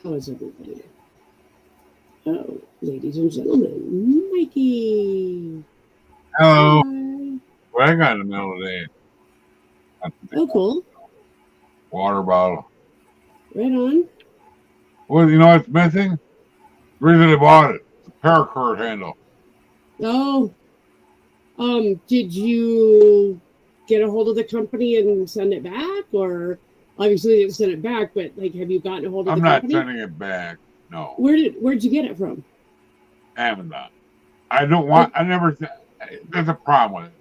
How is everybody? Oh, ladies and gentlemen, Mikey. Hello. Hi. What I got in the middle of the day? I think Oh, cool. water bottle. Right on. Well, you know what's missing? The reason I bought it. The paracord handle. Oh, did you get a hold of the company and send it back, or obviously you didn't send it back, but like, have you gotten a hold of I'm the not company? sending it back. No. Where'd you get it from? Amazon. I don't Oh, want, I never, there's a problem with it.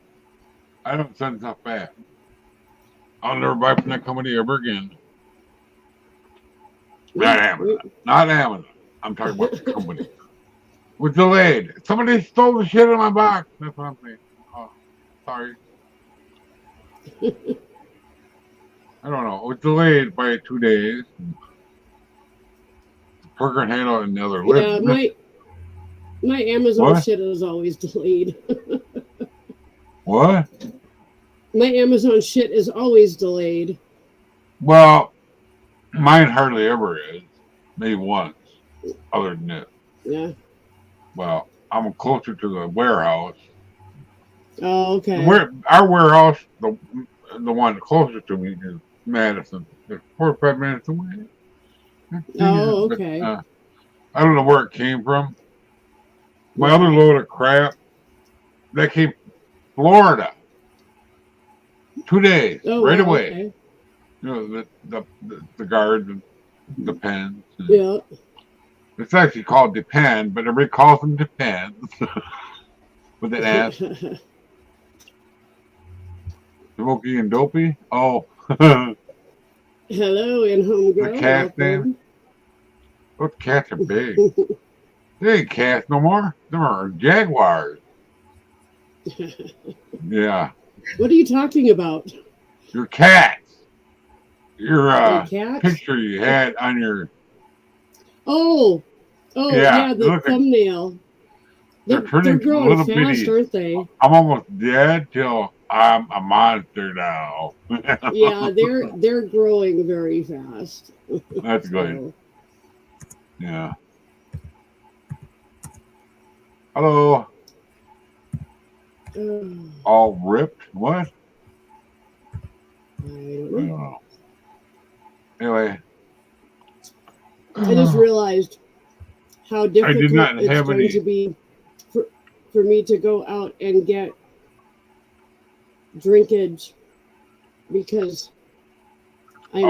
I don't send stuff back. I'll never buy from that company ever again. Not Amazon. Not Amazon. I'm talking about the company. It was delayed. Somebody stole the shit in my box. That's what I'm saying. Oh, sorry. I don't know. It was delayed by 2 days. Paracord handle and the other lip. yeah, my Amazon What? shit is always delayed. What? My Amazon shit is always delayed. Well, mine hardly ever is. Maybe once, other than this. Yeah. Well, I'm closer to the warehouse. Oh, okay. Our warehouse, the one closer to me is Madison. It's 45 minutes away. Oh, But, okay. I don't know where it came from. My Yeah. other load of crap, that came from Florida. 2 days, Oh, right wow, away. okay. You know, the guards and the pens. Yeah. It's actually called Depend, but everybody calls them Depends. With an S. Smokey and Dopey? Oh. Hello, in-home The girl. cat's Welcome. name? Those cats are big. They ain't cats no more. Them are jaguars. Yeah. What are you talking about? Your cats. Your My cat? picture you had on your... Oh, Yeah. yeah, the thumbnail. They're They're turning growing little fast, bitties. aren't they? I'm almost dead till I'm a monster now. Yeah, they're growing very fast. That's good. So, Yeah. Hello. All ripped? What? I don't I know. don't know. Anyway. I just realized how I did difficult not it's have going any. to be for me to go out and get drinkage because I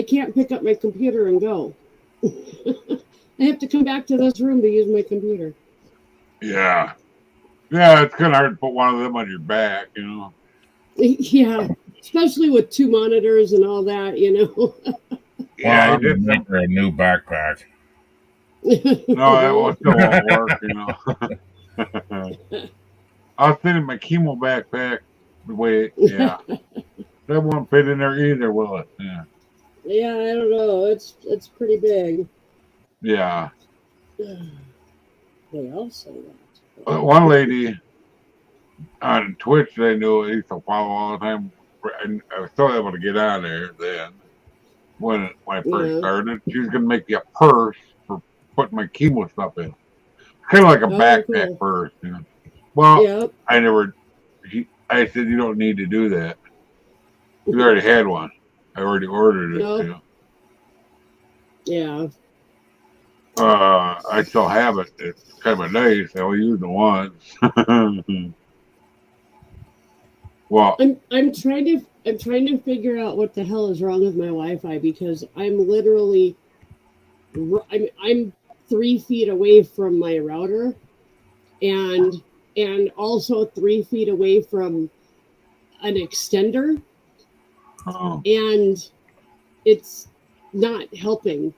can't pick up my computer and go. I have to come back to this room to use my computer. Yeah. Yeah, it's kind of hard to put one of them on your back, you know. Yeah, especially with 2 monitors and all that, you know. Yeah, well, I'm making a new backpack. No, it still won't work, you know. I was thinking my chemo backpack, the way, yeah. That won't fit in there either, will it? Yeah. Yeah, I don't know. It's pretty big. Yeah. They all say that. One lady on Twitch that I knew I used to follow all the time, and I was still able to get on there then when I first started. She was going to make me a purse for putting my chemo stuff in. Kind of like a backpack purse, you know. Well, I said, you don't need to do that. We already had one. I already ordered it. You know? Yeah. I still have it. It's kind of nice. I only use it once. Well, I'm trying to figure out what the hell is wrong with my Wi-Fi because I'm literally I'm 3 feet away from my router, and also 3 feet away from an extender, and it's not helping.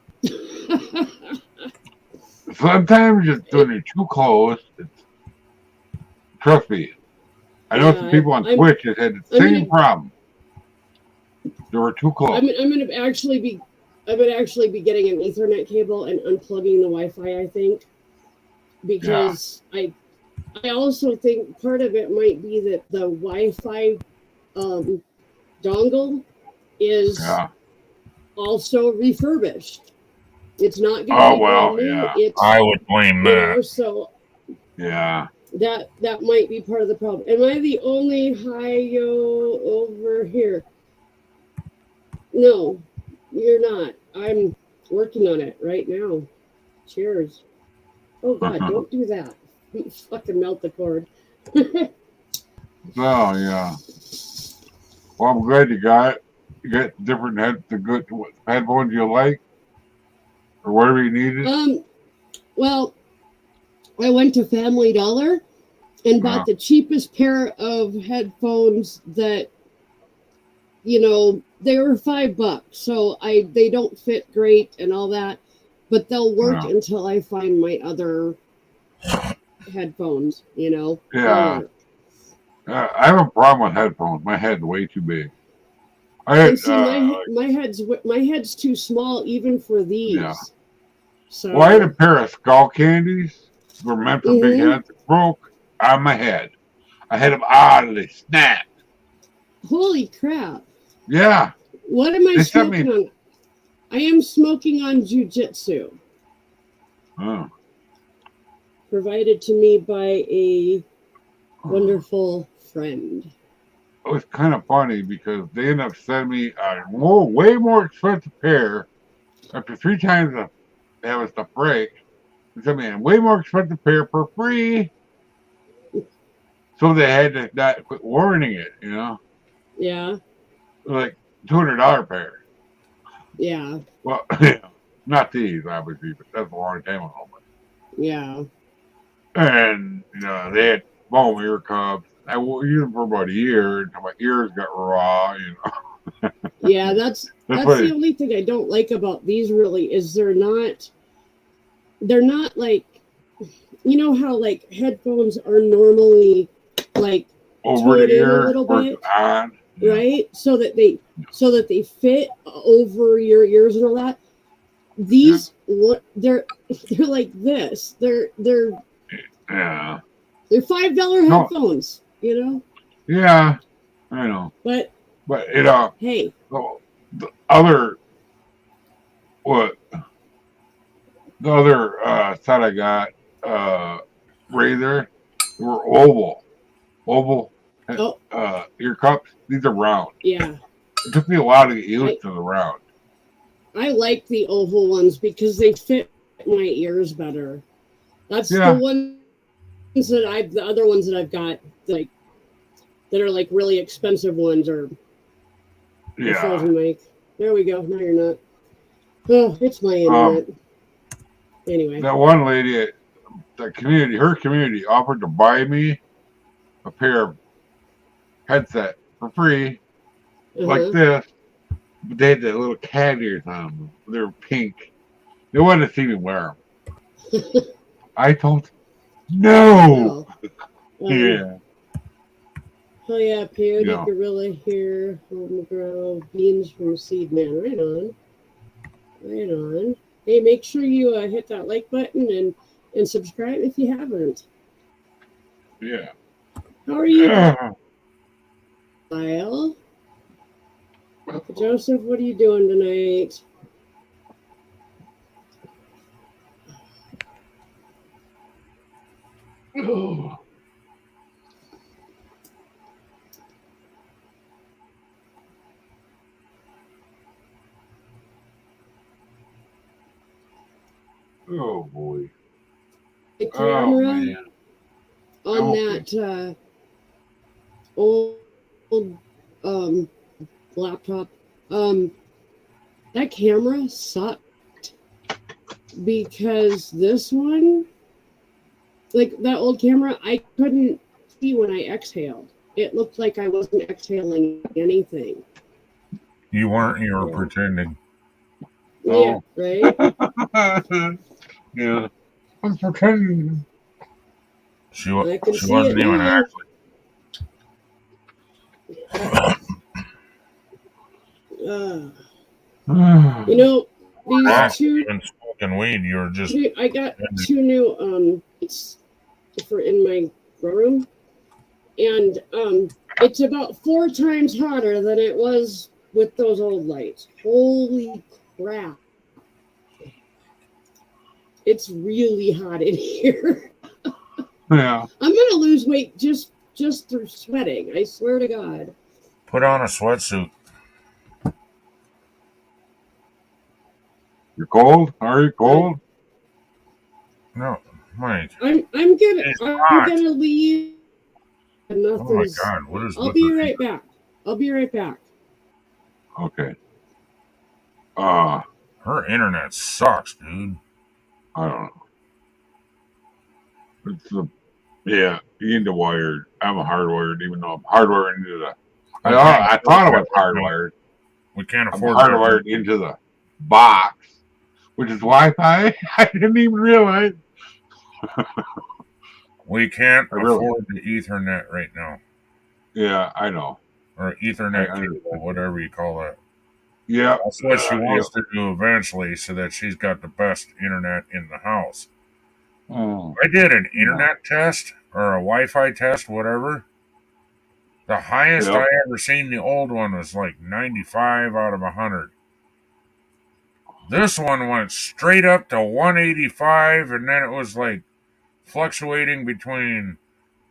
Sometimes just when you're too close, trust me. I know some people on Twitch that had the same problem. They were too close. I'm gonna actually be getting an Ethernet cable and unplugging the Wi-Fi, I think, because I also think part of it might be that the Wi-Fi dongle is also refurbished. It's not going to Oh be well, brand new. yeah, It's I would blame that. so yeah. that might be part of the problem. Am I the only Hi-Yo over here? No, you're not. I'm working on it right now. Cheers. Oh God, don't do that. You fucking melt the cord. Oh yeah. Well, I'm glad you got it. You got different headphones you like, or whatever you needed. Well, I went to Family Dollar and bought the cheapest pair of headphones that, they were $5. So they don't fit great and all that, but they'll work until I find my other headphones, Yeah. I have a problem with headphones. My head's way too big. And see, my head's too small even for these. Yeah. So Well, I had a pair of skull candies. Were meant for big heads. It broke on my head. I had them out and they snapped. Holy crap! Yeah. What am I smoking on? I am smoking on jujitsu. Oh. Provided to me by a wonderful friend. It was kind of funny because they ended up sending me a way more expensive pair. After 3 times that was the break, they sent me a way more expensive pair for free. So they had to not quit warning it, Yeah. Like $200 pair. Yeah. Well, not these obviously, but that's a long time ago. Yeah. And they had foam ear cups. I used them for about a year until my ears got raw. Yeah, that's the only thing I don't like about these. Really, is they're not like, how like headphones are normally like over the ear a little bit, on, right? So that they fit over your ears and all that. These they're like this. They're yeah. They're $5 headphones. Yeah, I know. But hey, the other set I got Razer were oval ear cups. These are round. Yeah. It took me a while to get used to the round. I like the oval ones because they fit my ears better. That's the ones the other ones that I've got, like, that are like really expensive ones, or frozen mic. There we go. No, you're not. Oh, it's my internet. Anyway, that one lady at her community offered to buy me a pair of headset for free, like this. But they had the little cat ears on them. They were pink. They wanted to see me wear them. I told them, no. Yeah. Oh yeah, peyote gorilla here, home grow beans from Seed Man. Right on. Hey, make sure you hit that like button and subscribe if you haven't. Yeah. How are you, Kyle? Joseph, what are you doing tonight? Oh. Oh boy. The camera on that old laptop, that camera sucked because this one, like that old camera, I couldn't see when I exhaled. It looked like I wasn't exhaling anything. You weren't, you were pretending. Yeah, right? Yeah. I'm pretending. She wasn't even actually. These two. Even smoking weed, you were just. I got 2 new for in my grow room, and it's about 4 times hotter than it was with those old lights. Holy crap. It's really hot in here. Yeah. I'm gonna lose weight just through sweating. I swear to God. Put on a sweatsuit. You're cold? Are you cold? No, Mike. I'm It's hot. gonna leave. Oh my God! What is I'll with be her? right back. I'll be right back. Okay. Her internet sucks, dude. I don't know. Yeah, you need the wired. I'm hardwired, even though I'm hardwired into the. I thought I was hardwired. We can't I'm afford hardwired into the box, which is Wi-Fi. I didn't even realize. We can't really- afford the Ethernet right now, Yeah, I know. or Ethernet I cable, whatever you call that. Yeah, That's what she wants to do eventually, so that she's got the best internet in the house. Oh, I did an internet test or a Wi-Fi test, whatever. The highest Yep. I ever seen the old one was like 95 out of 100. This one went straight up to 185, and then it was like fluctuating between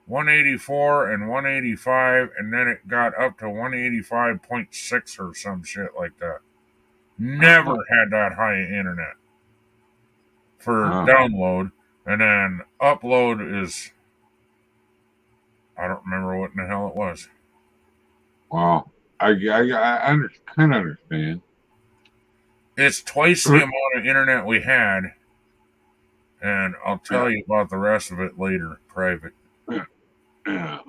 184 and 185, and then it got up to 185.6 or some shit like that. Never had that high internet for download, and then upload is, I don't remember what in the hell it was. wow. I kind of understand. It's twice the amount of internet we had, and I'll tell you about the rest of it later, private. Yeah.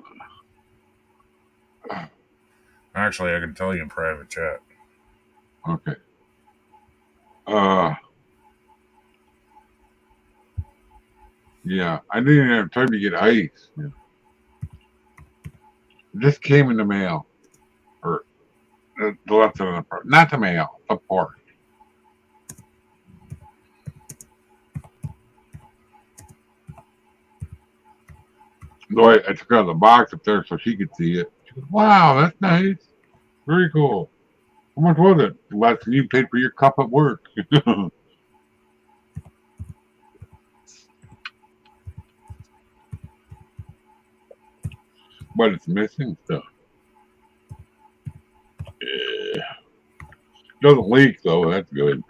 Actually, I can tell you in private chat. Okay. Yeah, I didn't even have time to get ice. Yeah. This came in the mail, or the left of the part, not the mail, the port. So I took out the box up there so she could see it. She goes, "Wow, that's nice, very cool. How much was it? Less than you paid for your cup at work." But it's missing stuff. Yeah. Doesn't leak though. That's good.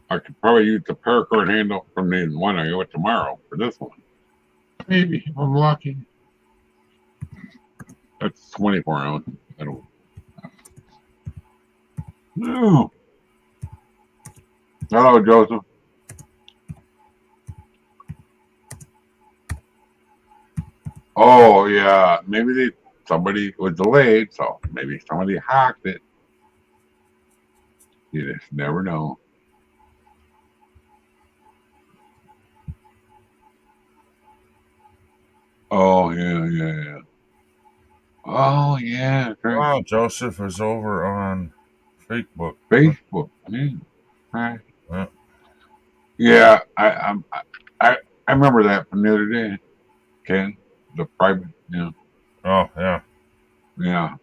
I could probably use the paracord handle from the one I got tomorrow for this one. Maybe if I'm lucky. That's 24 ounce. I don't. No. Hello, Joseph. Oh yeah, maybe somebody was delayed, so maybe somebody hacked it. You just never know. Oh yeah. Oh yeah. Right. Wow, Joseph is over on Facebook. Facebook. Yeah. Right. Yeah, I remember that from the other day. Ken, the private. Yeah. Oh yeah. Yeah.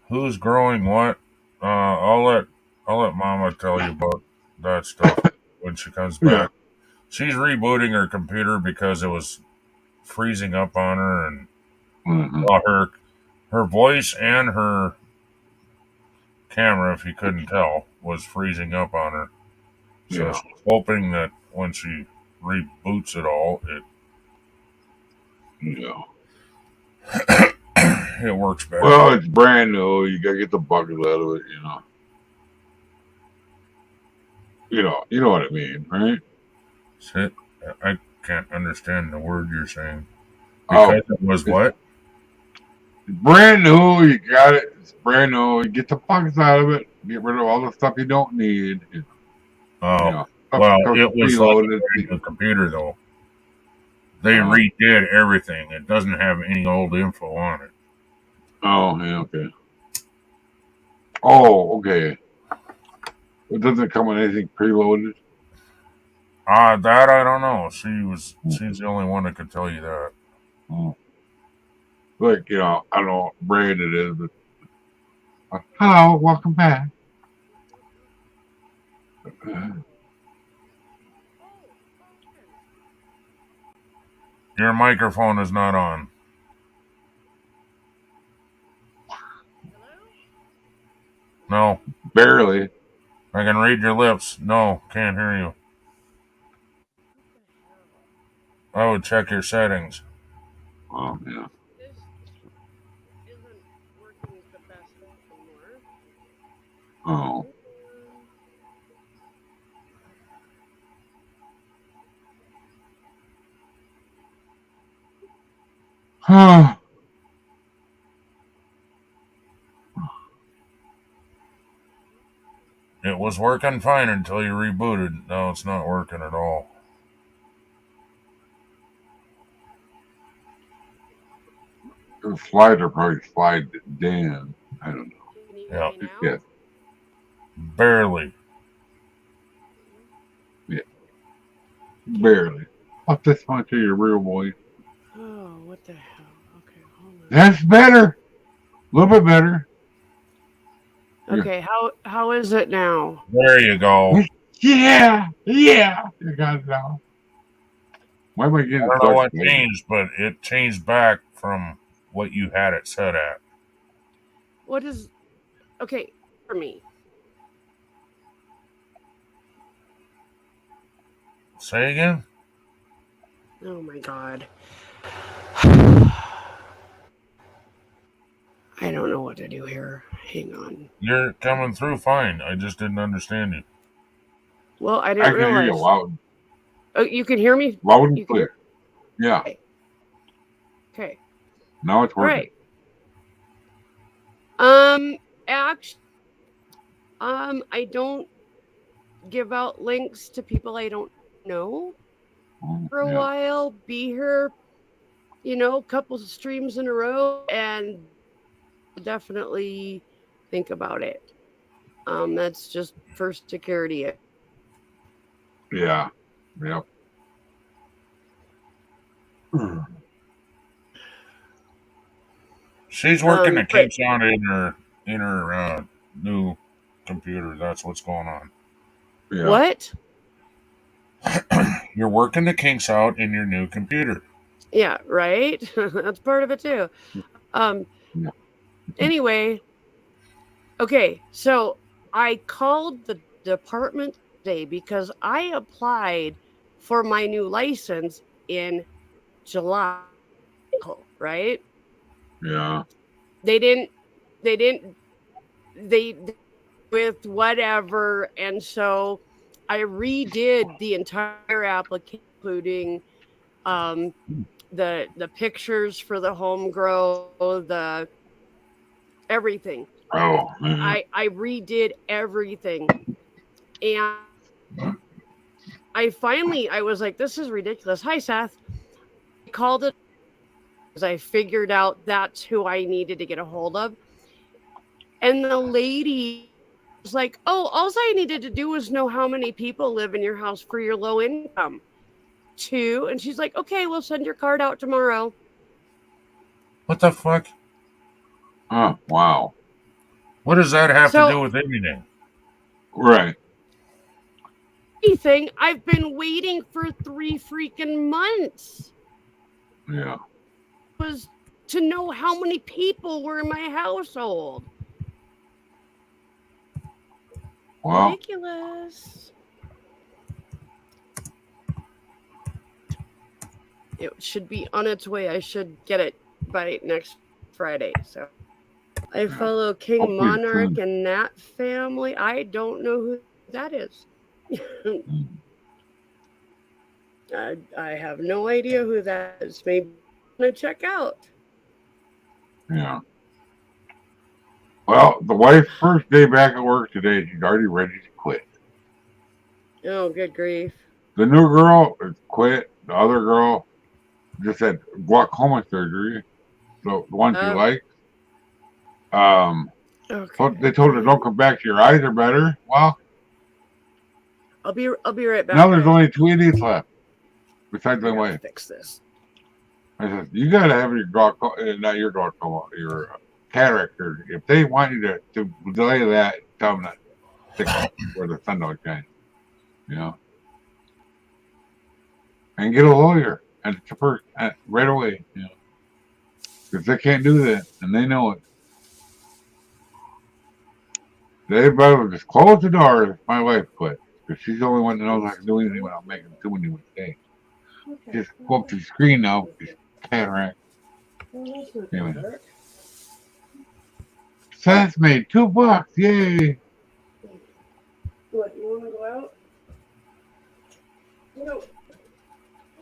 Who's growing what? I'll let Mama tell you about that stuff when she comes back. She's rebooting her computer because it was freezing up on her, and her voice and her camera, if you couldn't tell, was freezing up on her. So she's hoping that when she reboots it all, it works better. Well, it's brand new. You gotta get the bugs out of it, you know. You know what I mean, right? I can't understand the word you're saying. Because it was what? Brand new. You got it. It's brand new. You get the bugs out of it. Get rid of all the stuff you don't need. Well, it was like a computer though. They redid everything. It doesn't have any old info on it. Oh, yeah, okay. Oh, okay. It doesn't come with anything preloaded? That I don't know. She's the only one that could tell you that. Oh. Like, I don't know what brand it is, but hello, welcome back. Your microphone is not on. No. Barely. I can read your lips. No, can't hear you. I would check your settings. Oh, yeah. This isn't working the best anymore. Oh. Huh. It was working fine until you rebooted. Now it's not working at all. The slider probably slide down. I don't know. Can you Yeah. hear me now? Yeah. Barely. Barely. Up this much of your real voice. Oh, what the hell? Okay, hold on. That's better. A little bit better. Okay, how is it now? There you go. Yeah. Yeah. You got it now. Why am I I getting don't know what stuck? changed, but it changed back from what you had it set at. What is okay for me? Say again? Oh my god. I don't know what to do here. Hang on. You're coming through fine. I just didn't understand you. Well, I I didn't can hear you realize. loud. Oh, you can hear me? Loud and You can clear. Yeah. Okay. Now it's All working. right. Actually, I don't give out links to people I don't know for a while. Be here, a couple of streams in a row, and definitely think about it. That's just for security. Yeah. Yep. She's working the But- kinks out in her new computer. That's what's going on. Yeah. What? You're working the kinks out in your new computer. Yeah, right. That's part of it too. Yeah. Anyway, okay, so I called the department today because I applied for my new license in July, right? Yeah. They with whatever, and so I redid the entire application, including the pictures for the home grow, the everything. Oh, man. I redid everything, and I was like, this is ridiculous. Hi, Seth. I called it because I figured out that's who I needed to get a hold of, and the lady was like, oh, all I needed to do was know how many people live in your house for your low income. 2, and she's like, okay, we'll send your card out tomorrow. What the fuck? Oh, wow. What does that have So- to do with anything? Right. Anything? I've been waiting for 3 freaking months. Yeah. Was to know how many people were in my household. Well, Ridiculous. It should be on its way. I should get it by next Friday. So I follow King Hopefully Monarch soon. and that family. I don't know who that is. I have no idea who that is. Maybe I'm gonna check out. yeah. Well, the wife's first day back at work today, she's already ready to quit. Oh, good grief. The new girl is quit. The other girl just had glaucoma surgery. So the one she Oh. likes. Okay. So they told her don't come back. Your eyes are better. Well, I'll be right back. now there's only 2 idiots left. Besides my I gotta wife. fix this. I said, you got to have your glaucoma, not your glaucoma, your cataract surgery. If they want you to delay that, tell them that 6 months where the sun don't shine, you know, and get a lawyer at the first, right away, you know, because they can't do that and they know it. They better just close the door if my wife quit, because she's the only one that knows how to do anything without making too many mistakes. Just go up to the screen now, just cataract. Anyway. Seth made $2, yay! What, you want to go out? No.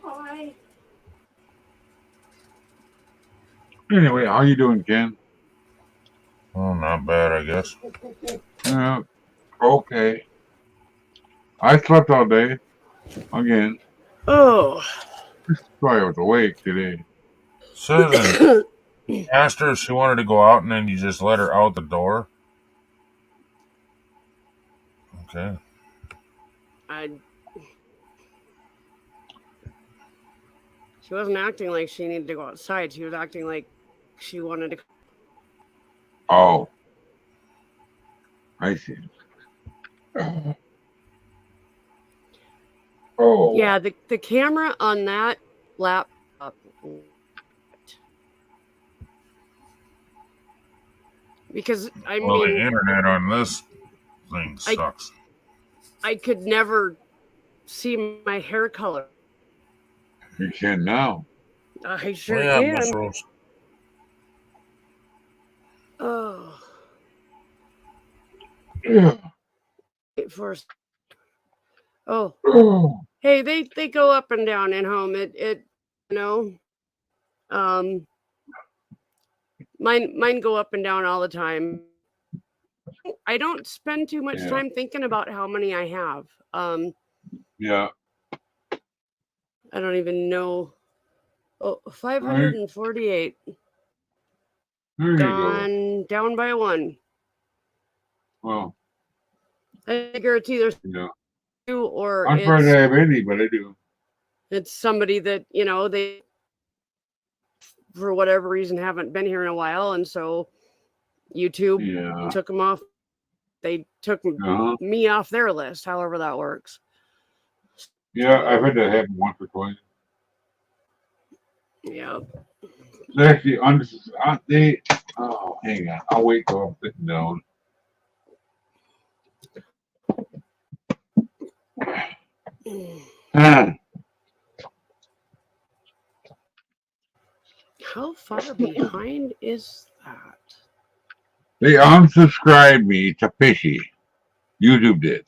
Hi. Anyway, how you doing, Ken? Oh, not bad, I guess. Okay. I slept all day. Again. Oh. Sorry I was awake today. Susan asked her if she wanted to go out, and then you just let her out the door. Okay. She wasn't acting like she needed to go outside. She was acting like she wanted to. Oh. I see. Oh. Yeah, the camera on that laptop. Because I Well, mean, the internet on this thing sucks. I could never see my hair color. You can now. I sure yeah, can. Miss Rose. Oh. Yeah. First. Oh. Oh. Hey, they go up and down in home. It you know. Mine go up and down all the time. I don't spend too much time thinking about how many I have. Yeah. I don't even know. Oh, 548. There you Gone down by 1. Well, I figure it's either you or I'm trying to have any, but I do. It's somebody that, you know, they for whatever reason haven't been here in a while, and so YouTube took them off. They took me off their list, however that works. Yeah, I've had that happen once or twice. Yeah. Actually, hang on. I'll wait till I'm sitting down. How far behind is that? They unsubscribed me to Fishy. YouTube did.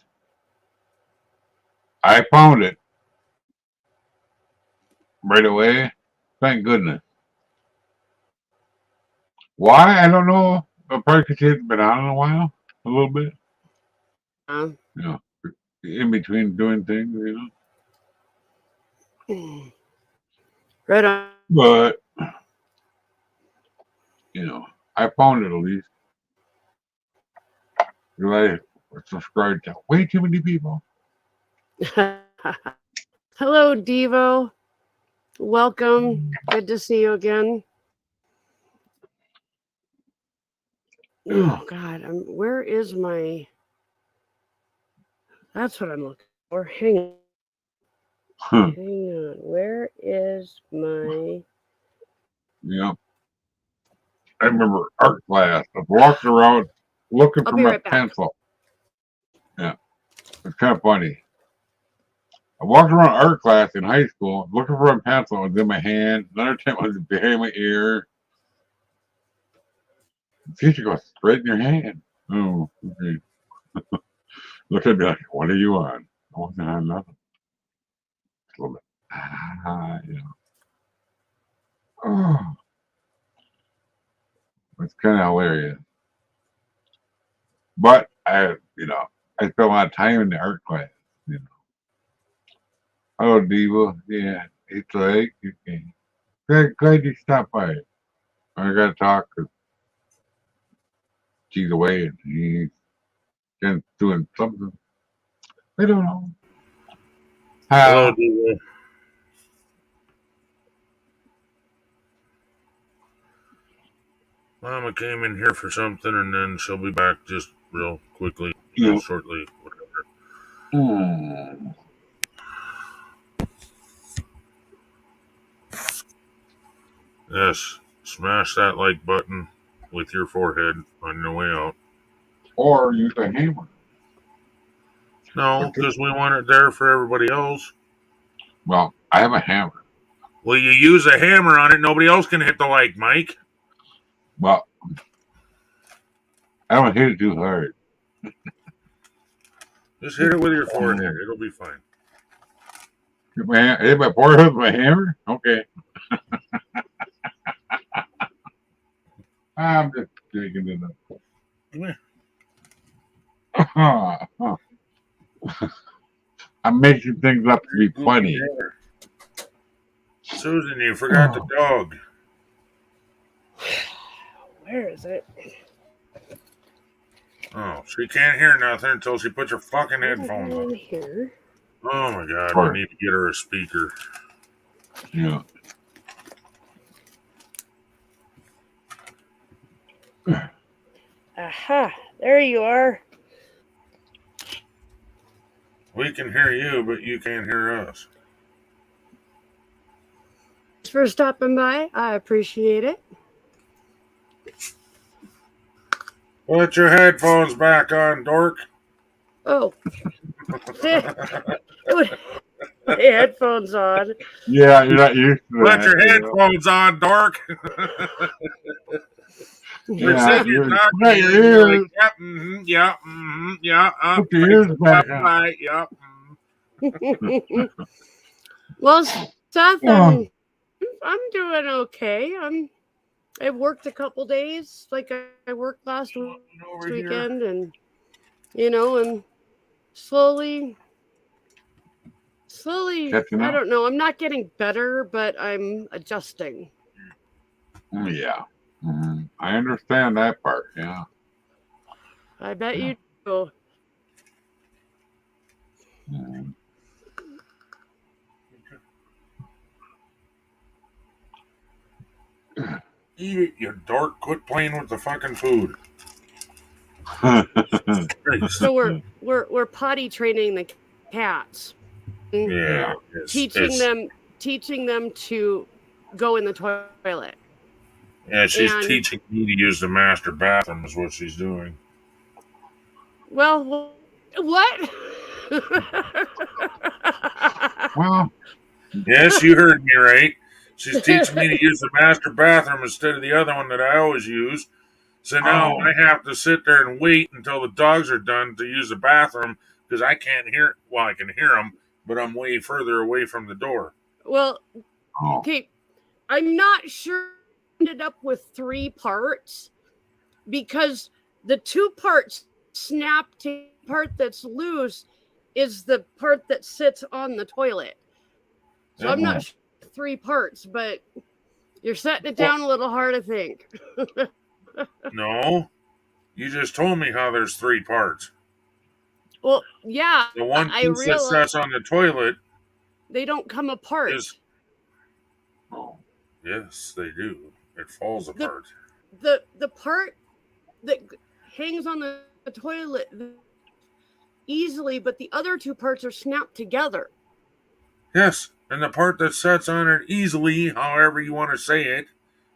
I found it right away. Thank goodness. Why? I don't know. But probably because it's been on in a while. A little bit. You know, in between doing things, you know. Right on. But, you know, I found it at least. Because I subscribed to way too many people. Hello, Devo. Welcome. Good to see you again. Oh, God. Where is my... That's what I'm looking for. Hang on. Hang on. Where is my... Yeah. I remember art class. I walked around looking for my pencil. Yeah. It's kind of funny. I walked around art class in high school looking for a pencil. It was in my hand. Another time it was behind my ear. The teacher goes, straight in your hand. Oh, okay. Look at me like, what are you on? I wasn't on nothing. A little bit. You know. Oh. It's kind of hilarious. But I spent a lot of time in the art class, you know. Hello, Diva. Yeah, it's like, okay. Glad you stopped by. I got to talk because she's away and he's doing something. I don't know. Hello, Diva. Mama came in here for something, and then she'll be back just real quickly, Yeah. real shortly, whatever. Hmm. Yes, smash that like button with your forehead on your way out. Or use a hammer. No, because we want it there for everybody else. Well, I have a hammer. Well, you use a hammer on it, nobody else can hit the like, Mike. Well, I don't hit it too hard. Just hit it with your forehead. It'll be fine. Hit my forehead with my hammer? Okay. I'm just digging it up. Come here. I'm making things up to be funny. Susan, you forgot the dog. Where is it? Oh, she can't hear nothing until she puts her fucking headphones on. Here. Oh my god, we need to get her a speaker. Yeah. Aha, there you are. We can hear you, but you can't hear us. Thanks for stopping by. I appreciate it. Put your headphones back on, dork. Oh. My headphones on. Yeah, you're not used to that. Put your headphones on, dork. Yeah, you're put talking. your You're ears. like, yep, mm-hmm, yeah, mm-hmm, yeah. Put your ears back on. Right, yep. Well, Seth, I'm doing okay. I worked a couple days, like I worked last weekend, and I'm slowly. Catching I up. don't know. I'm not getting better, but I'm adjusting. Yeah. Mm-hmm. I understand that part. Yeah. I bet you do. Mm-hmm. Eat it, you dork. Quit playing with the fucking food. So we're potty training the cats. Yeah. Teaching them to go in the toilet. Yeah, she's teaching me to use the master bathroom is what she's doing. Well, what? Well, yes, you heard me right. She's teaching me to use the master bathroom instead of the other one that I always use. So now I have to sit there and wait until the dogs are done to use the bathroom because I can't hear. Well, I can hear them, but I'm way further away from the door. Well, okay, I'm not sure I ended up with 3 parts because the 2 parts snapped to the part that's loose is the part that sits on the toilet. So I'm not sure 3 parts, but you're setting it down a little hard, I think. No, you just told me how there's 3 parts. Well, yeah. The one piece that sits on the toilet. They don't come apart. Yes, they do. It falls apart. The part that hangs on the toilet easily, but the other 2 parts are snapped together. Yes, and the part that sits on it easily, however you want to say it,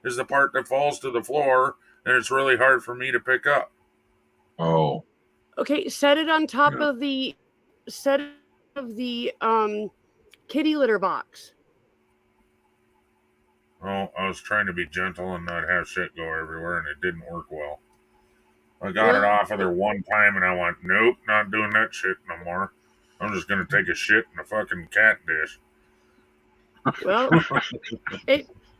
is the part that falls to the floor, and it's really hard for me to pick up. Oh. Okay, set it on top of the kitty litter box. Oh, I was trying to be gentle and not have shit go everywhere, and it didn't work well. I got it off of there one time, and I went, nope, not doing that shit no more. I'm just going to take a shit in a fucking cat dish. Well,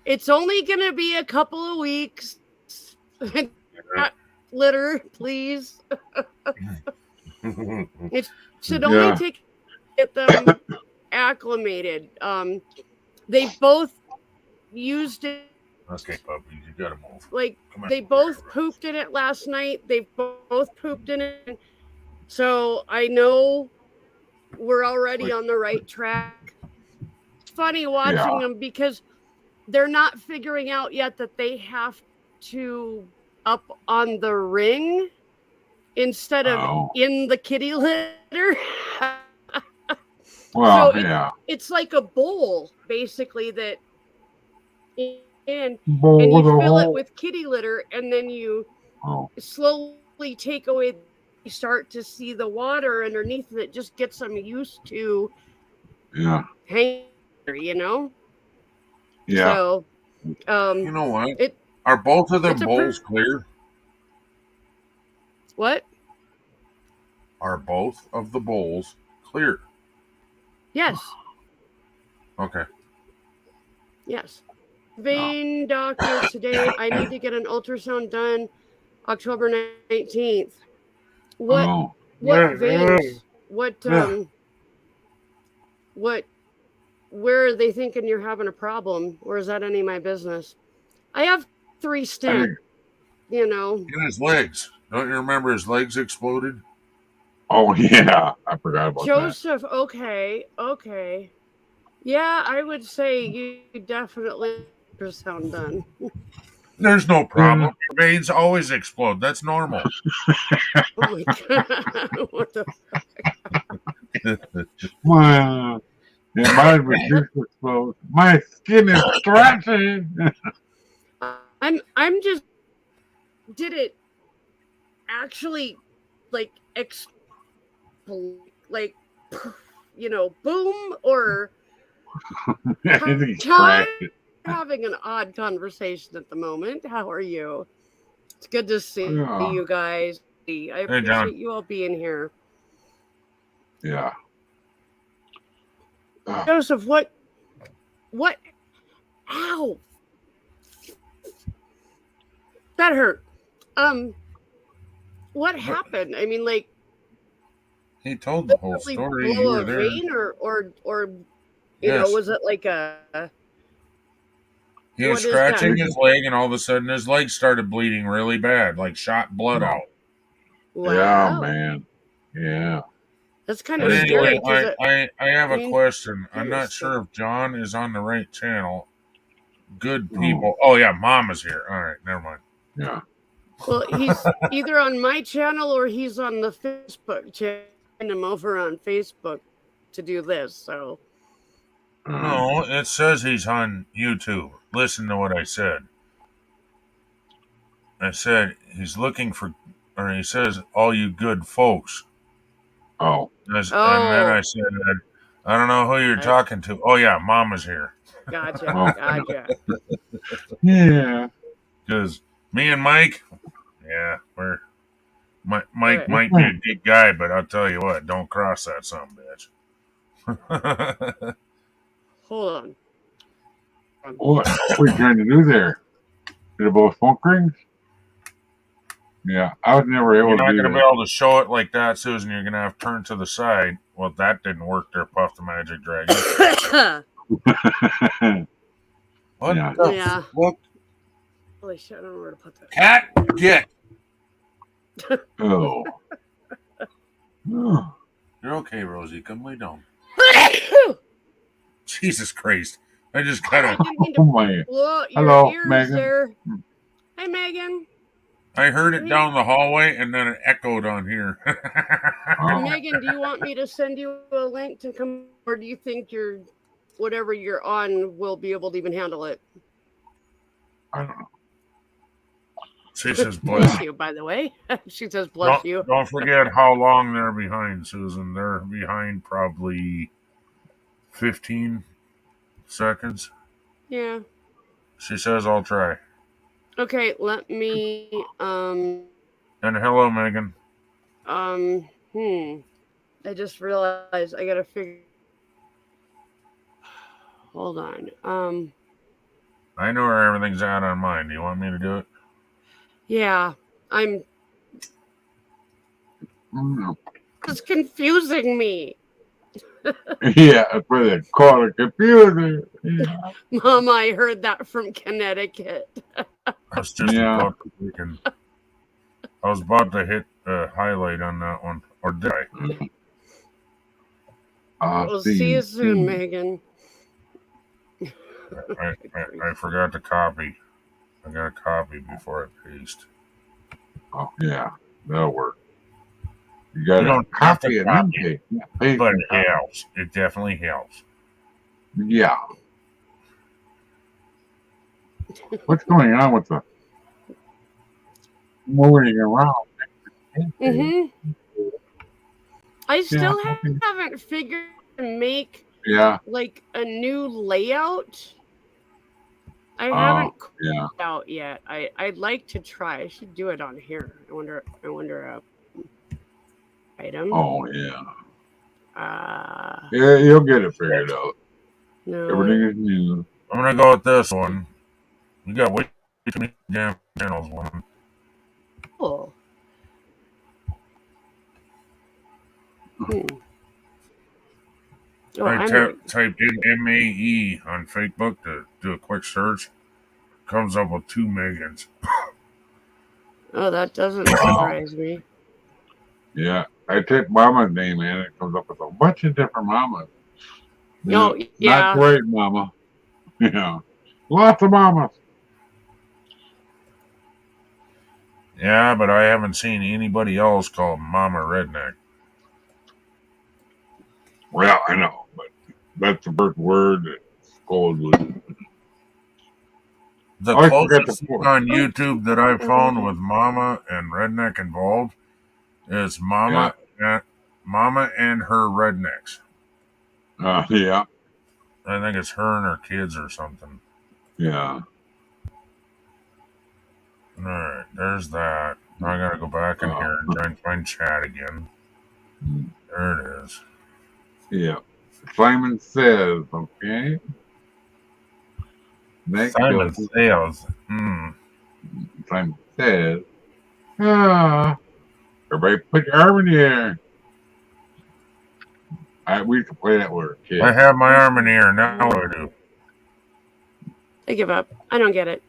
it's only going to be a couple of weeks. Not litter, please. It should only take get them acclimated. They both used it. Okay, puppies, you gotta move. Like they both pooped in it last night. They both pooped in it. So I know we're already on the right track. It's funny watching them because they're not figuring out yet that they have to up on the ring instead of in the kitty litter. Well, so yeah. It's like a bowl, basically, that and Bowl you with a fill it hole. with kitty litter, and then you Oh, slowly take away. You start to see the water underneath, and it just gets them used to yeah. hanging. You know. Yeah. So, You know what? it Are both of them it's a bowls clear? what? Are both of the bowls clear? Yes. Okay. Yes. Vein doctor today. I need to get an ultrasound done October 19th. What Oh. veins? What where are they thinking you're having a problem? Or is that any of my business? I have 3 stents, you know. In his legs. Don't you remember his legs exploded? Oh yeah. I forgot about Joseph, okay. Yeah, I would say you definitely ultrasound done. There's no problem. Your veins always explode. That's normal. Oh my god. What the that. Well, yeah, mine was just exposed. My skin is stretching. I'm just did it actually like like you know, boom, or I think he's John, cracked it. having an odd conversation at the moment. How are you? It's good to see Yeah. you guys. I appreciate John. you all being here. Yeah. Joseph, what? Ow! That hurt. What happened? I mean, like, He told the whole really story. You blow were a there. vein, or you know, Yes. was it like a? He was what is scratching that? his leg, and all of a sudden his leg started bleeding really bad, like shot blood Oh. out. Yeah, Wow, man. Yeah. that's kind But of anyway, scary. I have a mean, question. I'm not seriously. sure if John is on the right channel. Good Oh. people. Oh yeah, Mom is here. All right, never mind. Yeah. Well, he's either on my channel or he's on the Facebook channel. Him over on Facebook to do this. So No, it says he's on YouTube. Listen to what I said. I said he's looking for, or he says, all you good folks. Oh. And then I said, I don't know who you're talking to. Oh yeah, Mama's here. Gotcha. Oh. Gotcha. Yeah. Because me and Mike, yeah, Mike Right. might be a good guy, but I'll tell you what, don't cross that son of a bitch. Hold on. What are you trying to do there? Did it both smoke rings? Yeah, I was never able You're to not do going to that. be able to show it like that, Susan. You're going to have to turn to the side. Well, that didn't work there, Puff the Magic Dragon. What? Yeah. Yeah. What? Holy shit! I don't know where to put that. Cat, get. Oh. Oh. You're okay, Rosie. Come lay down. Jesus Christ. I just kind of. Oh my. Blow your Hello, ears Megan. there. Hi, Megan. I heard it down the hallway and then it echoed on here. Oh. Megan, do you want me to send you a link to come, or do you think whatever you're on will be able to even handle it? I don't know. She says, Bless you, by the way. She says, bless you. Don't forget how long they're behind, Susan. They're behind probably 15 seconds. Yeah. She says, I'll try. Okay, let me, And hello, Megan. I just realized I gotta figure. Hold on. I know where everything's at on mine. Do you want me to do it? Yeah, I'm. Mm. It's confusing me. Yeah, that's why they call it confusing. Yeah. Mom, I heard that from Connecticut. I was just about to freaking. I was about to hit highlight on that one. Or did I? We'll see you soon, Megan. I forgot to copy. I got to copy before I paste. Oh yeah, that'll work. You You gotta don't have to copy and then copy, paste. Yeah, paste but and it copy. helps. It definitely helps. Yeah. What's going on with the moving around? Mm-hmm. I Yeah. still Okay. haven't figured to make Yeah. like a new layout. I Oh. haven't Yeah. out yet. I'd like to try. I should do it on here. I wonder item. Oh yeah. Uh Yeah. You'll get it figured out. Everything no. is new. I'm going to go with this one. You got way too many damn channels, woman. Cool. Hmm. Oh, I I'm typed in MAE on Facebook to do a quick search. Comes up with 2 Megans. oh, that doesn't surprise me. Yeah. I type mama's name in, it comes up with a bunch of different mamas. Yeah. Oh, Not yeah. great mama. Yeah. Lots of mamas. Yeah, but I haven't seen anybody else called Mama Redneck. Well, I know, but that's the first word that supposedly. The I forgot closest the thing point. on YouTube that I've found with Mama and Redneck involved is Yeah. Mama and her rednecks. Yeah. I think it's her and her kids or something. Yeah. All right, there's that. Now I gotta go back in here and try and find chat again. There it is. Yeah. Simon Says, okay? Next Simon goes Sales. Simon Says, ah, everybody put your arm in the air. We used to play that with our kids. I have my arm in the air. Now what do I do? I give up. I don't get it.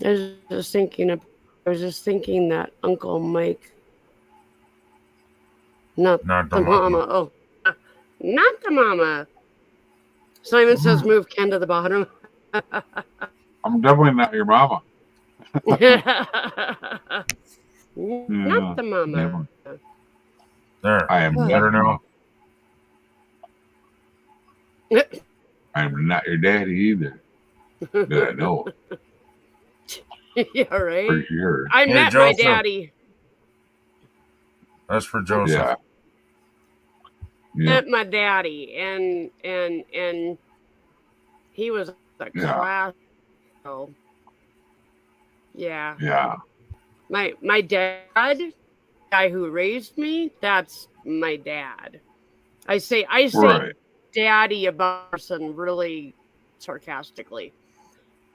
I was just thinking that Uncle Mike, not Not the mama. Oh, not the mama. Simon says, "Move Ken to the bottom." I'm definitely not your mama. Not the mama. Never. There. I am Better not. now. I'm not your daddy either. That I know Yeah, right. for sure. I Hey, met my Joseph. daddy. That's for Joseph. Yeah. Yeah. Met my daddy, and he was a class. Oh, yeah. Yeah. My dad, guy who raised me, that's my dad. I say Right. daddy about person really sarcastically,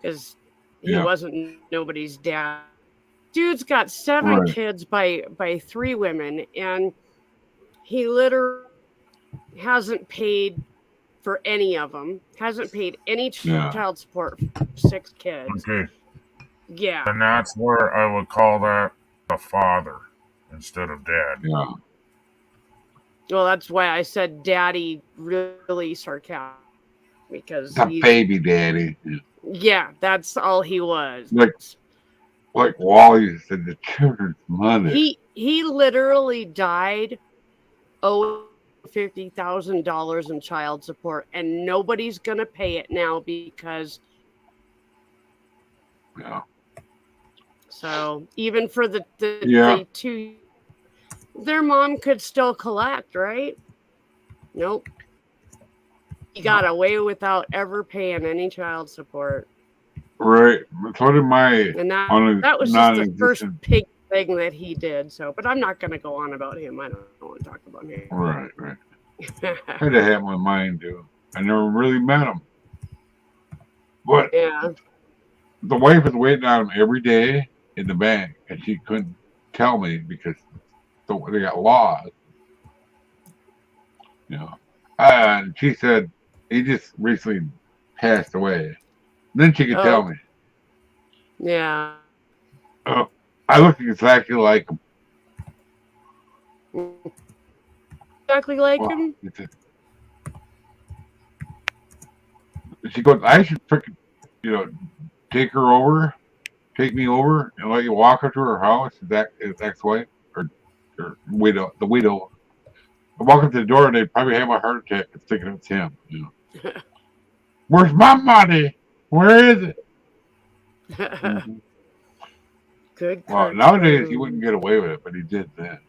because he wasn't nobody's dad. Dude's got 7 kids by 3 women, and he literally hasn't paid for any of them. Hasn't paid any child support for 6 kids. Okay. Yeah. And that's where I would call that a father instead of dad. Yeah. Well, that's why I said daddy really sarcastic, because The baby daddy. Yeah, that's all he was. Like Wally said, the children's mother. He literally died owing $50,000 in child support, and nobody's gonna pay it now because. Yeah. So even for the 2, their mom could still collect, right? Nope. He got away without ever paying any child support. Right. So did my. And that was just the first big thing that he did. So, but I'm not going to go on about him. I don't want to talk about him. Right. I had to have my mind too. I never really met him. But the wife was waiting on him every day in the bank, and she couldn't tell me because they got lost. You know. And she said he just recently passed away. Then she could tell me. Yeah. I look exactly like him. Exactly like him? She goes, I should freaking, take me over, and let you walk her to her house? Is that his ex-wife or widow? The widow. I walk up to the door, and they probably have a heart attack thinking it's him. You know. Where's my money? Where is it? Mm-hmm. Good. Well, nowadays he wouldn't get away with it, but he did then.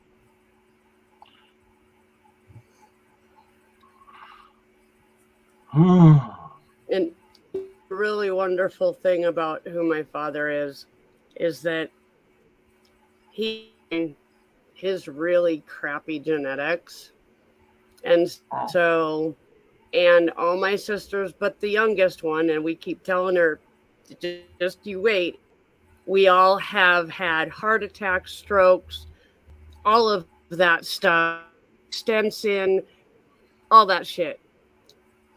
And the really wonderful thing about who my father is that his really crappy genetics. And so, and all my sisters, but the youngest one, and we keep telling her, just you wait. We all have had heart attacks, strokes, all of that stuff, stents in, all that shit.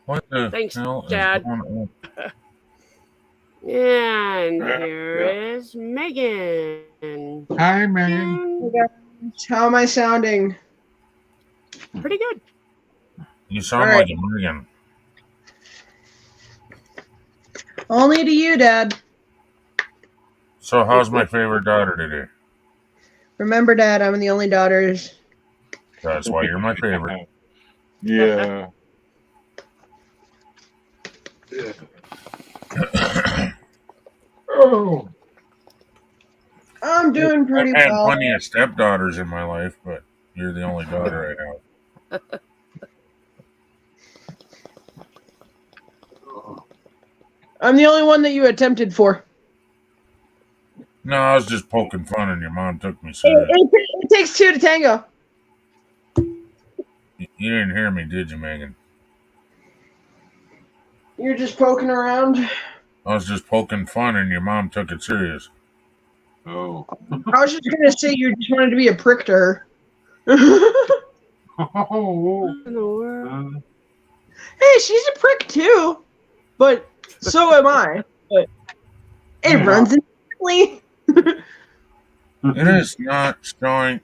What the Thanks, hell Dad. is going on? And here is Megan. Hi, Megan. How am I sounding? Pretty good. You sound like a Megan. Only to you, Dad. So how's my favorite daughter today? Remember, Dad, I'm the only daughters. That's why you're my favorite. Yeah. Oh. I'm doing pretty I've had well. plenty of stepdaughters in my life, but you're the only daughter I have. I'm the only one that you attempted for. No, I was just poking fun, and your mom took me serious. It takes two to tango. You didn't hear me, did you, Megan? You're just poking around. I was just poking fun, and your mom took it serious. Oh. I was just gonna say you just wanted to be a prick to her. Oh. Hey, she's a prick too, but so am I. But it runs in family. It is not showing.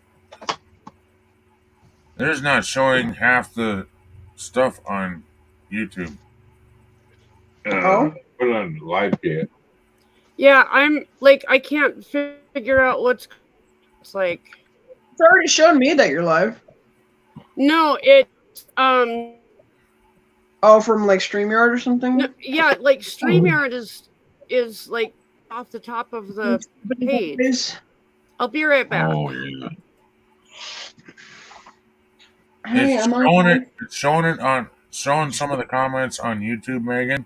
It is not showing half the stuff on YouTube. Put it on live chat. Yeah, I'm like, I can't figure out what's like. It's already shown me that you're live. No, it Oh, from like StreamYard or something? no, yeah, like StreamYard is like off the top of the page. I'll be right back. Oh yeah. Hey, It's showing some of the comments on YouTube, Megan,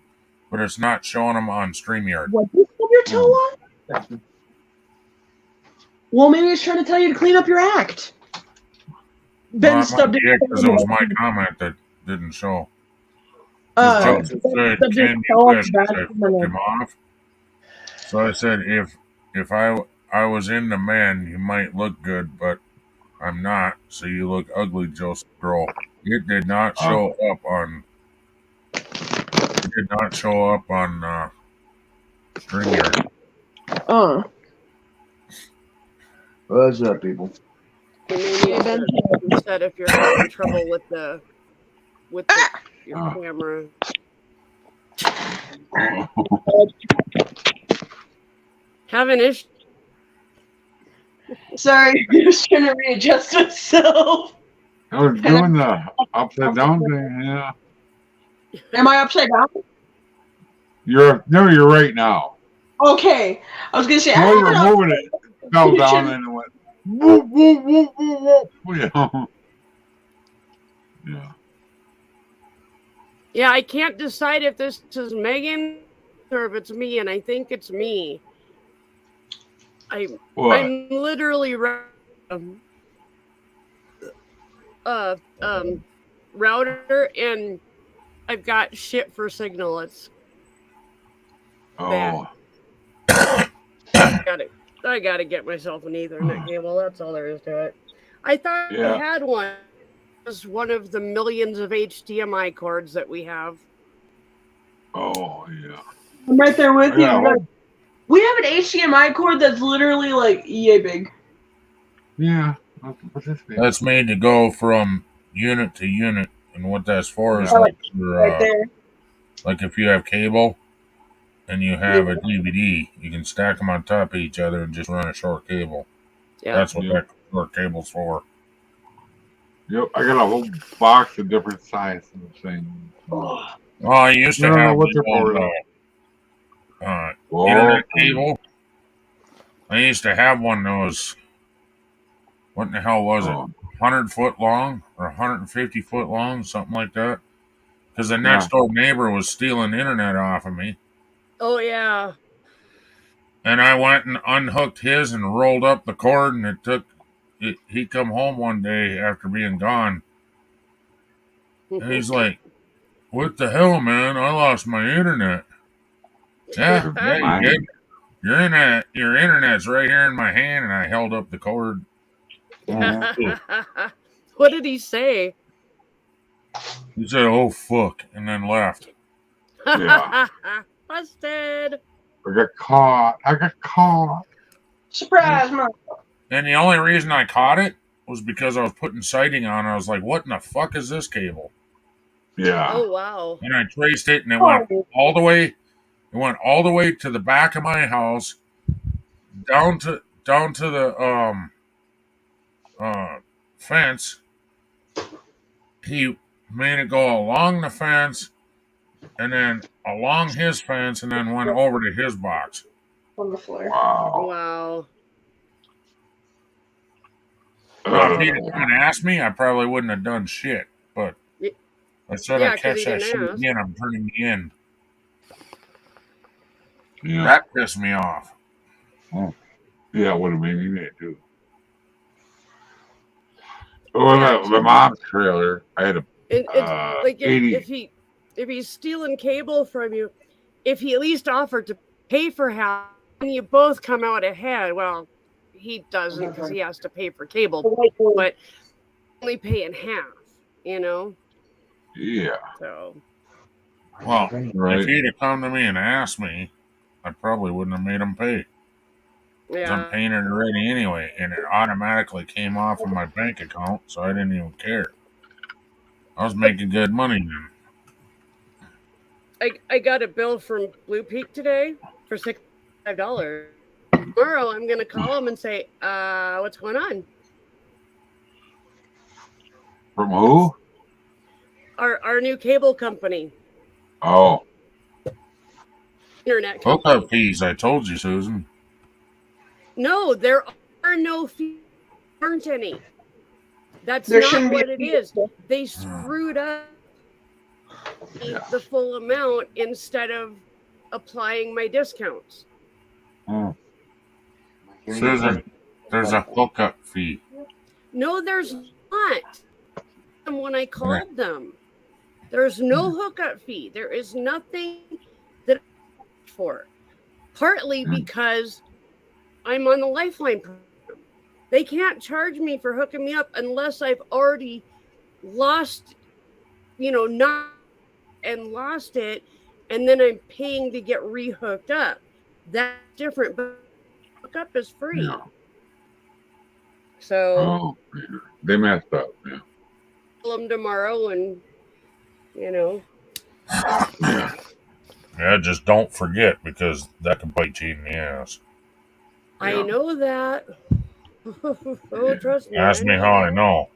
but it's not showing them on StreamYard. What, you stub your toe on? Well, maybe he's trying to tell you to clean up your act. Ben stubbed his toe. Because it was my comment that didn't show. Ben Joe stubbed said, his "Can toe on you the guys bathroom. him off?" So I said, if I was into men, you might look good, but I'm not. So you look ugly, Joseph Girl. It did not show up on. It did not show up on StreamYard. What's up, people? You said if you're having trouble with your camera. Having issues. Sorry, I'm just trying to readjust myself. I was doing the upside down thing, yeah. Am I upside down? You're right now. Okay. I was gonna say While you were moving it, it fell down and it went whoop, whoop, whoop, whoop, whoop. Yeah. Yeah, I can't decide if this is Megan or if it's me, and I think it's me. I'm literally router, and I've got shit for signal. It's bad. I gotta get myself an Ethernet cable. That's all there is to it. I thought I had one. It was one of the millions of HDMI cords that we have. Oh yeah. I'm right there with you. We have an HDMI cord that's literally like yay big. Yeah. That's made to go from unit to unit, and what that's for is like right there. Like if you have cable, and you have a DVD, you can stack them on top of each other and just run a short cable. Yeah. That's what Yeah. that short cable's for. Yep, I got a whole box of different sizes of things. Well, I used to I don't know have what they're the old, for. internet cable. I used to have one that was, what in the hell was it? 100-foot long or 150-foot long, something like that. Because the next door neighbor was stealing internet off of me. Oh yeah. And I went and unhooked his and rolled up the cord, and he come home one day after being gone, and he's like, "What the hell, man? I lost my internet." Yeah, you did. Your internet's right here in my hand, and I held up the cord. What did he say? He said, "Oh fuck," and then left. Yeah. Busted. I got caught. Surprise, mom. And the only reason I caught it was because I was putting sighting on. I was like, "What in the fuck is this cable?" Yeah. Oh wow. And I traced it, and it went all the way. It went all the way to the back of my house, down to the fence. He made it go along the fence, and then along his fence, and then went over to his box. On the floor. Wow. Wow. Now, if he'd have come and asked me, I probably wouldn't have done shit. But I said Yeah, I 'cause catch he that didn't shit ask. again, I'm turning you in. Yeah. That pissed me off. Yeah, it would have made me mad too. Well, my mom's trailer, I had a Like 80. if he's stealing cable from you, if he at least offered to pay for half, and you both come out ahead. Well, he doesn't because he has to pay for cable, but only pay in half. You know. Yeah. So. Well, Right. if he'd have come to me and asked me, I probably wouldn't have made him pay. Because I'm Yeah. paying it already anyway, and it automatically came off of my bank account, so I didn't even care. I was making good money then. I got a bill from Blue Peak today for $65. Tomorrow I'm gonna call him and say, what's going on? From who? Our new cable company, Oh. internet company. Hookup fees, I told you, Susan. No, there are no fees. There aren't any. That's There not shouldn't be what a it fee. is. They screwed up the full amount instead of applying my discounts. Susan, there's a hookup fee. No, there's not. And when I called them, there's no hookup fee. There is nothing that I paid for. Partly because I'm on the Lifeline program. They can't charge me for hooking me up unless I've already lost, not and lost it, and then I'm paying to get rehooked up. That's different, but hookup is free. Yeah. So Oh, they messed up. Yeah. call them tomorrow, and Yeah. Yeah, just don't forget, because that can bite you in the ass. I know that. Oh, trust me. Ask me how I know.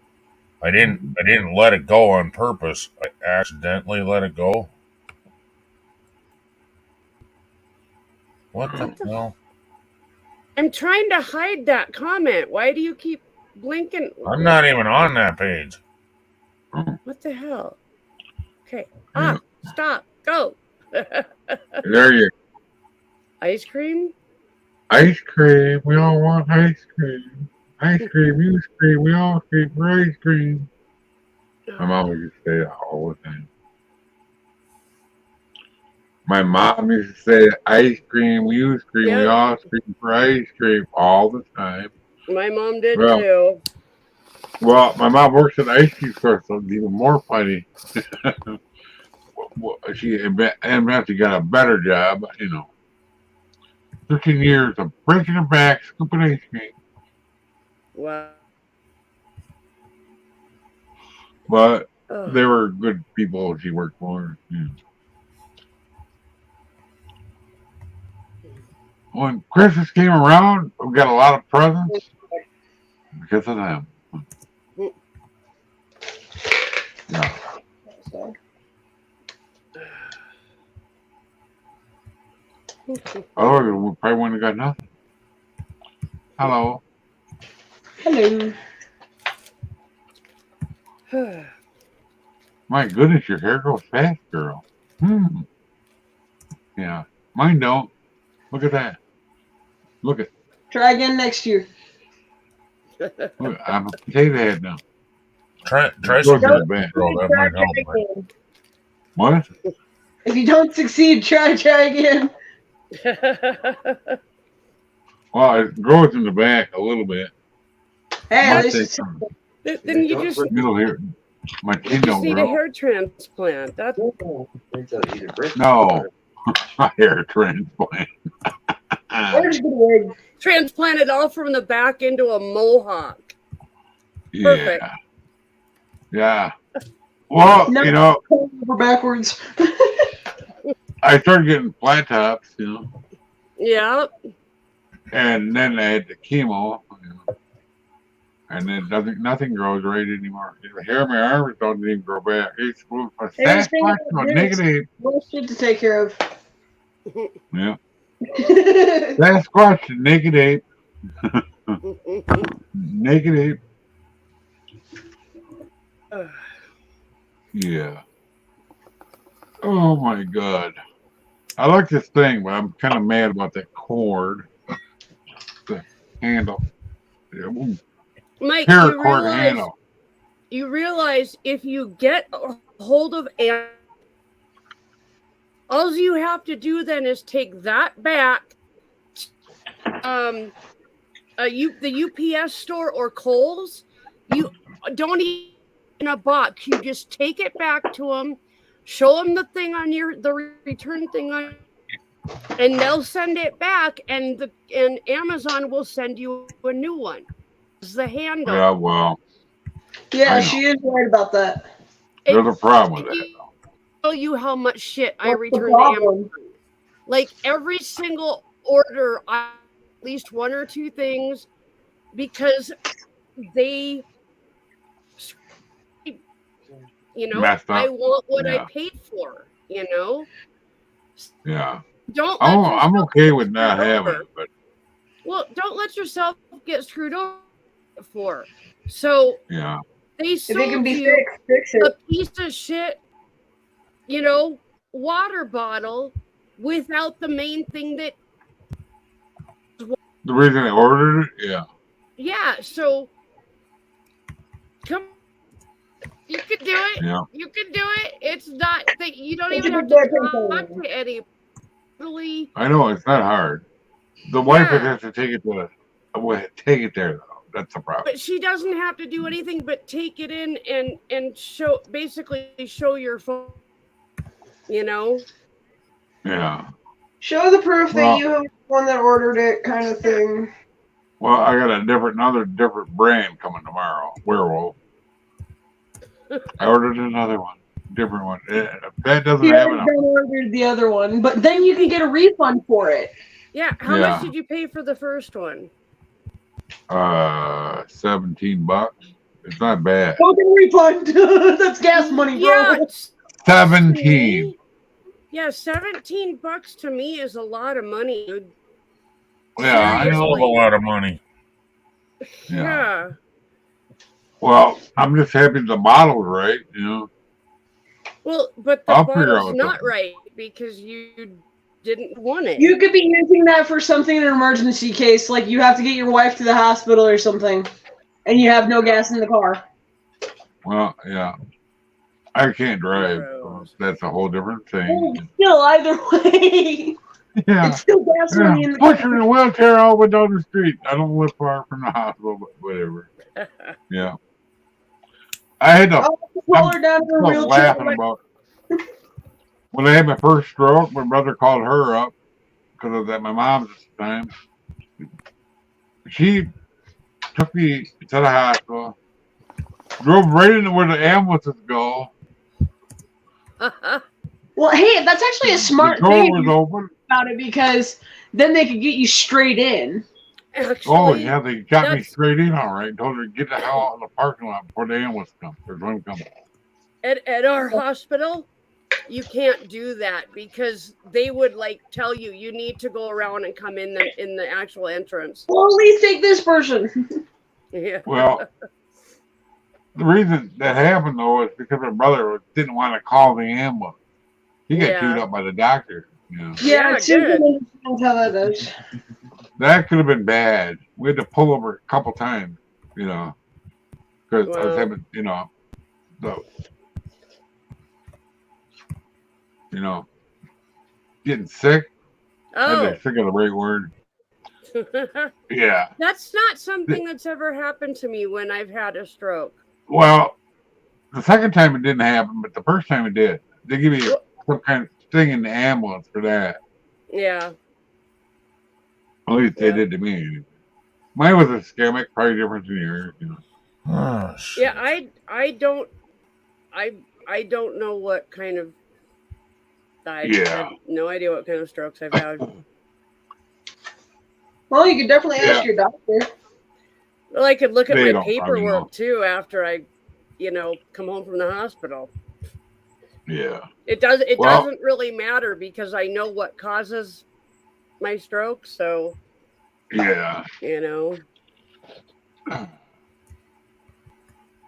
I didn't let it go on purpose. I accidentally let it go. What the hell? I'm trying to hide that comment. Why do you keep blinking? I'm not even on that page. What the hell? Okay. Yeah. Stop. Go. There you Ice cream? Ice cream. We all want ice cream. Ice cream. You scream. We all scream for ice cream. My mom used to say that all the time. My mom used to say, ice cream, you scream, we Yep. all scream for ice cream all the time. My mom did Well, too. Well, my mom works at an ice cream store, so it's even more funny. She eventually got a better job, 13 years of breaking her back, scooping ice cream. Wow. But Ugh. they were good people she worked for. Yeah. when Christmas came around, we got a lot of presents because of them. Yeah. Otherwise, we probably wouldn't have got nothing. Hello. Hello. My goodness, your hair grows fast, girl. Yeah. Mine don't. Look at that. Look at. Try again next year. Look, I'm a potato head now. Try Goes some in the back. girl. That might help. Man. What? If you don't succeed, try again. Well, it grows in the back a little bit. Hey, Might this take is some Then you just middle here. My chin just don't need a grow. hair transplant. That's No. Hair transplant. We're just gonna wig. transplanted all from the back into a mohawk. Perfect. Yeah. Yeah. Well, No. you know, Over backwards. I started getting flat tops, you know, Yeah. and then I had the chemo, you know, and then nothing grows right anymore. The hair on my arms don't even grow back. It's supposed to Hey, this thing Sasquatch is or this. negative. More shit to take care of. Yeah. Sasquatch negative. Negative. Yeah. Oh my God. I like this thing, but I'm kind of mad about that cord. The handle. Yeah, ooh, Mike, paracord you realize if you get a hold of all you have to do then is take that back. The UPS store or Kohl's, you don't even in a box. You just take it back to them, show them the thing on the return thing on, and they'll send it back, and Amazon will send you a new one. It's the handle. Yeah, well, Yeah, she is right about that. there's a problem with that, though. Tell you how much shit I What's the return to problem? Amazon. Like every single order, at least one or two things, because they, you know, Messed up. I want what Yeah. I paid for. You know, Yeah. don't. I'm okay with not having it, but Well, don't let yourself get screwed over for. So yeah. they If it sold can be you fixed, fix a it. piece of shit, you know, water bottle without the main thing that. The reason I ordered it, Yeah. So come. You can do it. yeah. You can do it. It's not that you don't It's even a have good to thing. talk to any. Really, I know it's not hard. The wife would Yeah. have to take it to take it there though. That's the problem. but she doesn't have to do anything but take it in and show your phone. You know. Yeah. Show the proof Well- that you have the one that ordered it, kind of thing. Well, I got another different brand coming tomorrow. Werewolf. I ordered another one, different one. That doesn't You have haven't enough. ordered the other one, but then you can get a refund for it. Yeah. How Yeah. much did you pay for the first one? $17. It's not bad. Don't get a refund. That's gas money, bro. Yeah. 17. Yeah, $17 to me is a lot of money. Dude. Yeah, I Hell of a know. lot of money. Yeah. Yeah. Well, I'm just happy the model's right, you know. Well, but the I'll figure bottle's out not something. right because you didn't want it. You could be using that for something in an emergency case, like you have to get your wife to the hospital or something, and you have no gas in the car. Well, yeah. I can't drive. So that's a whole different Well, thing. still, either way, Yeah. it's still gas money in the Push her car. in a wheelchair all the way down the street. I don't live far from the hospital, but whatever. Yeah. I had to I'll pull her down to her stop wheelchair. laughing about when I had my first stroke. My brother called her up because I was at my mom's at the time. She took me to the hospital, drove right into where the ambulances go. Well, hey, that's actually a smart the door thing was open. about it because then they could get you straight in. Actually, Oh yeah, they got me that's- straight in all right. Told her to get the hell out of the parking lot before the ambulance comes. There's one coming. at our hospital, you can't do that because they would like tell you need to go around and come in the actual entrance. Well, at least take this person. Yeah. Well, the reason that happened though is because my brother didn't want to call the ambulance. He got Yeah. chewed up by the doctor. You know. Yeah, it's simple good. to understand how that is. That could have been bad. We had to pull over a couple times, you know, because I was Wow. having, you know, getting sick. I Oh, think sick of the right word. Yeah. that's not something that's ever happened to me when I've had a stroke. Well, the second time it didn't happen, but the first time it did. They give you some kind of thing in the ambulance for that. Yeah. At least they Yeah. did to me. Mine was ischemic, probably different than yours. You know. Oh, shit. Yeah, I don't know what kind of I Yeah. have no idea what kind of strokes I've had. Well, you could definitely ask Yeah. your doctor. Well, I could look at They my don't fucking know. paperwork too after I, come home from the hospital. Yeah. It Well- doesn't really matter because I know what causes my stroke, so Yeah.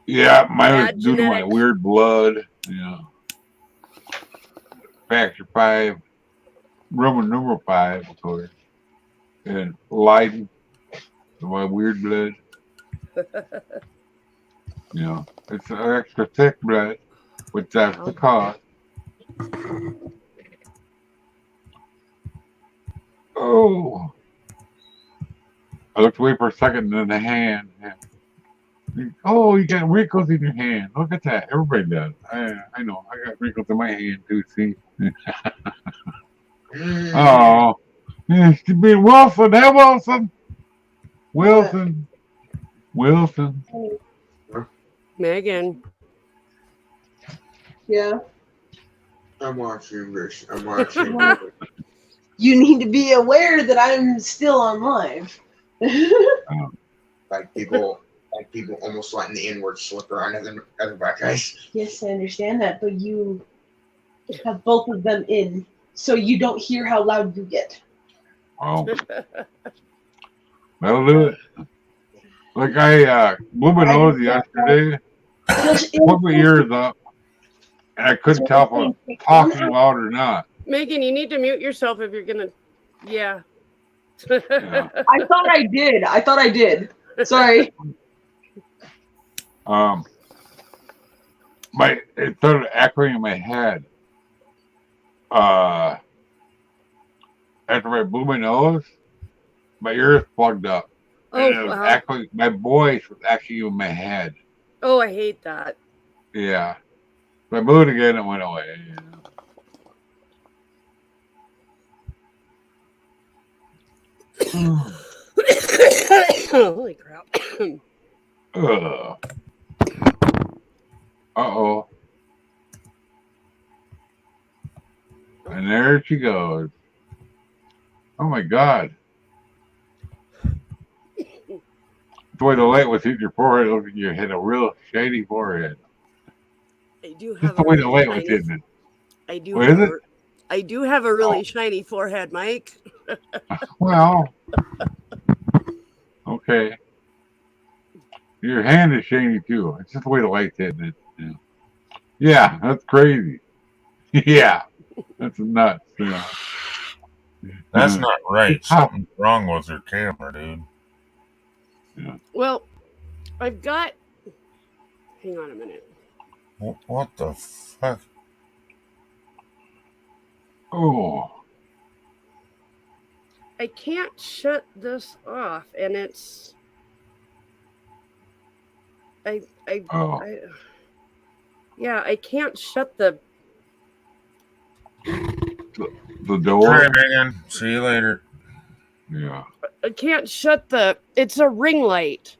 Yeah, mine Bad was due to my genetics. weird blood. You know. Factor 5, Roman numeral 5, of course. And Leiden, my weird blood. You know, it's an extra thick blood, which that's the cause. Oh. I looked away for a second and then the hand. Oh, you got wrinkles in your hand. Look at that. Everybody does. I know. I got wrinkles in my hand too, see? Oh. It's to be Wilson. Hey, Wilson. Wilson. Wilson. Megan. Yeah. I'm watching this. I'm watching. You need to be aware that I'm still on live. like people almost letting the N-word slip around other black guys. Yes, I understand that, but you have both of them in, so you don't hear how loud you get. Oh. That'll do it. Like I blew my nose yesterday. Put my ears up. And I couldn't tell if I was talking loud or not. Megan, you need to mute yourself if you're gonna. Yeah. Yeah. I thought I did. Sorry. It started echoing in my head. After I blew my nose, my ears plugged up. Oh, And it was wow. echoing, my voice was actually in my head. Oh, I hate that. Yeah. So I blew it again, it went away. Holy crap. Ugh. Uh-oh. And there she goes. Oh my God. The way the light was hitting your forehead, look at you had a real shady forehead. I do have Just the a way the really light was shiny- hitting it. I do What have is a, I do have a really shiny forehead, Mike. Well. Okay. Your hand is shiny too. It's just the way the light's hitting it. Yeah, that's crazy. Yeah. That's nuts. Yeah. That's Yeah. not right. Something's wrong with your camera, dude. Well, I've got. Hang on a minute. What the fuck? Oh. I can't shut this off, and it's. Oh. Yeah, I can't shut the. The door. Sorry, Megan. See you later. Yeah. I can't shut the. It's a ring light,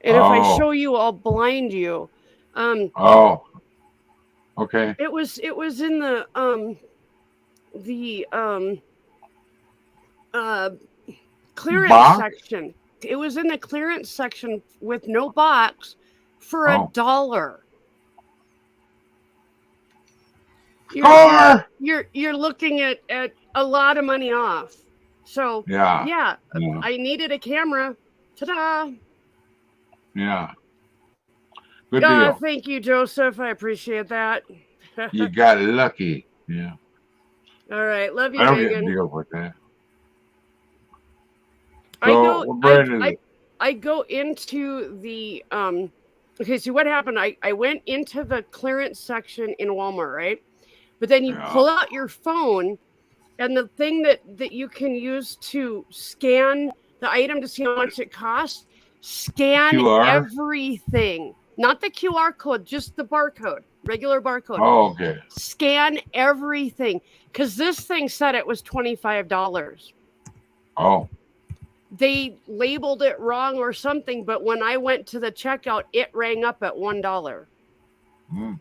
and if I Oh. show you, I'll blind you. Oh. Okay. It was in the clearance Box? section. It was in the clearance section with no box for Oh. $1. Score! You're looking at a lot of money off. So Yeah. I needed a camera. Ta-da! Yeah. Good deal. Thank you, Joseph. I appreciate that. You got lucky. Yeah. All right, love you, I don't get Megan. deals like that. So what brand is it? I go into the okay, so what happened? I went into the clearance section in Walmart, right? But then you pull out your phone, and the thing that you can use to scan the item to see how much it costs, scan QR? everything. Not the QR code, just the barcode, regular barcode. Oh, okay. Scan everything. Because this thing said it was $25. Oh. They labeled it wrong or something, but when I went to the checkout, it rang up at $1. Mm.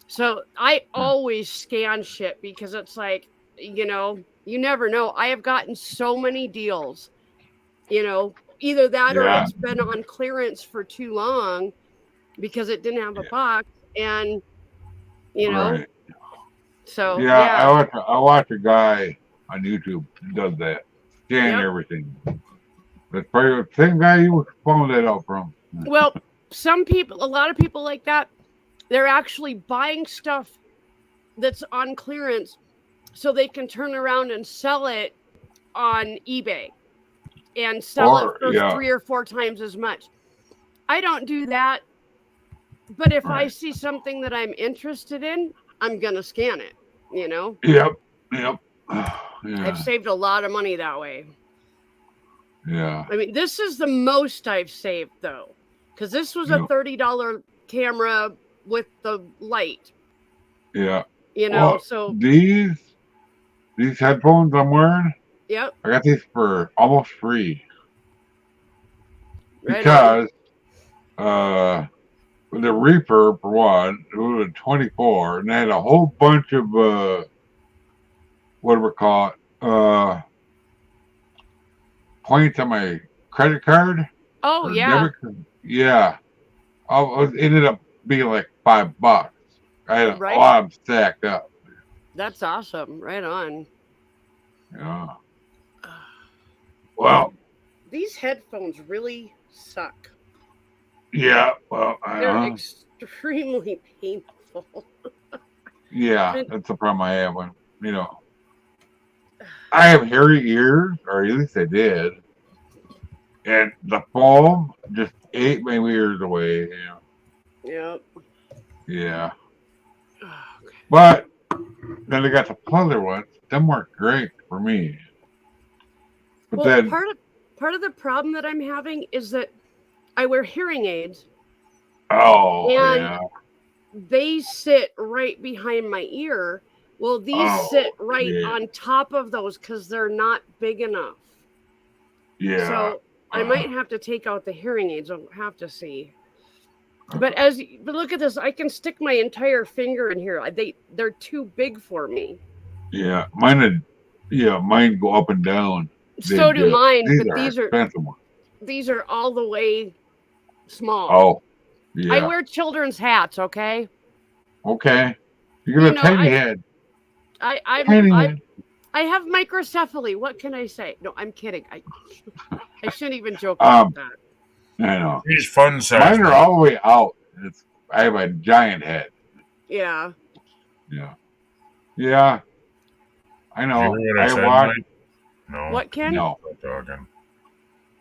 So I always scan shit because it's like, you never know. I have gotten so many deals, either that or it's been on clearance for too long because it didn't have a box, and Right. So I watch a guy on YouTube who does that. Scan everything. That's probably the same guy you found that out from. Well, a lot of people like that, they're actually buying stuff that's on clearance so they can turn around and sell it on eBay and sell it for 3 or 4 times as much. I don't do that, but if I see something that I'm interested in, I'm going to scan it, Yep. Yeah. I've saved a lot of money that way. Yeah. I mean, this is the most I've saved, though, because this was a $30 camera with the light. Yeah. So these headphones I'm wearing, yep, I got these for almost free. Right because the Reaper, for one, it was a 24, and they had a whole bunch of what do we call it? Points on my credit card. Oh yeah. Yeah. It ended up being like $5. I had a lot of them stacked up. That's awesome. Right on. Yeah. Well, these headphones really suck. Yeah. Well, they're extremely painful. Yeah, that's the problem I have when I have hairy ears, or at least I did, and the foam just ate my ears away. Yep. Yeah. Okay. But then I got the pleather ones. Them weren't great for me. But then part of the problem that I'm having is that I wear hearing aids. Oh, and yeah. They sit right behind my ear. Well, these sit right on top of those because they're not big enough. Yeah. So I might have to take out the hearing aids. I'll have to see. But look at this. I can stick my entire finger in here. They're too big for me. Yeah, mine go up and down. So do mine, but these are expensive ones. These are all the way small. Oh, yeah. I wear children's hats. Okay. Okay. You got a tiny head. I have microcephaly. What can I say? No, I'm kidding. I shouldn't even joke about that. I know. He's fun size. Mine are all the way out. I have a giant head. Yeah. Yeah. Yeah. I know. No. What, Ken? No.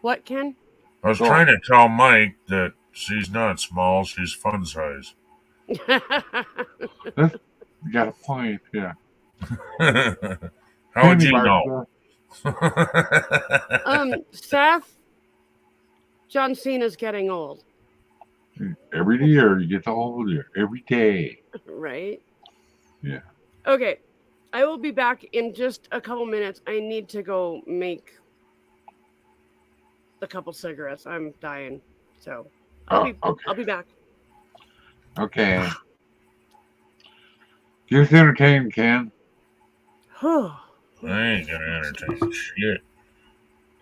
What, Ken? I was trying to tell Mike that she's not small. She's fun size. You got a point. Yeah. How would you know? Seth, John Cena's getting old. Every year he gets older. Every day. Right? Yeah. Okay. I will be back in just a couple minutes. I need to go make a couple cigarettes. I'm dying. So I'll be back. Okay. Keep us entertained, Ken. I ain't gonna entertain shit.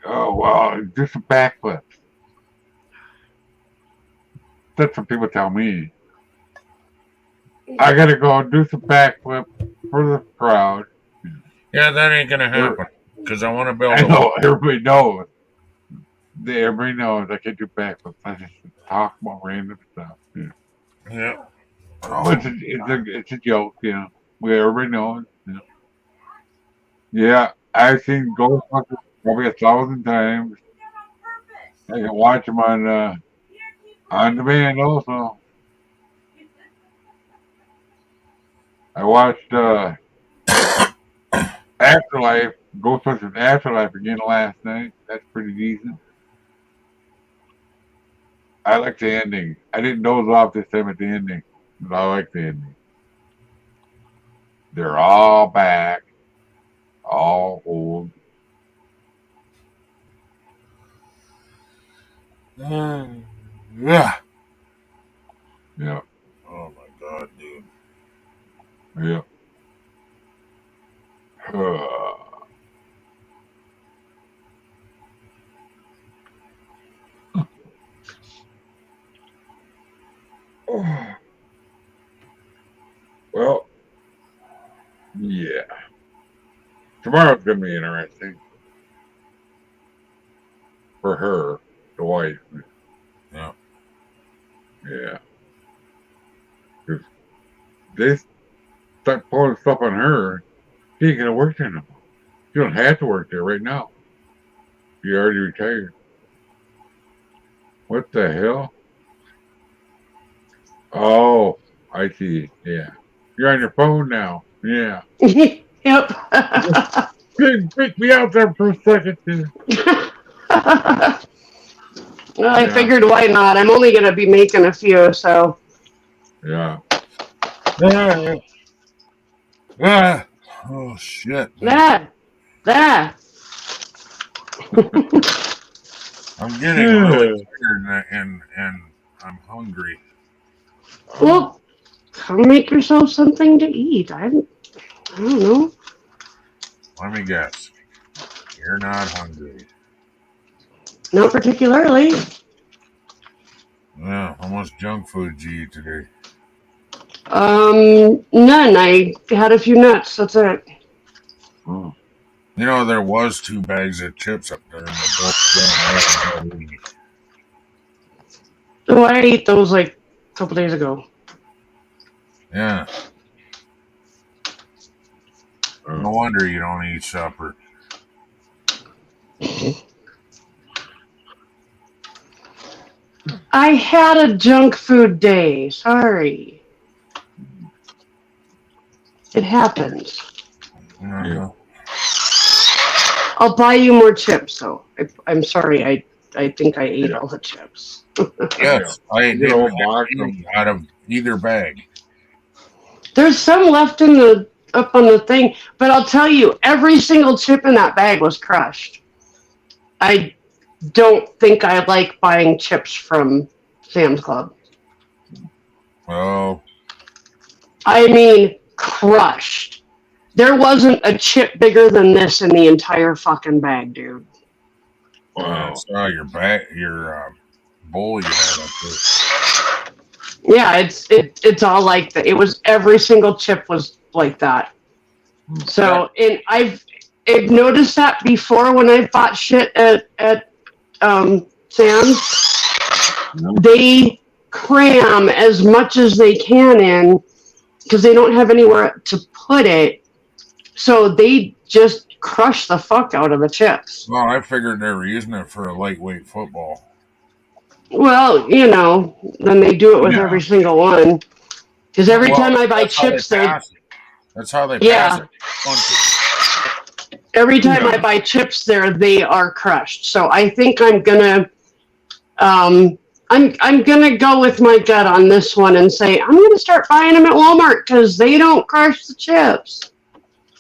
Oh, well, do some backflips. That's what people tell me. I gotta go do some backflip for the crowd. Yeah, that ain't gonna happen because I want to build I a. know everybody knows. Everybody knows I can do backflips. I just talk about random stuff. Yeah. Yeah. But it's a joke, you know. Everybody knows. You know. Yeah, I've seen Ghostbusters probably 1,000 times. I can watch them on demand also. I watched Afterlife, Ghostbusters Afterlife again last night. That's pretty decent. I like the ending. I didn't doze off this time at the ending, but I like the ending. They're all back, all old. Yeah. Yeah, Oh my god, dude. yeah. Well, yeah. Tomorrow's gonna be interesting for her, the wife. Yeah. Yeah. 'Cause they start pulling stuff on her. She ain't gonna work there no more. She don't have to work there right now. She already retired. What the hell? Oh, I see. Yeah. You're on your phone now. Yeah. Yep. Didn't freak me out there for a second. Well, I Yeah. figured why not? I'm only gonna be making a few, so Yeah. Oh shit. that. I'm getting really tired and I'm hungry. Well, come make yourself something to eat. I don't know. Let me guess. You're not hungry. Not particularly. Yeah, how much junk food did you eat today? None. I had a few nuts. That's it. Oh. You know, there was 2 bags of chips up there in the book. Oh, I ate those like a couple days ago. Yeah. No wonder you don't eat supper. I had a junk food day. Sorry. It happens. Yeah. I'll buy you more chips, though. I'm sorry. I think I ate all the chips. Yes, I You didn't know, have box any out of either bag. There's some left in up on the thing, but I'll tell you, every single chip in that bag was crushed. I don't think I like buying chips from Sam's Club. Oh, I mean, crushed. There wasn't a chip bigger than this in the entire fucking bag, dude. I saw your bowl you had up there. Yeah, it's all like that. It was every single chip was like that. So, and I've noticed that before when I bought shit at Sam's. They cram as much as they can in because they don't have anywhere to put it. So they just crush the fuck out of the chips. Well, I figured they were using it for a lightweight football. Well, then they do it with every single one. Because every time I buy chips, that's how they pass it. Every time I buy chips there, they are crushed. So I think I'm gonna I'm gonna go with my gut on this one and say I'm gonna start buying them at Walmart because they don't crush the chips.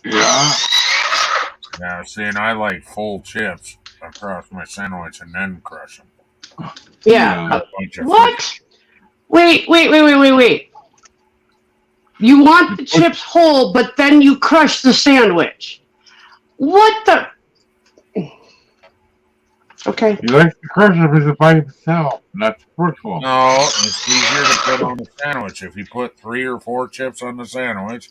Yeah. Yeah, see, and I like full chips across my sandwich and then crush them. Yeah. What? Wait. You want the chips whole, but then you crush the sandwich. What the? Okay. He likes to crush it if it's by himself, not the first one. No, it's easier to put on a sandwich. If you put 3 or 4 chips on the sandwich,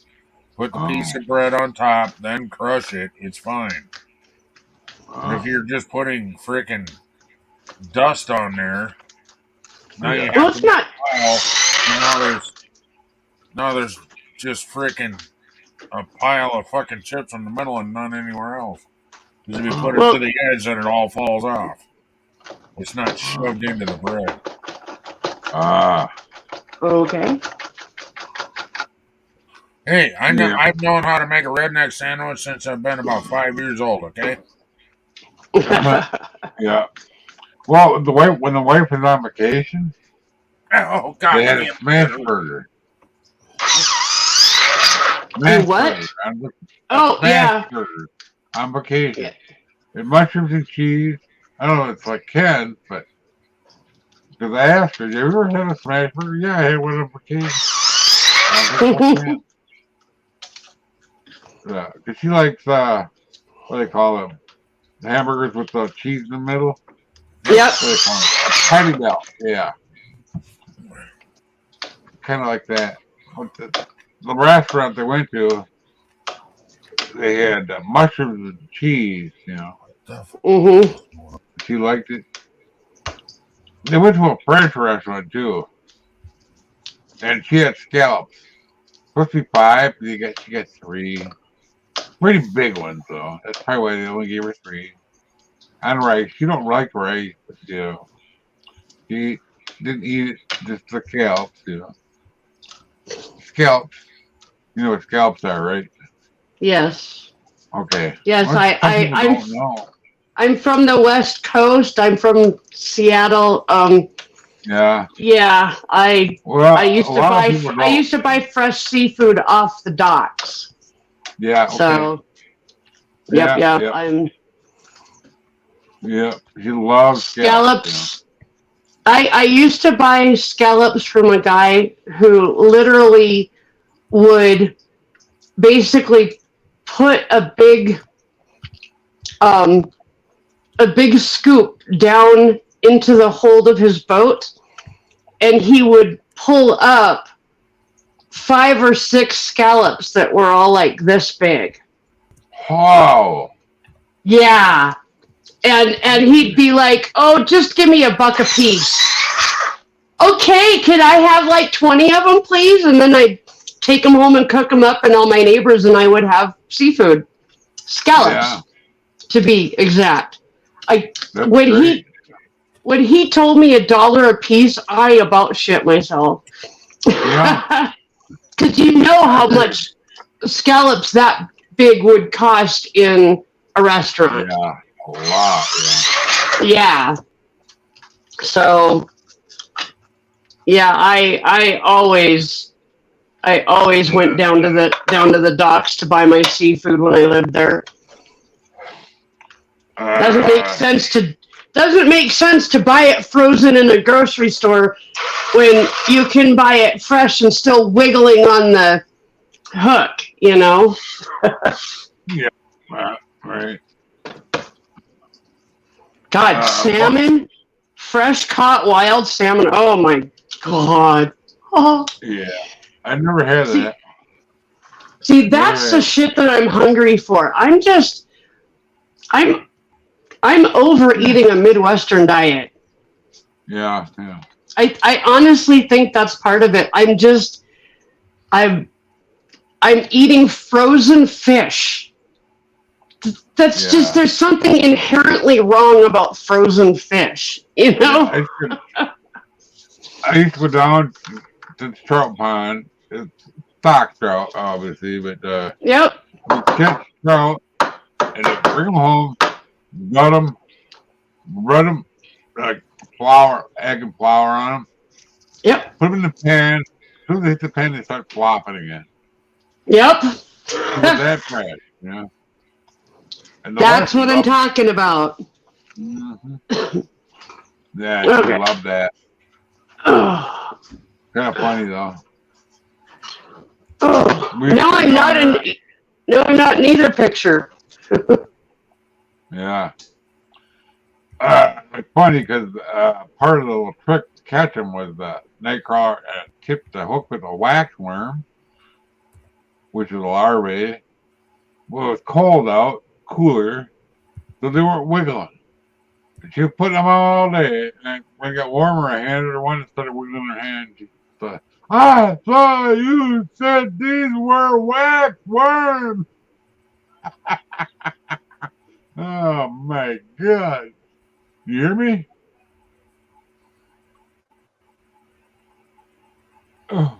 put the piece of bread on top, then crush it, it's fine. But if you're just putting freaking dust on there, now you Yeah. Well, have it's to not. pile. Now there's just freaking a pile of fucking chips in the middle and none anywhere else. Because if you put it Well- to the edge, then it all falls off. It's not shoved into the bread. Ah, Okay. Hey, Yeah. I've known how to make a redneck sandwich since I've been about 5 years old. Okay. yeah. Well, when the wife was on vacation, Oh God! they had a damn. smash burger. A what? Burger on vac- Oh, smash yeah. burger on vacation. Yeah. And mushrooms and cheese. I don't know if it's like Ken, but because I asked her, "You ever had a smash burger?" Yeah, I had one on vacation. Yeah, because she likes what do they call them? Hamburgers with the cheese in the middle. Yep. What do they call them? A patty melt. Yeah, kind of like that. But the restaurant they went to, they had mushrooms and cheese. You know, Mm-hmm. she liked it. They went to a French restaurant too, and she had scallops. Supposed to be 5, but she got 3. Pretty big ones though. That's probably why they only gave her 3. On rice, she don't like rice, but you know, she didn't eat it. Just the scallops, you know. Scallops. You know what scallops are, right? Yes. Okay. Yes, Well, some people don't know. I'm from the West Coast. I'm from Seattle. Yeah. Yeah, Well, I used a to lot of buy people I don't. used to buy fresh seafood off the docks. Yeah. Okay. So Yeah, yep. yeah. I'm Yeah. She loves scallops. I used to buy scallops from a guy who literally would basically put a big scoop down into the hold of his boat, and he would pull up 5 or 6 scallops that were all like this big. Wow. Yeah. And he'd be like, "Oh, just give me $1 a piece." Okay, can I have like 20 of them, please? And then I'd take them home and cook them up, and all my neighbors and I would have seafood. Scallops, Yeah. to be exact. That's When great. he told me $1 a piece, I about shit myself. Yeah. Because you know how much scallops that big would cost in a restaurant. Yeah. A lot. Yeah. Yeah. So, yeah, I always went down to the docks to buy my seafood when I lived there. Doesn't make sense to buy it frozen in a grocery store when you can buy it fresh and still wiggling on the hook, you know? Right. God, salmon, fresh caught wild salmon. Oh my God. Oh. Yeah. I never had that. See, that's the shit that I'm hungry for. I'm overeating a Midwestern diet. Yeah. Yeah. I honestly think that's part of it. I'm eating frozen fish. That's just, there's something inherently wrong about frozen fish, you know? I used to go down to the trout pond. It's stock trout, obviously, but Yep. you catch trout and then bring them home, run them like flour, egg and flour on them. Yep. Put them in the pan. As soon as they hit the pan, they start flopping again. Yep. That trash, you know? And That's what I'm talking about. Mm-hmm. Yeah, Okay. I love that. Oh. Kind of funny though. Oh. We- No, I'm not in either picture. Yeah. It's funny because part of the little trick to catch them was the nightcrawler tipped the hook with a wax worm, which is a larvae. Well, it was cold out, cooler, so they weren't wiggling. But she was putting them all day, and when it got warmer, I handed her one and started wiggling her hand. She said, "I saw you said these were wax worms." Oh my God! You hear me? Oh.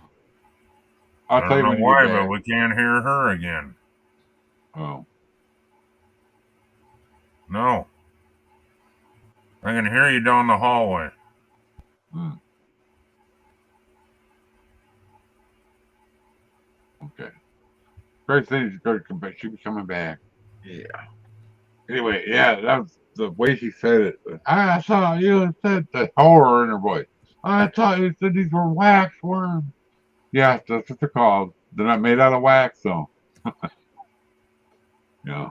I don't know why, but back. we can't hear her again. Oh. No. I can hear you down the hallway. Okay. First thing she's going to come back. She'll be coming back. Yeah. Anyway, yeah, that was the way she said it. I saw you said the horror in her voice. I thought you said these were wax worms. Yeah, that's what they're called. They're not made out of wax, though. Yeah.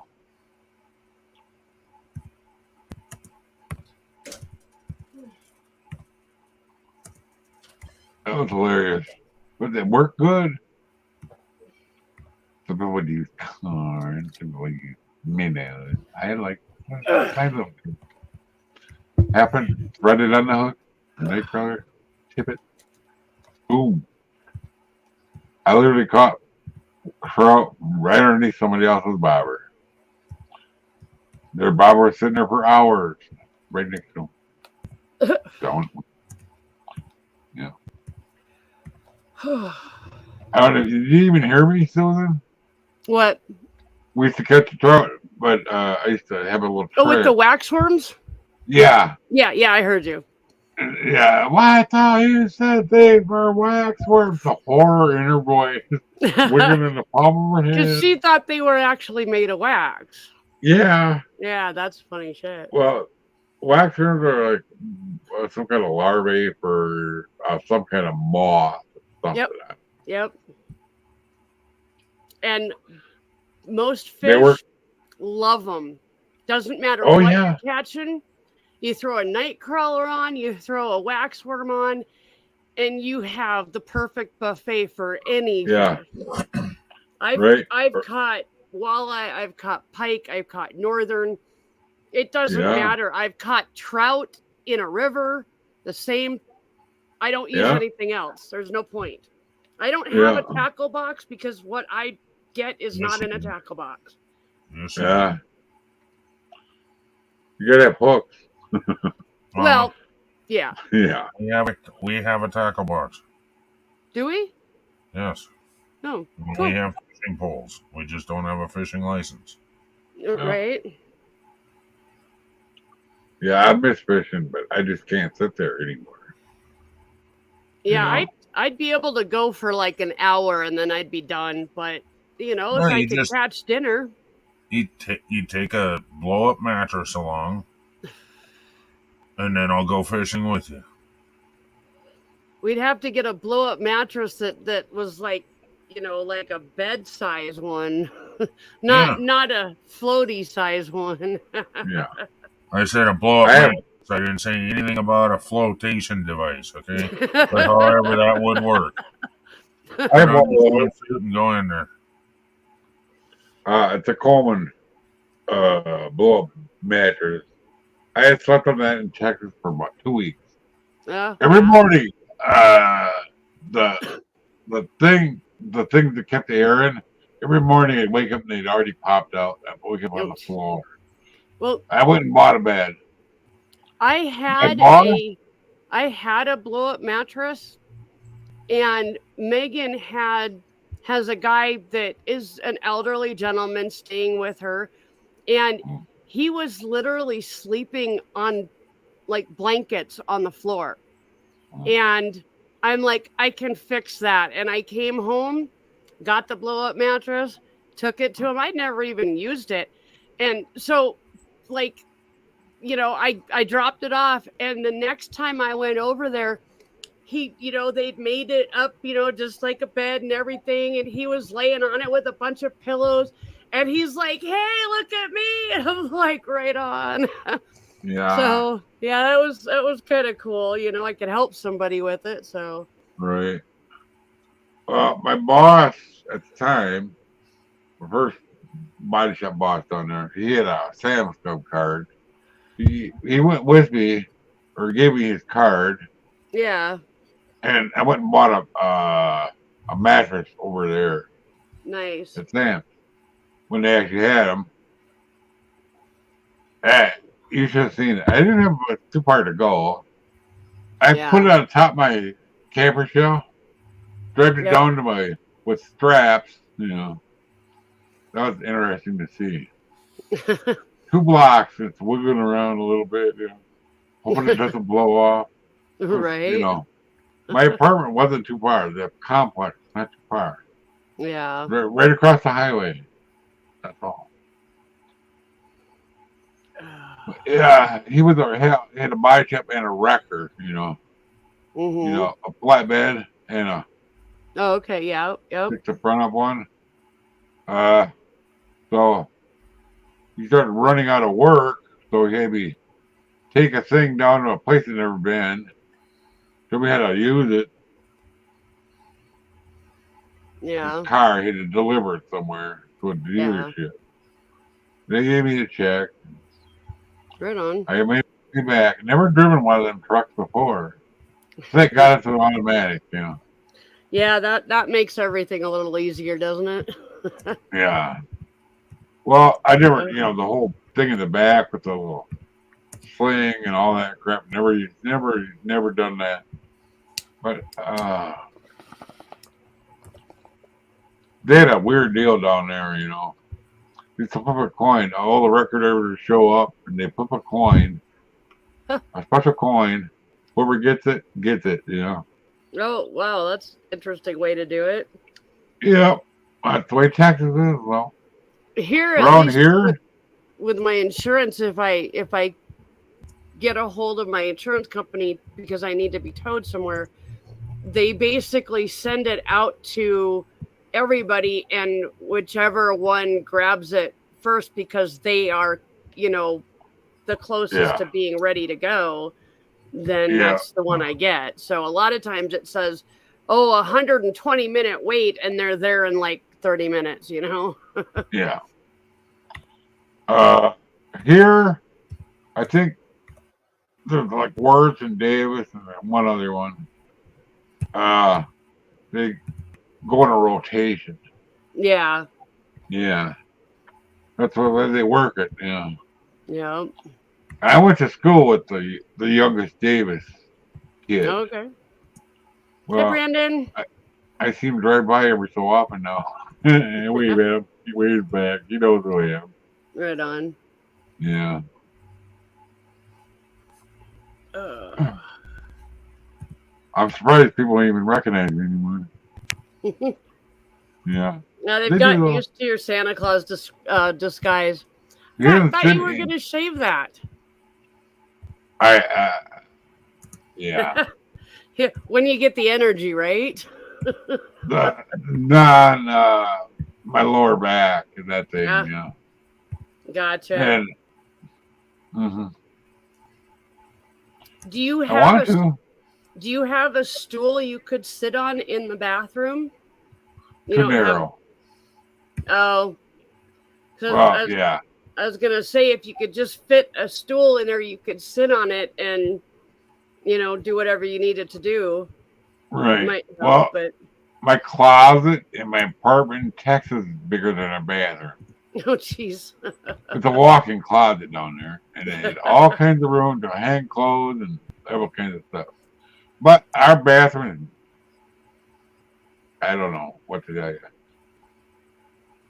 That was hilarious. But they work good. Some people would use corn, some people would use minnows. I had like kind of happen, thread it on the hook, nightcrawler, tip it, boom. I literally caught trout right underneath somebody else's bobber. Their bobber was sitting there for hours, right next to them. Don't. Yeah. I don't know. Did you even hear me, Susan? What? We used to catch the trout, but I used to have a little trick. Oh, with the wax worms? Yeah. Yeah, I heard you. Yeah. Why I thought you said they were wax worms. The horror in her voice, wiggling in the palm of her Because hand. she thought they were actually made of wax. Yeah. Yeah, that's funny shit. Well, wax worms are like some kind of larvae for some kind of moth. Something. Yep. And most They fish were- love them. Doesn't matter Oh, what yeah. you're catching. You throw a night crawler on, you throw a wax worm on, and you have the perfect buffet for any Yeah. fish. I've caught walleye, I've caught pike, I've caught northern. It doesn't Yeah. matter. I've caught trout in a river. The same. I don't use Yeah. anything else. There's no point. I don't have Yeah. a tackle box because what I get is Yes, not you in a do. tackle box. Yes, Yeah. You gotta have hooks. Well, yeah. Yeah. we have a tackle box. Do we? Yes. No. We Cool. have fishing poles. We just don't have a fishing license. Right? Yeah, I miss fishing, but I just can't sit there anymore. Yeah, You know? I'd be able to go for like an hour and then I'd be done. But if No, I you could just- catch dinner, You take a blow up mattress along, and then I'll go fishing with you. we'd have to get a blow up mattress that was like, like a bed size one, not a floaty size one. Yeah. I said a blow up I have- mattress. I didn't say anything about a flotation device, okay? But however that would work. I have one of those. Swimsuit and go in there. It's a Coleman blow up mattress. I had slept on that in Texas for about 2 weeks. Every morning, the thing that kept the air in, every morning I'd wake up and they'd already popped out. I'd wake up on the floor. Well, I went and bought a bed. I had bought a blow up mattress, and Megan has a guy that is an elderly gentleman staying with her, and he was literally sleeping on like blankets on the floor. And I'm like, I can fix that. And I came home, got the blow up mattress, took it to him. I'd never even used it. And so like, I dropped it off, and the next time I went over there, they'd made it up, just like a bed and everything, and he was laying on it with a bunch of pillows, and he's like, "Hey, look at me!" And I'm like, "Right on." Yeah. So yeah, that was kind of cool. You know, I could help somebody with it. So Right. Well, my boss at the time, my first body shop boss down there, he had a Sam's Club card. He went with me, or gave me his card, yeah, and I went and bought a mattress over there nice. at Sam's when they actually had them. You should have seen it. I didn't have a two-part to go. I Yeah. put it on top of my camper shell, strapped it Yep. down to my with straps. You know, that was interesting to see. 2 blocks, it's wiggling around a little bit, you know, hoping it doesn't blow off. Right. You know, my apartment wasn't 2 bars. The complex, not 2 bars. Yeah. Right across the highway. That's all. Yeah, he had a body shop and a wrecker. You know, Mhm. a flatbed and a Oh, okay. Yeah. Yep. fix the front up one. So he started running out of work, so he had me take a thing down to a place I'd never been. So we had to use it. Yeah. His car, he had to deliver it somewhere to a dealership. They gave me the check. Right on. I made it back. Never driven one of them trucks before. Thank God it's an automatic, you know. Yeah, that makes everything a little easier, doesn't it? Yeah. Well, I never, the whole thing in the back with the little sling and all that crap. Never done that. But they had a weird deal down there, you know. You flip a coin. All the record holders show up, and they flip a coin, a special coin. Whoever gets it, you know. Oh, wow, that's an interesting way to do it. Yeah, that's the way Texas is, well. Here, at Around least here, with my insurance, if I get a hold of my insurance company because I need to be towed somewhere, they basically send it out to everybody, and whichever one grabs it first because they are, the closest to being ready to go, then that's the one I get. So a lot of times it says, 120-minute wait, and they're there in like 30 minutes, you know? Yeah. Here, I think there's like Words and Davis and one other one. They go in a rotation. Yeah. Yeah. That's the way they work it, yeah. Yeah. I went to school with the youngest Davis kid. Okay. Well, hey, Brandon. I see him drive by every so often now. And wave at him. He waves back. He knows who I am. Right on. Yeah. I'm surprised people don't even recognize me anymore. Yeah. Now they've gotten used to your Santa Claus disguise. I thought you were going to shave that. Yeah. When you get the energy, right? My lower back and that thing, yeah. Gotcha. And do you have a stool you could sit on in the bathroom? Too narrow. Well, yeah. I was gonna say if you could just fit a stool in there, you could sit on it and do whatever you needed to do. Right. Might help, but my closet in my apartment in Texas is bigger than a bathroom. Oh, jeez. It's a walk-in closet down there, and it had all kinds of room to hang clothes and all kinds of stuff. But our bathroom, I don't know what to tell you.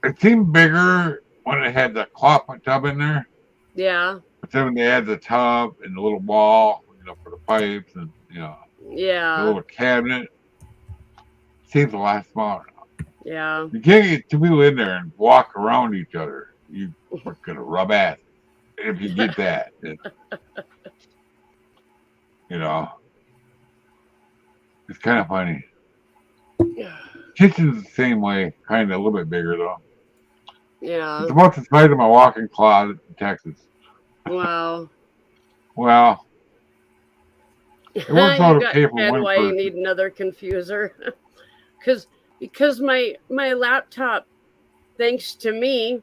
It seemed bigger when it had the cloth tub in there. Yeah. But then when they had the tub and the little wall, for the pipes and the little cabinet, it seems a lot smaller now. Yeah. You can't get two people in there and walk around each other. You're gonna rub ass if you get that. It's kind of funny. Kitchen's the same way, kind of a little bit bigger though. Yeah. It's about the size of my walk-in closet in Texas. Wow. Well, it works You out got okay for Ken, one why you person. need another confuser. because my laptop, thanks to me,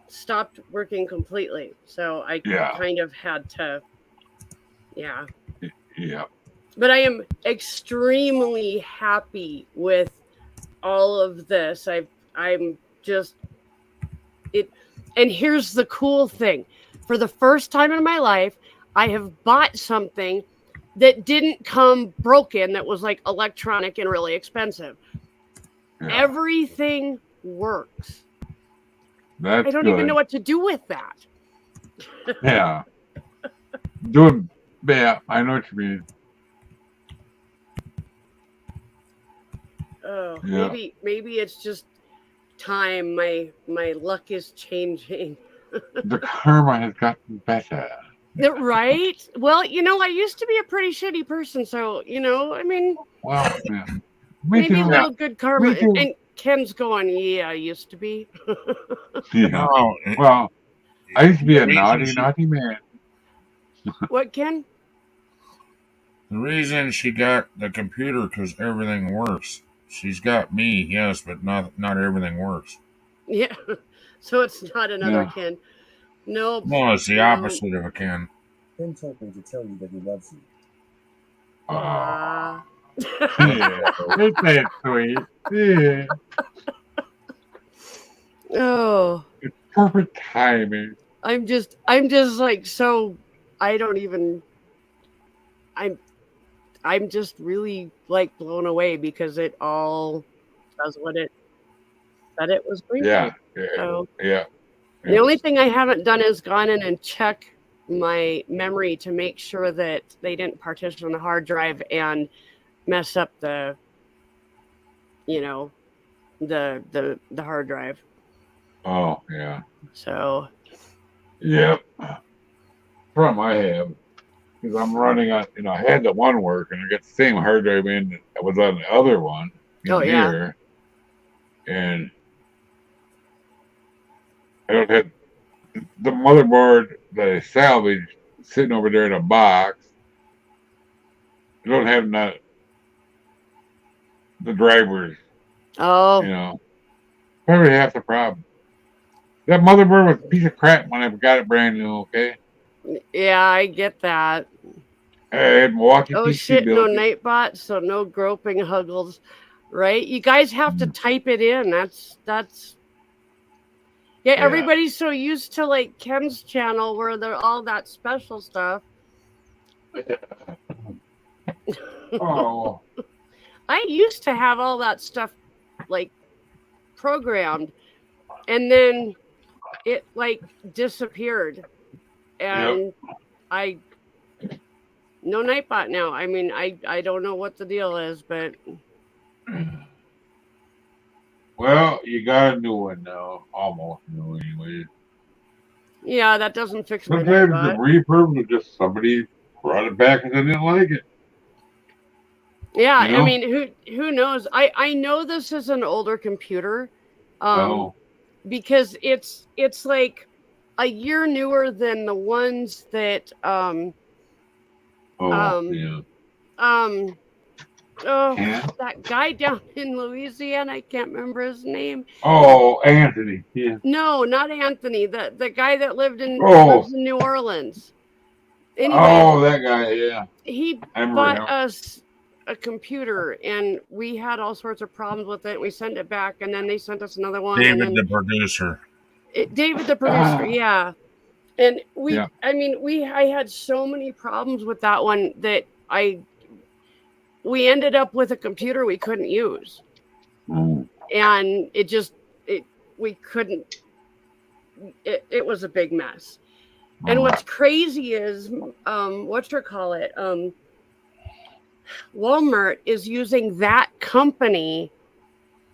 stopped working completely. So I Yeah. kind of had to, yeah. Yeah. But I am extremely happy with all of this. I'm just it. And here's the cool thing: for the first time in my life, I have bought something that didn't come broken. That was like electronic and really expensive. Yeah. Everything works. That's I don't good. even know what to do with that. Yeah. Doing. Yeah, I know what you mean. Oh, Yeah. maybe it's just time. My luck is changing. The karma has gotten better. Right? Well, I used to be a pretty shitty person, so I mean, Well, yeah. Me maybe a too. little good karma. Me too. And Ken's going, yeah, I used to be. Yeah. Oh, Well, I used to be a reason naughty man. What, Ken? the reason she got the computer because everything works. She's got me, yes, but not everything works. Yeah. So it's not another Yeah. Ken. Nope. No, it's the No. opposite of a Ken. Ken told me to tell you that he loves you. Aw. Yeah. Ain't that sweet? Yeah. Oh, It's perfect timing. I'm just like, so I don't even. I'm just really like blown away because it all does what it said it was going Yeah. to. Yeah. So Yeah. the only thing I haven't done is gone in and check my memory to make sure that they didn't partition the hard drive and mess up the the hard drive. Oh, yeah. So Yep. Problem I have is I'm running on, I had the one work and I got the same hard drive in that was on the other one in Oh, yeah. here. And I don't have the motherboard that I salvaged sitting over there in a box. I don't have the drivers, oh Probably half the problem. That motherboard was a piece of crap when I got it brand new, okay? yeah, I get that. I had Milwaukee Oh PC shit, no built it. Nightbot, so no groping huggles, right? You guys have to type it in. That's yeah, Yeah. everybody's so used to like Ken's channel where they're all that special stuff. Oh, I used to have all that stuff like programmed, and then it like disappeared, and I no Nightbot now. I mean, I don't know what the deal is, but well, you got a new one now. Almost new, anyway. yeah, that doesn't fix my Sometimes the Nightbot. refurb was just somebody brought it back because they didn't like it. Yeah, You know? I mean, who knows? I know this is an older computer, because it's like a year newer than the ones that yeah. oh, Yeah. that guy down in Louisiana, I can't remember his name. Oh, Anthony. Yeah. No, not Anthony. The guy that lives in New Orleans. Anyway, Oh, that guy. Yeah. he I remember bought him. us a computer, and we had all sorts of problems with it. We sent it back, and then they sent us another one. David, and then the producer. David, the producer, yeah. And Yeah. I had so many problems with that one that we ended up with a computer we couldn't use. Mm. And we couldn't, it was a big mess. And what's crazy is, Walmart is using that company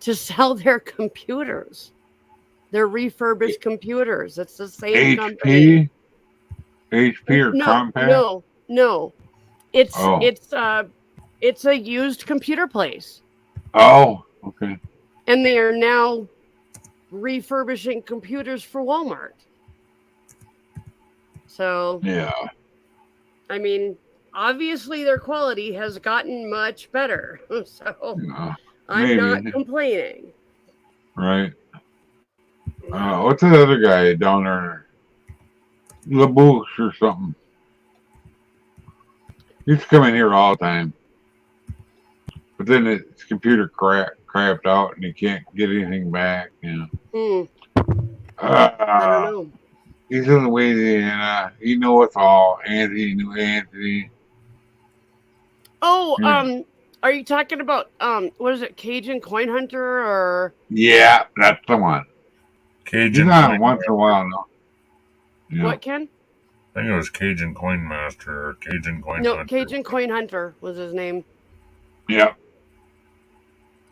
to sell their computers. Their refurbished computers. It's the same company. HP or Compaq? No. It's a used computer place. Oh, okay. And they are now refurbishing computers for Walmart. So Yeah. I mean, obviously their quality has gotten much better. So I'm not maybe. complaining. Right. What's that other guy down there? LaBouche or something. He used to come in here all the time. But then his computer crapped out and he can't get anything back. You know. I don't know. He's in Louisiana. He knows all. Anthony knew Anthony. Oh, Yeah. are you talking about what is it, Cajun Coin Hunter or? Yeah, that's the one. Cajun He's on Coin once in a while now. Yeah. What, Ken? I think it was Cajun Coin Master or Cajun Coin No, Hunter. Cajun Coin Hunter was his name. Yeah.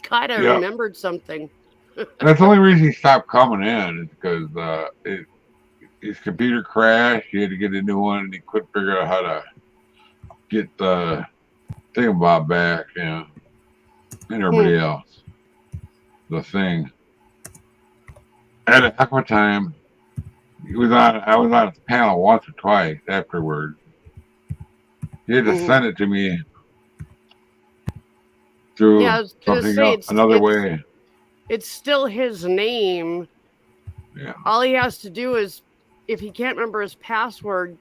God, I Yeah. remembered something. That's the only reason he stopped coming in is because his computer crashed. He had to get a new one, and he couldn't figure out how to get the thingamabob back. Yeah, and everybody else. The thing. At a heck of a time, I was on his panel once or twice afterwards. He had to send it to me through Yeah, I was gonna something say, else, another way. It's still his name. Yeah. All he has to do is, if he can't remember his password,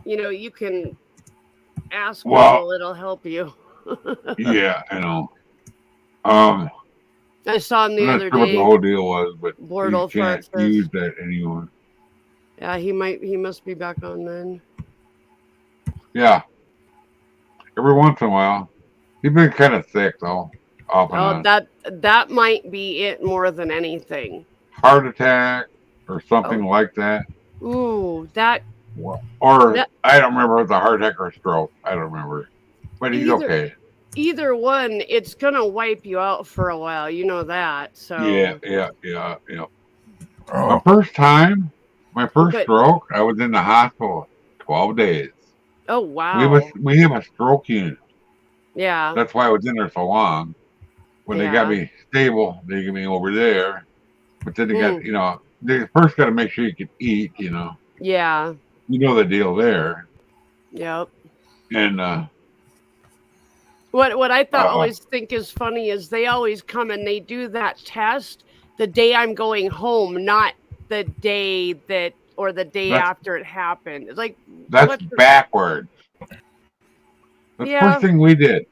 you can ask Google, it'll help you. Yeah, I know. I saw him the I'm other not sure what day. the whole deal was, but Bortle he can't Francis. use that anymore. Yeah, he must be back on then. Yeah. Every once in a while. He's been kind of sick though. Off and Oh, on. that might be it more than anything. Heart attack or something like that. Ooh, that. Or That- I don't remember if it was a heart attack or a stroke. I don't remember. But he's okay. Either one, it's gonna wipe you out for a while. You know that. So Yeah. Oh, My first stroke, I was in the hospital 12 days. Oh wow. We have a stroke unit. Yeah. That's why I was in there so long. When they got me stable, they got me over there. But then they got, they first got to make sure you can eat, Yeah. You know the deal there. Yep. And What I always think is funny is they always come and they do that test the day I'm going home, not the day that or the day after it happened. It's like that's backwards. The first thing we did,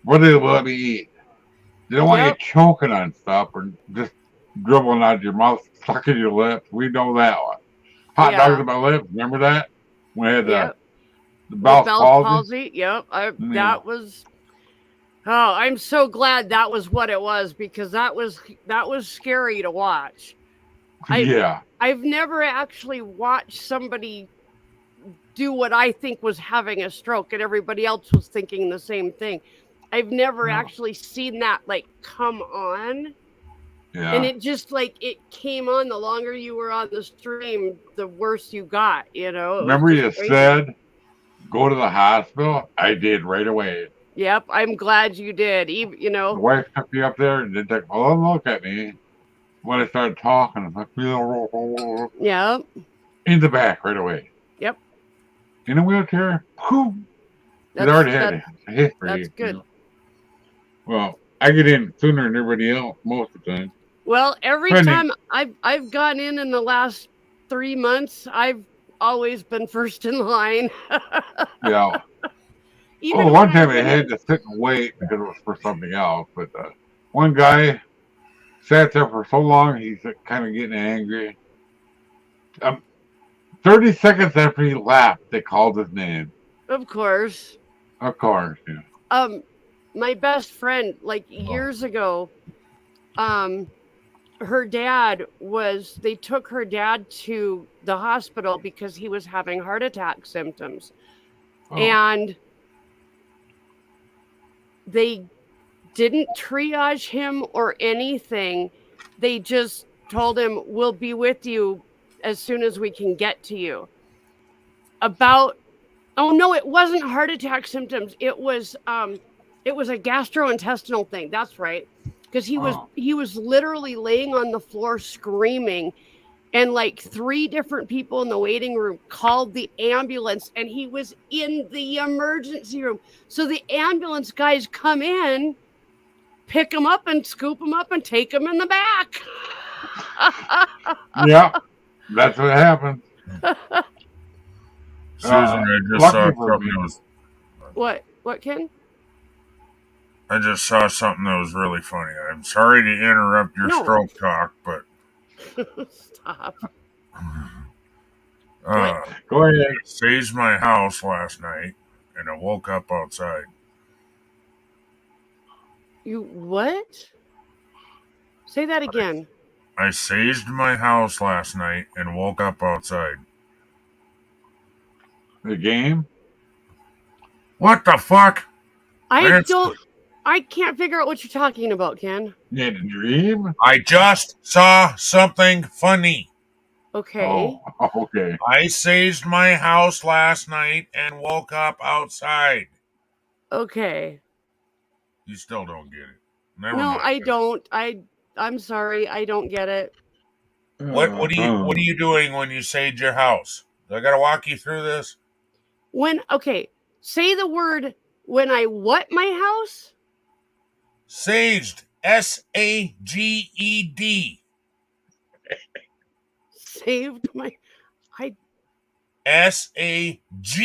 what did they let me eat? They don't want you choking on stuff or just dribbling out of your mouth, sucking your lips. We know that one. Hot dogs in my lips. Remember that? We had the Bell's palsy. Yep. That was. Oh, I'm so glad that was what it was because that was scary to watch. I've never actually watched somebody do what I think was having a stroke and everybody else was thinking the same thing. I've never actually seen that come on. Yeah. And it just it came on. The longer you were on the stream, the worse you got, Remember you said, go to the hospital? I did right away. Yep, I'm glad you did. The wife took me up there and did take a look at me. When I started talking, I'm like, yep. In the back right away. Yep. In a wheelchair? Whew. It already had a history. That's good. Well, I get in sooner than everybody else most of the time. Well, every time I've gone in the last 3 months, I've always been first in line. Yeah. One time I had to sit and wait because it was for something else. But one guy sat there for so long, he's kind of getting angry. 30 seconds after he left, they called his name. Of course. Yeah. My best friend, years ago, her dad they took her dad to the hospital because he was having heart attack symptoms. And they didn't triage him or anything. They just told him, we'll be with you as soon as we can get to you. Oh no, it wasn't heart attack symptoms. It was a gastrointestinal thing. That's right. Because he was literally laying on the floor screaming. And like 3 different people in the waiting room called the ambulance, and he was in the emergency room. So the ambulance guys come in, pick him up and scoop him up and take him in the back. Yep, that's what happened. Susan, I just lucky saw for something me. that was. What, Ken? I just saw something that was really funny. I'm sorry to interrupt your No. stroke talk, but Stop. Go ahead. I staged my house last night, and I woke up outside. You what? Say that again. I saged my house last night and woke up outside. The game? What the fuck? I can't figure out what you're talking about, Ken. You had a dream? I just saw something funny. Okay. Oh, okay. I saged my house last night and woke up outside. Okay. You still don't get it. Never No, mind. I don't. I'm sorry. I don't get it. What are you doing when you sage your house? Do I gotta walk you through this? Say the word when I what my house? Saged. SAGED. Saved my SAG,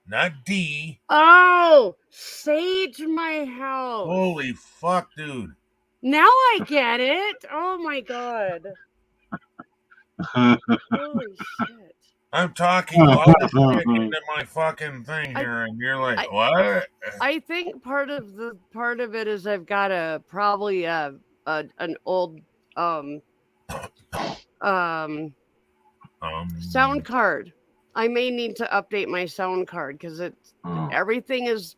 not D. Oh, sage my house. Holy fuck, dude. Now I get it. Oh my god. Holy shit. I'm talking loud as shit into my fucking thing here, and you're like, what? I think part of it is I've got probably an old sound card. I may need to update my sound card because everything is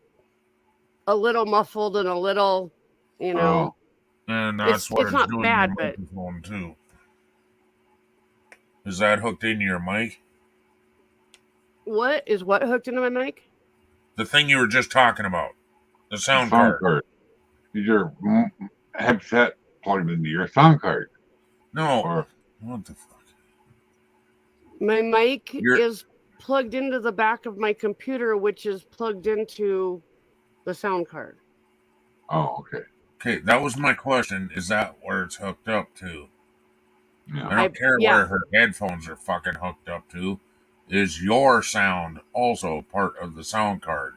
a little muffled and a little, And that's what it's not doing bad, your but microphone too. Is that hooked into your mic? what hooked into my mic? The thing you were just talking about. The sound card. Is your headset plugged into your sound card? No. What the fuck? My mic is plugged into the back of my computer, which is plugged into the sound card. Oh, okay. Okay, that was my question. Is that where it's hooked up to? Yeah. I don't care where her headphones are fucking hooked up to. Is your sound also part of the sound card?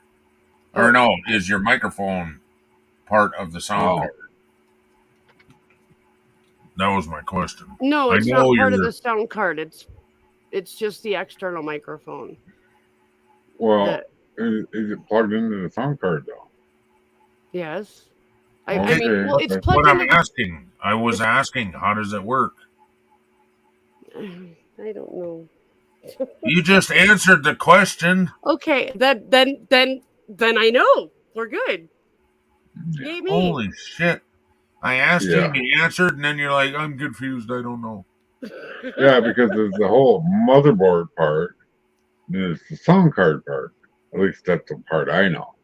Or no, is your microphone part of the sound card? That was my question. No, it's not part of the sound card. It's just the external microphone. Well, is it plugged into the sound card though? Yes. Okay. I mean, well, it's plugged into. What I'm asking. I was asking, how does it work? I don't know. You just answered the question. Okay, then I know. We're good. Yay me. Holy shit. I asked you and you answered, and then you're like, I'm confused, I don't know. Yeah, because there's the whole motherboard part, and there's the sound card part. At least that's the part I know.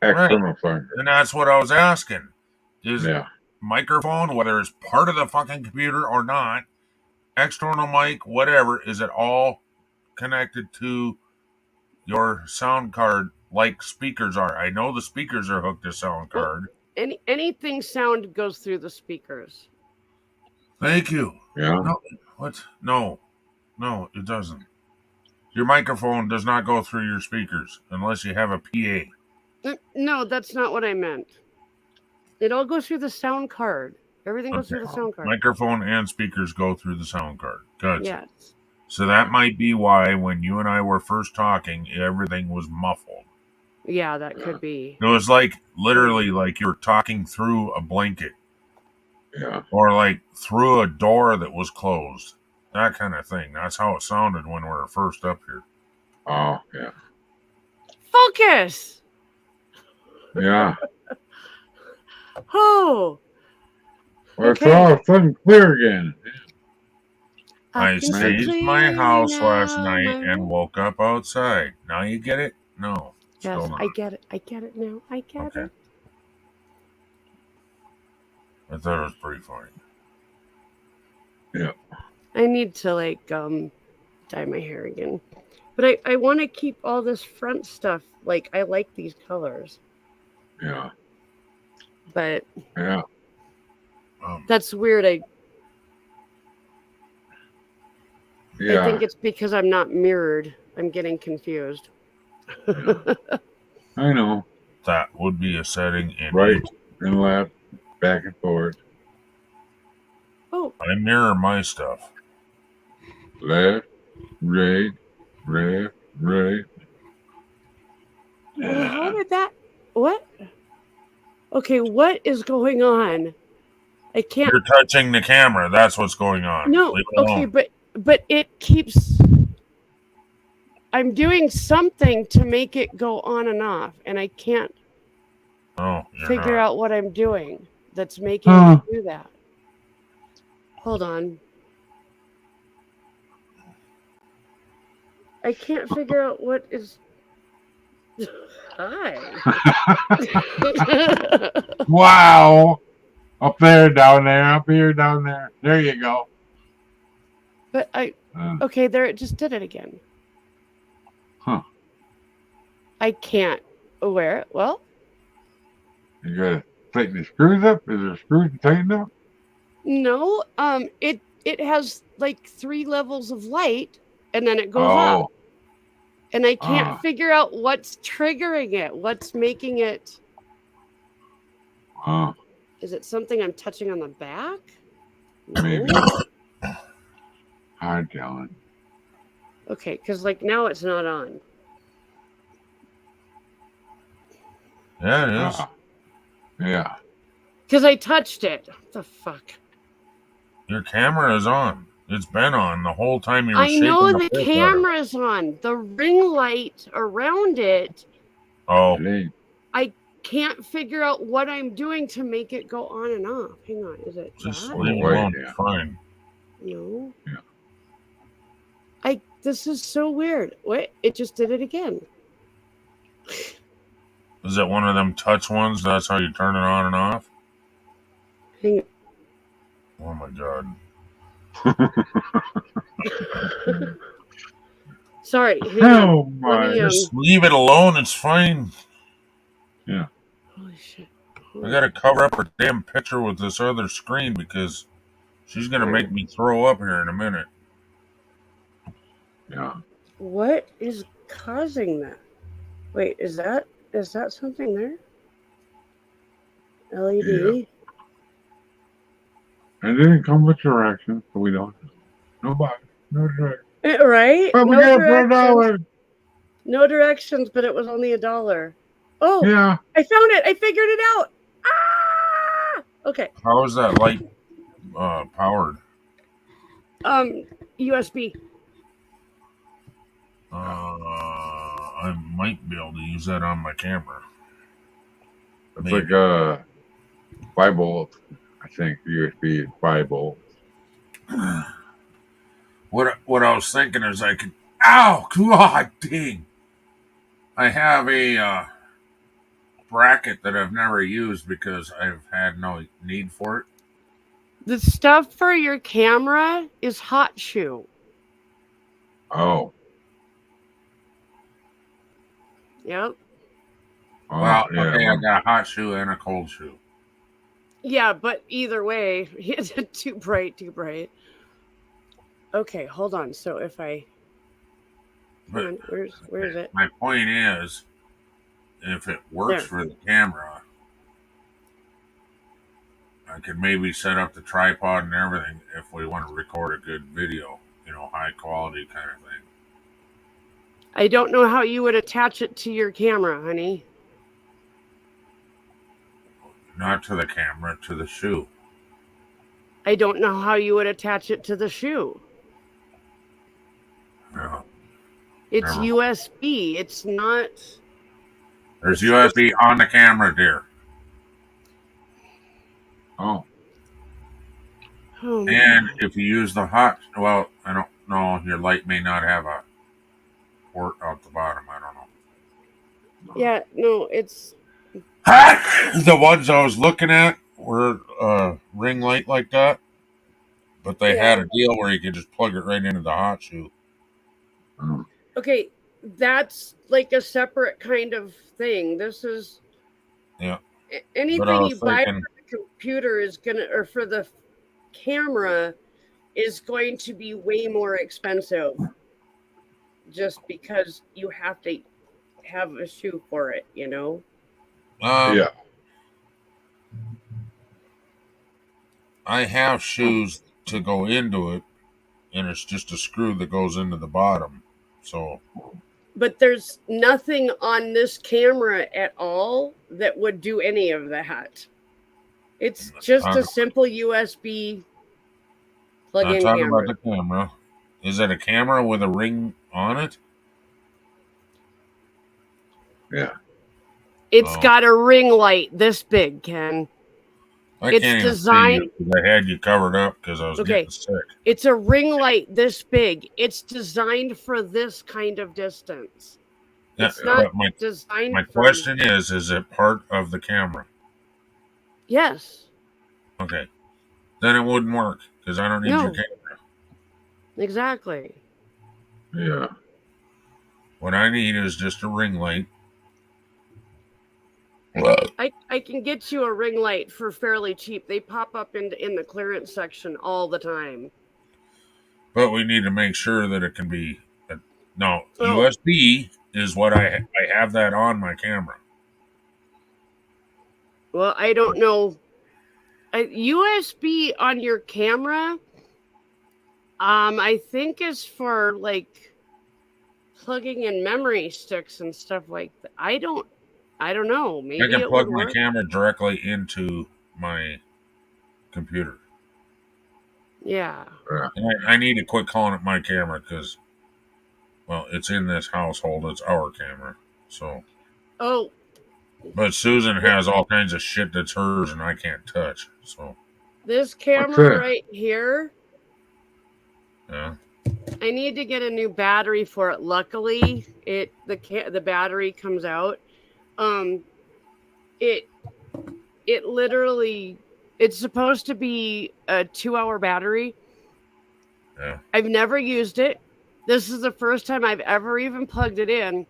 External sound card. And that's what I was asking. Is microphone, whether it's part of the fucking computer or not, external mic, whatever, is it all connected to your sound card like speakers are? I know the speakers are hooked to sound card. Anything sound goes through the speakers. Thank you. Yeah. No, what? No, it doesn't. Your microphone does not go through your speakers unless you have a PA. No, that's not what I meant. It all goes through the sound card. Everything goes through the sound card. Microphone and speakers go through the sound card. Gotcha. Yes. So that might be why when you and I were first talking, everything was muffled. Yeah, that could be. It was literally like you were talking through a blanket. Yeah. Or like through a door that was closed. That kind of thing. That's how it sounded when we were first up here. Oh, yeah. Focus! Yeah. Oh. Well, it's all of a sudden clear again. I staged my house last night and woke up outside. Now you get it? No. Yes, I get it. I get it now. I get it. I thought it was pretty funny. Yeah. I need to like dye my hair again. But I want to keep all this front stuff. Like I like these colors. Yeah. But Yeah. that's weird. I Yeah. think it's because I'm not mirrored. I'm getting confused. Yeah. I know. That would be a setting in Right and left, back and forth. Oh, I mirror my stuff. Left, right, left, right. well, how did that? What? Okay, what is going on? I can't. You're touching the camera. That's what's going on. No, Leave it okay, alone. but it keeps. I'm doing something to make it go on and off, and I can't No, you're figure not. out what I'm doing that's making it do that. Hold on. I can't figure out what is. Hi. Wow. Up there, down there, up here, down there. There you go. But okay, there it just did it again. Huh. I can't wear it. Well, You gotta tighten the screws up? Is there screws to tighten up? no. It has like 3 levels of light, and then it goes up, Oh. and I can't Ah. figure out what's triggering it. What's making it? Oh. Is it something I'm touching on the back? Maybe. No. Hard telling. Okay, because like now it's not on. Yeah, it is. Ah. Yeah. Because I touched it. What the fuck? Your camera is on. It's been on the whole time you were I shaking know the the first camera's on. The ring light around it, letter. Oh, Late. I can't figure out what I'm doing to make it go on and off. Hang on, is it just that? leave it Wait, alone. yeah. It's fine. No. Yeah. This is so weird. Wait, it just did it again. Is it one of them touch ones? That's how you turn it on and off? Hang Oh my god. Sorry. Hang on. Oh Let my. me, Just leave it alone. It's fine. holy shit. I gotta cover up her damn picture with this other screen because she's gonna make me throw up here in a minute. Yeah. What is causing that? Wait, is that something there? LED? Yeah. It didn't come with directions, so we don't. Nobody. No directions. Right? But we No got it for directions. $1. No directions, but it was only $1. Oh, Yeah. I found it. I figured it out. Ah! Okay. How is that light powered? USB. I might be able to use that on my camera. It's Maybe. like 5 volts. I think USB is 5 volts. What I was thinking is I could. Ow! God dang! I have a bracket that I've never used because I've had no need for it. The stuff for your camera is hot shoe. Oh. Yep. Oh, Well, yeah. okay, I got a hot shoe and a cold shoe. Yeah, but either way, it's too bright. Okay, hold on. So if I But Hang on, where is it? my point is, if it works There. for the camera, I could maybe set up the tripod and everything if we want to record a good video, high quality kind of thing. I don't know how you would attach it to your camera, honey. Not to the camera, to the shoe. I don't know how you would attach it to the shoe. No. It's Never. USB. It's not. There's USB on the camera, dear. Oh. Oh, my And if you use the hot, well, I don't know, your light may not have a port out the bottom. I don't know. Yeah, no, it's. The ones I was looking at were ring light like that. But they had a deal where you could just plug it right into the hot shoe. Okay, that's like a separate kind of thing. This is Yeah. anything was you buy thinking- for the computer is gonna, or for the camera, is going to be way more expensive. Just because you have to have a shoe for it, you know. Yeah. I have shoes to go into it, and it's just a screw that goes into the bottom. So, But there's nothing on this camera at all that would do any of that. It's just a simple USB I'm plug-in talking camera. about the camera. Is it a camera with a ring on it? Yeah. It's Oh. got a ring light this big, Ken. I It's can't even designed- see you 'cause I had you covered up because I was Okay. getting sick. It's a ring light this big. It's designed for this kind of distance. Yeah, It's not but designed my for... question is it part of the camera? Yes, Okay. Then it wouldn't work because I don't need No. your camera. exactly. Yeah. What I need is just a ring light. I can get you a ring light for fairly cheap. They pop up in the clearance section all the time. But we need to make sure that it can be. No, Oh. USB is what I have that on my camera. Well, I don't know. USB on your camera, I think is for like plugging in memory sticks and stuff like that. I don't know. Maybe I can it plug would my work. camera directly into my computer. Yeah. And I need to quit calling it my camera because, well, it's in this household. It's our camera. So, Oh, but Susan has all kinds of shit that's hers and I can't touch. So, this that? camera right here, yeah. I need to get a new battery for it. Luckily, the battery comes out. It literally, it's supposed to be a 2-hour battery. Yeah. I've never used it. This is the first time I've ever even plugged it in,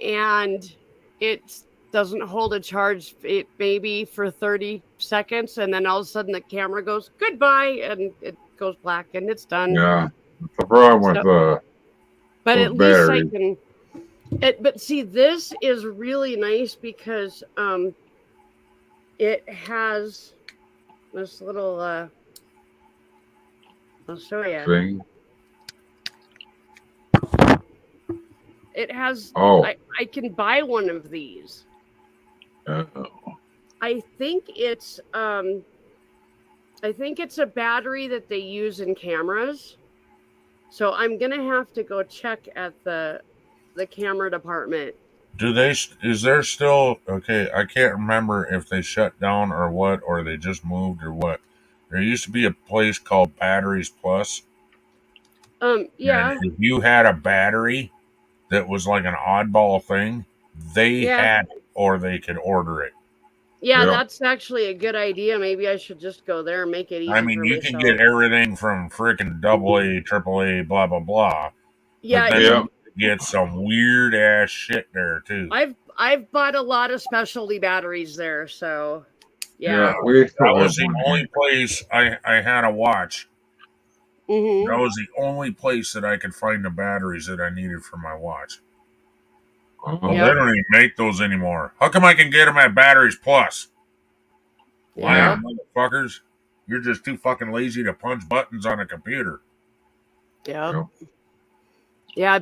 and it doesn't hold a charge. It maybe for 30 seconds, and then all of a sudden the camera goes goodbye, and it goes black, and it's done. Yeah. That's the problem with But those at least I batteries. can. But see, this is really nice because it has this little. I'll show you. thing. It has. Oh. I can buy one of these. I think it's a battery that they use in cameras. So I'm gonna have to go check at the camera department. Is there still, okay, I can't remember if they shut down or what, or they just moved or what. There used to be a place called Batteries Plus. Yeah. And if you had a battery that was like an oddball thing, they had it or they could order it. Yeah, Yeah. that's actually a good idea. Maybe I should just go there and make it easy. I mean, for you myself. can get everything from freaking AA, AAA, blah, blah, blah. Yeah, But then Yeah. you get some weird ass shit there too. I've bought a lot of specialty batteries there, so yeah. We That still was have the one only here. place I had a watch. Mhm. That was the only place that I could find the batteries that I needed for my watch. Oh, Well, Yeah. they don't even make those anymore. How come I can get them at Batteries Plus? Yeah. Wow, motherfuckers. You're just too fucking lazy to punch buttons on a computer. Yeah. Yeah,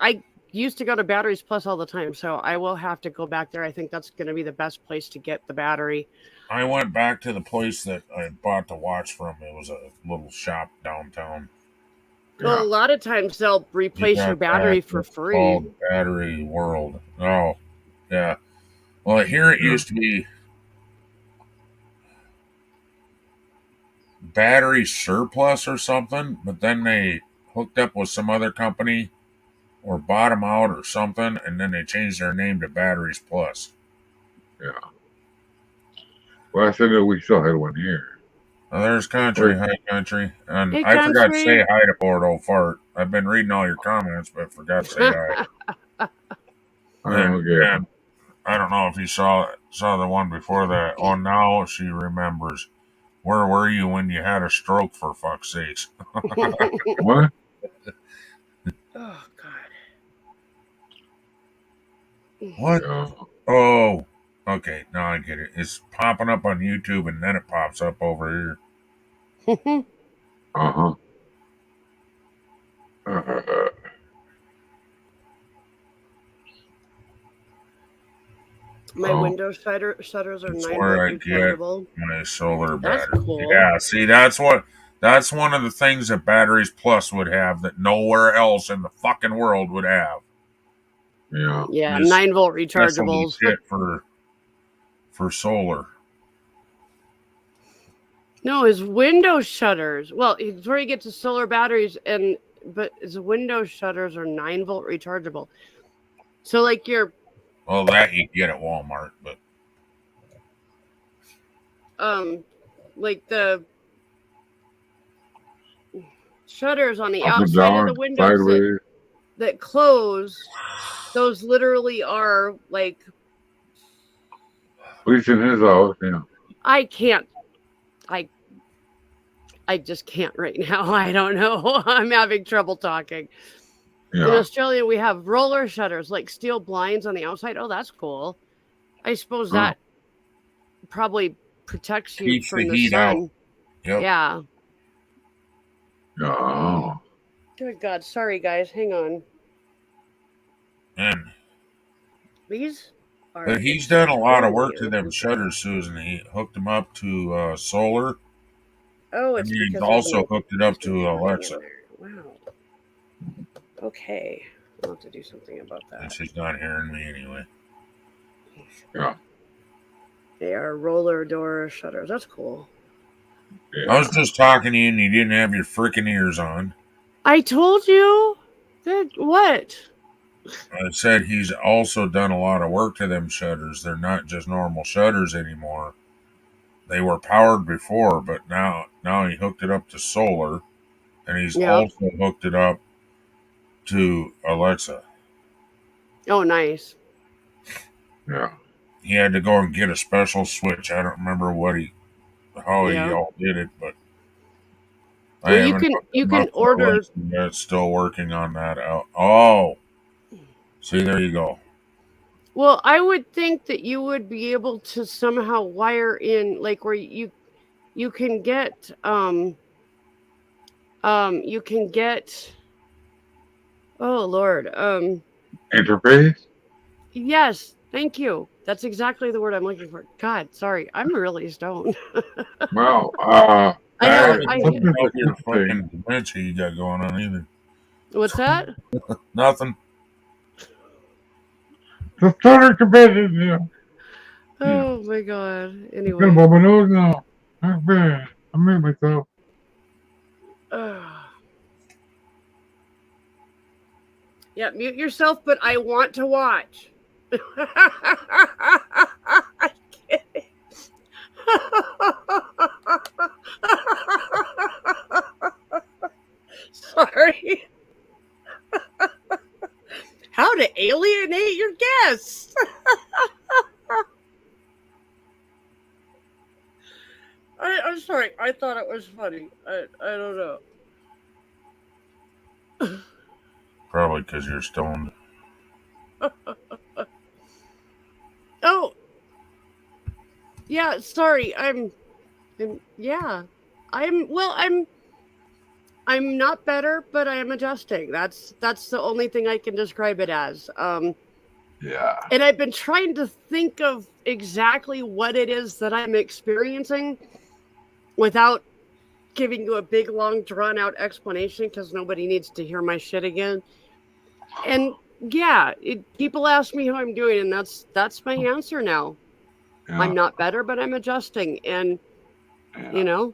I used to go to Batteries Plus all the time, so I will have to go back there. I think that's going to be the best place to get the battery. I went back to the place that I bought the watch from. It was a little shop downtown. Well, a lot of times they'll replace You your got battery that, for it's free. called Battery World. Oh, yeah. Well, here it used to be Battery Surplus or something, but then they hooked up with some other company or bought them out or something, and then they changed their name to Batteries Plus. Yeah. Well, I said that we still had one here. There's country, hi country, and Hey, I forgot to country. say hi to poor old fart. I've been reading all your comments, but forgot to say hi. Okay. And I don't know if you saw the one before that. Oh, now she remembers. Where were you when you had a stroke? For fuck's sakes! What? Oh God. What? Yeah. Oh, okay. Now I get it. It's popping up on YouTube, and then it pops up over here. Uh-huh. Uh, My Oh. window shutters are That's 9 where volt I get rechargeable. my solar That's battery. cool. Yeah, see, that's one of the things that Batteries Plus would have that nowhere else in the fucking world would have. Yeah. Yeah, This 9 volt specialty rechargeables. kit for solar. No, his window shutters. Well, it's where you get to solar batteries, but his window shutters are 9 volt rechargeable. So like your Well, that you get at Walmart, but like the shutters on the Up and outside of the down, windows sideways. that close, those literally are like At least in his house, yeah. I can't. I just can't right now. I don't know. I'm having trouble talking. In Yeah. Australia, we have roller shutters, like steel blinds on the outside. Oh, that's cool. I suppose that probably protects you keeps from the the heat sun. out. Yep. Yeah. Yeah. Good God. Sorry, guys. Hang on. And These are. but he's done a lot of work to extremely them important. shutters, Susan. He hooked them up to solar. Oh, And it's he's because also there's no hooked it up to lighting in Alexa. there. Wow. Okay. I'll have to do something about that. And she's not hearing me anyway. Yeah. They are roller door shutters. That's cool. Yeah. I was just talking to you and you didn't have your freaking ears on. I told you that what? I said he's also done a lot of work to them shutters. They're not just normal shutters anymore. They were powered before, but now he hooked it up to solar, and he's also hooked it up to Alexa. Oh, nice. Yeah. He had to go and get a special switch. I don't remember how he all did it, but well, you can order. That's still working on that out. Oh, see, there you go. Well, I would think that you would be able to somehow wire in, like where you can get you can get. Oh Lord. Interface. Yes, thank you. That's exactly the word I'm looking for. God, sorry, I'm really stoned. Well, I don't know your fucking dementia you got going on either. What's that? Nothing. The starter competitive, yeah. Oh my God. Anyway. I'm gonna blow my nose now. Not bad. I made myself. Yeah, mute yourself, but I want to watch. Sorry. How to alienate your guests. I'm sorry. I thought it was funny. I don't know. Probably because you're stoned. Oh. Yeah, sorry. I'm not better, but I am adjusting. That's the only thing I can describe it as. Yeah. And I've been trying to think of exactly what it is that I'm experiencing without giving you a big, long, drawn-out explanation because nobody needs to hear my shit again. And yeah, people ask me how I'm doing, and that's my answer now. Yeah. I'm not better, but I'm adjusting, and you know,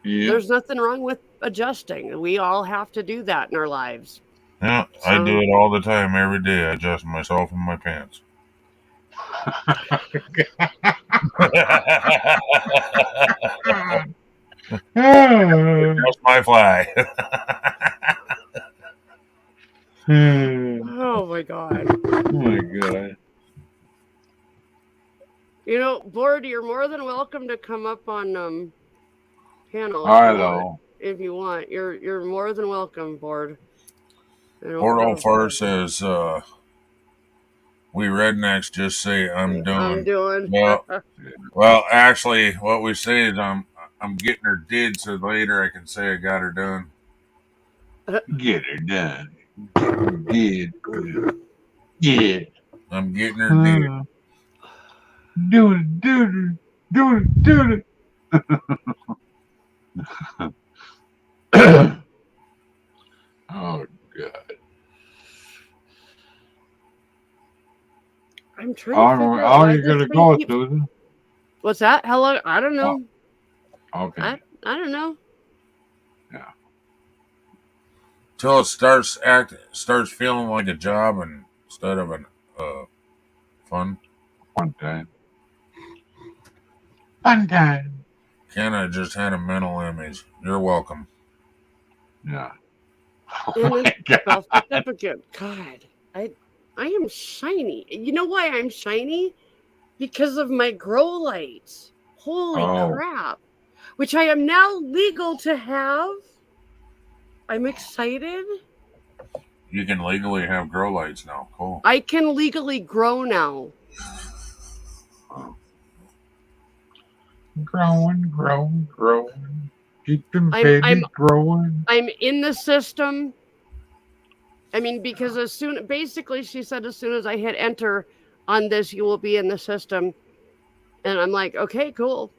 there's nothing wrong with adjusting. We all have to do that in our lives. Yeah, I do it all the time, every day. I adjust myself in my pants. That's my fly. Oh my god. Oh my god. You know, Board, you're more than welcome to come up on panel Hello. if you want. You're more than welcome, Board. Portal first says, we rednecks just say I'm doing. I'm doing. Well, actually, what we say is I'm getting her did, so later I can say I got her done. Get her done. Did. Yeah. I'm getting her did. Do it. Oh god. I'm trying to figure out How why are you this gonna thing go, keeps- Susan? What's that? How long? I don't know. Okay. I don't know. Till it starts feeling like a job instead of an fun. One time. Fun time. Ken, I just had a mental image. You're welcome. Yeah. And my then God. birth certificate. God, I am shiny. You know why I'm shiny? Because of my grow lights. Holy Oh. crap! Which I am now legal to have. I'm excited. You can legally have grow lights now. Cool. I can legally grow now. Growing. Keep them I'm- babies growing. I'm in the system. I mean, because basically she said as soon as I hit enter on this, you will be in the system. And I'm like, okay, cool.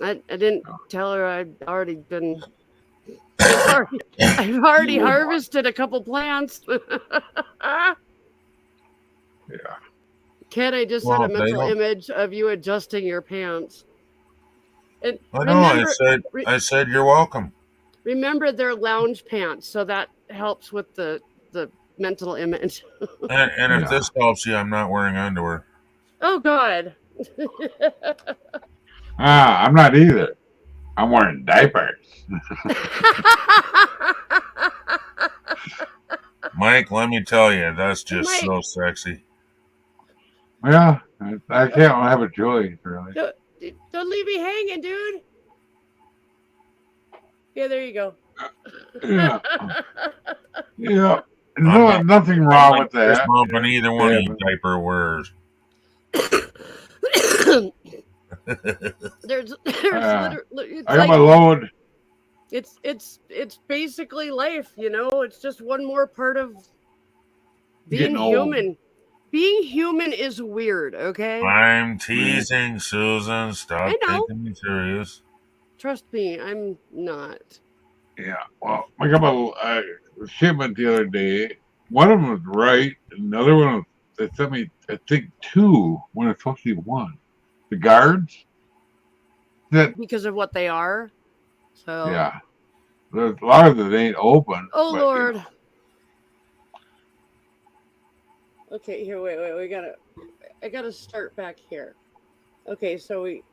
I didn't tell her I'd already been. I've already harvested a couple plants. Yeah. Ken, I just Well, had a they mental don't- image of you adjusting your pants. And I know. I said you're welcome. remember they're lounge pants, so that helps with the mental image. And if Yeah. this helps you, I'm not wearing underwear. Oh God. I'm not either. I'm wearing diapers. Mike, let me tell you, that's just Mike. so sexy. Yeah, I can't have a choice, really. Don't leave me hanging, dude. Yeah, there you go. Yeah. Yeah. No, nothing wrong with Just that. bumping either one of Yeah. you diaper wearers. there's literally, it's I got my like, load. it's basically life, you know. It's just one more part of being Getting old. human. Being human is weird, okay? I'm teasing, Susan. Stop I know. taking me serious. Trust me, I'm not. Yeah. Well, I got my shipment the other day. One of them was right. Another one was, they sent me, I think, 2 when it's supposed to be 1. The guards. That Because of what they are. So yeah. There's a lot of it ain't open. Oh but, you Lord. know. Okay, here, wait, I gotta start back here. Okay, so we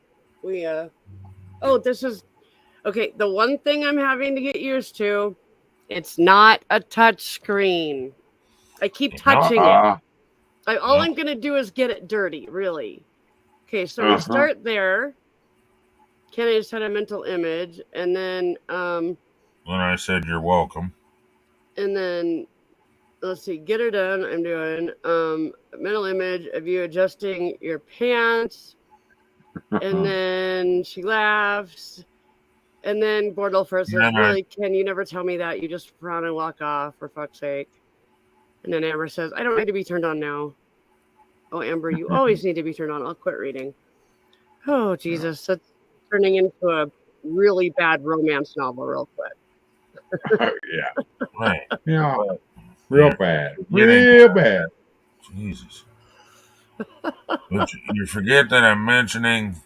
oh, this is okay. The one thing I'm having to get used to, it's not a touch screen. I keep touching it. Uh-uh. All I'm gonna do is get it dirty, really. Okay, so we Uh-huh. start there. Can I just had a mental image, and then When I said you're welcome. let's see, get her done. I'm doing mental image of you adjusting your pants, and then she laughs, and then Bordel first says, Yeah, man. "Really, Ken, you never tell me that. You just frown and walk off, for fuck's sake." And then Amber says, "I don't need to be turned on now." Oh, Amber, you always need to be turned on. I'll quit reading. Oh, Jesus, that's turning into a really bad romance novel real quick. Yeah. Right. Yeah. Real bad. Yeah. Real bad. Jesus. But you forget that I'm mentioning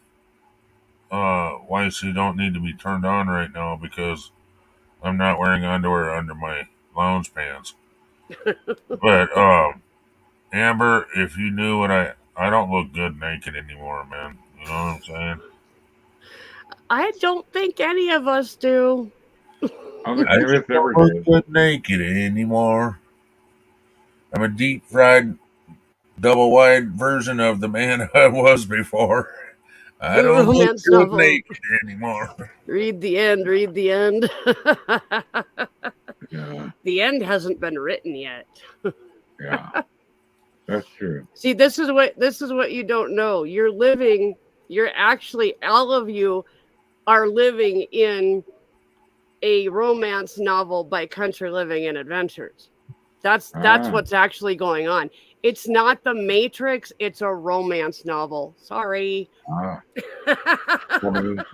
why she don't need to be turned on right now because I'm not wearing underwear under my lounge pants. But Amber, if you knew what I don't look good naked anymore, man. You know what I'm saying? I don't think any of us do. I mean, I if just it's ever don't look did. good naked anymore. I'm a deep fried, double wide version of the man I was before. I don't look Romance good novel. naked anymore. Read the end. Read the end. Yeah, The end hasn't been written yet. yeah, that's true. See, this is what you don't know. You're actually, all of you are living in a romance novel by Country Living and Adventures. That's Ah, what's actually going on. It's not the Matrix, it's a romance novel. Sorry. ah, coming in.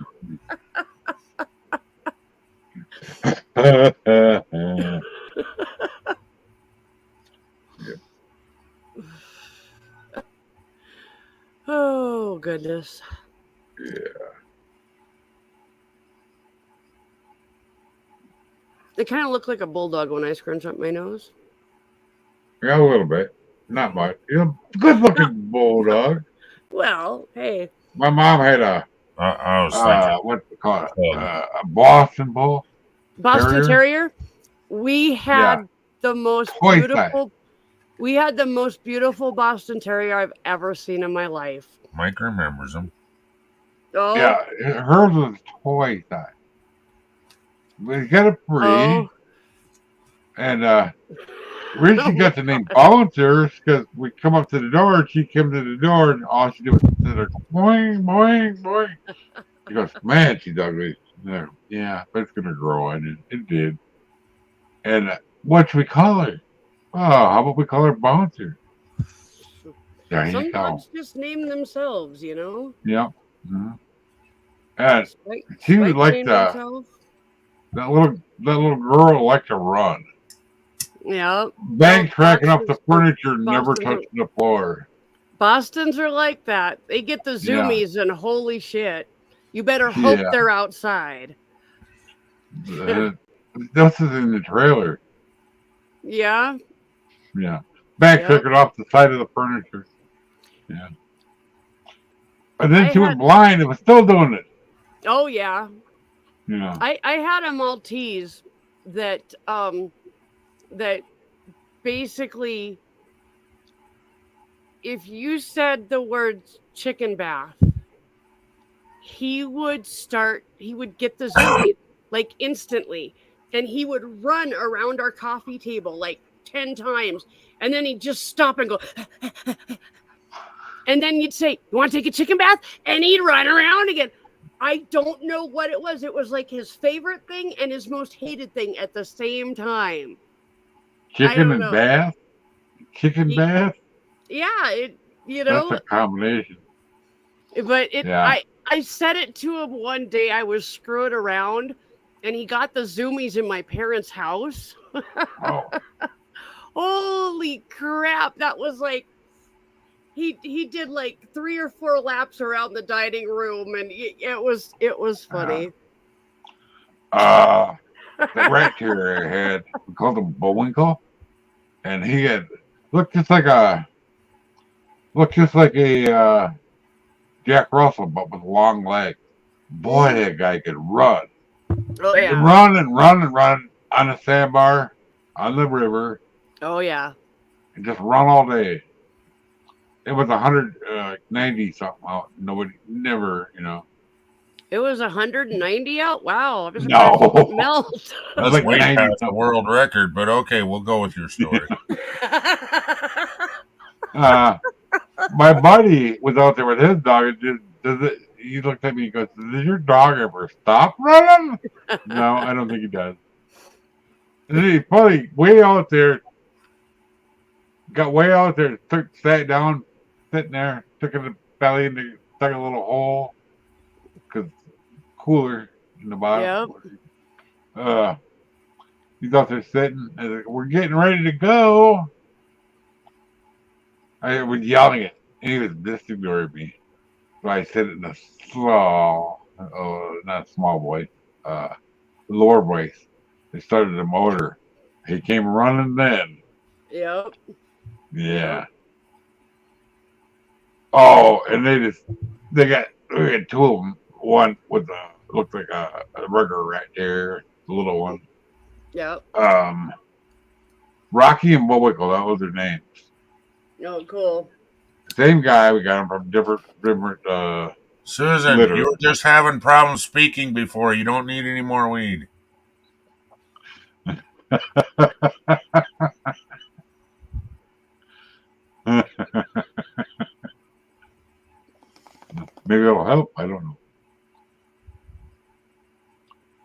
Oh goodness. Yeah, They kind of look like a bulldog when I scrunch up my nose. yeah, a little bit, not much. You're a good-looking bulldog. Well, hey, My mom had I was thinking, what do you call it? oh, A Boston Bull Boston Terrier. Terrier. We had Yeah, the most toy size. beautiful. We had the most beautiful Boston Terrier I've ever seen in my life. Mike remembers him. Oh, Yeah, hers was toy size. We got a free, oh. and reason she got the name Bouncer because we come up to the door, and she came to the door, and all she did was sit there, boing, boing, boing. She goes, man, she's ugly. Yeah, but it's gonna grow, and it did. And what should we call her? Oh, how about we call her Bouncer? There you Some go. dogs just name themselves, you know. Yep. And Spike, she Spike liked named himself. that little girl liked to run, Yeah. bang, cracking up the Boston's- furniture, never Boston's- touching the floor. Bostons are like that. They get the Yeah. zoomies, and holy shit, you better hope Yeah. they're outside. This is in the trailer. Yeah. Yeah. Bang, Yep. cracking off the side of the furniture. Yeah. And then I she went had- blind and was still doing it. Oh yeah. Yeah. I had a Maltese that that basically, if you said the words chicken bath, he would get the zoomie like instantly, and he would run around our coffee table like 10 times, and then he'd just stop and go and then you'd say, you want to take a chicken bath? And he'd run around again. I don't know what it was. It was like his favorite thing and his most hated thing at the same time. Chicken don't and know. bath? Chicken He- bath? Yeah, you know, That's a combination. but Yeah. I said it to him one day. I was screwing around, and he got the zoomies in my parents' house. Oh. Holy crap! That was like he did like 3 or 4 laps around the dining room, and it was funny. The rat terrier I had, we called him Bullwinkle, and he had looked just like a Jack Russell, but with long legs. Boy, that guy could run. Oh He'd yeah. run and run and run on a sandbar, on the river, Oh yeah. and just run all day. It was 190 something out. Nobody, never, It was 190 out. Wow. I was No. surprised it melt. That's like way 90 past the something. world record, but okay, we'll go with your story. My buddy was out there with his dog. And he looked at me and goes, "Does your dog ever stop running?" No, I don't think he does. And then he probably way out there, got way out there, sat down, sitting there, took a belly and dug a little hole because cooler in the bottom. He's out there sitting, and we're getting ready to go. I was yelling it, and he was disignoring me. So I said it in a slow, not small voice, lower voice. They started the motor. He came running then. Yep. Yeah. Oh, and they got two of them. One with looked like a regular rat there, the little one. Yep. Rocky and Bullwinkle, that was their names. Oh, cool. Same guy. We got them from different. Susan, Litter. you were just having problems speaking before. You don't need any more weed. Maybe it'll help. I don't know.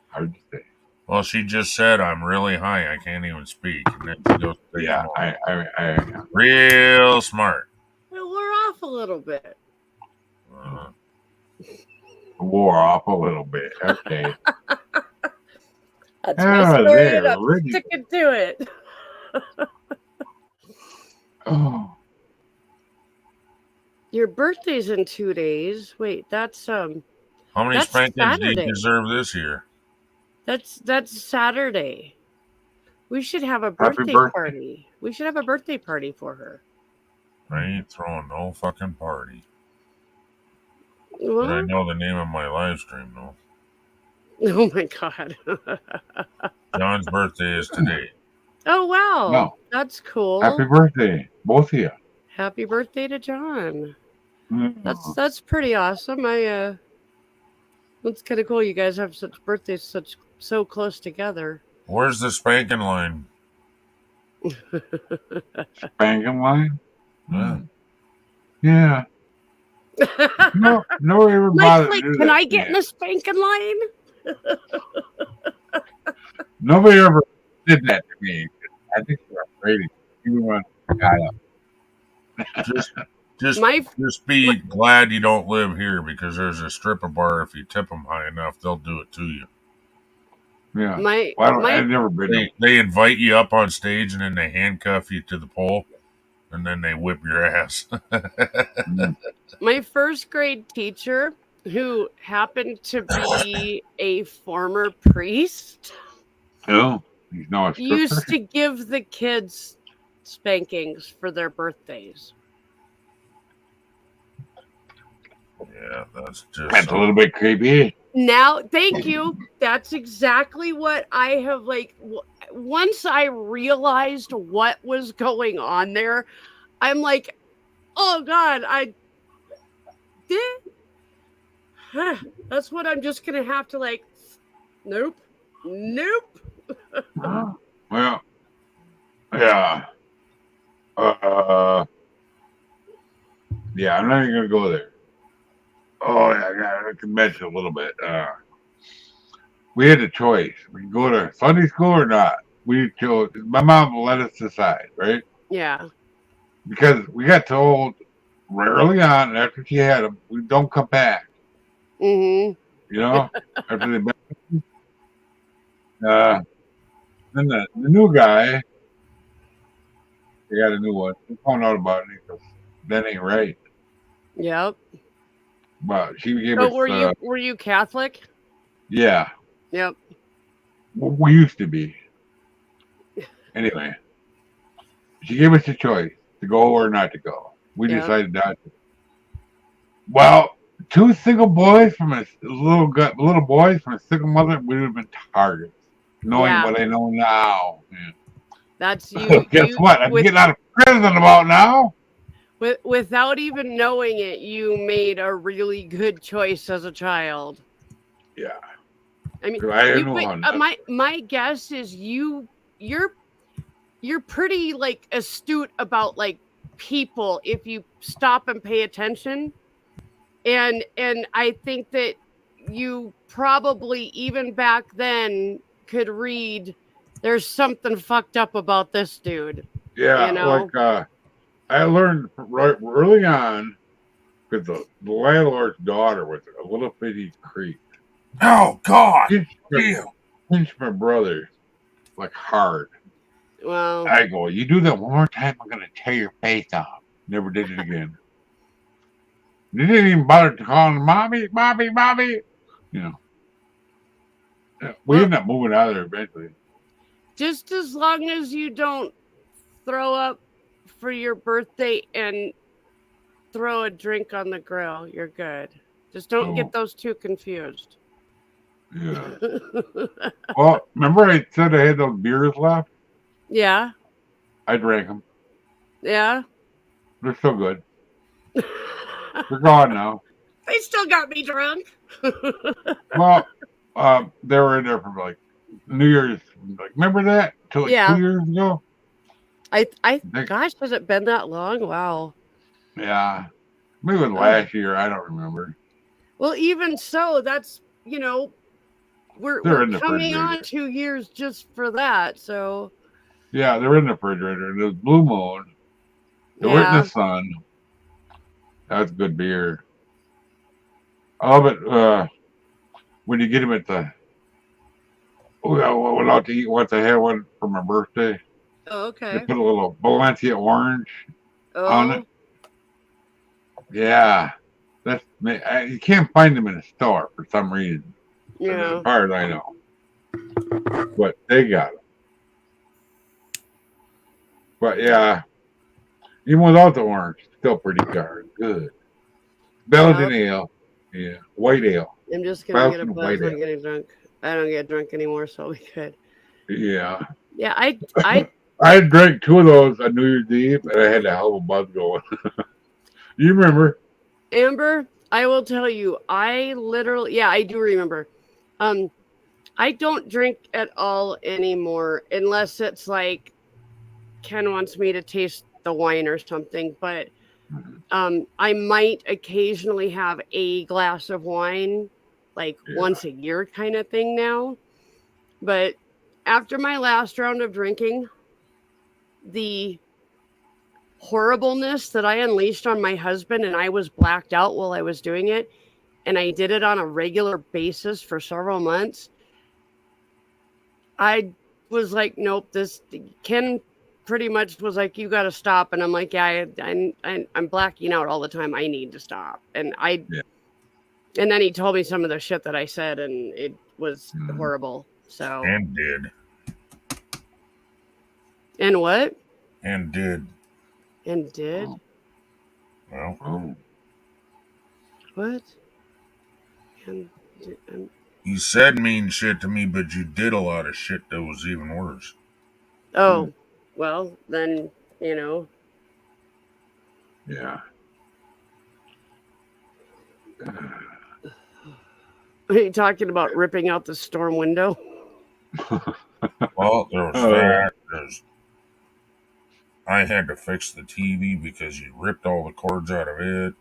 Hard to say. Well, she just said I'm really high. I can't even speak. And then she goes, Yeah, I real smart. Well, we're off a little bit. wore off a little bit. Okay. That's my story, there, and I'm Ricky. sticking to it. Oh, Your birthday's in 2 days. Wait, that's How many That's spankings do Saturday. you deserve this year? that's Saturday. We should have a Happy birthday birthday. party. We should have a birthday party for her. I ain't throwing no fucking party. Well, But I know the name of my live stream, though. oh my god. John's birthday is today. Oh wow. No. That's cool. happy birthday, both of you. Happy birthday to John. Mm. That's pretty awesome. That's kind of cool. You guys have such birthdays so close together. Where's the spanking line? Spanking line. Yeah. Yeah. No, nobody ever bothered Mike's to like, do can that I to get in me. the spanking line? Nobody ever did that to me. I think they're afraid of you. Even when I got up. Just be glad you don't live here, because there's a stripper bar. If you tip them high enough, they'll do it to you. Yeah. My Well, I've never been. They invite you up on stage, and then they handcuff you to the pole, and then they whip your ass. my first grade teacher, who happened to be a former priest, Oh, he's now a stripper. used to give the kids spankings for their birthdays. Yeah, that's just That's a little bit creepy. Now, thank you. That's exactly what I have once I realized what was going on there, I'm like, oh God, I did. That's what I'm just going to have to nope. Well, yeah. Yeah, I'm not even gonna go there. Oh yeah, I can mention a little bit. We had a choice. We can go to Sunday school or not. We chose. My mom let us decide, right? Yeah. Because we got told early on after she had them, we don't come back. Mm-hmm. You know, after they been. Then the new guy, they got a new one. We found out about it. He goes, that ain't right. Yep. But she gave So us. were you Catholic? Yeah, Yep. we used to be. Anyway, she gave us a choice to go or not to go. We Yeah. decided not to. Well, two single boys from a little boys from a single mother, we would have been targets. Knowing Yeah. what I know now. Yeah. That's you. Guess what? I'm getting out of prison about now. Without even knowing it, you made a really good choice as a child. Yeah. I mean, I didn't know how my guess is you're pretty astute about people if you stop and pay attention, and I think that you probably even back then could read. There's something fucked up about this dude. Yeah, you know? I learned right early on because the landlord's daughter was a little bitty creep. oh God, Pinched my brother hard. Well, I go, you do that one more time, I'm gonna tear your face off. Never did it again. They didn't even bother to call him mommy. You know. We ended up moving out of there eventually. just as long as you don't throw up for your birthday and throw a drink on the grill, you're good. Just don't Oh. get those two confused. Yeah. Well, remember I said I had those beers left? Yeah, I drank them. yeah. They're still good. They're gone now. They still got me drunk. Well, they were in there for like New Year's. Like, remember that? Till like Yeah. 2 years ago? Gosh, has it been that long? Wow. Yeah. Maybe it was last year. I don't remember. Well, even so, that's, we're They're in the coming on refrigerator. 2 years just for that. So, Yeah, they're in the refrigerator. There's Blue Moon. They were in yeah. the sun. That's good beer. I love it when you get them at the. Oh, I went out to eat once. I had one for my birthday. Oh, They okay. put a little Valencia orange on Oh, it. Yeah. You can't find them in a store for some reason. yeah. As far as I know. But they got them. But yeah, even without the orange, still pretty darn good. Belgian ale. Yeah. White ale. I'm just going to get a Belgian buzz white on ale. getting drunk. I don't get drunk anymore, so we could. Yeah. Yeah, I I drank 2 of those on New Year's Eve and I had a hell of a buzz going. You remember? Amber, I will tell you, I do remember. I don't drink at all anymore unless it's like Ken wants me to taste the wine or something, but I might occasionally have a glass of wine like once a year kind of thing now. But after my last round of drinking, the horribleness that I unleashed on my husband, and I was blacked out while I was doing it, and I did it on a regular basis for several months. I was like, nope, Ken pretty much was like, you got to stop. And I'm like, yeah, I'm blacking out all the time. I need to stop. And and then he told me some of the shit that I said, and it was horrible. So, And did. and what? And did. And did? Well, Oh. What? you said mean shit to me, but you did a lot of shit that was even worse. Oh, well, then, Yeah. Are you talking about ripping out the storm window? Well, there was Oh. that. I had to fix the TV because you ripped all the cords out of it.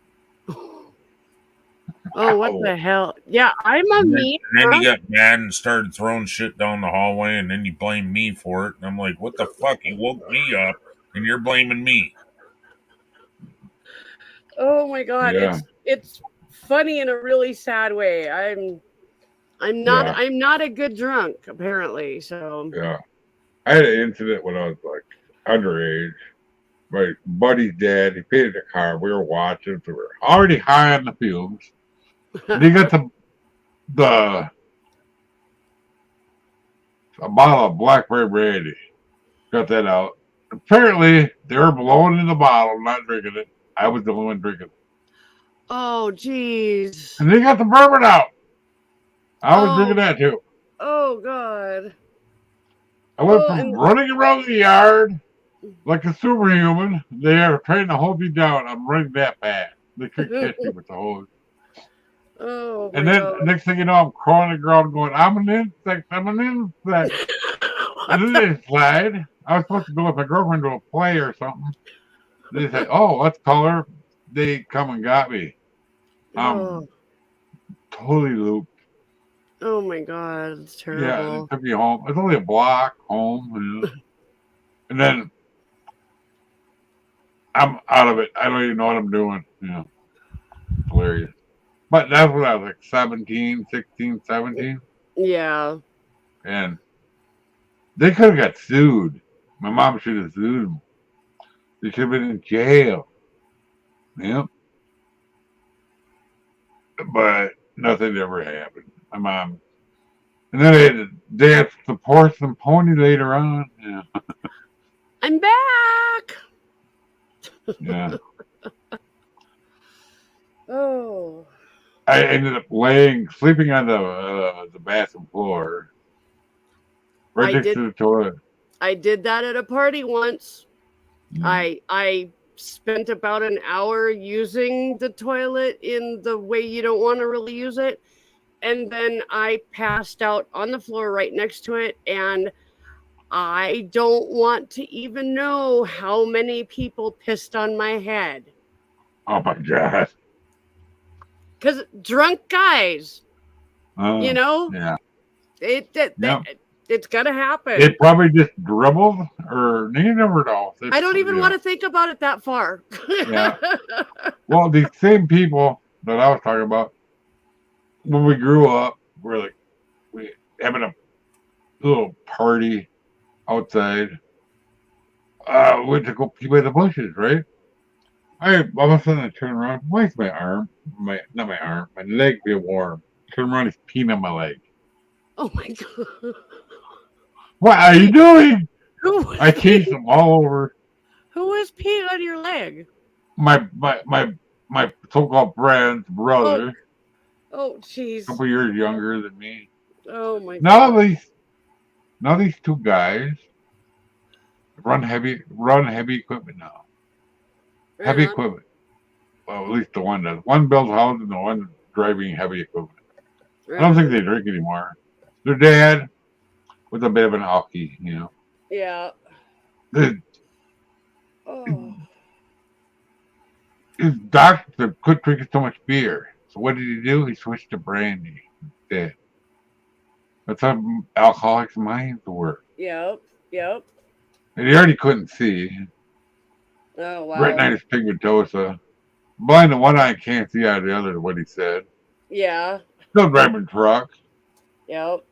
Oh, what the hell? Yeah, I'm a mean. And then you got mad and started throwing shit down the hallway, and then you blamed me for it. And I'm like, what the fuck? You woke me up, and you're blaming me. Oh my god, Yeah. it's funny in a really sad way. I'm not a good drunk apparently. So Yeah. I had an incident when I was like underage. My buddy's dad, he painted a car. We were watching, so we were already high on the fumes. And he got a bottle of blackberry brandy. Got that out. Apparently, they were blowing in the bottle, not drinking it. I was the only one drinking it. oh jeez. And they got the bourbon out. I was Oh. drinking that too. Oh god. I went Oh, from and- running around the yard like a superhuman. They are trying to hold me down. I'm running that fast. They couldn't catch me with the hose. Oh my And then god. next thing you know, I'm crawling on the ground going, I'm an insect. I'm an insect. And then they slide. I was supposed to go with my girlfriend to a play or something. They said, oh, let's call her. They come and got me. Oh. Totally looped. Oh my god, it's Yeah, terrible. it took me home. It's only a block home. And then I'm out of it. I don't even know what I'm doing. Yeah. Hilarious. But that's when I was like 17, 16, 17. Yeah. And they could have got sued. My mom should have sued them. They should have been in jail. Yep. But nothing ever happened. My mom. And then I had to dance the porcelain pony later on. Yeah. I'm back. Yeah. Oh. I ended up sleeping on the bathroom floor, right I next did- to the toilet. I did that at a party once. Mm. I spent about an hour using the toilet in the way you don't want to really use it. And then I passed out on the floor right next to it. And I don't want to even know how many people pissed on my head. Oh my god! Because drunk guys, you know, Yeah. it's going to happen. It probably just dribbled, or you never know. I don't even want to think about it that far. Yeah. Well, these same people that I was talking about, when we grew up, we having a little party outside. We went to go pee by the bushes, right? All of a sudden I turn around. Why is my arm, not my arm, my leg feel warm? Turn around, he's peeing on my leg. Oh my god! What are you doing? Who? I chased him all over. Who is peeing on your leg? My so-called friend's brother, Oh, jeez. a couple years younger than me. Oh my Now god. these two guys run heavy equipment now. Heavy Uh-huh. equipment. Well, at least the one does. One builds houses and the one driving heavy equipment. I don't think they drink anymore. Their dad was a bit of an alkie, you know. Yeah. The, Oh. his doctor quit drinking so much beer. So what did he do? He switched to brandy instead. That's how alcoholics' minds work. Yep. And he already couldn't see. Oh wow. Retinitis pigmentosa. Blind in one eye, can't see out of the other, is what he said. Yeah. Still driving trucks. Yep.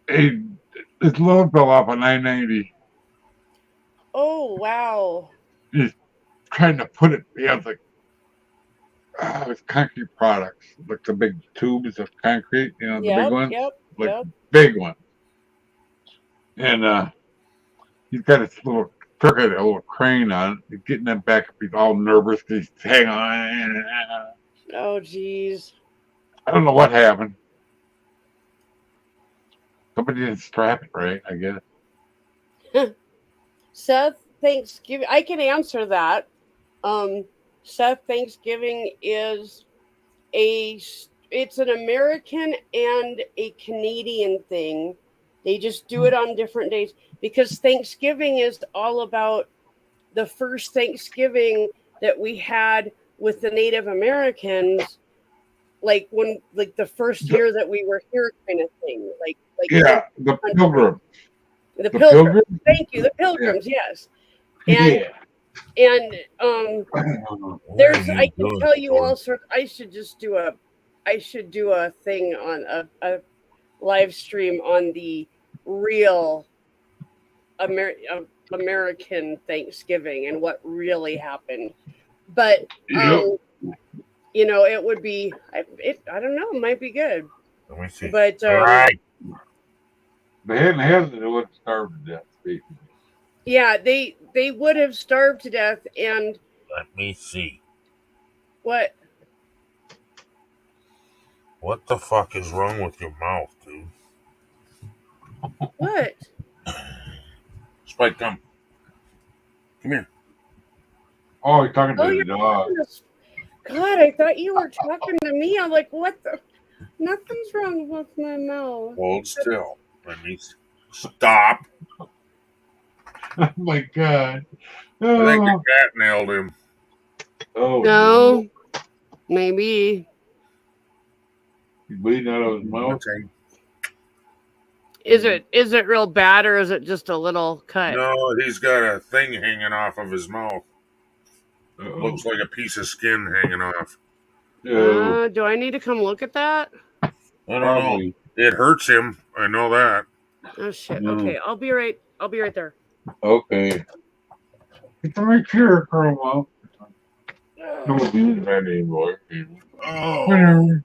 His load fell off on 990. Oh wow. He's trying to put it, he has like, it's concrete products, like the big tubes of concrete, you know, the big ones. Yep. Big ones. And he's got his little truck with a little crane on it. He's getting them back up. He's all nervous because he's hanging on. Oh jeez. I don't know what happened. Somebody didn't strap it right, I guess. Seth, Thanksgiving. I can answer that. Seth, Thanksgiving is it's an American and a Canadian thing. They just do it on different days because Thanksgiving is all about the first Thanksgiving that we had with the Native Americans, like the first year that we were here, kind of thing. Yeah, the Pilgrim. The Pilgrims. Thank you, the Pilgrims. Yeah. Yes. And there's I can tell you all sorts. I should do a thing on a live stream on the real American Thanksgiving and what really happened. But you know, it would be I don't know, it might be good. Let me see. But All right. They hadn't they would have starved to death, basically. Yeah, they would have starved to death. And Let me see. what? What the fuck is wrong with your mouth, dude? What? Spike, come here. Oh, he's talking to you're the dog. God, I thought you were talking to me. I'm like, what the? Nothing's wrong with my mouth. Hold still. Let me stop. Oh my god. I think the cat nailed him. Oh No, maybe. He's bleeding out of his mouth. Okay. Is it real bad or is it just a little cut? No, he's got a thing hanging off of his mouth. Uh-oh. Looks like a piece of skin hanging off. Do I need to come look at that? I don't know. It hurts him. I know that. Oh shit. No. Okay, I'll be right there. Okay. It's a right here for a while. No one's using that anymore. Oh. Whatever.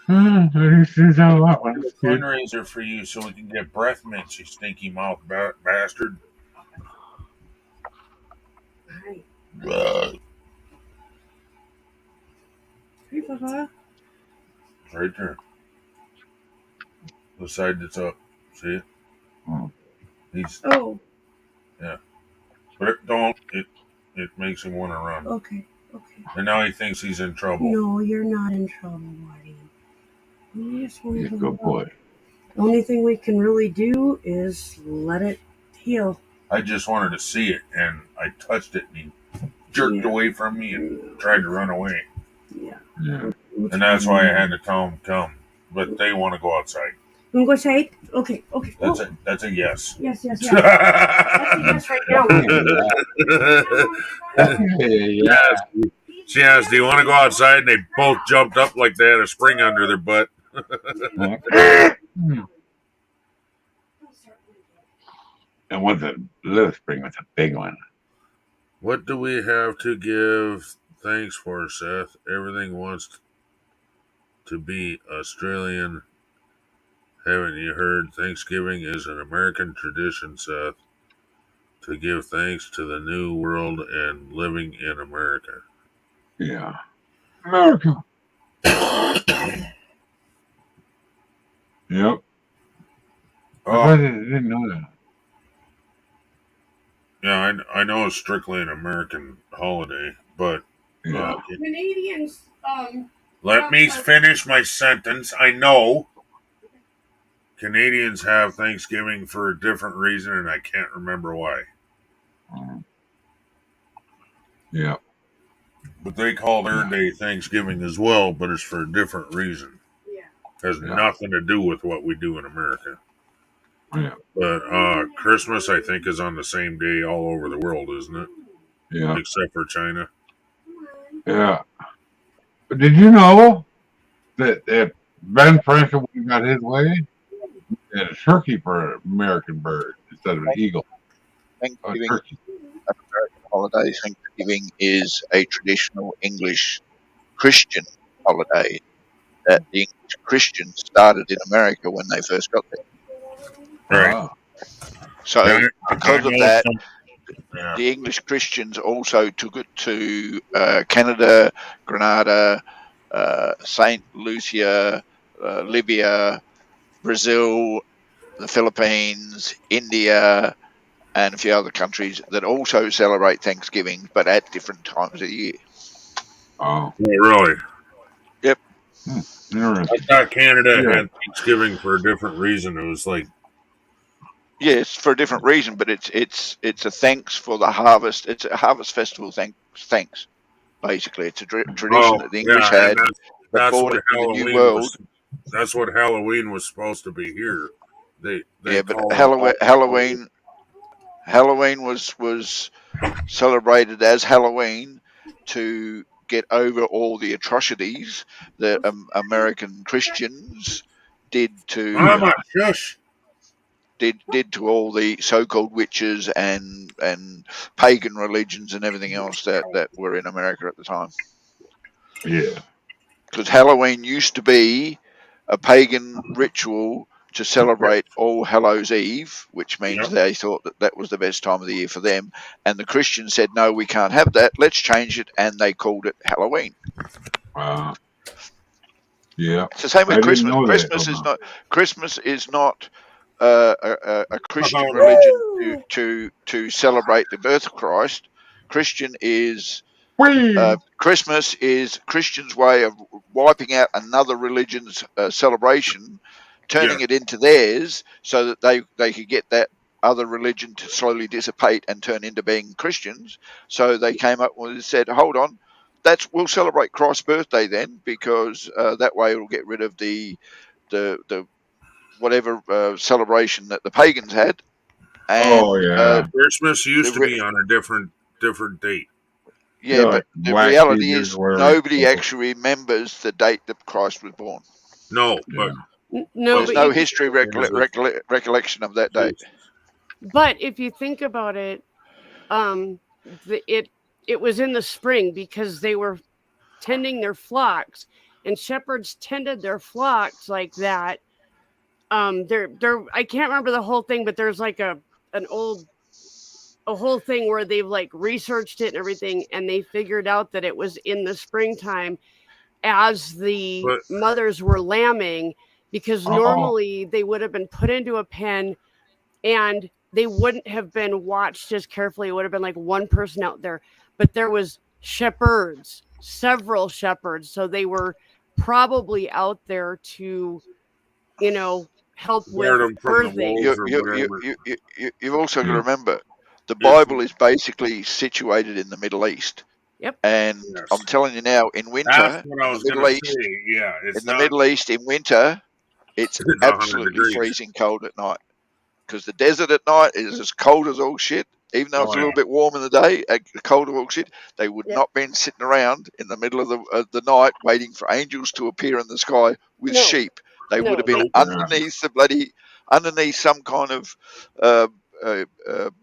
I used to use that a lot when I was a kid. Fundraiser for you so we can get breath mints, you stinky mouth bastard. Hey, Papa. Right there. The side that's up. See it? Oh. He's Oh, but it don't it makes him want to run. okay. And now he thinks he's in trouble. No, you're not in trouble, Marty. You just want He's a to good boy. The only thing we can really do is let it heal. I just wanted to see it, and I touched it, and he jerked away from me and tried to run away. Yeah. Yeah. And that's why I had to tell him come. But they want to go outside. You want to go outside? Okay. That's a yes. Yes. That's a yes right now. Yeah. She asked, "Do you want to go outside?" And they both jumped up like they had a spring under their butt. And with a little spring with a big one. What do we have to give thanks for, Seth? Everything wants to be Australian. Haven't you heard? Thanksgiving is an American tradition, Seth, to give thanks to the new world and living in America. Yeah. America. Yep. I didn't know that. Yeah, I know it's strictly an American holiday, but Yeah. Canadians. Let me finish my sentence. I know Canadians have Thanksgiving for a different reason, and I can't remember why. Yeah. But they call their day Thanksgiving as well, but it's for a different reason. Yeah. Has nothing to do with what we do in America. Yeah. But Christmas, I think, is on the same day all over the world, isn't it? Yeah. Except for China. Yeah. But did you know that Ben Franklin got his way? He had a turkey for an American bird instead of an eagle. Thanksgiving, Turkey. an American holiday. Thanksgiving is a traditional English Christian holiday that the English Christians started in America when they first got there. Right. Wow. So, Yeah, because I of know that, Yeah. the English Christians also took it to Canada, Grenada, St. Lucia, Libya, Brazil, the Philippines, India, and a few other countries that also celebrate Thanksgiving, but at different times of the year. Oh. Yeah, really? Yep. I Interesting. thought Canada Yeah. had Thanksgiving for a different reason. It was like, Yes, for a different reason, but it's a thanks for the harvest. It's a harvest festival. Thanks. Basically, it's a tradition that the English had and that that's brought what it to the New Halloween World. was. That's what Halloween was supposed to be here. They Yeah, but call it Halloween was celebrated as Halloween to get over all the atrocities that American Christians did to Mama, shush. did to all the so-called witches and pagan religions and everything else that were in America at the time. Yeah. Because Halloween used to be a pagan ritual to celebrate All Hallows Eve, which means Yep. they thought that was the best time of the year for them. And the Christians said, no, we can't have that. Let's change it. And they called it Halloween. Yeah. It's the same with I didn't Christmas. know that. Christmas is not a Christian religion to celebrate the birth of Christ. Christmas is Christians' way of wiping out another religion's celebration, turning it into theirs, so that they could get that other religion to slowly dissipate and turn into being Christians. So they came up with and said, "Hold on, we'll celebrate Christ's birthday then, because that way it'll get rid of the whatever celebration that the pagans had." And, Christmas used to be on a different date. Yeah, but the reality is nobody actually remembers the date that Christ was born. No, but there's no history recollection of that date. But if you think about it, it was in the spring because they were tending their flocks, and shepherds tended their flocks like that. I can't remember the whole thing, but there's like a whole thing where they've like researched it and everything, and they figured out that it was in the springtime. as the But mothers were lambing, because Oh, normally they would have been put into a pen and they wouldn't have been watched as carefully. It would have been like one person out there, but there was shepherds, several shepherds. So they were probably out there to, help guard with them from the birthing. wolves or whatever. You've also got to yeah. remember the It's- Bible is basically situated in the Middle East. Yep. And Yes. I'm telling you now, in That's winter, what I in was the going Middle to East, say. Yeah, it's in the not. Middle East, in winter, it's It's 100 absolutely degrees. freezing cold at night. Because the desert at night is as cold as all shit. Even though Oh, it's a yeah. little bit warm in the day, cold as all shit, they would Yep. not been sitting around in the middle of the night waiting for angels to appear in the sky with No. sheep. They would No, have been they- underneath some kind of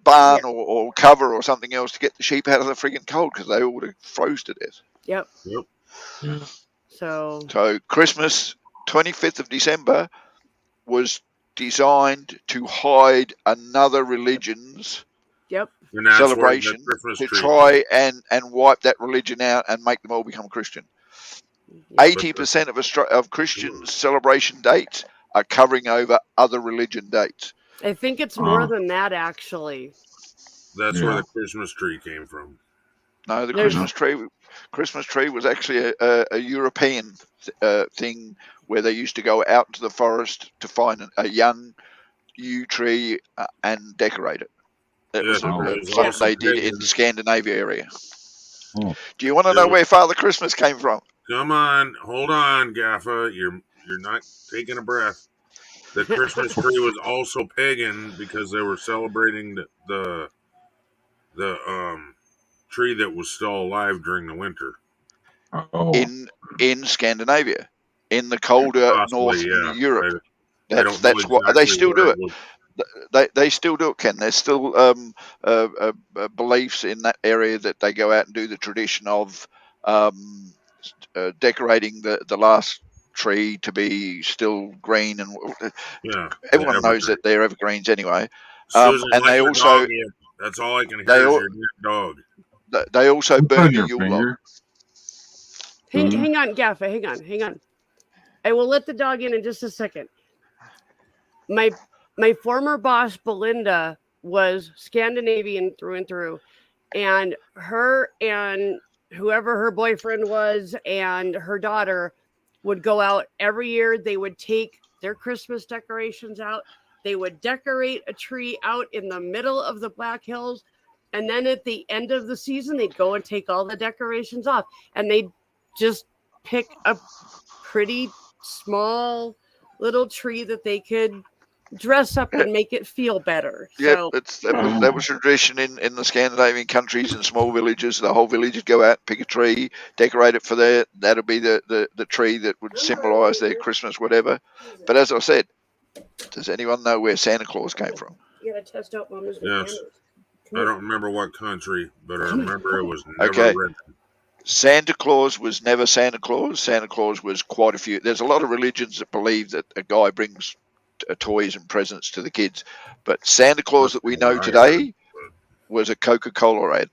barn or cover or something else to get the sheep out of the friggin' cold because they all would have froze to death. Yep. Yep. So So Christmas, 25th of December, was designed to hide another religion's yep. And that's where the celebration Christmas to tree. try and wipe that religion out and make them all become Christian. Yep. 80% of Christians' celebration dates are covering over other religion dates. I think it's more Oh. than that, actually. That's where Yeah. the Christmas tree came from. No, the There's- Christmas tree was actually a European thing where they used to go out into the forest to find a young yew tree and decorate it. That was Yes, Oh. it was something also they did in pagan. the Scandinavia area. Oh. Do you want to It know was- where Father Christmas came from? Come on, hold on, Gaffa. You're not taking a breath. The Christmas tree was also pagan because they were celebrating the tree that was still alive during the winter. Oh. In Scandinavia, in the colder Possibly, northern yeah. Europe. I don't know That's what exactly they still where do it it. was. They still do it, Ken. There's still beliefs in that area that they go out and do the tradition of decorating the last tree to be still green, and Yeah, everyone the knows evergreen. that they're evergreens anyway. Susan, And let they your also dog in. That's all I can hear they is al- your dog. they also What's burn on a your Yule log. finger? Hang on, Gaffa. Hang on. I will let the dog in just a second. My former boss, Belinda, was Scandinavian through and through, and her and whoever her boyfriend was and her daughter would go out every year. They would take their Christmas decorations out. They would decorate a tree out in the middle of the Black Hills. And then at the end of the season, they'd go and take all the decorations off. And they'd just pick a pretty small little tree that they could dress up and make it feel better. Yeah, So that was tradition in the Scandinavian countries and small villages. The whole village would go out, pick a tree, decorate it for that'll be the tree that would symbolise their Christmas, whatever. But as I said, does anyone know where Santa Claus came from? you gotta test out Mama's Yes. I don't remember what country, but I remember it was never Okay. red. Santa Claus was never Santa Claus. Santa Claus was quite a few. There's a lot of religions that believe that a guy brings toys and presents to the kids, but Santa Claus that we know today was a Coca-Cola ad.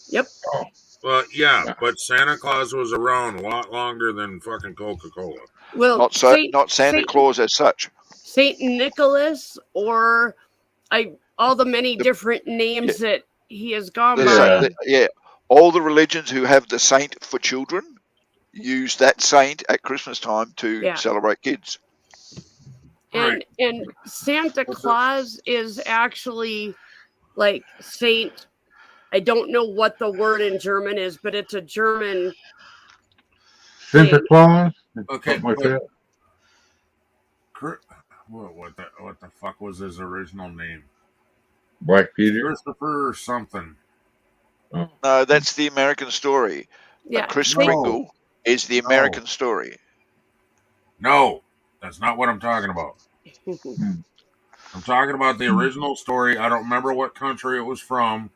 Yep. Well, yeah, but Santa Claus was around a lot longer than fucking Coca-Cola. Well, Not Santa Claus as such. Saint Nicholas, or all the many different names that he has gone by. All the religions who have the saint for children use that saint at Christmas time to celebrate kids. And Santa Claus is actually like Saint. I don't know what the word in German is, but it's a German Santa Claus? Okay, Something like that. What the fuck was his original name? Black Peter? Christopher or something. No, that's the American story. Yeah, Kris Kringle is the American story. No, that's not what I'm talking about. I'm talking about the original story. I don't remember what country it was from,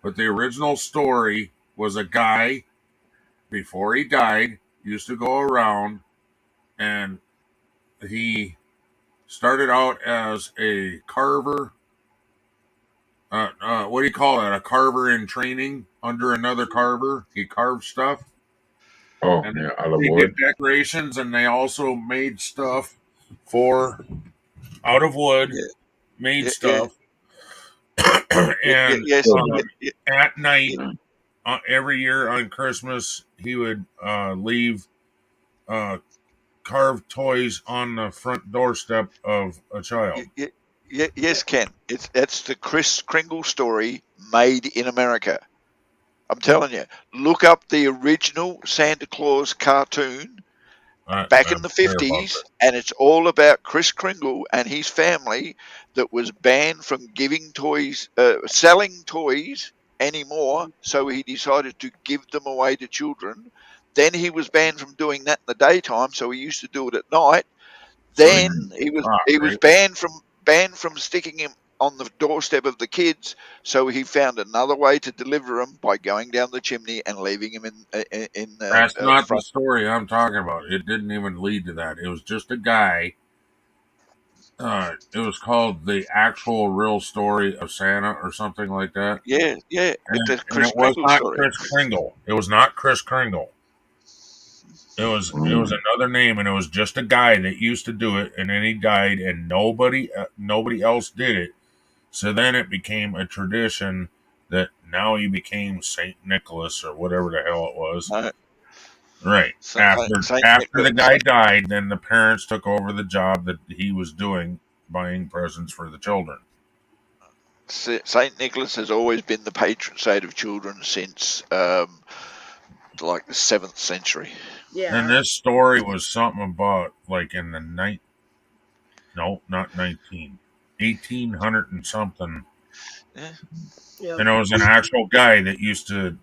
but the original story was a guy, before he died, used to go around, and he started out as a carver. What do you call that? A carver in training under another carver. He carved stuff. Oh, And yeah, out of they wood. did decorations, and they also made stuff for out of wood, Yeah, made yeah, yeah, stuff. And yes, Children. at night, every year on Christmas, he would leave uh, carved toys on the front doorstep of a child. yes, Ken. That's the Kris Kringle story made in America. I'm telling you, look up the original Santa Claus cartoon back in I'm the sure about 50s, and it's all about Kris Kringle and his family that was banned from giving toys, selling toys anymore. So he decided to give them away to children. Then he was banned from doing that in the daytime, so he used to do it at night. So he Then caught, he was right? banned from sticking him on the doorstep of the kids. So he found another way to deliver them by going down the chimney and leaving him in the That's not the front. story I'm talking about. It didn't even lead to that. It was just a guy. It was called The Actual Real Story of Santa or something like that. Yeah, yeah. It's a And Kris it was Kringle not story. Kris Kringle. It was not Kris Kringle. It was another name, and it was just a guy that used to do it, and then he died, and nobody else did it. So then it became a tradition that now he became Saint Nicholas or whatever the hell it was. No, Right. Saint After the Nicholas. guy died, then the parents took over the job that he was doing, buying presents for the children. Saint Nicholas has always been the patron saint of children since like the 7th century. And this story was something about like in the no, not 1800 and something. Yeah. And it was an actual guy that used to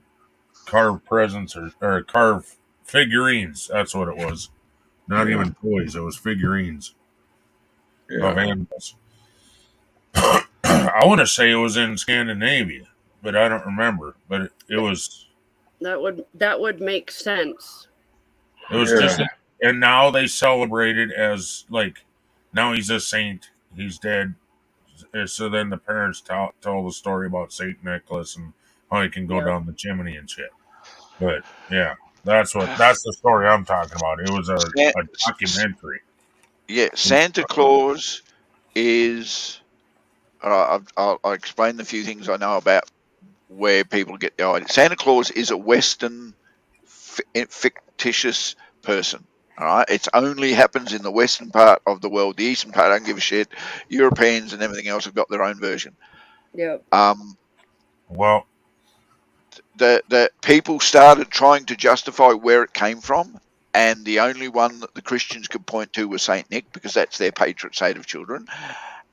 carve presents or carve figurines. That's what it was. Not even toys. It was figurines of animals. I want to say it was in Scandinavia, but I don't remember. But it was. That would make sense. It was just, and now they celebrate it as like, now he's a saint. He's dead. So then the parents tell the story about Saint Nicholas and how he can go down the chimney and shit. But yeah, that's the story I'm talking about. It was a documentary. Yeah, Santa Claus is. I'll explain the few things I know about where people get the idea. Santa Claus is a Western fictitious person. All right, it only happens in the western part of the world. The eastern part, I don't give a shit. Europeans and everything else have got their own version. Yep. Well, the people started trying to justify where it came from, and the only one that the Christians could point to was Saint Nick, because that's their patron saint of children,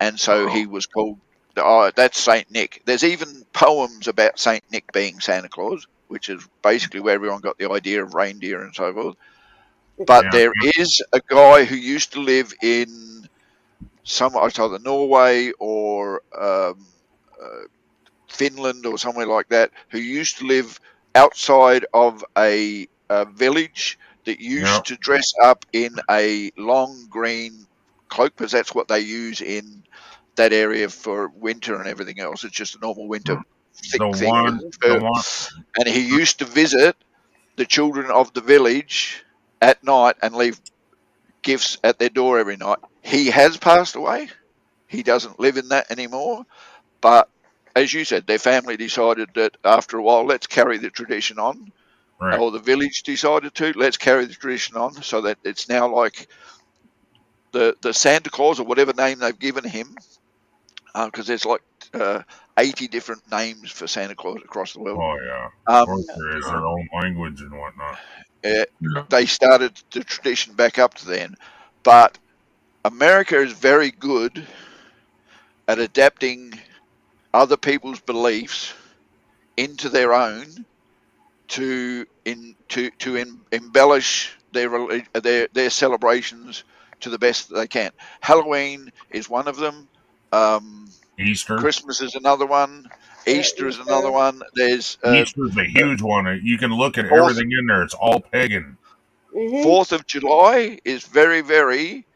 and so he was called. Oh, that's Saint Nick. There's even poems about Saint Nick being Santa Claus, which is basically where everyone got the idea of reindeer and so forth. But yeah. there is a guy who used to live in it's either Norway or Finland or somewhere like that, who used to live outside of a village that used to dress up in a long green cloak, because that's what they use in that area for winter and everything else. It's just a normal winter thick The thing one, with fur. And he used to visit the children of the village at night and leave gifts at their door every night. He has passed away. He doesn't live in that anymore. But as you said, their family decided that after a while, let's carry the tradition on. right. Or the village decided to, let's carry the tradition on, so that it's now like the Santa Claus, or whatever name they've given him, because there's like 80 different names for Santa Claus across the world. Oh yeah, of course there is their own language and whatnot. They started the tradition back up to then, but America is very good at adapting other people's beliefs into their own to embellish their celebrations to the best that they can. Halloween is one of them. Easter. Christmas is another one. Easter is another one. There's Easter's a huge one. You can look at everything in there. It's all pagan. 4th of July is very, very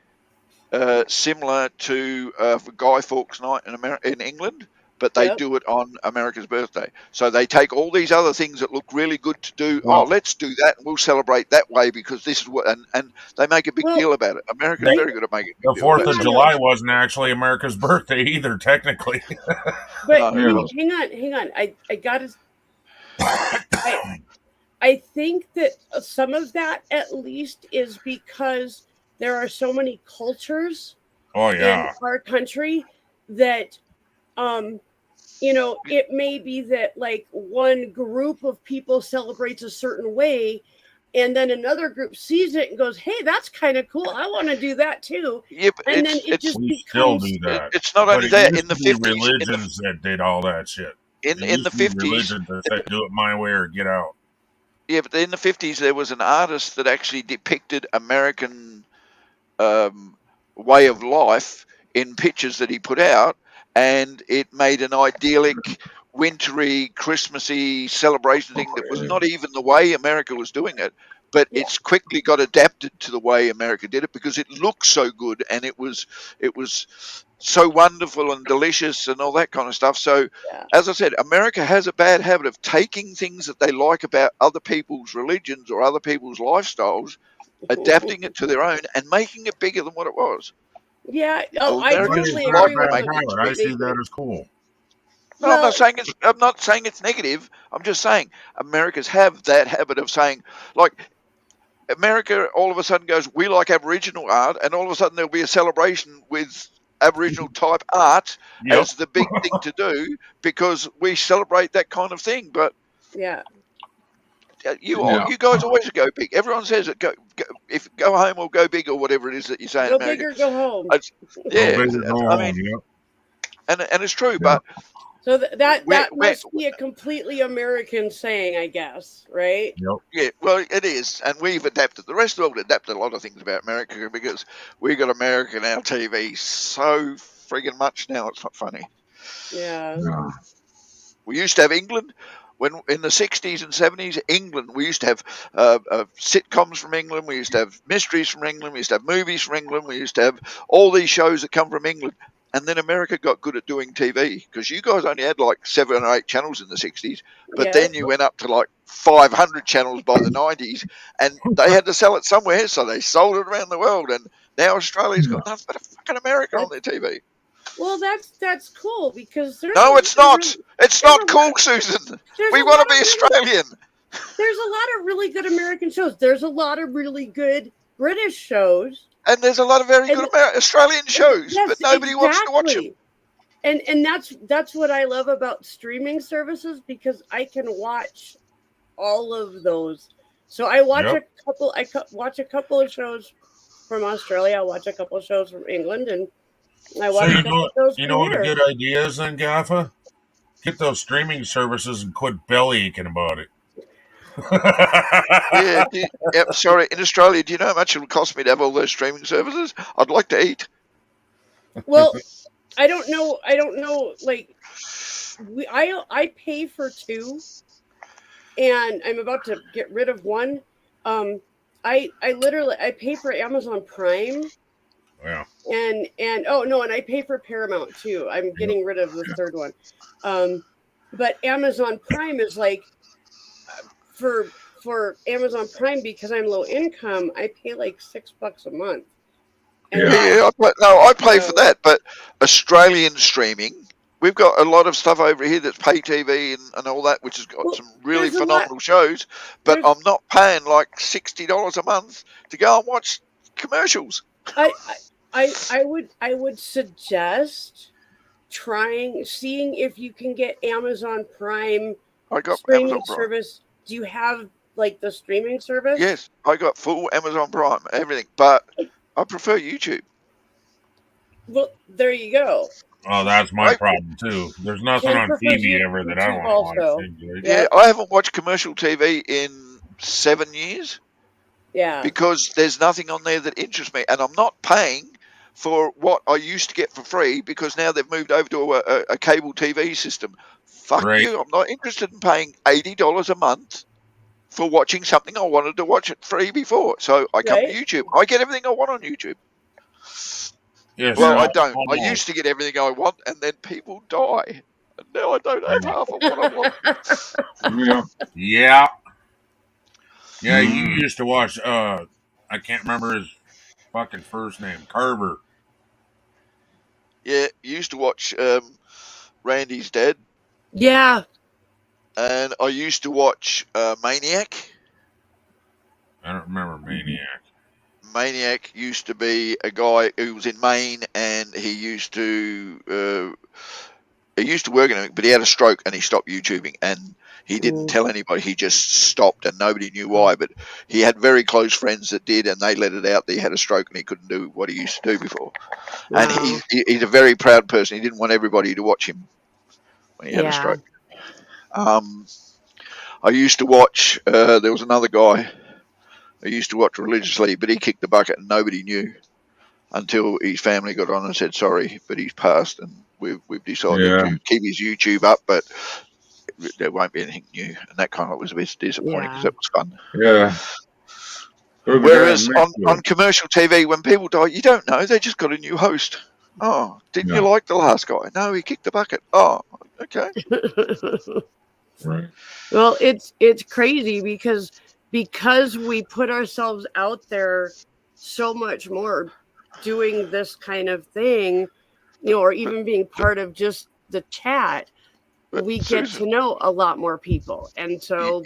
similar to Guy Fawkes Night in England, but they Yep. do it on America's birthday. So they take all these other things that look really good to do. Well- Oh, let's do that, and we'll celebrate that way because this is what, and they make a big Well, deal about it. America's they- very good at making a The big deal 4th about of it. July wasn't actually America's birthday either, technically. But No, yeah. hang on. I gotta. I think that some of that at least is because there are so many cultures Oh, in yeah. our country that it may be that like one group of people celebrates a certain way, and then another group sees it and goes, hey, that's kind of cool, I want to do that too. Yeah, but And then it it's just We still becomes do that. it's not But only it that. used In the to be 50s, religions that did all that shit. It in used the to be 50s, religions that said, do it my way or get out. yeah, but in the 50s there was an artist that actually depicted American way of life in pictures that he put out, and it made an idyllic, wintry, Christmassy celebration thing that was not even the way America was doing it, but it's quickly got adapted to the way America did it because it looked so good and it was so wonderful and delicious and all that kind of stuff. So, Yeah. as I said, America has a bad habit of taking things that they like about other people's religions or other people's lifestyles, adapting it to their own and making it bigger than what it was. Yeah. Oh, I Americans totally love agree with making the things I big. see that as cool. No, Well, I'm not saying it's negative. I'm just saying Americans have that habit of saying, like, America all of a sudden goes, we like Aboriginal art, and all of a sudden there'll be a celebration with Aboriginal type art Yep. as the big thing to do because we celebrate that kind of thing. But yeah. you guys always go big. Everyone says it. Go home or go big or whatever it is that you say in Go America. big or go home. Yeah, Go big or go I home, mean, yep. and it's true, but So that Where- must be a completely American saying, I guess, right? Yep. yeah, well, it is, and we've adapted. The rest of the world adapted a lot of things about America because we got America in our TV so friggin' much now. It's not funny. Yeah. Yeah. We used to have England. When in the 60s and 70s, England, we used to have sitcoms from England. We used to have mysteries from England. We used to have movies from England. We used to have all these shows that come from England. And then America got good at doing TV because you guys only had like 7 or 8 channels in the 60s. But Yeah. then you went up to like 500 channels by the 90s, and they had to sell it somewhere. So they sold it around the world. And now Australia's got nothing but a fucking America on their TV. Well, that's cool because there's No, it's not. It's not a cool, lot- Susan. there's We a want lot to be of Australian. There's a lot of really good American shows. There's a lot of really good British shows. And there's a lot of very And- good Australian shows, Yes, but nobody wants to watch them. exactly. And that's what I love about streaming services because I can watch all of those. So I watch Yep. watch a couple of shows from Australia. I watch a couple of shows from England, and I So watch a couple of shows you from know what here. a good idea is then, Gaffa? Get those streaming services and quit belly aching about it. Yeah, sorry. In Australia, do you know how much it would cost me to have all those streaming services? I'd like to eat. Well, I don't know. Like, I pay for 2, and I'm about to get rid of one. I literally pay for Amazon Prime, Yeah. and I pay for Paramount too. I'm getting rid of the third one. But Amazon Prime is like for Amazon Prime because I'm low income. I pay like $6 a month. And Yeah, I pay for that, but Australian streaming, we've got a lot of stuff over here that's pay TV and all that, which has got Well, some really there's a phenomenal shows. But there's- I'm not paying like $60 a month to go and watch commercials. I would suggest seeing if you can get Amazon Prime I got streaming Amazon Prime. service. Do you have like the streaming service? Yes, I got full Amazon Prime, everything, but I prefer YouTube. Well, there you go. Oh, that's my problem too. There's nothing Ken on prefers TV ever that I don't YouTube want to also. watch. Right? Yeah, I haven't watched commercial TV in 7 years. Yeah. Because there's nothing on there that interests me, and I'm not paying for what I used to get for free because now they've moved over to a cable TV system. Fuck Right. you! I'm not interested in paying $80 a month for watching something I wanted to watch it free before. So I come to Right. YouTube. I get everything I want on YouTube. Yes, Well, I no, don't. I almost. used to get everything I want, and then people die. And now I don't have half of what I want. Yeah. Yeah, you used to watch, I can't remember his fucking first name, Carver. Yeah, you used to watch Randy's Dad, Yeah. and I used to watch Maniac. I don't remember Maniac. Maniac used to be a guy who was in Maine, and he used to work in it, but he had a stroke and he stopped YouTubing, and he didn't tell anybody. He just stopped, and nobody knew why. But he had very close friends that did, and they let it out that he had a stroke and he couldn't do what he used to do before. Wow. And he's a very proud person. He didn't want everybody to watch him when he had a stroke. I used to watch. There was another guy I used to watch religiously, but he kicked the bucket and nobody knew until his family got on and said sorry, but he's passed, and we've decided to keep his YouTube up, but there won't be anything new, and that kind of was a bit disappointing because that was fun. Yeah. Whereas on commercial TV, when people die, you don't know. They just got a new host. Oh, didn't you like the last guy? No, he kicked the bucket. Oh, okay. Right. Well, it's crazy because we put ourselves out there so much more doing this kind of thing, or even being part of just the chat, we get to know a lot more people. And so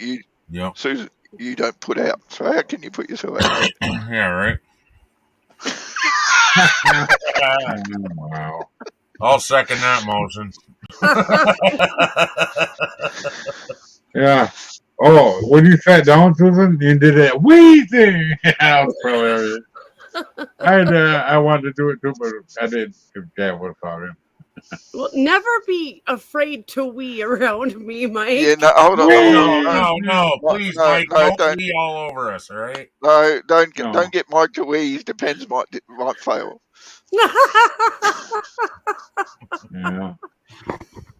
Susan, you don't put out, so how can you put yourself out? Yeah, right. Wow. I'll second that motion. Yeah. Oh, when you sat down, Susan, you did that wee thing. That was hilarious. I wanted to do it too, but I didn't. That was sorry. well, never be afraid to wee around me, Mike. Yeah, no, hold on. No, please, Mike, don't wee all over us, all right? No, don't get Mike to wheeze. Depends, might fail. Yeah.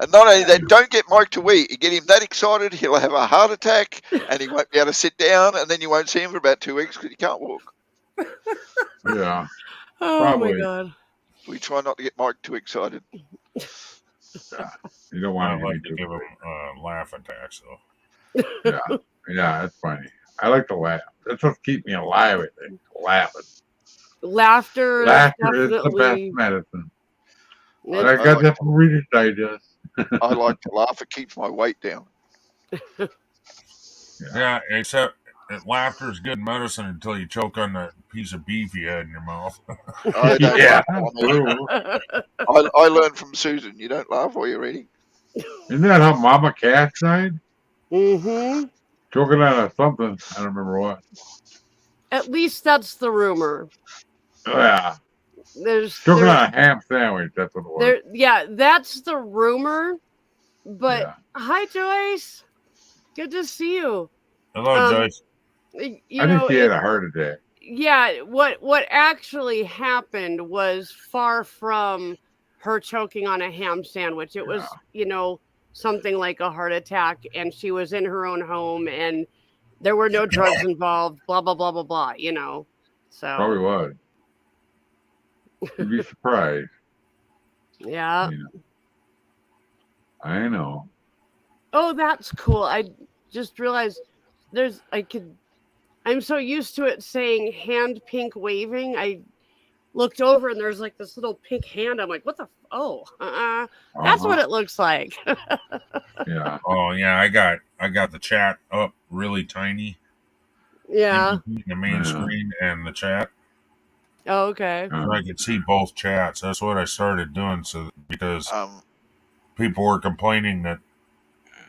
And not only that, don't get Mike to wee. You get him that excited, he'll have a heart attack, and he won't be able to sit down, and then you won't see him for about 2 weeks because he can't walk. Yeah. Oh Probably. my God. We try not to get Mike too excited. You don't I want like to give him laugh attacks, Yeah, though. that's funny. I like to laugh. That's what keeps me alive. I think laughing. Laughter is the best medicine. I got that from Reader's Digest. I like to laugh. It keeps my weight down. Yeah, except laughter is good medicine until you choke on that piece of beef you had in your mouth. Yeah. I learned from Susan. You don't laugh while you're eating. Isn't that how Mama Cass died? Mm-hmm. Choking on something. I don't remember what. At least that's the rumor. Yeah. Choking on a ham sandwich. That's what it was. That's the rumor. But hi, Joyce. Good to see you. Hello, Joyce. I think she had a heart attack. Yeah, what actually happened was far from her choking on a ham sandwich. It was, something like a heart attack, and she was in her own home, and there were no drugs involved, blah, blah, blah, blah, blah, So Probably was. You'd be surprised. Yeah. I know. Oh, that's cool. I just realized I'm so used to it saying hand pink waving. I looked over and there's like this little pink hand. I'm like, what the? That's what it looks like. Yeah. Oh yeah, I got the chat up really tiny. Yeah. The main screen and the chat. Oh, okay. So I could see both chats. That's what I started doing. Because people were complaining that,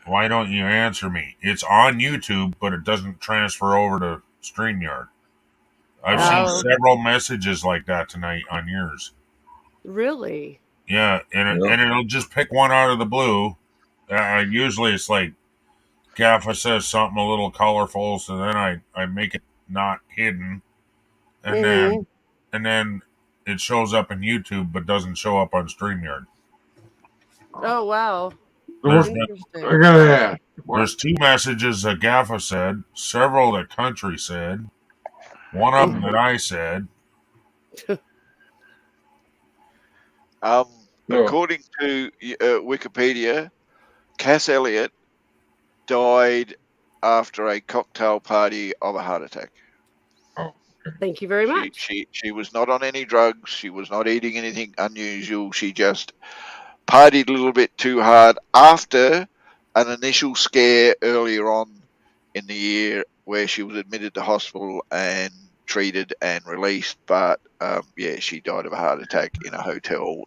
why don't you answer me? It's on YouTube, but it doesn't transfer over to StreamYard. I've seen several messages like that tonight on yours. Really? Yeah, and it'll just pick one out of the blue. Usually it's like Gaffa says something a little colorful, so then I make it not hidden, and then it shows up in YouTube, but doesn't show up on StreamYard. Oh wow. There's two messages that Gaffa said, several that Country said, one of them that I said. So, according to Wikipedia, Cass Elliot died after a cocktail party of a heart attack. Thank you very much. She was not on any drugs. She was not eating anything unusual. She just partied a little bit too hard after an initial scare earlier on in the year where she was admitted to hospital and treated and released. But she died of a heart attack in a hotel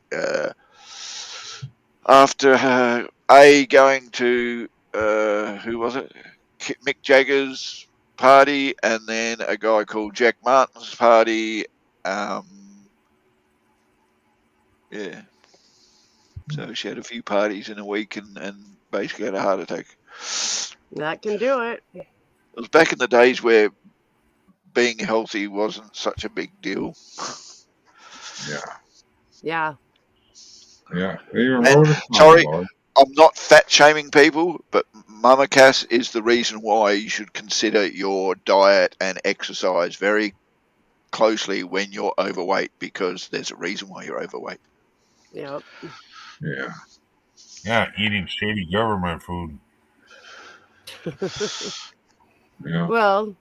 after her going to who was it? Mick Jagger's party, and then a guy called Jack Martin's party. So she had a few parties in a week and basically had a heart attack. That can do it. It was back in the days where being healthy wasn't such a big deal. Yeah. Sorry, I'm not fat shaming people, but Mama Cass is the reason why you should consider your diet and exercise very closely when you're overweight, because there's a reason why you're overweight. Yep. Yeah, eating shady government food. Well,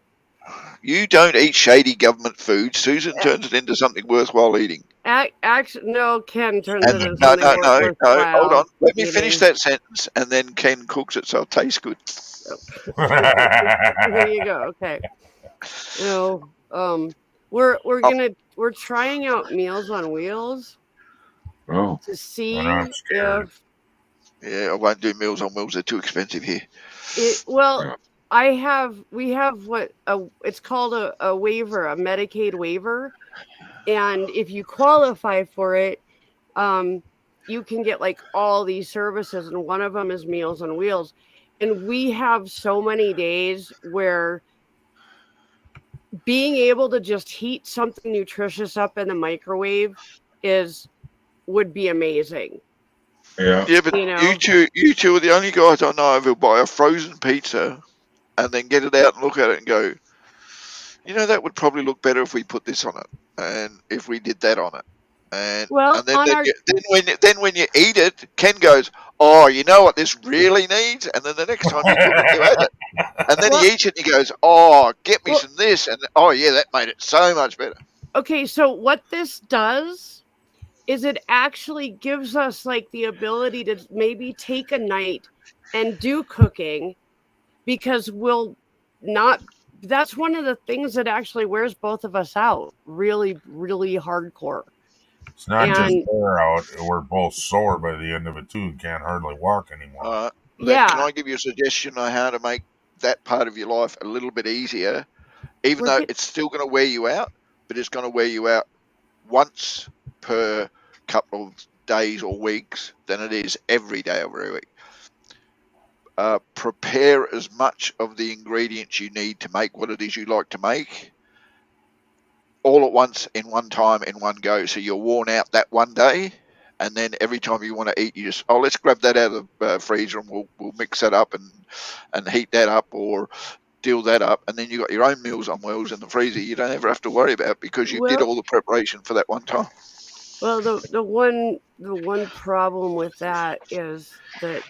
you don't eat shady government food. Susan turns it into something worthwhile eating. Actually, no, Ken turns it into No, something worthwhile. hold on. Let me finish that sentence, and then Ken cooks it so it tastes good. There you go. Okay. We're trying out Meals on Wheels to see if. Yeah, I won't do Meals on Wheels. They're too expensive here. We have it's called a waiver, a Medicaid waiver. And if you qualify for it, you can get like all these services. And one of them is Meals on Wheels. And we have so many days where being able to just heat something nutritious up in the microwave would be amazing. Yeah, but you two are the only guys I know who buy a frozen pizza and then get it out and look at it and go, that would probably look better if we put this on it, and if we did that on it, and then when you eat it, Ken goes, "Oh, you know what this really needs?" And then the next time you cook it, you add it, and then he eats it and he goes, "Oh, get me some this," and oh yeah, that made it so much better. Okay, so what this does is it actually gives us like the ability to maybe take a night and do cooking, because that's one of the things that actually wears both of us out really, really hardcore. It's not just wear out. We're both sore by the end of it too and can't hardly walk anymore. Can I give you a suggestion on how to make that part of your life a little bit easier? Even though it's still going to wear you out, but it's going to wear you out once per couple of days or weeks than it is every day or every week. Prepare as much of the ingredients you need to make what it is you like to make all at once, in one time, in one go, so you're worn out that one day, and then every time you want to eat, you just, let's grab that out of the freezer and we'll mix that up and heat that up or deal that up, and then you got your own Meals on Wheels in the freezer. You don't ever have to worry about it because you did all the preparation for that one time. Well, the one problem with that is that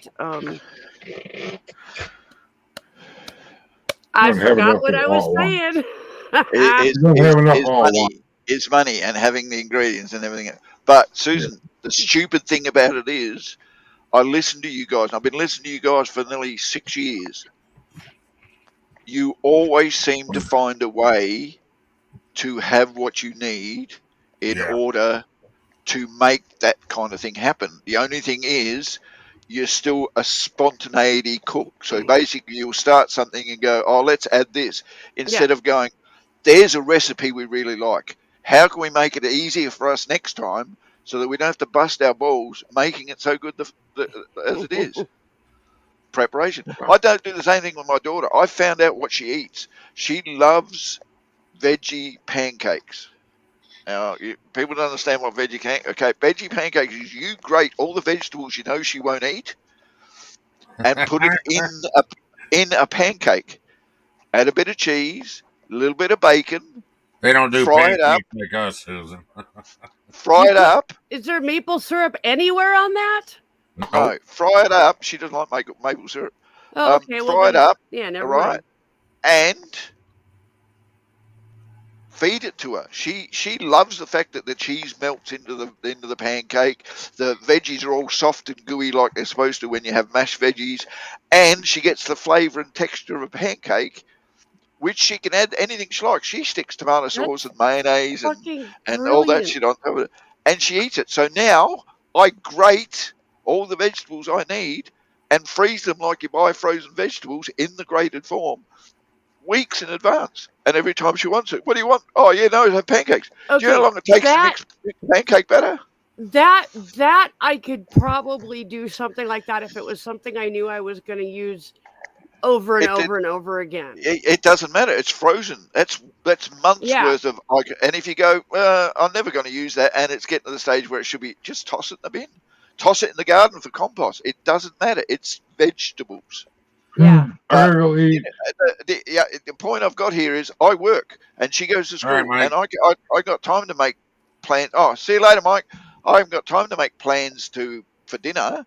I forgot what I was saying. It's money and having the ingredients and everything. But Susan, the stupid thing about it is, I listen to you guys. And I've been listening to you guys for nearly 6 years. You always seem to find a way to have what you need in order to make that kind of thing happen. The only thing is, you're still a spontaneity cook. So basically you'll start something and go, let's add this. Instead of going, there's a recipe we really like. How can we make it easier for us next time so that we don't have to bust our balls making it so good as it is? Preparation. I don't do the same thing with my daughter. I found out what she eats. She loves veggie pancakes. Now, people don't understand what veggie pancakes. Okay, veggie pancakes is you grate all the vegetables you know she won't eat, and put it in a pancake. Add a bit of cheese, a little bit of bacon, They don't do Fry it up. pancakes like us, Susan. Fry it up. Is there maple syrup anywhere on that? No, fry it up. She doesn't like maple syrup. Oh, okay. Well, Fry it then, up, yeah, never all right, mind. and feed it to her. She loves the fact that the cheese melts into the pancake. The veggies are all soft and gooey like they're supposed to when you have mashed veggies, and she gets the flavour and texture of a pancake, which she can add anything she likes. She sticks tomato sauce and mayonnaise and all that shit on top of it, and she eats it. So now I grate all the vegetables I need and freeze them like you buy frozen vegetables in the grated form weeks in advance. And every time she wants it, what do you want? Oh, yeah, no, have pancakes. Okay, do you know how long it takes to mix pancake batter? That I could probably do something like that if it was something I knew I was going to use over and over again. It doesn't matter. It's frozen. That's months worth of. And if you go, I'm never going to use that, and it's getting to the stage where it should be, just toss it in the bin, toss it in the garden for compost. It doesn't matter. It's vegetables. Yeah. The point I've got here is I work, and she goes to school, and I got time to make plans. Oh, see you later, Mike. I haven't got time to make plans for dinner.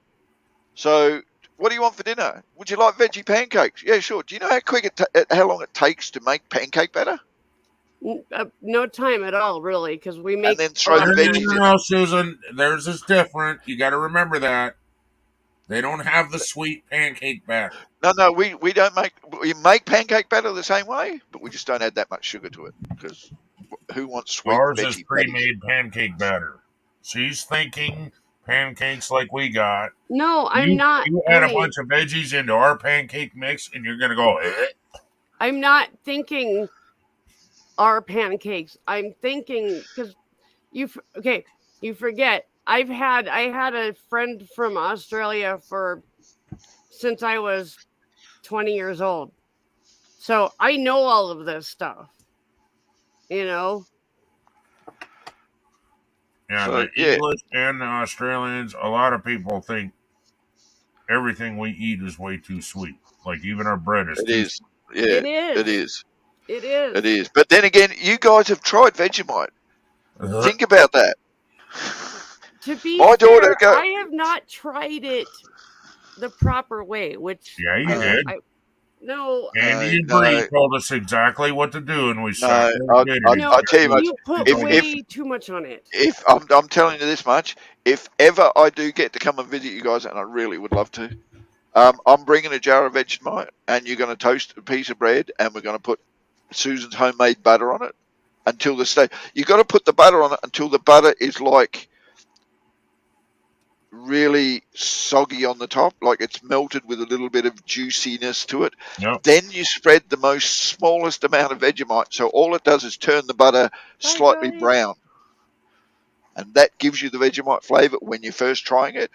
So, what do you want for dinner? Would you like veggie pancakes? Yeah, sure. Do you know how long it takes to make pancake batter? No time at all, really, because we make. And then throw the veggies in. No, Susan, theirs is different. You got to remember that. They don't have the sweet pancake batter. No, we don't we make pancake batter the same way, but we just don't add that much sugar to it because who wants sweet Ours veggie is pre-made pancake batter. She's thinking pancakes like we got. No, I'm not. You add a bunch of veggies into our pancake mix, and you're gonna go. I'm not thinking our pancakes. I'm thinking because you forget. I had a friend from Australia since I was 20 years old. So I know all of this stuff. You know? Yeah, the English and the Australians, a lot of people think everything we eat is way too sweet. Like even our bread is too sweet. Yeah, it is. It is. But then again, you guys have tried Vegemite. Think about that. To be fair, I have not tried it the proper way, which... Yeah, you did. No. Andy and Bree told us exactly what to do, and we said, I'll tell you much. You put way too much on it. If I'm telling you this much, if ever I do get to come and visit you guys, and I really would love to, I'm bringing a jar of Vegemite, and you're going to toast a piece of bread, and we're going to put Susan's homemade butter on it until the stage. You've got to put the butter on it until the butter is like really soggy on the top, like it's melted with a little bit of juiciness to it. Yep. Then you spread the most smallest amount of Vegemite, so all it does is turn the butter slightly brown, and that gives you the Vegemite flavour when you're first trying it.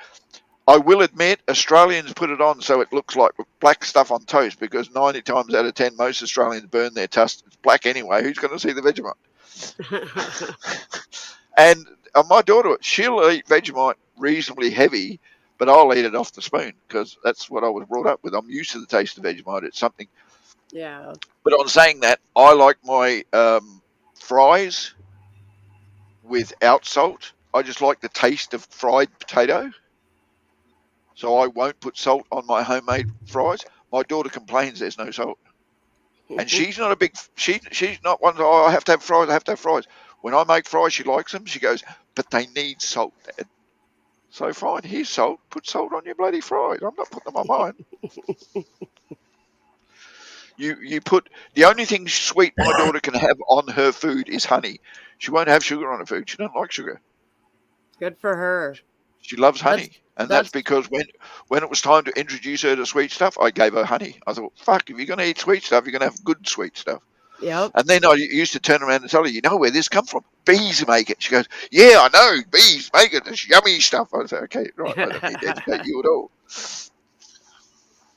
I will admit, Australians put it on so it looks like black stuff on toast, because 90 times out of 10 most Australians burn their toast. It's black anyway. Who's going to see the Vegemite? And my daughter, she'll eat Vegemite reasonably heavy, but I'll eat it off the spoon because that's what I was brought up with. I'm used to the taste of Vegemite. It's something. Yeah. But on saying that, I like my fries without salt. I just like the taste of fried potato. So I won't put salt on my homemade fries. My daughter complains there's no salt. And she's not a big, she's not one, oh, I have to have fries. When I make fries, she likes them. She goes, but they need salt, Dad. So fine, here's salt. Put salt on your bloody fries. I'm not putting them on mine. You put, the only thing sweet my daughter can have on her food is honey. She won't have sugar on her food. She doesn't like sugar. Good for her. She loves honey. That's because when it was time to introduce her to sweet stuff, I gave her honey. I thought, fuck, if you're going to eat sweet stuff, you're going to have good sweet stuff. Yep. And then I used to turn around and tell her, you know where this come from? Bees make it. She goes, yeah, I know. Bees make it. It's yummy stuff. I said, okay, right. I don't need to educate you at all.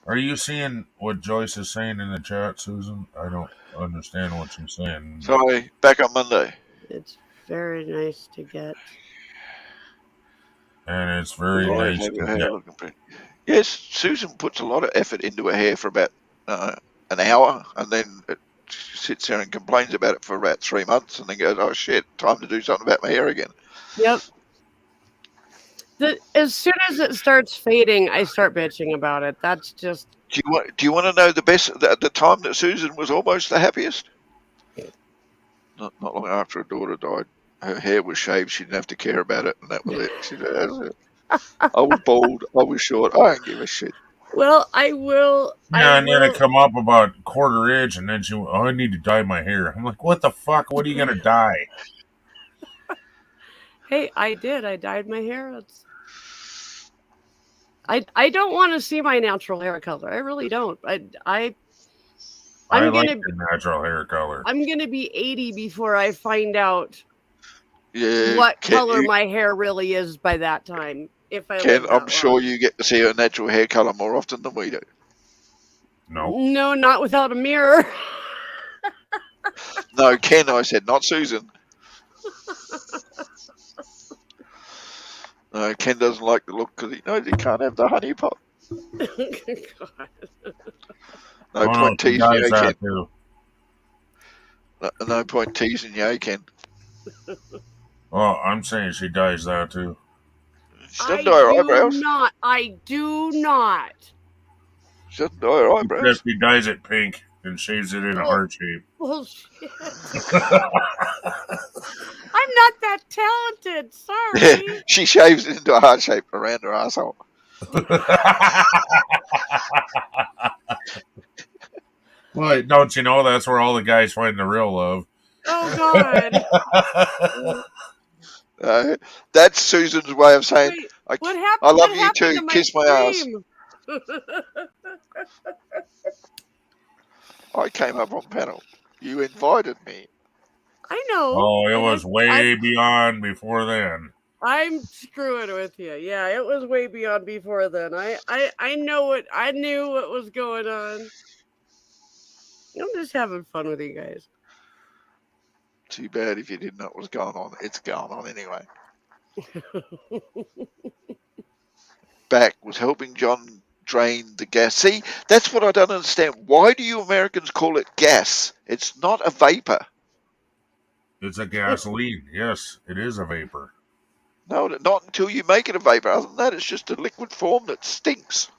Are you seeing what Joyce is saying in the chat, Susan? I don't understand what she's saying. Sorry, back on Monday. It's very nice to get. And it's very nice to get. Yes, Susan puts a lot of effort into her hair for about an hour, and then sits there and complains about it for about 3 months, and then goes, "Oh shit, time to do something about my hair again." Yep. As soon as it starts fading, I start bitching about it. That's just. Do you want to know the time that Susan was almost the happiest? Not long after her daughter died. Her hair was shaved. She didn't have to care about it, and that was it. She said, "That's it. I was bald. I was short. I don't give a shit." Well, I will. Yeah, and then it come up about quarter inch, and then she went, "Oh, I need to dye my hair." I'm like, "What the fuck? What are you gonna dye?" Hey, I did. I dyed my hair. I don't want to see my natural hair color. I really don't. I'm I like gonna your natural hair color. I'm gonna be 80 before I find out Yeah, what Ken, color my hair really is by that time. If I Ken, live I'm that sure long. you get to see her natural hair color more often than we do. No. No, not without a mirror. No, Ken, I said, not Susan. No, Ken doesn't like the look because he knows he can't have the honey pot. God. No Oh, point no, she teasing dyes you, that Ken. too. No point teasing you, Ken. Well, I'm saying she dyes that too. She doesn't dye her eyebrows. I do not. She doesn't dye her eyebrows. Except she dyes it pink and shaves it in a heart shape. Bullshit. I'm not that talented. Sorry. She shaves it into a heart shape around her asshole. Well, don't you know that's where all the guys find the real love? Oh God. That's Susan's way of saying, Wait, what I happened? love What you happened too. to my Kiss my ass. stream? I came up on panel. You invited me. I know. Oh, it and was way beyond before then. I'm screwing with you. Yeah, it was way beyond before then. I know what I knew what was going on. I'm just having fun with you guys. Too bad if you didn't know what was going on. It's going on anyway. Back was helping John drain the gas. See, that's what I don't understand. Why do you Americans call it gas? It's not a vapor. It's a gasoline. Yes, it is a vapor. No, not until you make it a vapor. Other than that, it's just a liquid form that stinks.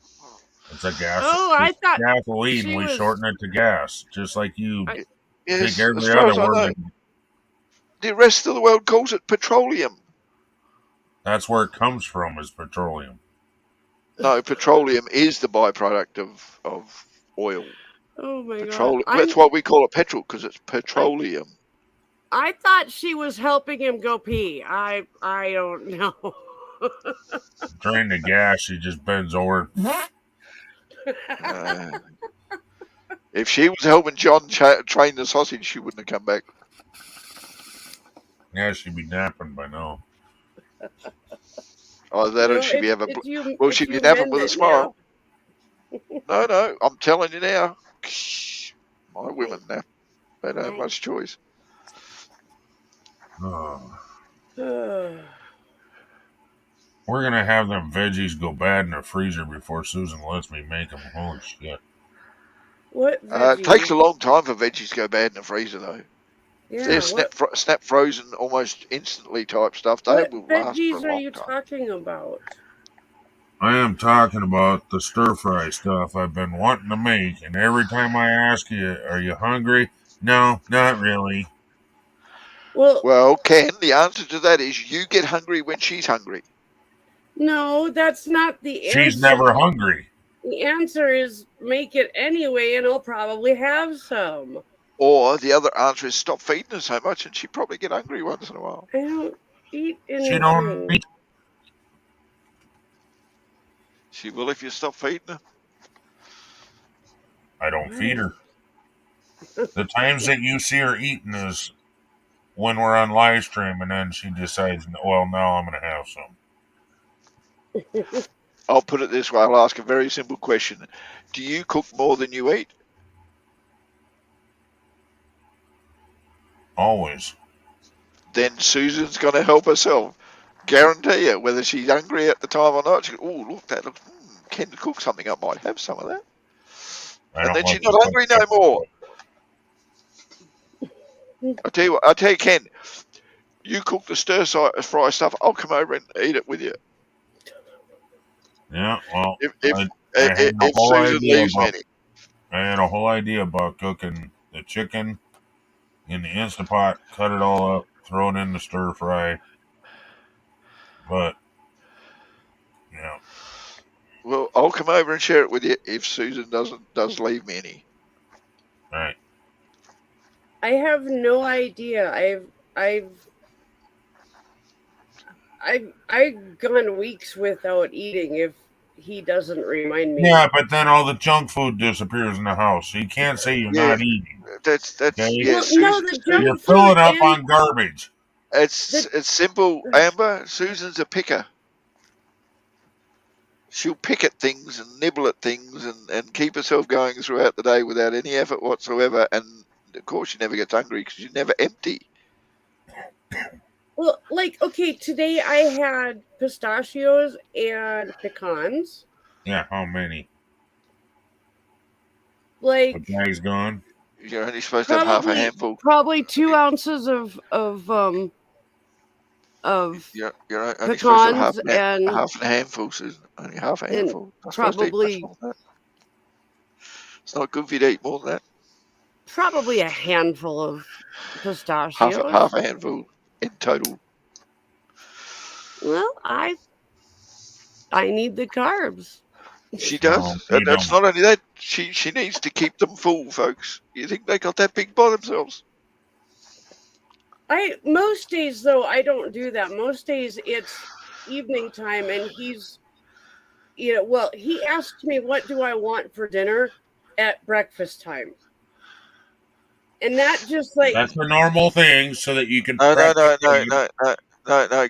It's a gas. Oh, I thought gasoline. We shorten it to gas, just like you Yes, take every as far as other I know. word. The rest of the world calls it petroleum. That's where it comes from, is petroleum. No, petroleum is the byproduct of oil. Oh my Petroleum. God. That's why we call it petrol, because it's petroleum. I thought she was helping him go pee. I don't know. Drain the gas, she just bends over. If she was helping John train the sausage, she wouldn't have come back. Yeah, she'd be napping by now. Oh, that or she'd be having. Well, she'd be napping with a smile. No, I'm telling you now. My women nap. They don't have much choice. Oh. We're going to have them veggies go bad in the freezer before Susan lets me make them. Holy shit. What it takes a long time for veggies to go bad in the freezer, though. Yeah, They're snap frozen almost instantly type stuff. They will last for a long time. What veggies are you talking about? I am talking about the stir fry stuff I've been wanting to make, and every time I ask you, are you hungry? No, not really. Well, Ken, the answer to that is you get hungry when she's hungry. No, that's not the answer. She's never hungry. The answer is make it anyway, and I'll probably have some. Or the other answer is stop feeding her so much, and she'd probably get hungry once in a while. I don't eat anything. She don't eat. She will if you stop feeding her. I don't feed her. The times that you see her eating is when we're on live stream, and then she decides, well, now I'm going to have some. I'll put it this way. I'll ask a very simple question. Do you cook more than you eat? Always. Then Susan's going to help herself. Guarantee you, whether she's hungry at the time or not, she goes, oh, look, that looks, Ken cook something, I might have some of that. And then she's not hungry no more. I tell you, Ken, you cook the stir fry stuff. I'll come over and eat it with you. Yeah, well, If I had a if whole Susan idea leaves me about any. I had a whole idea about cooking the chicken in the Instapot, cut it all up, throw it in the stir fry. But yeah, Well, I'll come over and share it with you if Susan does leave me any. right. I have no idea. I've gone weeks without eating if he doesn't remind me. Yeah, but then all the junk food disappears in the house, so you can't say you're Yeah, not eating. that's Okay? yeah. Well, no, Susan, the You're junk filling food up and on garbage. it's simple, Amber. Susan's a picker. She'll pick at things and nibble at things and keep herself going throughout the day without any effort whatsoever. And of course, she never gets hungry because she's never empty. well, like okay, today I had pistachios and pecans. Yeah, how many? The Like bag's gone. You're only supposed to have half a handful. probably 2 ounces of You're only supposed to have pecans and half a handful, Susan. Only half a and handful. Not supposed to eat much probably more than that. It's not good for you to eat more than that. probably a handful of pistachios. Half a handful in total. Well, I need the carbs. She does. No, And that's not only that. She needs to keep them full, folks. You think they got that big by themselves? Most days though I don't do that. Most days it's evening time and he's well, he asked me what do I want for dinner at breakfast time. And that just like That's a normal thing, so that you can. No,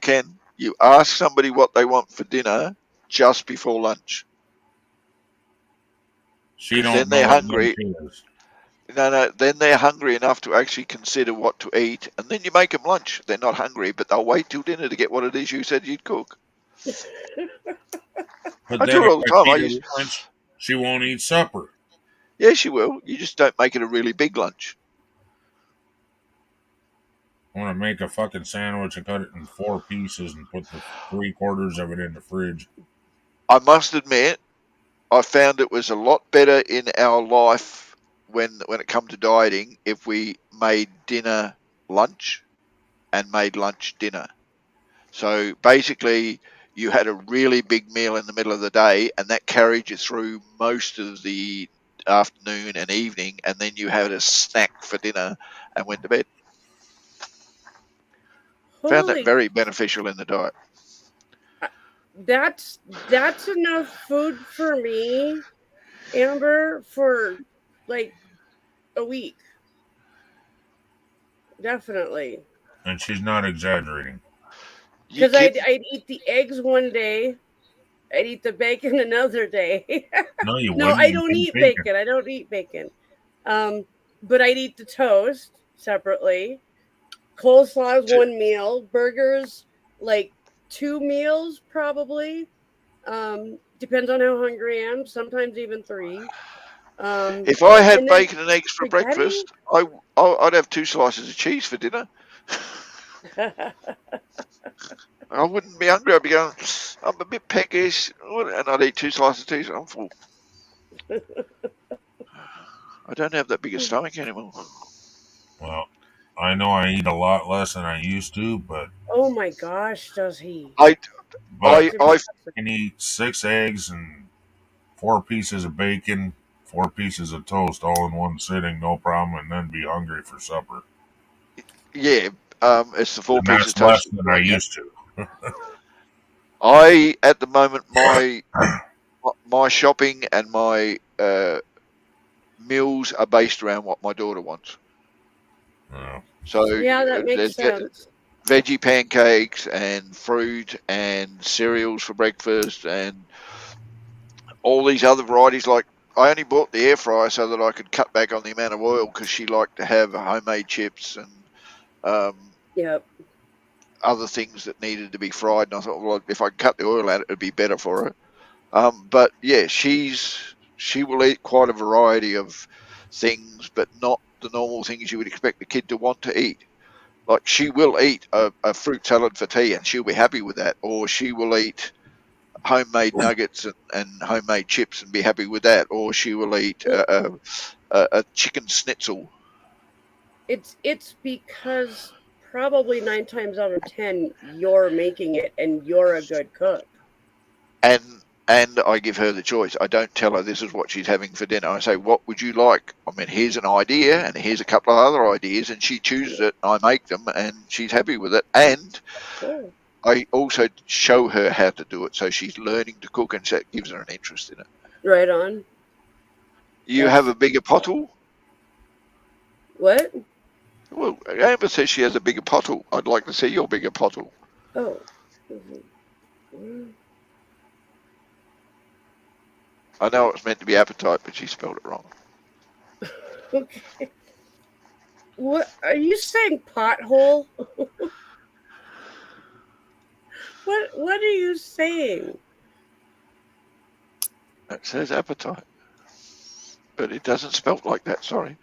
Ken. You ask somebody what they want for dinner just before lunch. She don't Then know they're what hungry. lunch is. Then they're hungry enough to actually consider what to eat, and then you make them lunch. They're not hungry, but they'll wait till dinner to get what it is you said you'd cook. But I then do it all the time. feed her lunch, she won't eat supper. Yeah, she will. You just don't make it a really big lunch. I want to make a fucking sandwich and cut it in 4 pieces and put the 3/4 of it in the fridge. I must admit, I found it was a lot better in our life when it come to dieting if we made dinner lunch and made lunch dinner. So basically, you had a really big meal in the middle of the day, and that carried you through most of the afternoon and evening, and then you had a snack for dinner and went to bed. Found that very beneficial in the diet. that's enough food for me, Amber, for like a week. Definitely. And she's not exaggerating. Because I'd eat the eggs one day, I'd eat the bacon another day. No, you No, wouldn't. I You don't eat eat bacon. I don't eat bacon. But I'd eat the toast separately. Coleslaw is one meal. Burgers, like 2 meals probably. Depends on how hungry I am. Sometimes even 3. If I had and then bacon and eggs for spaghetti? breakfast, I'd have 2 slices of cheese for dinner. I wouldn't be hungry. I'd be going, I'm a bit peckish, and I'd eat 2 slices of cheese. I'm full. I don't have that big a stomach anymore. Well, I know I eat a lot less than I used to, but Oh my gosh, does he? I can eat 6 eggs and 4 pieces of bacon, 4 pieces of toast all in one sitting, no problem, and then be hungry for supper. Yeah, it's the 4 And pieces that's of less toast. than I used to. I, at the moment, my shopping and my meals are based around what my daughter wants. Oh. So Yeah, that makes there's sense. veggie pancakes and fruit and cereals for breakfast and all these other varieties. Like, I only bought the air fryer so that I could cut back on the amount of oil because she liked to have homemade chips and Yep. other things that needed to be fried. And I thought, well, if I could cut the oil out, it would be better for her. But yeah, she will eat quite a variety of things, but not the normal things you would expect the kid to want to eat. Like she will eat a fruit salad for tea and she'll be happy with that, or she will eat homemade nuggets and homemade chips and be happy with that, or she will eat a chicken schnitzel. It's because probably 9 times out of 10 you're making it and you're a good cook. And I give her the choice. I don't tell her this is what she's having for dinner. I say, what would you like? I mean, here's an idea, and here's a couple of other ideas, and she chooses it, and I make them, and she's happy with it. And Cool. I also show her how to do it, so she's learning to cook, and so it gives her an interest in it. Right on. You have a bigger pottle? What? Well, Amber says she has a bigger pottle. I'd like to see your bigger pottle. Oh. Mhm. I know it's meant to be appetite, but she spelled it wrong. Okay. What are you saying? Pothole? What are you saying? It says appetite, but it doesn't spell like that. Sorry.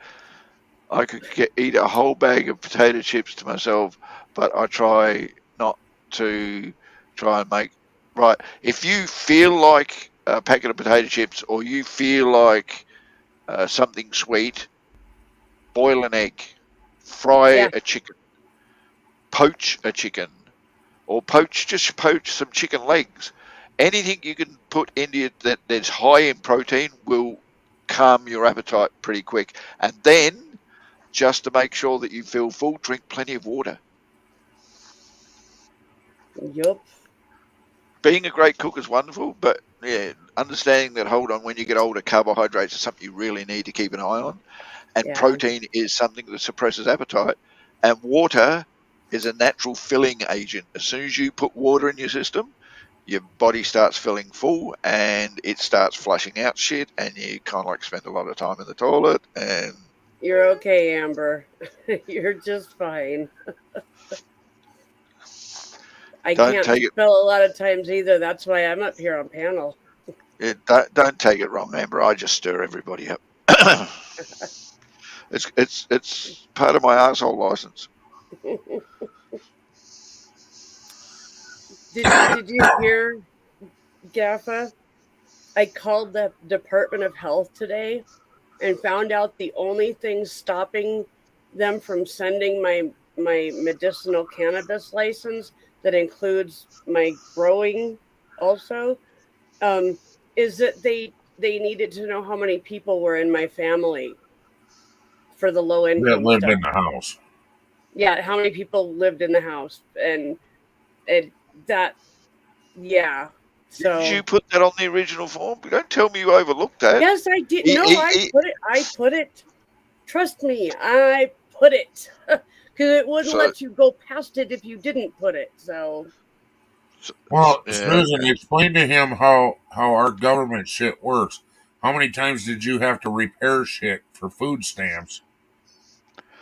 I could eat a whole bag of potato chips to myself, but I try not to try and make right. If you feel like a packet of potato chips, or you feel like something sweet, boil an egg, fry Yeah. a chicken, poach a chicken, or just poach some chicken legs. Anything you can put into it that that's high in protein will calm your appetite pretty quick. And then, just to make sure that you feel full, drink plenty of water. Yup. Being a great cook is wonderful, but yeah, understanding that, hold on, when you get older, carbohydrates are something you really need to keep an eye on. And Yeah. protein is something that suppresses appetite. And water is a natural filling agent. As soon as you put water in your system, your body starts feeling full and it starts flushing out shit, and you kind of like spend a lot of time in the toilet. And You're okay, Amber. You're just fine. I Don't can't take it- spell a lot of times either. That's why I'm up here on panel. don't take it wrong, Amber. I just stir everybody up. It's part of my asshole license. Did you hear, Gaffa? I called the Department of Health today and found out the only thing stopping them from sending my medicinal cannabis license that includes my growing also is that they needed to know how many people were in my family for the low That income lived stuff. in the house. Yeah, how many people lived in the house, and that, yeah. So Did you put that on the original form? Don't tell me you overlooked that. yes, I did. He- No, he- I he- put it. Trust me, I put it because it wouldn't So- let you go past it if you didn't put it. So Well, Yeah. Susan, explain to him how our government shit works. How many times did you have to repair shit for food stamps?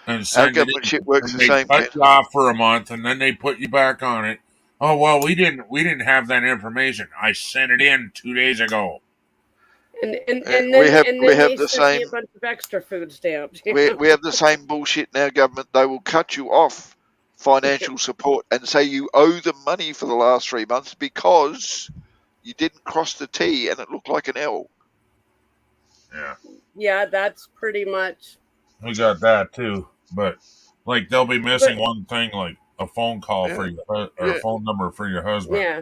And Our send it government in, shit works and the they same, cut Ken. you off for a month, and then they put you back on it. Oh well, we didn't have that information. I sent it in 2 days ago. and we then have they the sent me same- a bunch of extra food stamps. We have the same bullshit in our government. They will cut you off financial support and say you owe them money for the last 3 months because you didn't cross the T and it looked like an L. Yeah, Yeah, that's pretty much. we got that too. But like, they'll be missing one thing, like a phone call for your or Yeah. a phone number for your husband. Yeah,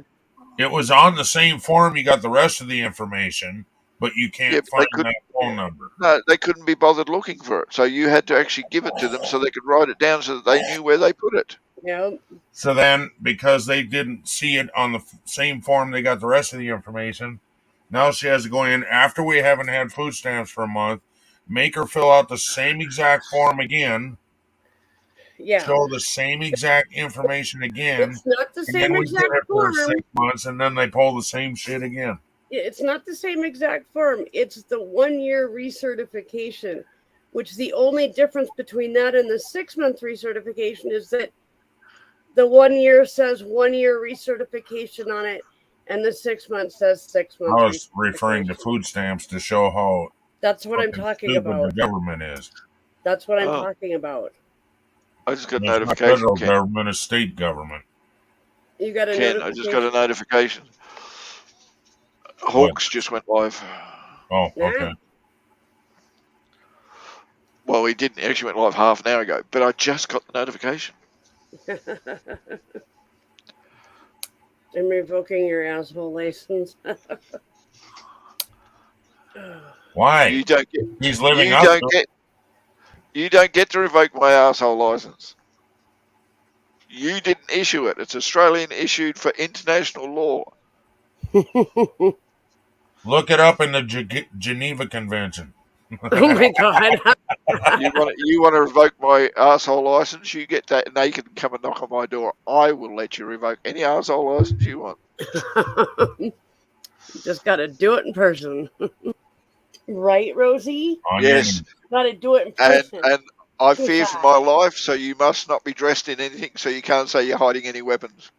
It was on the same form. You got the rest of the information, but you can't Yeah, but they find couldn't- that phone number. No, they couldn't be bothered looking for it. So you had to actually give it to them so they could write it down so that they knew where they put it. yeah. So then, because they didn't see it on the same form, they got the rest of the information. Now she has to go in after we haven't had food stamps for a month, make her fill out the same exact form again, Yeah. show the same exact information again. It's not the And same then we get exact it for form. 6 months, and then they pull the same shit again. It's not the same exact form. It's the 1 year recertification, which the only difference between that and the 6 month recertification is that the 1 year says 1 year recertification on it, and the 6 months says 6 months. I was referring to food stamps to show how That's what I'm fucking talking stupid about. the government is. That's what I'm Oh. talking about. I just got a It's not notification, federal Ken. government, it's state government. You got a Ken, I just got a notification? notification. Hawks just went live. Oh, Yeah. okay. Well, he didn't. He actually went live half an hour ago, but I just got the notification. I'm revoking your asshole license. Why? You don't get. He's living You up don't to get. You don't get to revoke my asshole license. You didn't issue it. It's Australian issued for international law. Look it up in the Geneva Convention. Oh my god. You want to revoke my asshole license? You get that naked and come and knock on my door. I will let you revoke any asshole license you want. Just gotta do it in person. Right, Rosie? Yes, Gotta do it in and person. I fear for my life, so you must not be dressed in anything, so you can't say you're hiding any weapons.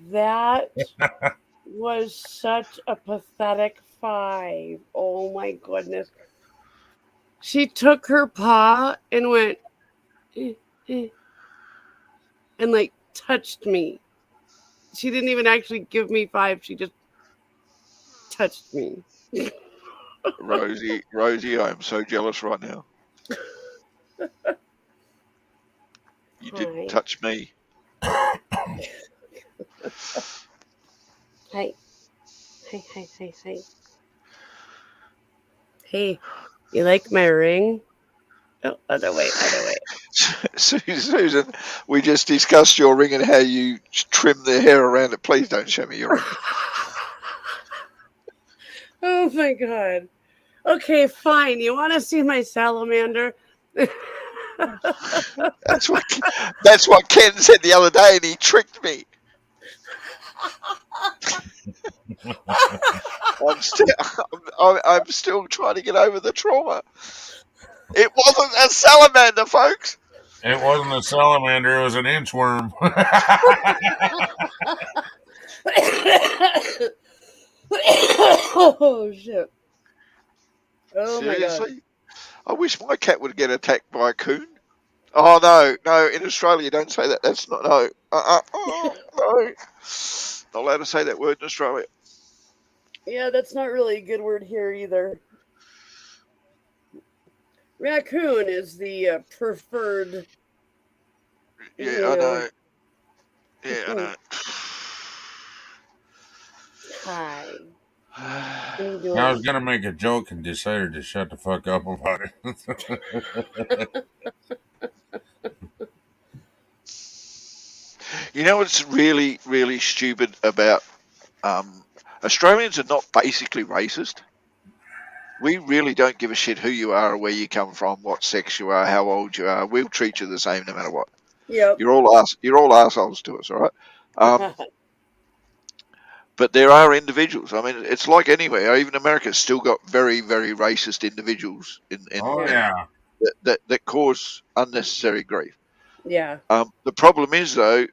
That was such a pathetic 5. Oh my goodness. She took her paw and went and like touched me. She didn't even actually give me 5. She just touched me. Rosie, I am so jealous right now. You didn't touch me. Hey. Hey, you like my ring? Oh, other way. Susan, we just discussed your ring and how you trim the hair around it. Please don't show me your ring. Oh my god. Okay, fine. You want to see my salamander? That's what Ken said the other day, and he tricked me. I'm still trying to get over the trauma. It wasn't a salamander, folks. It wasn't a salamander, it was an inchworm. Oh shit. Oh Seriously? my god. I wish my cat would get attacked by a coon. Oh no, in Australia don't say that. That's not no. No. Not allowed to say that word in Australia. Yeah, that's not really a good word here either. Raccoon is the preferred. Yeah, I know. Yeah, I know. Hi. I was gonna make a joke and decided to shut the fuck up about it. You know what's really, really stupid about Australians are not basically racist. We really don't give a shit who you are or where you come from, what sex you are, how old you are. We'll treat you the same no matter what. Yep. You're all assholes to us, all right? But there are individuals. I mean, it's like anywhere. Even America's still got very, very racist individuals that cause unnecessary grief. Yeah. The problem is, though,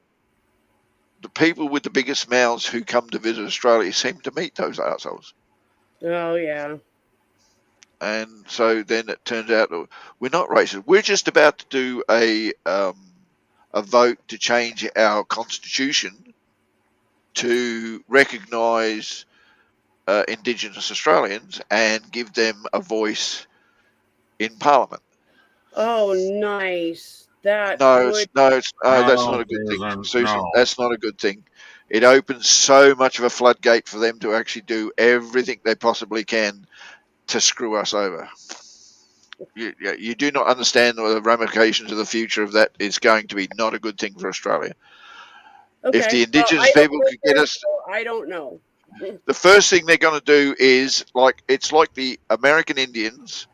the people with the biggest mouths who come to visit Australia seem to meet those assholes. Oh, yeah. And so then it turns out that we're not racist. We're just about to do a vote to change our constitution to recognise Indigenous Australians and give them a voice in Parliament. Oh, nice. That's not a good thing, Susan. No. That's not a good thing. It opens so much of a floodgate for them to actually do everything they possibly can to screw us over. You do not understand the ramifications of the future of that. It's going to be not a good thing for Australia. Okay. If the Indigenous people could get us, I don't know. the first thing they're going to do is it's like the American Indians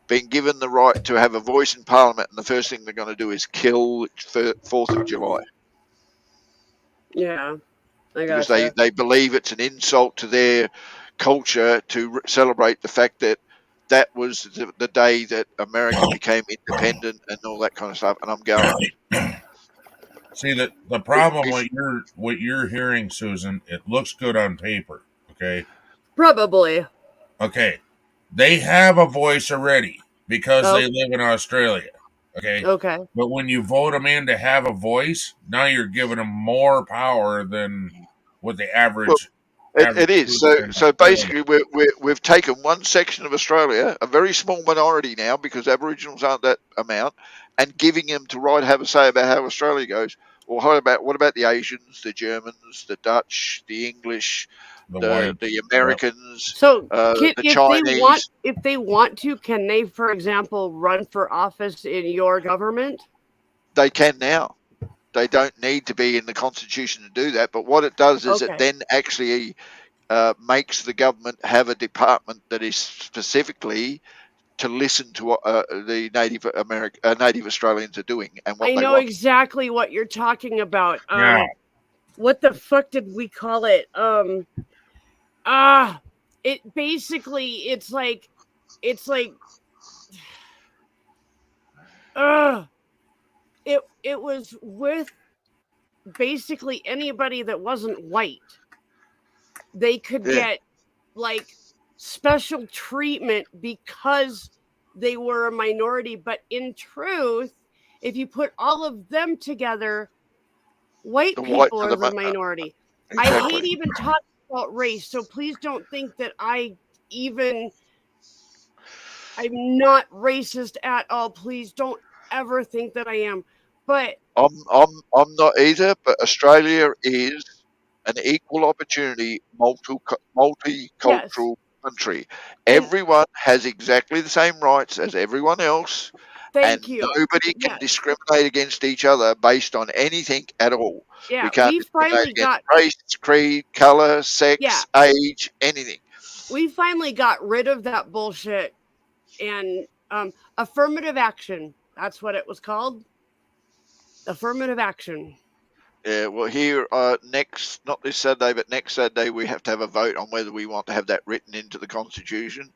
being given the right to have a voice in Parliament, and the first thing they're going to do is kill 4th of July. Yeah, because they believe it's an insult to their culture to celebrate the fact that was the day that America became independent and all that kind of stuff. And I'm going. See, the problem what you're hearing, Susan, it looks good on paper, okay? Probably. Okay. They have a voice already. because Oh. they live in Australia. Okay. Okay. But when you vote them in to have a voice, now you're giving them more power than what the average. It is. So basically, we've taken one section of Australia, a very small minority now, because Aboriginals aren't that amount, and giving them to have a say about how Australia goes. Well, what about the Asians, the Germans, the Dutch, the English, the Americans, So the if Chinese? they want to, can they, for example, run for office in your government? They can now. They don't need to be in the Constitution to do that. But what it does is Okay. it then actually makes the government have a department that is specifically to listen to what the Native Australians are doing and what I they know want. exactly what you're talking about. Yeah. What the fuck did we call it? It basically it's like it was with basically anybody that wasn't white. They could get like special treatment because they were a minority, but in truth, if you put all of them together, white people are the minority. Exactly. I hate even talking about race, so please don't think that I'm not racist at all. Please don't ever think that I am. But I'm not either, but Australia is an equal opportunity multicultural country. Everyone has exactly the same rights as everyone else. Thank you. Nobody can discriminate against each other based on anything at all. Yeah, we can't discriminate against race, creed, color, sex, age, anything. We finally got rid of that bullshit and affirmative action. That's what it was called. Affirmative action. Yeah, well, here not this Saturday, but next Saturday, we have to have a vote on whether we want to have that written into the Constitution.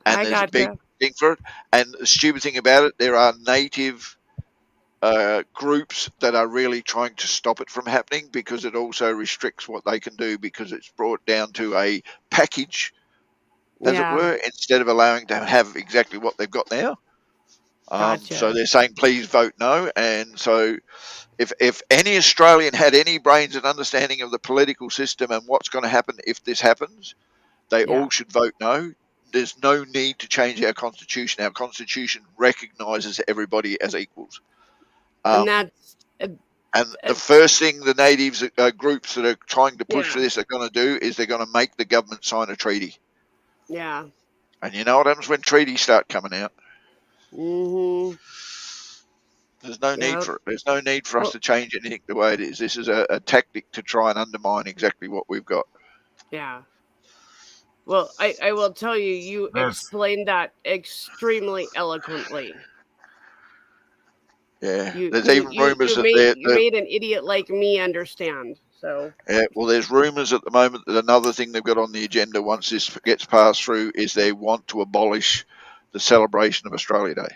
And there's a big thing for it. And the stupid thing about it, there are native groups that are really trying to stop it from happening because it also restricts what they can do because it's brought down to a package, as it were, instead of allowing to have exactly what they've got now. So they're saying, please vote no. And so if any Australian had any brains and understanding of the political system and what's going to happen if this happens, they all should vote no. There's no need to change our constitution. Our constitution recognises everybody as equals. And the first thing the natives groups that are trying to push for this are going to do is they're going to make the government sign a treaty. Yeah. And you know what happens when treaties start coming out? Mm-hmm. There's no need for it. There's no need for us to change anything the way it is. This is a tactic to try and undermine exactly what we've got. Yeah. Well, I will tell you, you explained that extremely eloquently. Yeah. There's even rumours that you made an idiot like me understand. So. Yeah. Well, there's rumours at the moment that another thing they've got on the agenda once this gets passed through is they want to abolish the celebration of Australia Day.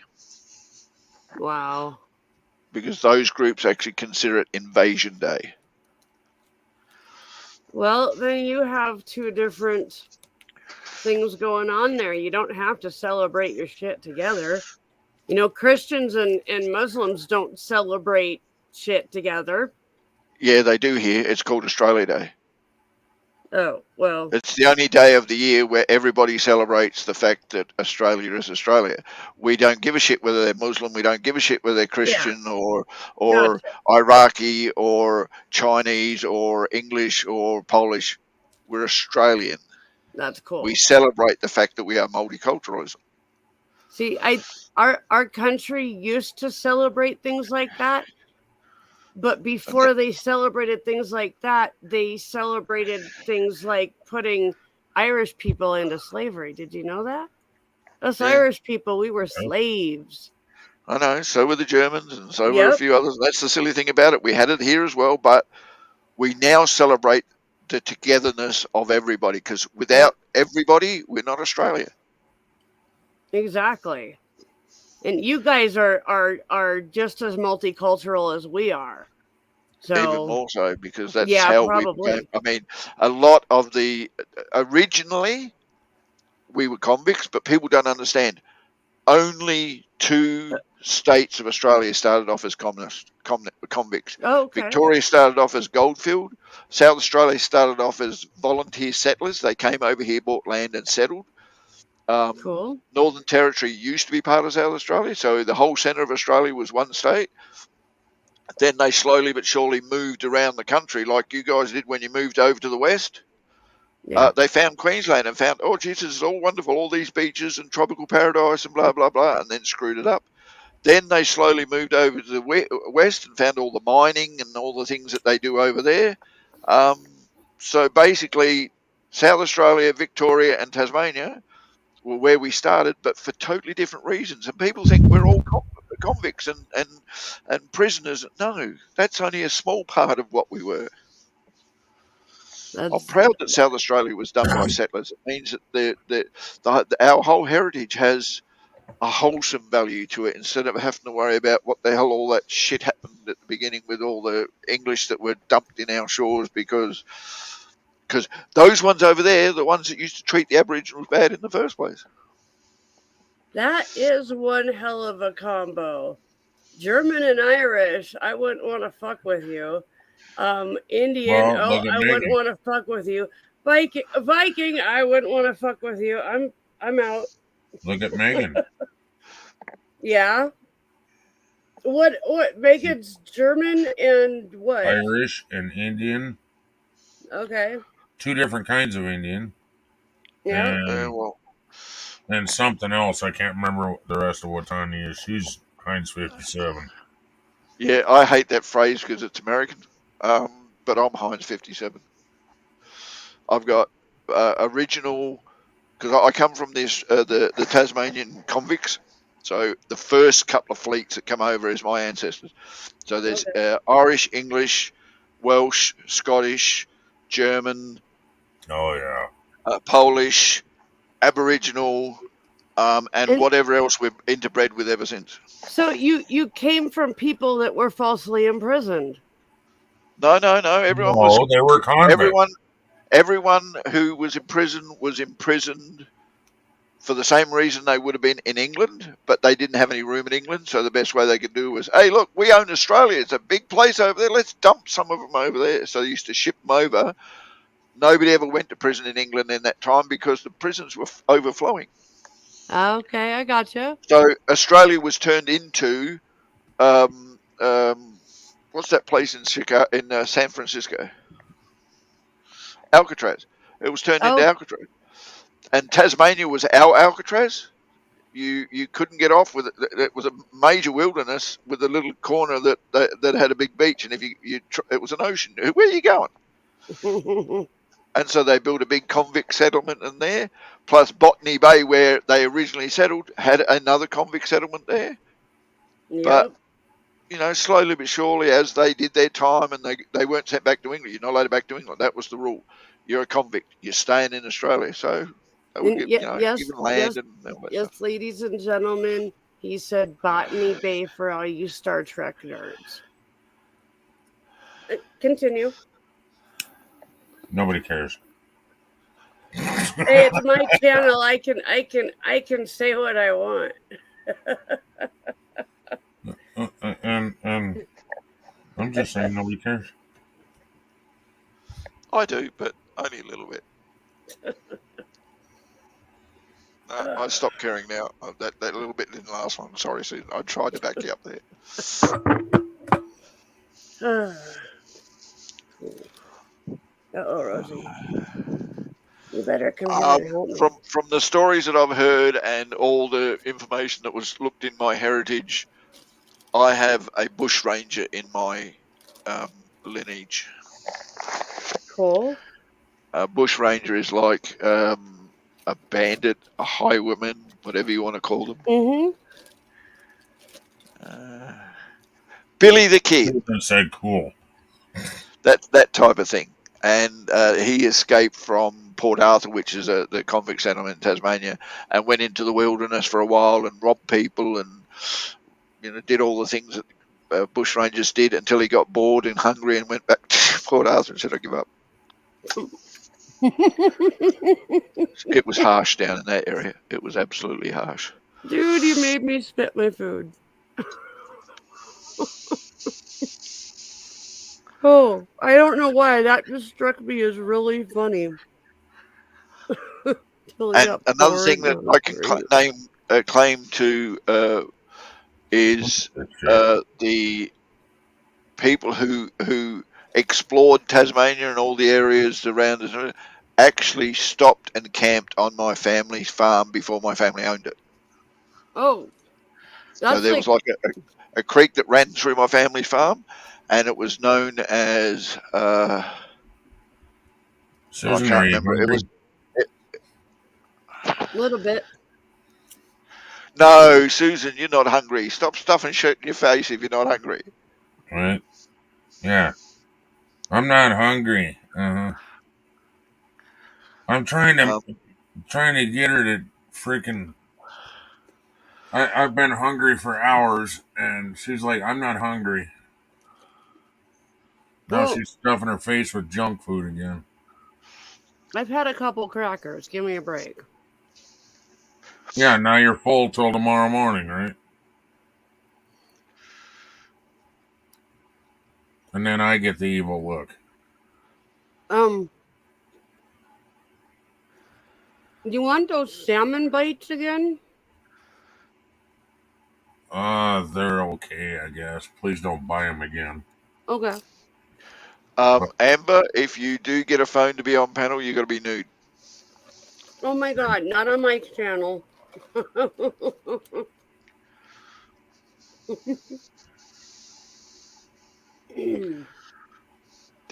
Wow. Because those groups actually consider it Invasion Day. Well, then you have two different things going on there. You don't have to celebrate your shit together. You know, Christians and Muslims don't celebrate shit together. Yeah, they do here. It's called Australia Day. Oh, well. It's the only day of the year where everybody celebrates the fact that Australia is Australia. We don't give a shit whether they're Muslim. We don't give a shit whether they're Christian or Iraqi or Chinese or English or Polish. We're Australian. That's cool. We celebrate the fact that we are multiculturalism. See, our country used to celebrate things like that. But before they celebrated things like that, they celebrated things like putting Irish people into slavery. Did you know that? Us Irish people, we were slaves. I know. So were the Germans and so were a few others. That's the silly thing about it. We had it here as well, but we now celebrate the togetherness of everybody because without everybody, we're not Australia. Exactly. And you guys are just as multicultural as we are. So even more so because that's how we became. I mean, a lot of the originally we were convicts, but people don't understand. only 2 states of Australia started off as convicts. Oh, okay. Victoria started off as goldfield. South Australia started off as volunteer settlers. They came over here, bought land, and settled. Cool. Northern Territory used to be part of South Australia, so the whole centre of Australia was one state. Then they slowly but surely moved around the country, like you guys did when you moved over to the west. Yeah. They found Queensland and found, oh, geez, this is all wonderful, all these beaches and tropical paradise and blah, blah, blah, and then screwed it up. Then they slowly moved over to the west and found all the mining and all the things that they do over there. So basically, South Australia, Victoria, and Tasmania were where we started, but for totally different reasons. And people think we're all convicts and prisoners. No, that's only a small part of what we were. I'm proud that South Australia was done by settlers. It means that our whole heritage has a wholesome value to it, instead of having to worry about what the hell all that shit happened at the beginning with all the English that were dumped in our shores, because those ones over there, the ones that used to treat the Aboriginals bad in the first place. That is one hell of a combo. German and Irish, I wouldn't want to fuck with you. Indian, Well, look at I Megan. wouldn't want to fuck with you. Viking, I wouldn't want to fuck with you. I'm out. Look at Megan. Yeah. What Megan's German and what? Irish and Indian. Okay. 2 different kinds of Indian. Yeah. And something else. I can't remember the rest of what Tanya is. She's Heinz 57. Yeah, I hate that phrase because it's American. But I'm Heinz 57. I've got original, because I come from this the Tasmanian convicts. So the first couple of fleets that come over is my ancestors. So there's Irish, English, Welsh, Scottish, German. Oh yeah. Polish, Aboriginal, and whatever else we've interbred with ever since. So you came from people that were falsely imprisoned. No. Everyone they were convicts. Everyone who was imprisoned for the same reason they would have been in England, but they didn't have any room in England. So the best way they could do was, hey, look, we own Australia. It's a big place over there. Let's dump some of them over there. So they used to ship them over. Nobody ever went to prison in England in that time because the prisons were overflowing. Okay, I gotcha. So Australia was turned into, what's that place in San Francisco? Alcatraz. It was turned into Alcatraz. And Tasmania was our Alcatraz. You couldn't get off with it. It was a major wilderness with a little corner that had a big beach, and if it was an ocean. Where are you going? And so they built a big convict settlement in there, plus Botany Bay, where they originally settled, had another convict settlement there. Yep. But, slowly but surely, as they did their time and they weren't sent back to England, you're not allowed back to England. That was the rule. You're a convict. You're staying in Australia. So they would give, given land and all that stuff. Ladies and gentlemen, he said Botany Bay for all you Star Trek nerds. Continue. Nobody cares. Hey, it's my channel. I can say what I want. And I'm just saying nobody cares. I do, but only a little bit. I stopped caring now. That little bit didn't last long. Sorry, Susan. I tried to back you up there. Rosie. You better come here and help me. From the stories that I've heard and all the information that was looked in my heritage, I have a bush ranger in my lineage. Cool. A bush ranger is like a bandit, a highwayman, whatever you want to call them. Mm-hmm. Billy the Kid. Said cool. That type of thing. And he escaped from Port Arthur, which is the convict settlement in Tasmania, and went into the wilderness for a while and robbed people and did all the things that bushrangers did until he got bored and hungry and went back to Port Arthur and said, I give up. It was harsh down in that area. It was absolutely harsh. Dude, you made me spit my food. Oh, I don't know why. That just struck me as really funny. And another thing that I can claim to is the people who explored Tasmania and all the areas around it actually stopped and camped on my family's farm before my family owned it. Oh, so there was like a creek that ran through my family's farm, and it was known as Susan, I are can't you remember. It hungry? was a little bit. no, Susan, you're not hungry. Stop stuffing shit in your face if you're not hungry. Right? Yeah. I'm not hungry. Uh-huh. I'm trying to get her to freaking. I've been hungry for hours, and she's like, "I'm not hungry." Now Well, she's stuffing her face with junk food again. I've had a couple crackers. Give me a break. Yeah, now you're full till tomorrow morning, right? And then I get the evil look. You want those salmon bites again? They're okay, I guess. Please don't buy them again. Okay. Amber, if you do get a phone to be on panel, you got to be nude. Oh my God, not on Mike's channel.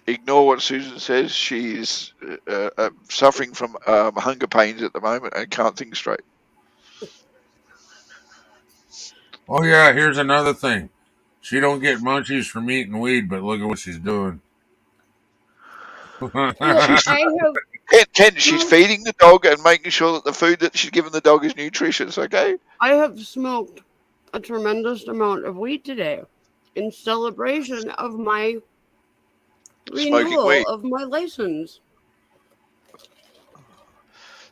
Ignore what Susan says. She's suffering from hunger pains at the moment and can't think straight. Oh yeah, here's another thing. She don't get munchies from eating weed, but look at what she's doing. I have. Ken, she's feeding the dog and making sure that the food that she's giving the dog is nutritious, okay? I have smoked a tremendous amount of weed today in celebration of my renewal of my license.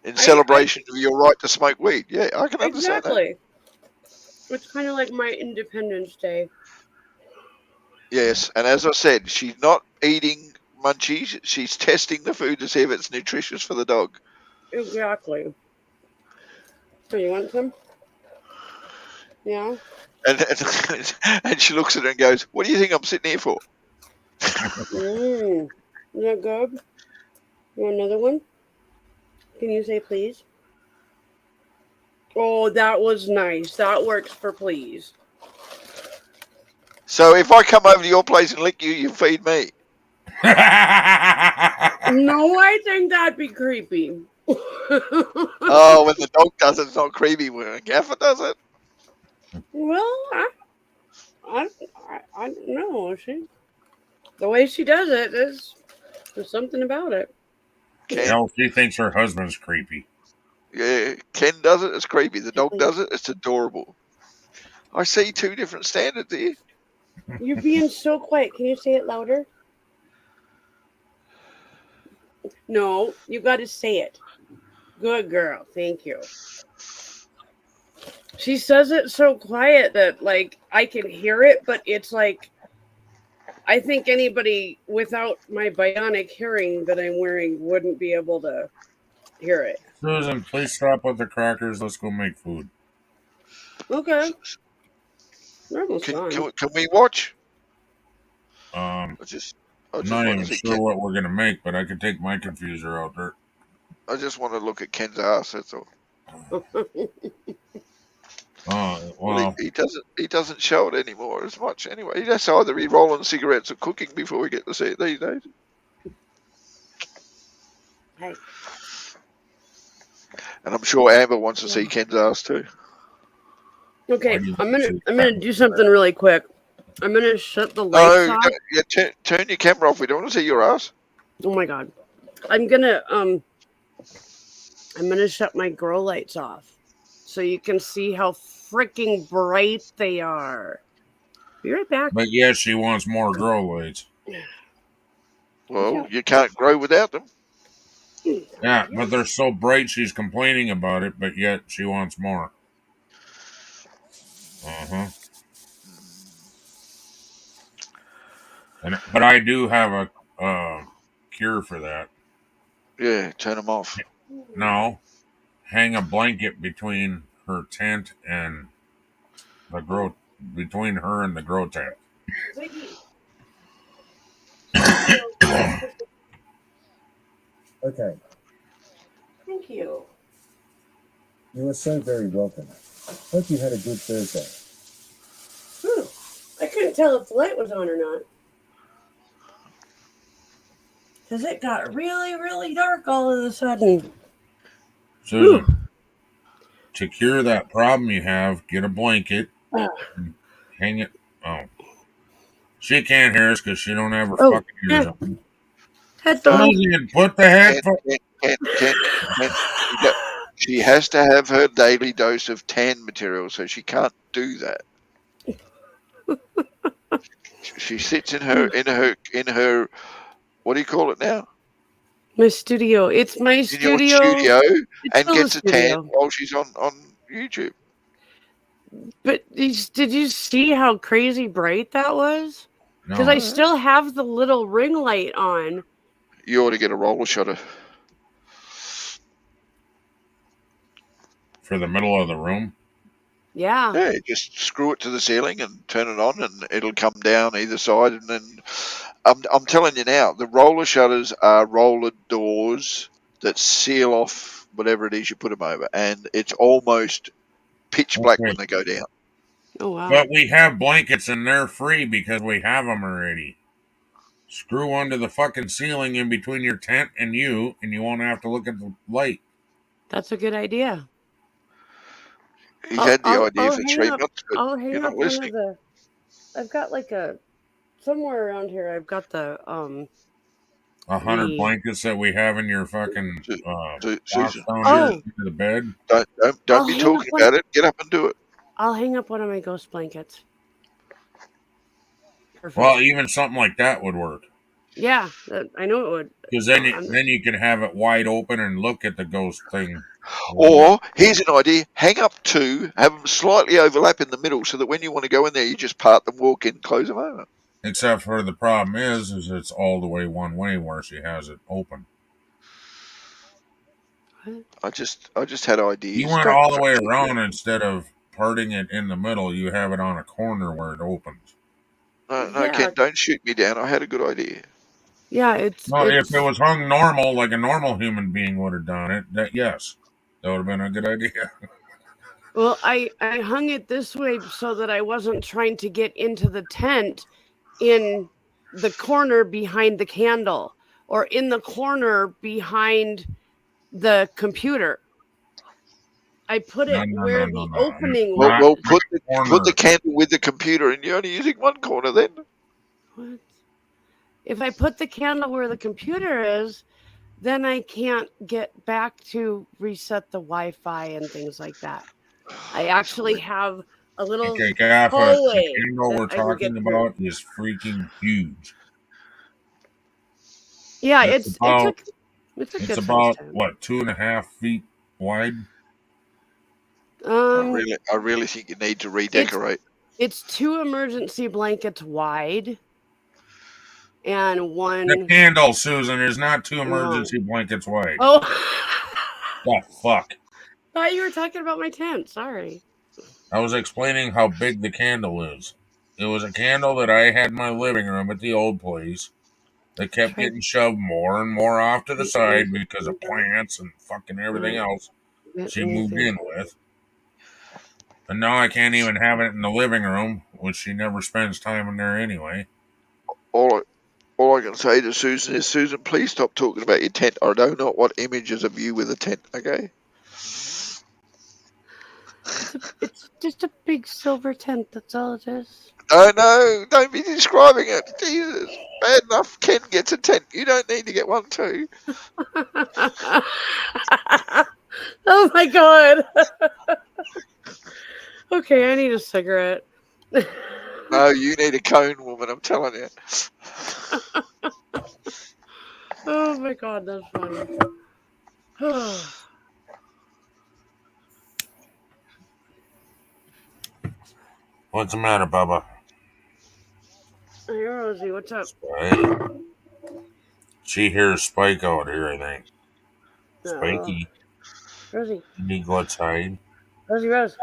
In celebration of your right to smoke weed. Yeah, I can understand that. Exactly. It's kind of like my Independence Day. Yes, and as I said, she's not eating munchies. She's testing the food to see if it's nutritious for the dog. Exactly. So you want some? Yeah. And she looks at her and goes, "What do you think I'm sitting here for?" Is that good? You want another one? Can you say please? Oh, that was nice. That works for please. So if I come over to your place and lick you, you feed me. No, I think that'd be creepy. Oh, when the dog does it, it's not creepy. When a gaffer does it. Well, I don't know. The way she does it, there's something about it. Hell, she thinks her husband's creepy. Yeah, Ken does it, it's creepy. The dog does it, it's adorable. I see two different standards here. You're being so quiet. Can you say it louder? No, you got to say it. Good girl. Thank you. She says it so quiet that, like, I can hear it, but it's like, I think anybody without my bionic hearing that I'm wearing wouldn't be able to hear it. Susan, please stop with the crackers. Let's go make food. Okay. Can we watch? I'm just not even sure what we're gonna make, but I could take my confuser out there. I just want to look at Ken's ass. That's all. Well, he doesn't show it anymore as much anyway. He has to either be rolling cigarettes or cooking before we get to see it these days. Hey. And I'm sure Amber wants to see Ken's ass too. Okay, I'm gonna do something really quick. I'm gonna shut the lights off. Yeah, turn your camera off. We don't want to see your ass. Oh my god. I'm gonna shut my grow lights off so you can see how freaking bright they are. Be right back. But yes, she wants more grow lights. Well, you can't grow without them. Yeah, but they're so bright she's complaining about it, but yet she wants more. Uh-huh. But I do have a cure for that. Yeah, turn them off. No, hang a blanket between her tent and the grow between her and the grow tent. Ziggy. Okay, Thank you. you are so very welcome. Hope you had a good Thursday. I couldn't tell if the light was on or not. Because it got really, really dark all of a sudden. Susan, to cure that problem you have, get a blanket, and hang it. Oh, she can't hear us because she don't have her fucking ears on. Headphones. Susan, put the headphones. She has to have her daily dose of tan material, so she can't do that. She sits in her what do you call it now? My studio. It's my In your studio. studio It's and still gets a a tan studio. while she's on YouTube. But did you see how crazy bright that was? Because No. I still have the little ring light on. You ought to get a roller shutter. For the middle of the room? Yeah. Yeah, just screw it to the ceiling and turn it on, and it'll come down either side. And then I'm telling you now, the roller shutters are roller doors that seal off whatever it is you put them over, and it's almost pitch black when they go down. Oh wow! But we have blankets and they're free because we have them already. Screw one to the fucking ceiling in between your tent and you won't have to look at the light. That's a good idea. He had the idea for 3 months, but I'll hang you're up not one listening. of the. I've got like somewhere around here. I've got the 100 blankets that we have in your fucking box down here under the bed. Don't be talking about it. Get up and do it. I'll hang up one of my ghost blankets. Perfect. Well, even something like that would work. Yeah, I know it would. Because then you can have it wide open and look at the ghost thing. Or here's an idea: hang up two, have them slightly overlap in the middle, so that when you want to go in there, you just part them, walk in, close them over. Except for the problem is it's all the way one way where she has it open. I just had ideas. You went all the way around instead of parting it in the middle. You have it on a corner where it opens. No, Ken, don't shoot me down. I had a good idea. Yeah, if it was hung normal, like a normal human being would have done it, that would have been a good idea. Well, I hung it this way so that I wasn't trying to get into the tent in the corner behind the candle or in the corner behind the computer. I put it where the opening was. Well, put the candle with the computer, and you're only using one corner then. What? If I put the candle where the computer is, then I can't get back to reset the Wi-Fi and things like that. I actually have a little hallway. The candle we're talking about is freaking huge. Yeah, it's about what, 2.5 feet wide. I really think you need to redecorate. It's 2 emergency blankets wide. And one. The candle, Susan, is not 2 emergency blankets wide. Oh. The fuck. I thought you were talking about my tent. Sorry. I was explaining how big the candle is. It was a candle that I had in my living room at the old place that kept getting shoved more and more off to the side because of plants and fucking everything else she moved in with. And now I can't even have it in the living room, which she never spends time in there anyway. All I can say to Susan is, Susan, please stop talking about your tent. I do not want images of you with a tent, okay? It's just a big silver tent, that's all it is. No, don't be describing it. Jesus, bad enough Ken gets a tent. You don't need to get one too. Oh my god. Okay, I need a cigarette. No, you need a cone, woman, I'm telling you. Oh my god, that's funny. What's the matter, Bubba? Hey, Rosie, what's up? Spike. She hears Spike out here, I think. Spikey, Rosie, you need to go outside. Rose.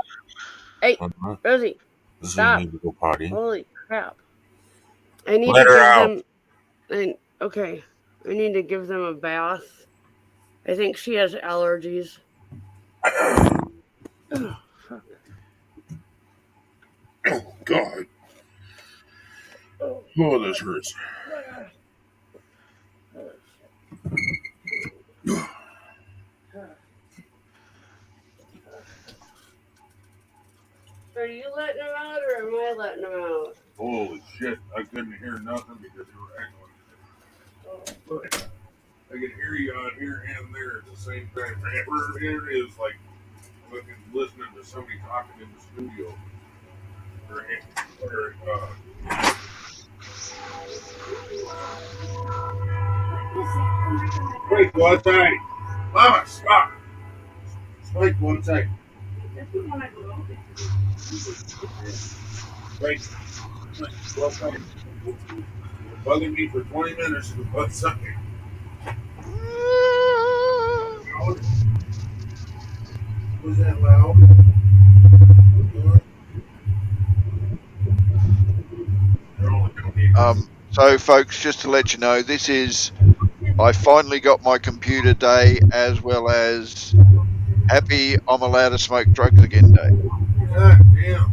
Hey, Uh-huh. Rosie, This stop. is need to go potty. Holy crap. I need Let to her give out. them. Okay, I need to give them a bath. I think she has allergies. Oh, fuck. Oh, God. Oh, this hurts. Are you letting them out or am I letting them out? Holy shit. I couldn't hear nothing because you were echoing. I could hear you out here and there at the same time. Here it is, like fucking listening to somebody talking in the studio. Wait, go outside. Mama, stop. Spike, go outside. Wait. Go outside. Bugging me for 20 minutes to go outside. Was that loud? So, folks, just to let you know, I finally got my computer day as well as happy I'm allowed to smoke drugs again day. God damn.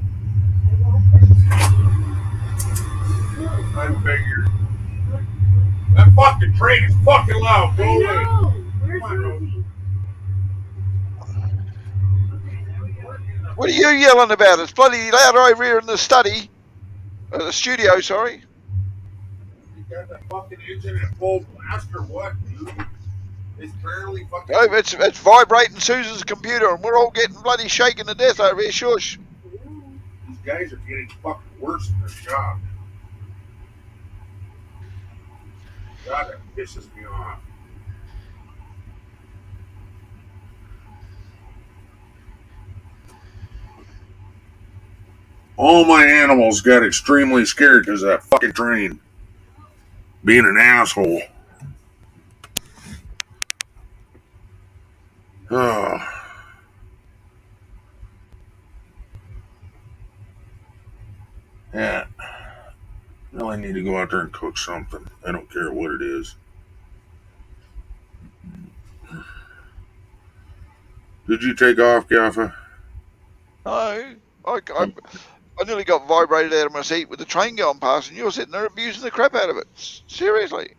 I figured. That fucking train is fucking loud. Go away. Where's Rosie? What are you yelling about? It's bloody loud over here in the study. The studio, sorry. You got that fucking engine at full blast or what, dude? It's barely fucking. No, it's vibrating Susan's computer, and we're all getting bloody shaken to death over here. Shush. These guys are getting fucking worse in their job. God, that pisses me off. All my animals got extremely scared because of that fucking train being an asshole. Oh. Yeah. Now I need to go out there and cook something. I don't care what it is. Did you take off, Gaffa? No. I nearly got vibrated out of my seat with the train going past, and you're sitting there abusing the crap out of it. Seriously.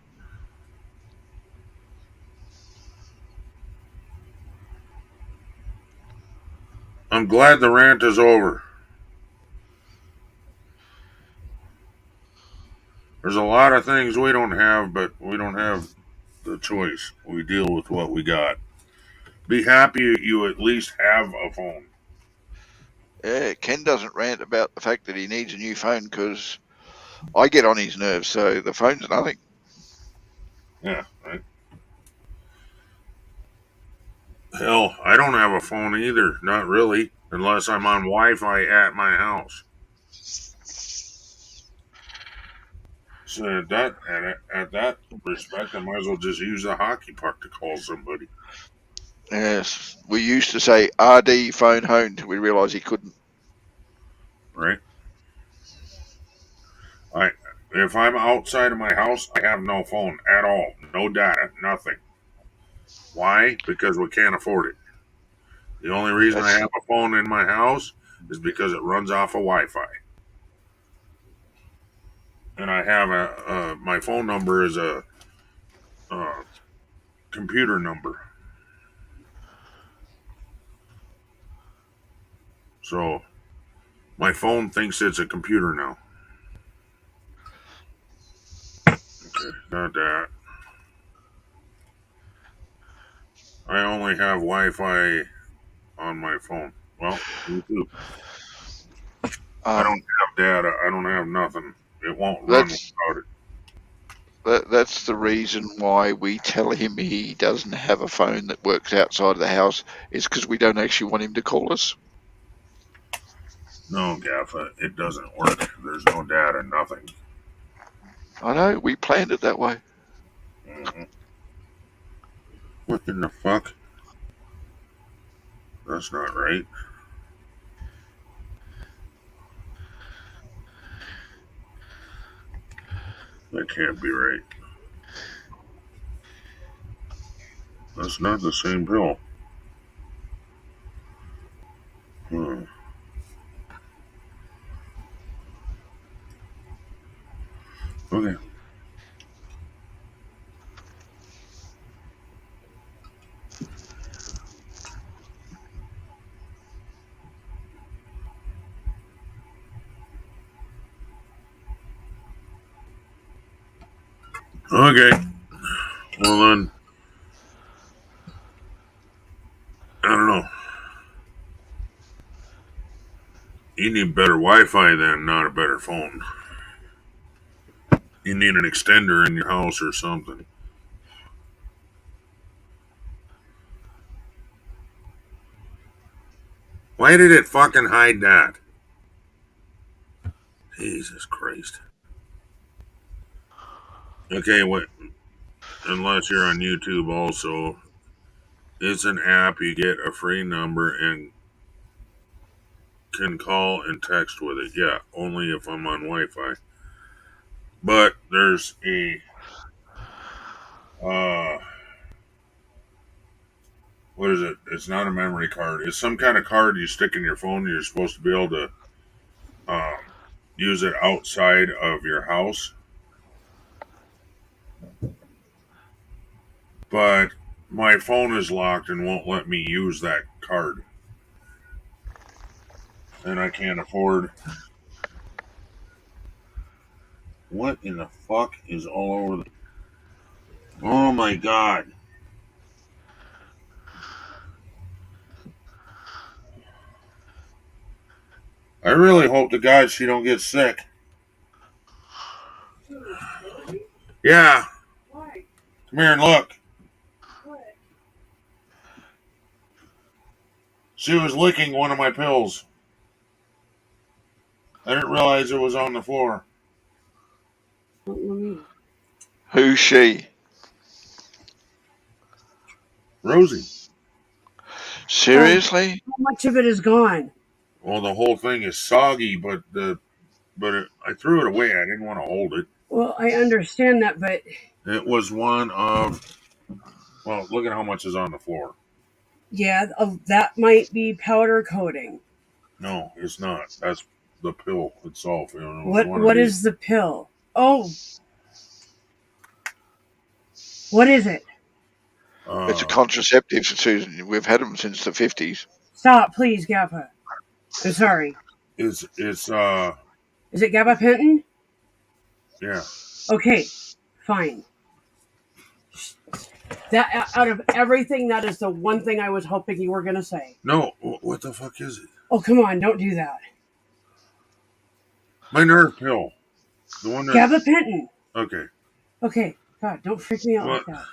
I'm glad the rant is over. There's a lot of things we don't have, but we don't have the choice. We deal with what we got. Be happy you at least have a phone. Yeah, Ken doesn't rant about the fact that he needs a new phone because I get on his nerves, so the phone's nothing. Yeah, right. Hell, I don't have a phone either. Not really, unless I'm on Wi-Fi at my house. So at that respect, I might as well just use a hockey puck to call somebody. Yes, we used to say RD phone home until we realised he couldn't. Right. If I'm outside of my house, I have no phone at all. No data, nothing. Why? Because we can't afford it. The only reason I have a phone in my house is because it runs off of Wi-Fi. And I have my phone number is a computer number. So my phone thinks it's a computer now. Okay, not that. I only have Wi-Fi on my phone. Well, me too. I don't have data. I don't have nothing. It won't run without it. That's the reason why we tell him he doesn't have a phone that works outside of the house, is because we don't actually want him to call us. No, Gaffa, it doesn't work. There's no data, nothing. I know, we planned it that way. Mm-hmm. What in the fuck? That's not right. That can't be right. That's not the same pill. Hmm. Okay. Okay. Well then, I don't know. You need better Wi-Fi then, not a better phone. You need an extender in your house or something. Why did it fucking hide that? Jesus Christ. Okay, what? Unless you're on YouTube also. It's an app, you get a free number and can call and text with it. Yeah, only if I'm on Wi-Fi. But there's a what is it? It's not a memory card. It's some kind of card you stick in your phone. You're supposed to be able to use it outside of your house. But my phone is locked and won't let me use that card. And I can't afford. What in the fuck is all over the... Oh my god. I really hope to God she don't get sick. Yeah. Why? Come here and look. What? She was licking one of my pills. I didn't realize it was on the floor. Who's she? Rosie. Seriously? How much of it is gone? Well, the whole thing is soggy, but I threw it away. I didn't want to hold it. Well, I understand that, but It was one of... Well, look at how much is on the floor. yeah, that might be powder coating. No, it's not. That's the pill itself. You know, What is the pill? Oh. What is it? It's a contraceptive, Susan. We've had them since the 50s. Stop, please, Gappa. I'm sorry. It's Is it gabapentin? yeah. Okay, fine. That out of everything, that is the one thing I was hoping you were gonna say. No, what the fuck is it? Oh, come on, don't do that. My nerve pill. The one that... Gabapentin. Okay. Okay, God, don't freak me out like that.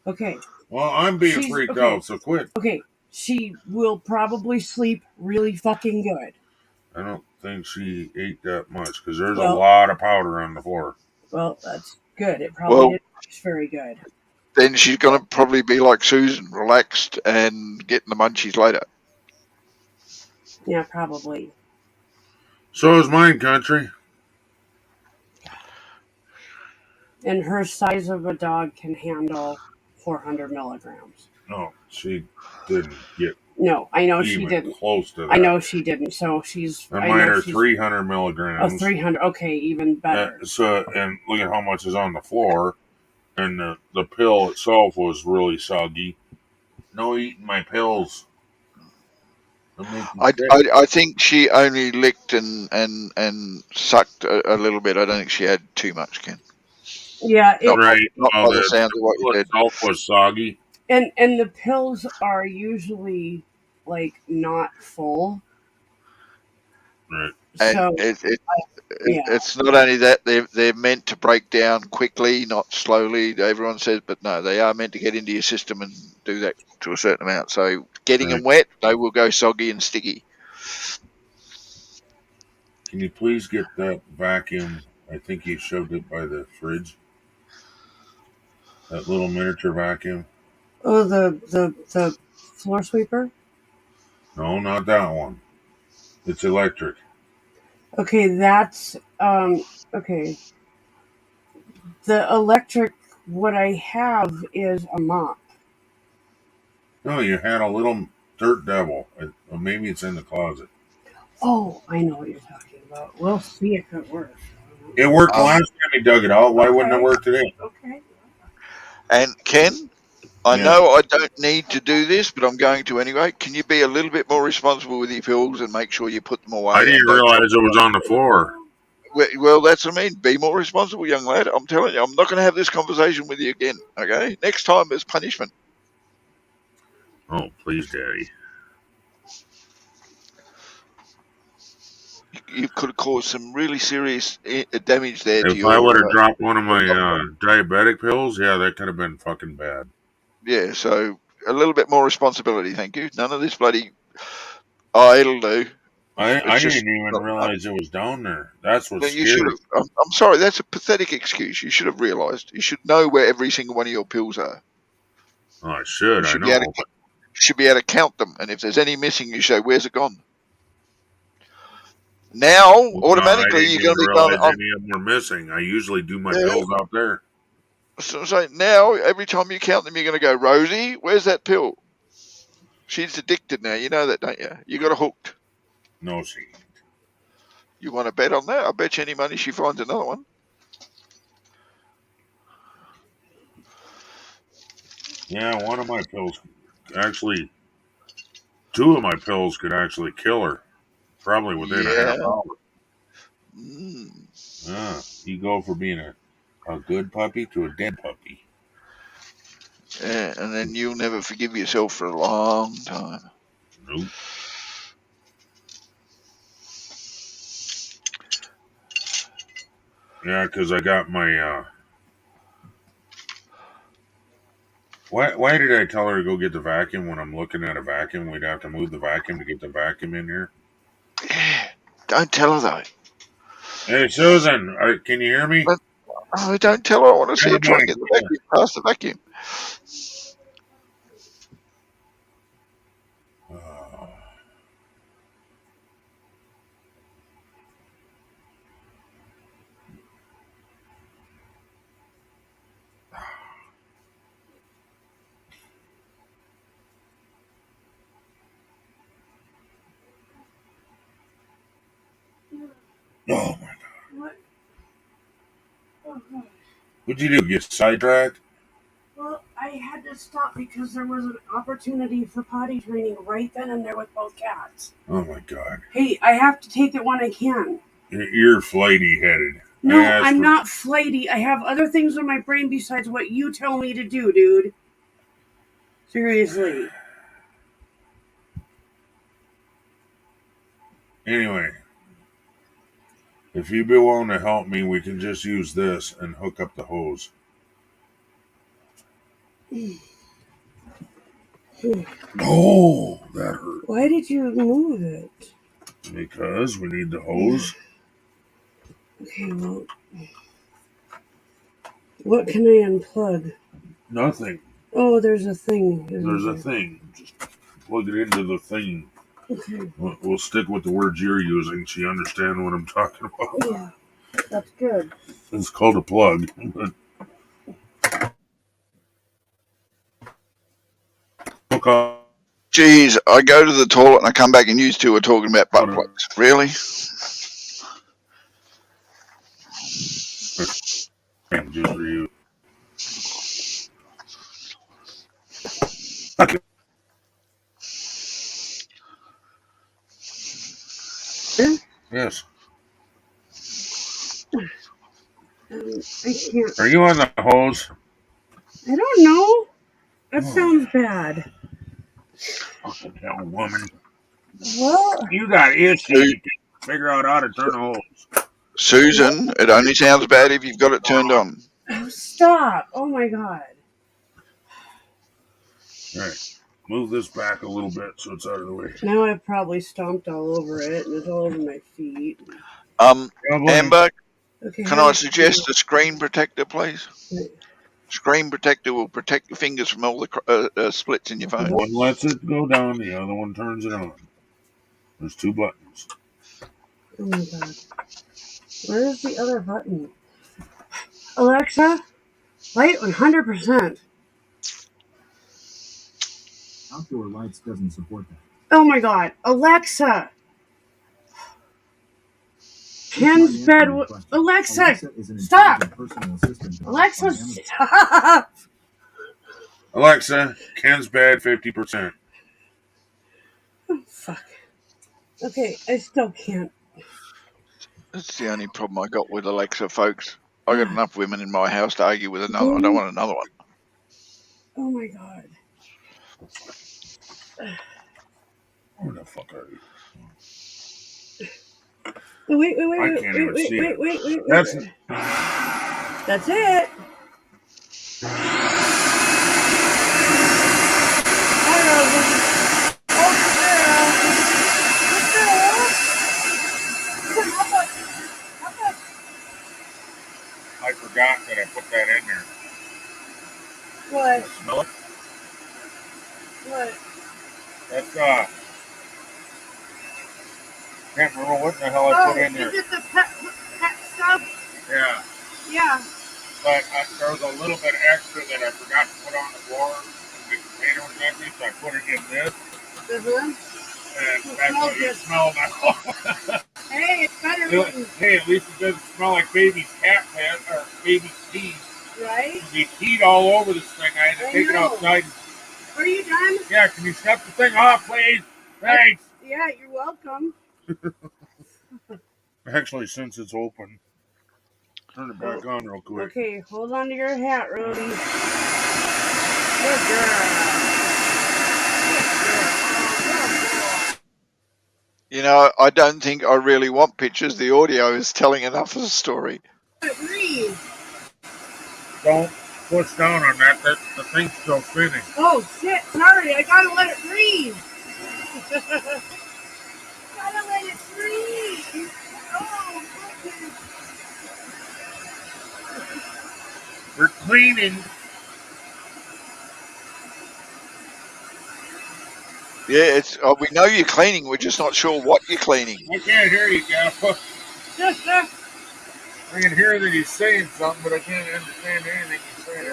Okay. Well, I'm being freaked out, so quit. Okay, she will probably sleep really fucking good. I don't think she ate that much because there's a lot of powder on the floor. Well, that's good. It probably is very good. Then she's going to probably be like Susan, relaxed and getting the munchies later. Yeah, probably. So is mine, country. And her size of a dog can handle 400 milligrams. No, she didn't get. No, I know even she didn't. Close to that. I know she didn't. So she's. And mine are 300 milligrams. Oh, 300. Okay, even better. And look at how much is on the floor. And the pill itself was really soggy. No eating my pills. I think she only licked and sucked a little bit. I don't think she had too much, Ken. Yeah, not by the sound of what you did. Itself was soggy. And the pills are usually like not full. Right. And so it's not only that they're meant to break down quickly, not slowly. Everyone says, but no, they are meant to get into your system and do that to a certain amount. So getting them wet, they will go soggy and sticky. Can you please get that vacuum? I think you shoved it by the fridge. That little miniature vacuum. Oh, the floor sweeper. No, not that one. It's electric. Okay, that's okay. The electric. What I have is a mop. No, you had a little dirt devil. Maybe it's in the closet. Oh, I know what you're talking about. We'll see if it works. It worked last time he dug it out. Why wouldn't it work today? Okay. And Ken, I Yeah. know I don't need to do this, but I'm going to anyway. Can you be a little bit more responsible with your pills and make sure you put them away? I didn't realize it was on the floor. Well, that's what I mean. Be more responsible, young lad. I'm telling you, I'm not going to have this conversation with you again. Okay? Next time it's punishment. Oh, please, Daddy. You could have caused some really serious damage there to If your. I would have dropped one of my diabetic pills, yeah, that could have been fucking bad. Yeah, so a little bit more responsibility, thank you. None of this bloody. Oh, it'll do. I didn't even realize it was down there. That's what's You should scary. have. I'm sorry, that's a pathetic excuse. You should have realised. You should know where every single one of your pills are. Oh, I should. I You know. should be able to count them, and if there's any missing, you say, "Where's it gone?" Now, automatically, I you're didn't going to even be going. realize any of them were missing. I usually do my pills out there. So now, every time you count them, you're going to go, "Rosie, where's that pill?" She's addicted now. You know that, don't you? You got her hooked. No, she. You want to bet on that? I bet you any money she finds another one. Yeah, one of my pills, actually, two of my pills could actually kill her, probably within a half hour. You go for being a good puppy to a dead puppy. Yeah, and then you'll never forgive yourself for a long time. Nope. Yeah, because I got my. Why did I tell her to go get the vacuum when I'm looking at a vacuum? We'd have to move the vacuum to get the vacuum in here. Don't tell her though. Hey, Susan, can you hear me? Oh, don't tell her. I want to see her try and get the vacuum past the vacuum. Oh my God! What'd you do? Get sidetracked? Well, I had to stop because there was an opportunity for potty training right then and there with both cats. Oh my God! Hey, I have to take it when I can. You're flighty headed. No, I'm not flighty. I have other things on my brain besides what you tell me to do, dude. Seriously. Anyway, if you'd be willing to help me, we can just use this and hook up the hose. Oh, that hurt. Why did you move it? Because we need the hose. Okay, well, what can I unplug? Nothing. Oh, there's a thing. There's a thing. Just plug it into the thing. Okay. We'll stick with the words you're using so you understand what I'm talking about. Yeah, that's good. It's called a plug. Okay. Jeez, I go to the toilet and I come back and you two are talking about butt plugs. Really? Just for you. Yes. I can't. Are you on the hose? I don't know. That sounds bad. Fucking hell, woman. Well, You got issues. You can't figure out how to turn a hose. Susan, it only sounds bad if you've got it turned on. Oh, stop. Oh my God. All right. Move this back a little bit so it's out of the way. Now I've probably stomped all over it and it's all over my feet. Amber, Okay. can I suggest a screen protector, please? Screen protector will protect your fingers from all the splits in your phone. One lets it go down, the other one turns it on. There's 2 buttons. Oh my god. Where's the other button? Alexa, light 100%. Outdoor lights doesn't support that. Oh my god. Alexa! Ken's bed. Alexa, stop! Alexa, stop! Alexa, Ken's bed 50%. Oh, fuck. Okay, I still can't. That's the only problem I got with Alexa, folks. I got enough women in my house to argue with another. I don't want another one. Oh my god. Where the fuck are you? Wait. I can't even see it. Wait. That's it. I forgot that I put that in there. What? Smell it? What? That's can't remember what the hell I put in there. Is it the pet stuff? Yeah. Yeah. But there was a little bit extra that I forgot to put on the floor. The container was empty, so I put it in this. And that's what you smell now. Hey, it's better than... Hey, at least it doesn't smell like baby's cat pet or baby's pee. Right? He peed all over this thing. I had to take it outside. Are you done? Yeah, can you shut the thing off, please? Thanks. Yeah, you're welcome. Actually, since it's open, turn it back on real quick. Okay, hold on to your hat, Rody. Good girl. You know, I don't think I really want pictures. The audio is telling enough of the story. Breathe. Don't push down on that. The thing's still spinning. Oh shit! Sorry, I gotta let it breathe. Gotta let it breathe. Oh goodness. We're cleaning. Yeah, it's. We know you're cleaning. We're just not sure what you're cleaning. I can't hear you, Gaffa. I can hear that he's saying something, but I can't understand anything he's saying.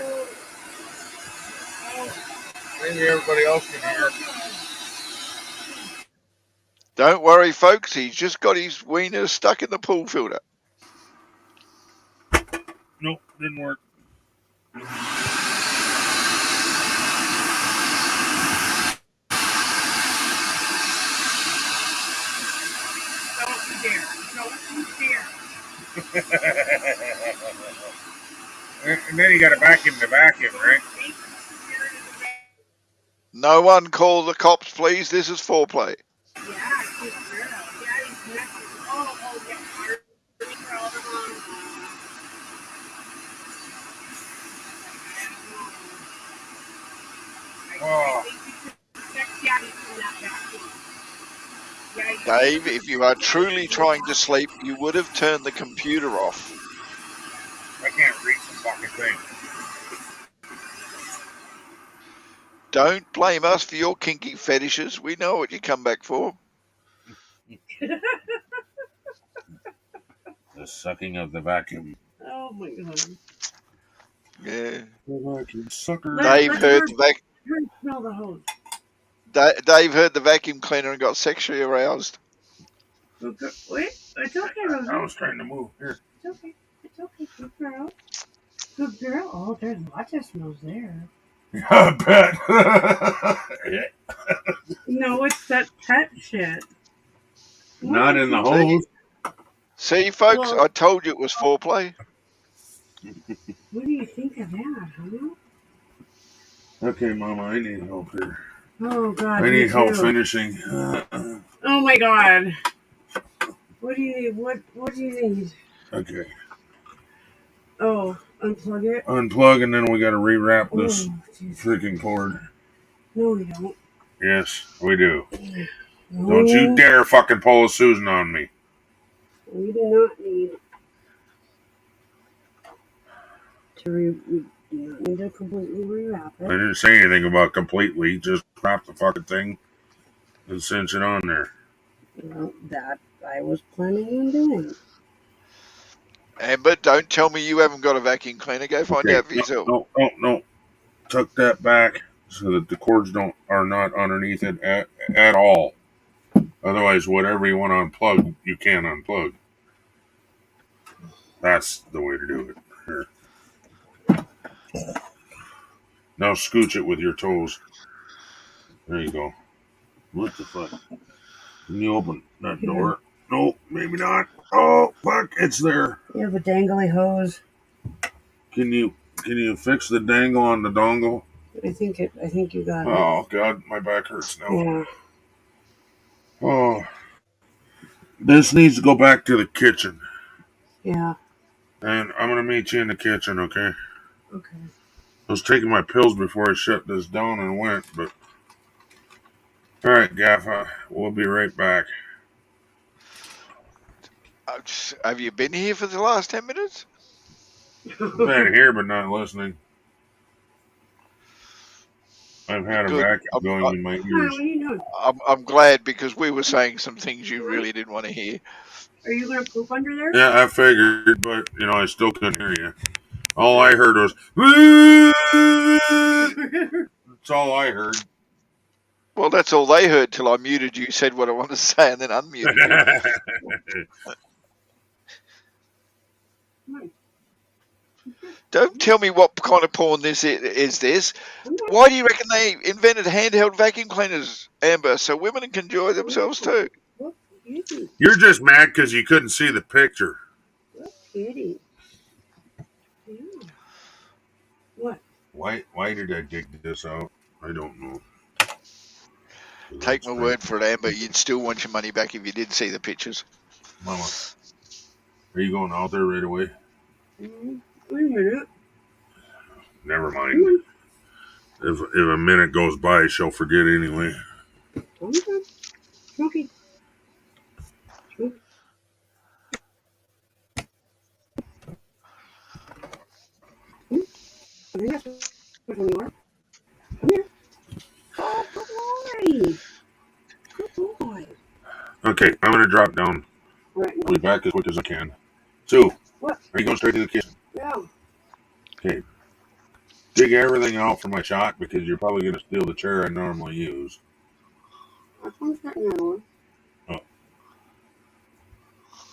Maybe everybody else can hear. Don't worry, folks. He's just got his wiener stuck in the pool filter. Nope, didn't work. And then you got to vacuum the vacuum, right? No one call the cops, please. This is foreplay. Oh. Dave, if you are truly trying to sleep, you would have turned the computer off. I can't reach the fucking thing. Don't blame us for your kinky fetishes. We know what you come back for. The sucking of the vacuum. Oh my god. Yeah. The vacuum sucker. Dave heard the vacuum. Smell the hose. Dave heard the vacuum cleaner and got sexually aroused. Okay. Wait, it's okay, Rosie. I was trying to move. Here. It's okay. It's okay. Good girl. Good girl. Oh, there's lots of smells there. I bet. No, it's that pet shit. Not in the hose. See, folks, Well- I told you it was foreplay. What do you think of that, huh? Okay, Mama, I need help here. Oh god. I me need help too. finishing. Oh my god. What do you need? What do you need? Okay. Oh, unplug it? Unplug, and then we got to rewrap this Oh, jeez. freaking cord. No, we don't. Yes, we do. No. Don't you dare fucking pull a Susan on me. We do not need to we do not need to completely rewrap I it. didn't say anything about completely. Just wrap the fucking thing and cinch it on there. Well, that I was planning on doing. Amber, don't tell me you haven't got a vacuum cleaner. Go find out for yourself. No. Tuck that back so that the cords are not underneath it at all. Otherwise, whatever you want to unplug, you can unplug. That's the way to do it. Here. Now scooch it with your toes. There you go. What the fuck? Can you open that door? No, maybe not. Oh, fuck, it's there. You have a dangly hose. Can you fix the dangle on the dongle? I think you got it. Oh, God, my back hurts now. Yeah. Oh. This needs to go back to the kitchen. Yeah. And I'm going to meet you in the kitchen, okay? Okay. I was taking my pills before I shut this down and went, but... Alright, Gaffa, we'll be right back. Have you been here for the last 10 minutes? Been here, but not listening. I've had a vacuum going in my ears. What are you doing? I'm glad, because we were saying some things you really didn't want to hear. Are you going to poop under there? Yeah, I figured, but, I still couldn't hear you. All I heard was... That's all I heard. Well, that's all they heard till I muted you, said what I wanted to say, and then unmuted you. Don't tell me what kind of porn this is. This. Why do you reckon they invented handheld vacuum cleaners, Amber, so women can enjoy themselves too? You're just mad because you couldn't see the picture. Kitty. Yeah. What? Why did I dig this out? I don't know. Take my word for it, Amber. You'd still want your money back if you did see the pictures. Mama, are you going out there right away? Wait a minute. Never mind. If a minute goes by, she'll forget anyway. Okay. Smokey. I think that's what you are. Come here. Oh, good boy. Good boy. Okay, I'm going to drop down. Right. I'll be back as quick as I can. Sue, What? are you going straight to the kitchen? Yeah. Okay. Dig everything out for my shot because you're probably going to steal the chair I normally use. I'm starting that one. Oh.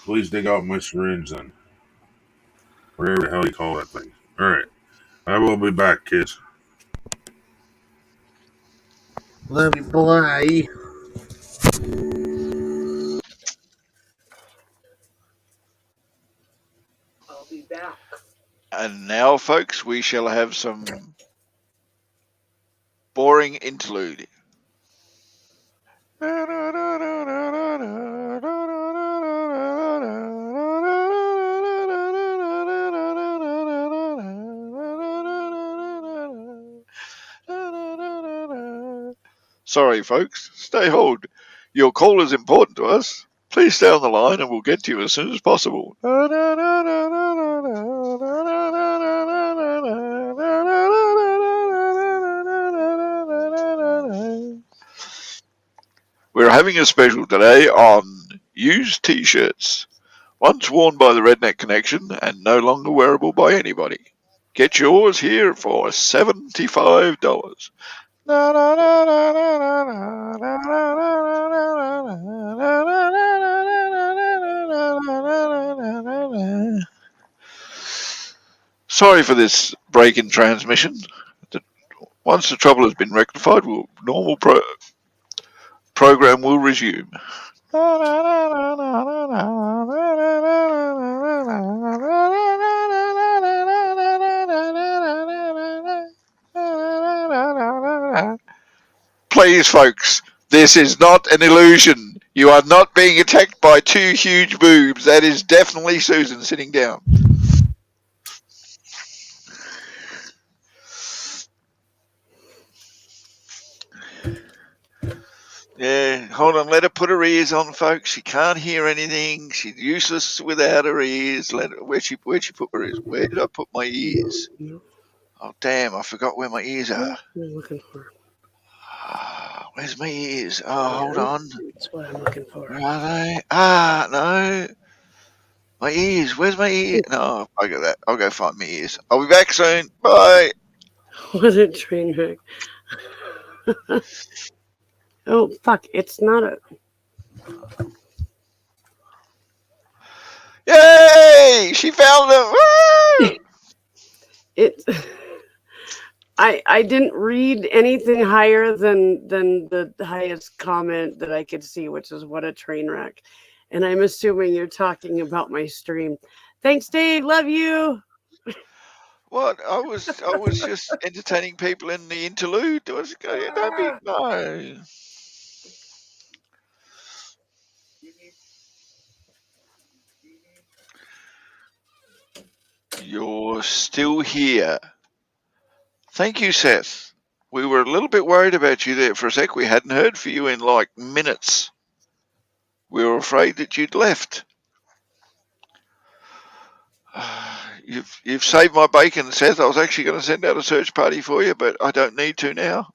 Please dig out my syringe then. Whatever the hell you call that thing. Alright. I will be back, kids. Love you, bye. I'll be back. And now, folks, we shall have some boring interlude. Sorry, folks. Stay hold. Your call is important to us. Please stay on the line and we'll get to you as soon as possible. We're having a special today on used t-shirts. Once worn by the Redneck Connection and no longer wearable by anybody. Get yours here for $75. Sorry for this break in transmission. Once the trouble has been rectified, normal program will resume. Please, folks, this is not an illusion. You are not being attacked by two huge boobs. That is definitely Susan sitting down. Yeah, hold on. Let her put her ears on, folks. She can't hear anything. She's useless without her ears. Where'd she put her ears? Where did I put my ears? Oh, damn! I forgot where my ears are. What am I looking for? Where's my ears? Oh, hold on. That's what I'm looking for. Where are they? No. My ears. Where's my ears? No, I got that. I'll go find my ears. I'll be back soon. Bye. Was it train wreck? Oh fuck! It's not a. Yay! She found them. Woo! It. I didn't read anything higher than the highest comment that I could see, which is what a train wreck. And I'm assuming you're talking about my stream. Thanks, Dave. Love you. What? I was just entertaining people in the interlude. Don't be no. You're still here. Thank you, Seth. We were a little bit worried about you there for a sec. We hadn't heard from you in like minutes. We were afraid that you'd left. You've saved my bacon, Seth. I was actually going to send out a search party for you, but I don't need to now.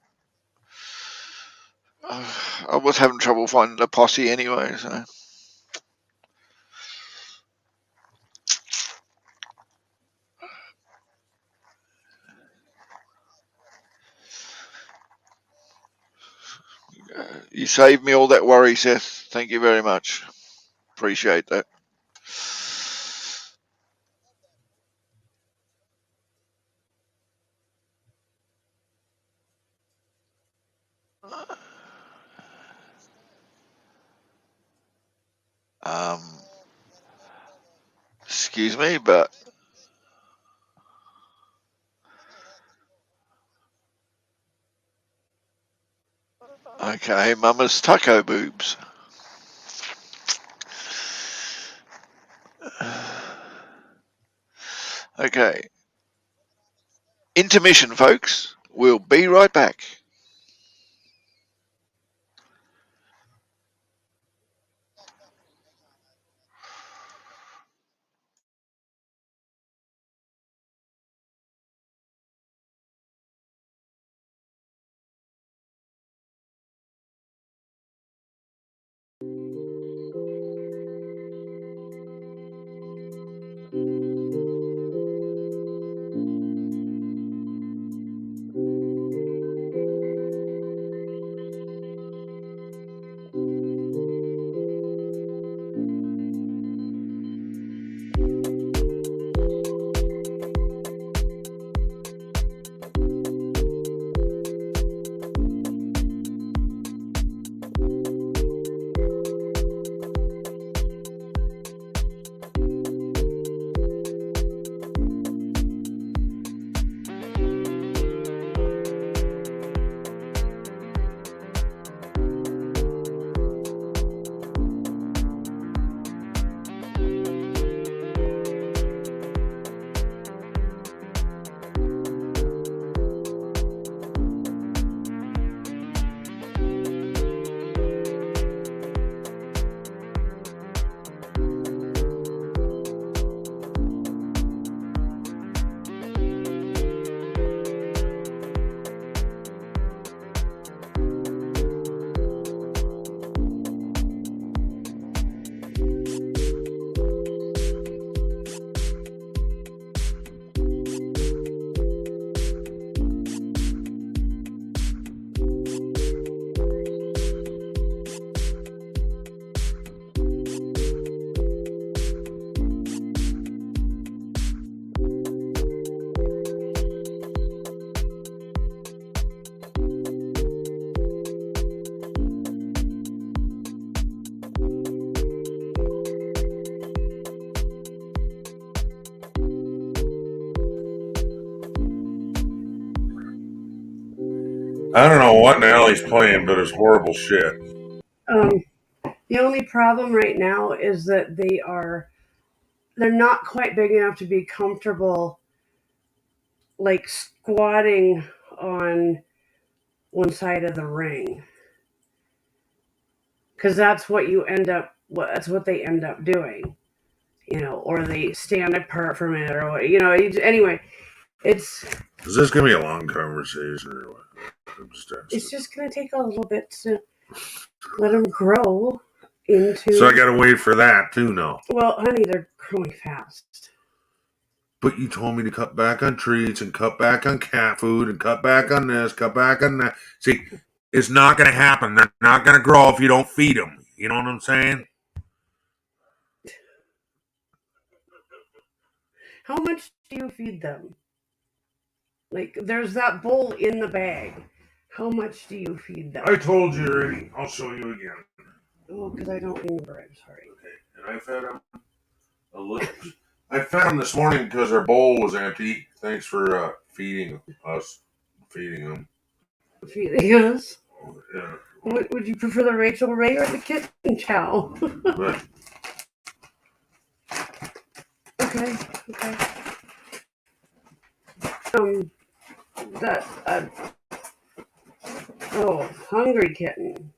I was having trouble finding a posse anyway, so. You saved me all that worry, Seth. Thank you very much. Appreciate that. Excuse me, but okay, Mama's taco boobs. Okay. Intermission, folks. We'll be right back. I don't know what the hell he's playing, but it's horrible shit. The only problem right now is that they're not quite big enough to be comfortable, like squatting on one side of the ring. because that's what you end up. That's what they end up doing, or they stand apart from it, or what. Anyway, it's Is this gonna be a long conversation or what? I'm just asking. it's just gonna take a little bit to let them grow into. So I gotta wait for that too now. Well, honey, they're growing fast. But you told me to cut back on treats and cut back on cat food and cut back on this, cut back on that. See, it's not going to happen. They're not going to grow if you don't feed them. You know what I'm saying? How much do you feed them? Like, there's that bowl in the bag. How much do you feed them? I told you already. I'll show you again. Oh, because I don't remember. I'm sorry. Okay. And I fed them a little. I fed them this morning because our bowl was empty. Thanks for feeding us. Feeding them. Feeding us? Yeah. What, would you prefer the Rachel Ray or the kitten chow? But Okay. Hungry kitten.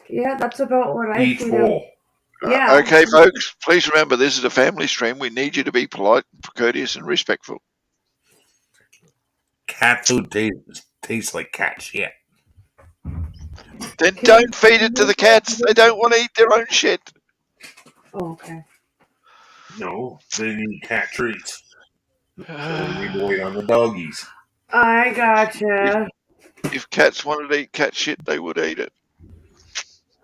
Yeah, that's about what I each feed him. bowl. Yeah. Okay, folks, please remember this is a family stream. We need you to be polite, courteous, and respectful. Cat food tastes like cat shit. Then don't feed it to the cats. They don't want to eat their own shit. Oh, okay. No, they need cat treats. So we need to wait on the doggies. I gotcha. If cats wanted to eat cat shit, they would eat it.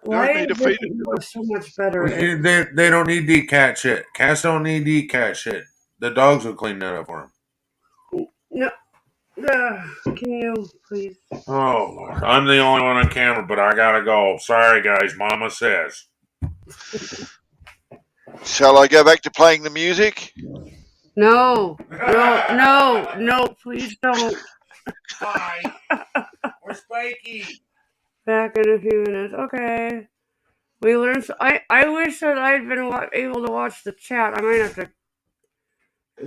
Why need to is feed it it. so much better? They don't need to eat cat shit. Cats don't need to eat cat shit. The dogs will clean that up for them. No. Can you please? Oh, Lord. I'm the only one on camera, but I gotta go. Sorry, guys. Mama says. Shall I go back to playing the music? No, please don't. Bye. Where's Spikey? Back in a few minutes. Okay. We learned. I wish that I'd been able to watch the chat. I might have to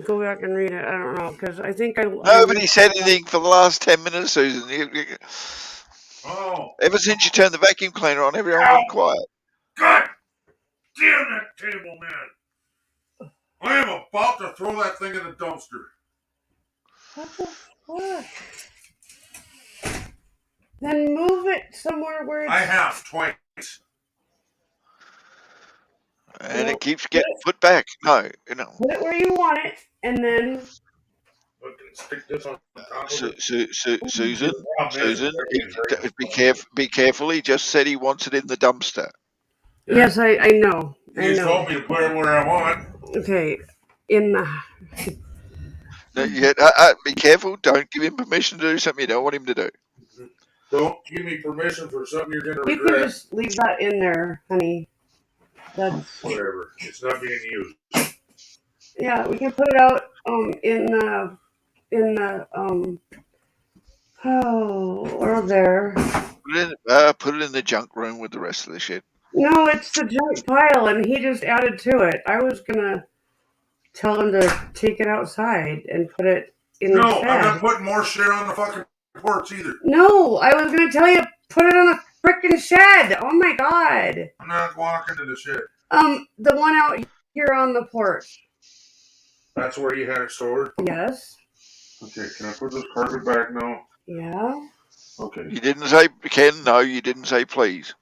go back and read it. I don't know, because I think Nobody said anything for the last 10 minutes, Susan. Ever since you turned the vacuum cleaner on, everyone went quiet. God damn that table, man. I am about to throw that thing in the dumpster. What the fuck? Then move it somewhere where it's... I have twice. And it keeps getting put back. No. Put it where you want it, and then... Stick this on top of it. Susan, be careful. He just said he wants it in the dumpster. Yes, I know. He just told me to put it where I want. Okay, in the... No, be careful. Don't give him permission to do something you don't want him to do. Don't give me permission for something you're going to You regret. can just leave that in there, honey. That's... Whatever. It's not being used. Yeah, we can put it out or there. Put it in the junk room with the rest of the shit. No, it's the junk pile, and he just added to it. I was gonna tell him to take it outside and put it in the shed. No, I'm not putting more shit on the fucking porch either. No, I was gonna tell you to put it on the frickin' shed. Oh my god. I'm not walking to the shed. The one out here on the porch. That's where you had it stored? Yes. Okay, can I put this carpet back now? Yeah. Okay. You didn't say, Ken, no, you didn't say please.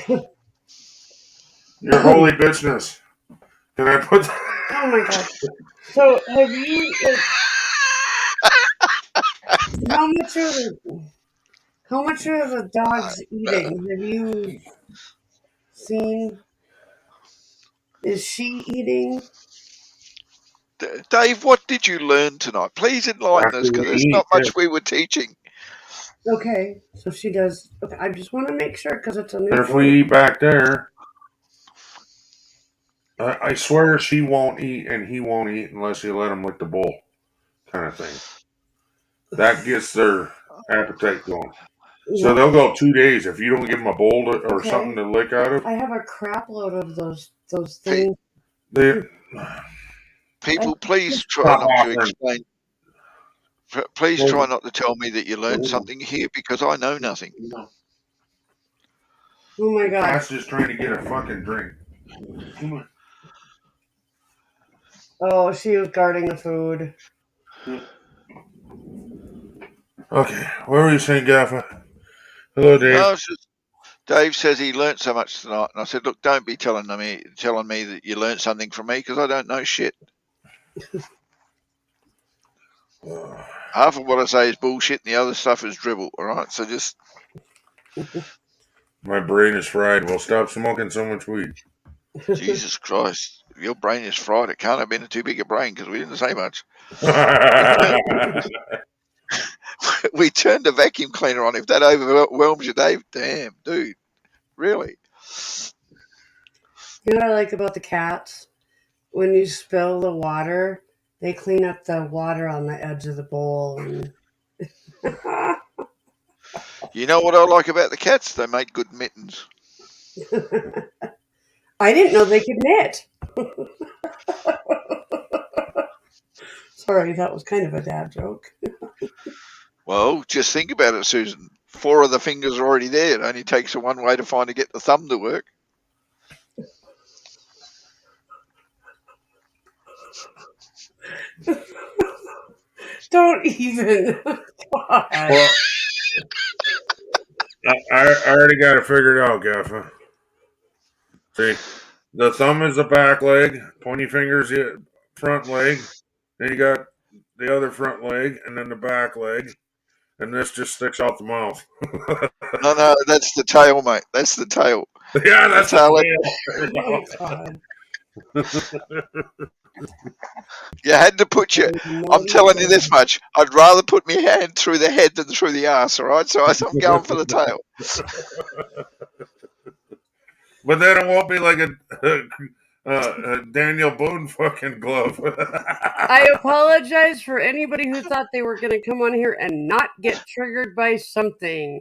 Your holy business. Can I put that? Oh my god. So, have you... How much of a dog's eating? Have you seen? Is she eating? Dave, what did you learn tonight? Please enlighten us, because there's not much we were teaching. Okay, so she does. Okay, I just want to make sure, because it's a new. If we eat back there, I swear she won't eat and he won't eat unless you let him lick the bowl, kind of thing. That gets their appetite going. Yeah. So they'll go 2 days if you don't give them a bowl or something to lick out of. I have a crap load of those things. People, please try not to explain. Please try not to tell me that you learned something here because I know nothing. Oh my god. Pat's just trying to get a fucking drink. Oh, she was guarding the food. Okay, what were you saying, Gaffa? Hello, Dave. No, it's just, Dave says he learnt so much tonight, and I said, "Look, don't be telling me that you learnt something from me because I don't know shit. Half of what I say is bullshit, and the other stuff is dribble. All right, so just My brain is fried. Well, stop smoking so much weed. Jesus Christ, if your brain is fried, it can't have been too big a brain because we didn't say much. We turned the vacuum cleaner on. If that overwhelms you, Dave, damn, dude, really. You know what I like about the cats? When you spill the water, they clean up the water on the edge of the bowl. And You know what I like about the cats? They make good mittens. I didn't know they could knit. Sorry, that was kind of a dad joke. Well, just think about it, Susan. 4 of the fingers are already there. It only takes one way to get the thumb to work. Don't even. Well, I already got it figured out, Gaffa. See, the thumb is the back leg, pointy fingers the front leg, then you got the other front leg, and then the back leg, and this just sticks out the mouth. No, that's the tail, mate. That's the tail. Yeah, that's how it. Oh, God. You had to put your. I'm telling you this much. I'd rather put my hand through the head than through the ass. All right, so I'm going for the tail. But then it won't be like a Daniel Boone fucking glove. I apologize for anybody who thought they were going to come on here and not get triggered by something.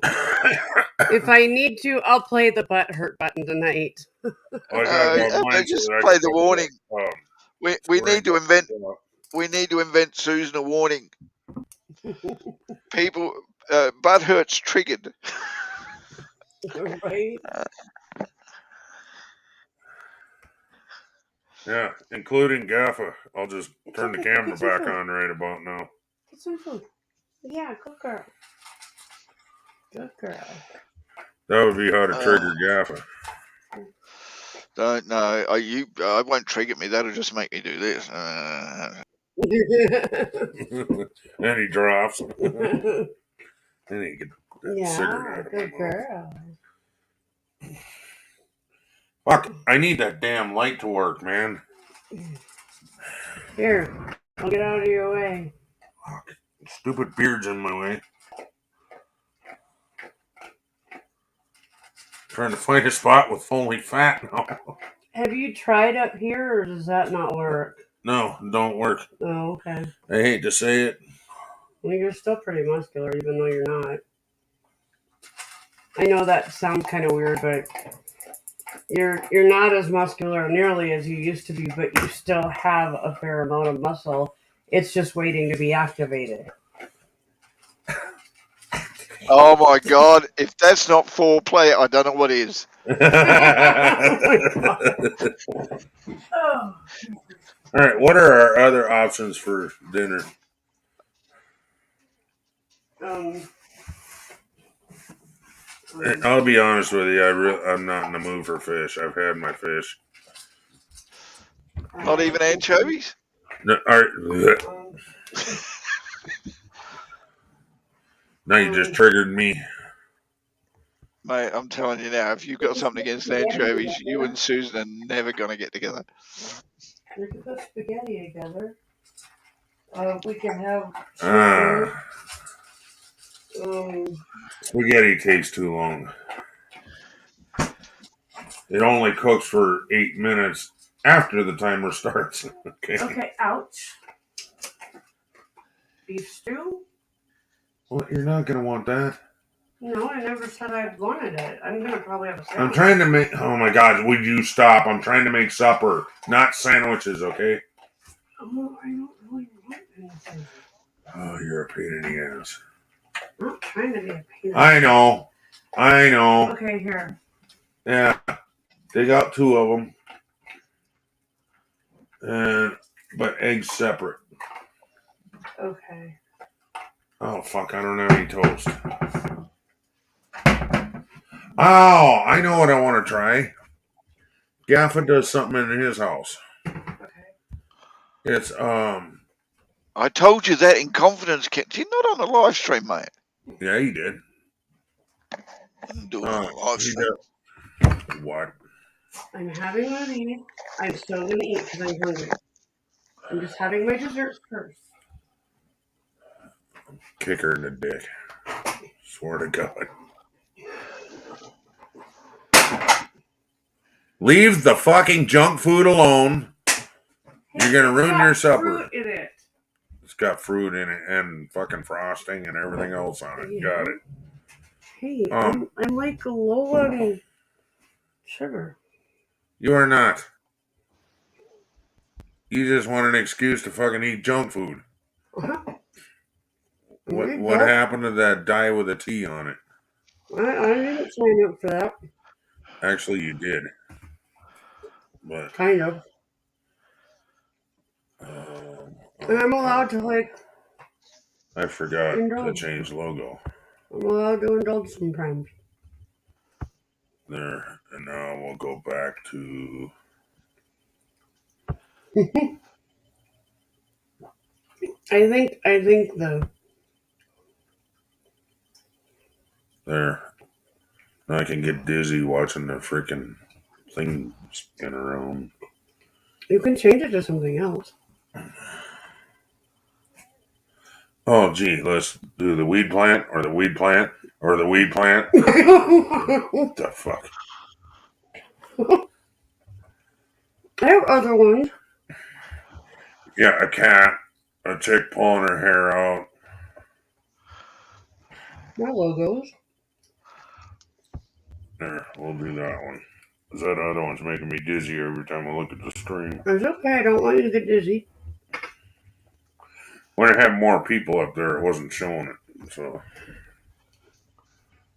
If I need to, I'll play the butt hurt button tonight. Just play the warning. We need to invent. We need to invent Susan a warning. People, butt hurts triggered. Right? Yeah, including Gaffa. I'll just turn the camera back on right about now. Get some food. Yeah, good girl. Good girl. That would be how to trigger Gaffa. Don't know. I won't trigger me. That'll just make me do this. Then he drops. Then he gets Yeah, cigarette. good girl. Fuck, I need that damn light to work, man. Here, I'll get out of your way. Fuck, stupid beard's in my way. Trying to find a spot with fully fat now. Have you tried up here, or does that not work? No, don't work. Oh, okay. I hate to say it. Well, you're still pretty muscular, even though you're not. I know that sounds kind of weird, but you're not as muscular nearly as you used to be, but you still have a fair amount of muscle. It's just waiting to be activated. Oh my God! If that's not foreplay, I don't know what is. Oh. All right, what are our other options for dinner? I'll be honest with you. I'm not in the mood for fish. I've had my fish. Not even anchovies? No, now you just triggered me. Mate, I'm telling you now, if you've got something against anchovies, you and Susan are never going to get together. We could put spaghetti together. We can have. Spaghetti takes too long. It only cooks for 8 minutes after the timer starts. Okay, ouch. Beef stew? Well, you're not going to want that. No, I never said I wanted it. I'm going to probably have a sandwich. I'm trying to make... Oh, my God. Would you stop? I'm trying to make supper, not sandwiches, okay? Oh, I don't really want anything. Oh, you're a pain in the ass. I'm not trying to be a peanut. I know. Okay, here. Yeah, they got 2 of them, but eggs separate. Okay. Oh fuck! I don't have any toast. Oh, I know what I want to try. Gaffa does something in his house. Okay. It's I told you that in confidence, Kent. You're not on the live stream, mate. Yeah, he did. I'm doing it on the live He stream. does. What? I'm having one of these. I'm still gonna eat because I'm hungry. I'm just having my dessert first. Kick her in the dick. Swear to God. Leave the fucking junk food alone. You're gonna ruin your supper. Fruit in it. It's got fruit in it and fucking frosting and everything else on it. Got it. Hey, I'm like low on sugar. You are not. You just want an excuse to fucking eat junk food. Uh-huh. What happened to that die with a T on it? I didn't sign up for that. Actually, you did. But kind of. And I'm allowed to like. I forgot to indulge. change logo. I'm allowed to indulge sometimes. There, and now we'll go back to. I think the. There. Now I can get dizzy watching the freaking thing spin around. You can change it to something else. Oh, gee, let's do the weed plant or the weed plant or the weed plant. What the fuck? I have other ones. Yeah, a cat, a chick pulling her hair out. My logos. There, we'll do that one. Because that other one's making me dizzy every time I look at the screen. It's okay. I don't want you to get dizzy. When I had more people up there, it wasn't showing it. So,